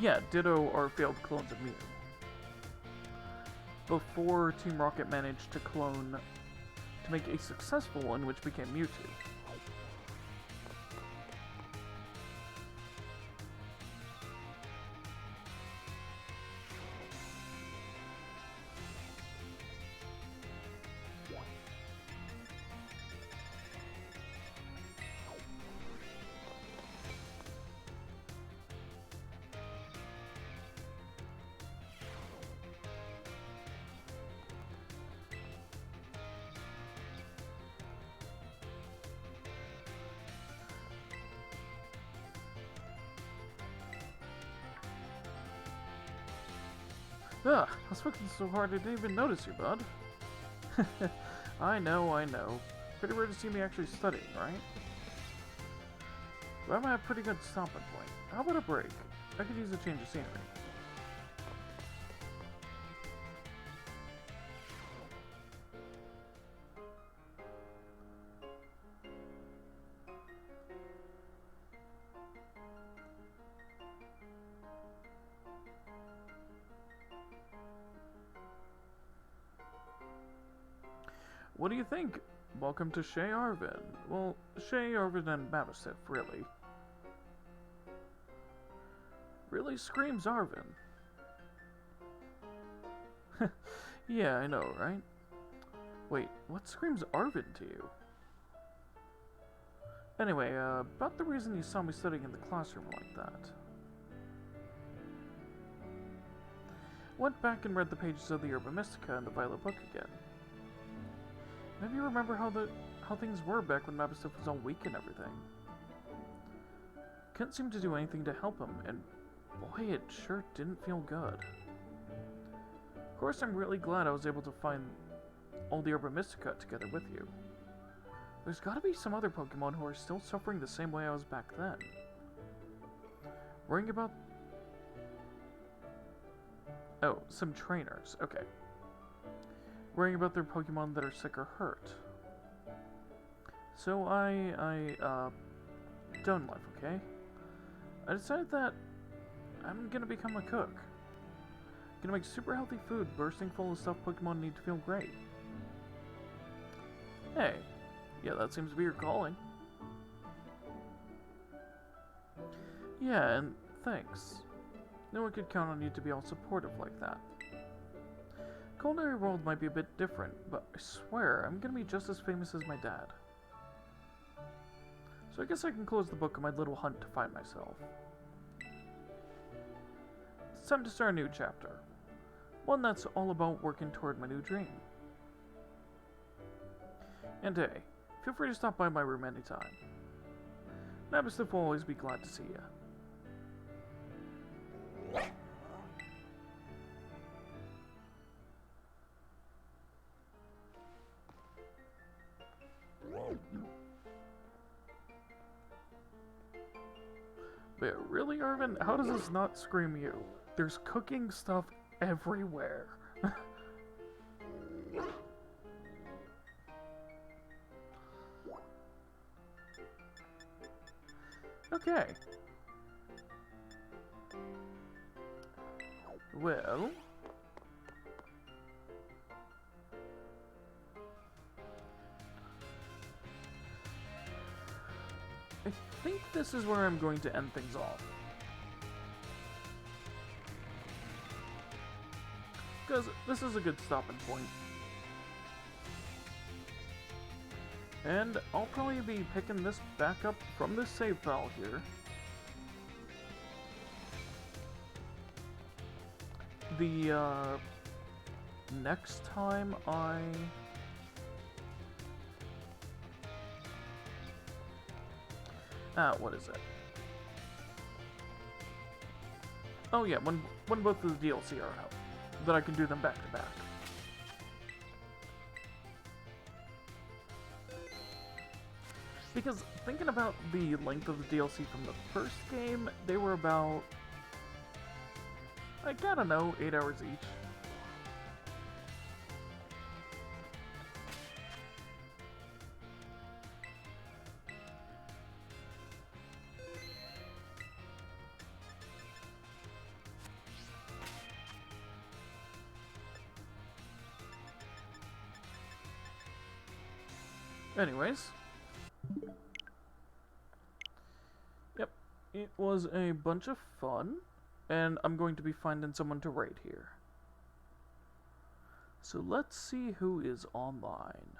Yeah, Ditto are failed clones of Mew. Before Team Rocket managed to make a successful one, which became Mewtwo. Ugh, I was working so hard I didn't even notice you, bud. I know. Pretty rare to see me actually studying, right? But I'm at a pretty good stopping point. How about a break? I could use a change of scenery. What do you think? Welcome to Shea Arvin. Well, Shea Arvin and Babasif, really. Really screams Arvin. Yeah, I know, right? Wait, what screams Arvin to you? Anyway, about the reason you saw me studying in the classroom like that. Went back and read the pages of the Urban Mystica and the Violet book again. Maybe you remember how things were back when Babasif was all weak and everything. Couldn't seem to do anything to help him, and boy, it sure didn't feel good. Of course, I'm really glad I was able to find all the Urban Mystica together with you. There's gotta be some other Pokemon who are still suffering the same way I was back then. Worrying about... Oh, some trainers, okay. Worrying about their Pokemon that are sick or hurt. So done life, okay? I decided that I'm gonna become a cook. Gonna make super healthy food, bursting full of stuff Pokemon need to feel great. Hey, yeah, that seems to be your calling. Yeah, and thanks. No one could count on you to be all supportive like that. Culinary world might be a bit different, but I swear, I'm gonna be just as famous as my dad. So I guess I can close the book on my little hunt to find myself. It's time to start a new chapter. One that's all about working toward my new dream. And hey, feel free to stop by my room anytime. Nabistif will always be glad to see you. But really, Arvin? How does this not scream you? There's cooking stuff everywhere. Okay. Well... I think this is where I'm going to end things off. Because this is a good stopping point. And I'll probably be picking this back up from this save file here. The, next time what is it? Oh yeah, when both of the DLC are out. That I can do them back to back. Because thinking about the length of the DLC from the first game, they were about, like, I don't know, 8 hours each. Anyways. Yep, it was a bunch of fun, and I'm going to be finding someone to raid here. So let's see who is online.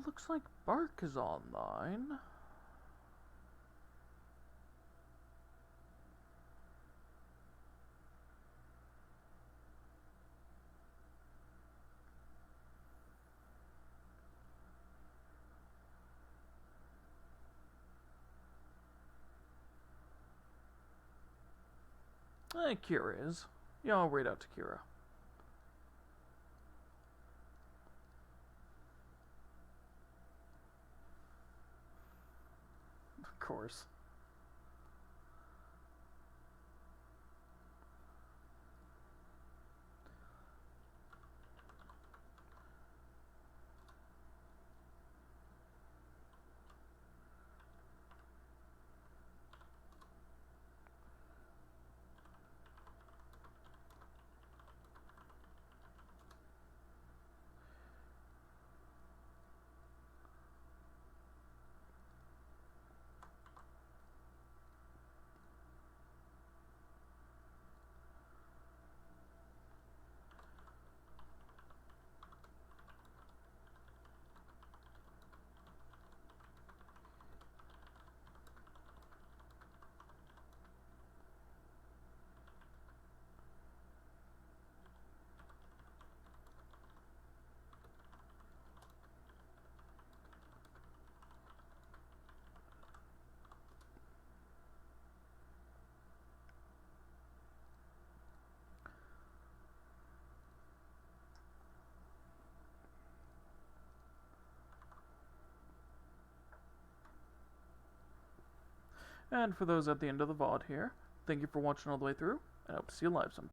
Looks like Bark is online. Kira is. Yeah, I'll raid out to Kira. Of course. And for those at the end of the VOD here, thank you for watching all the way through, and I hope to see you live sometime.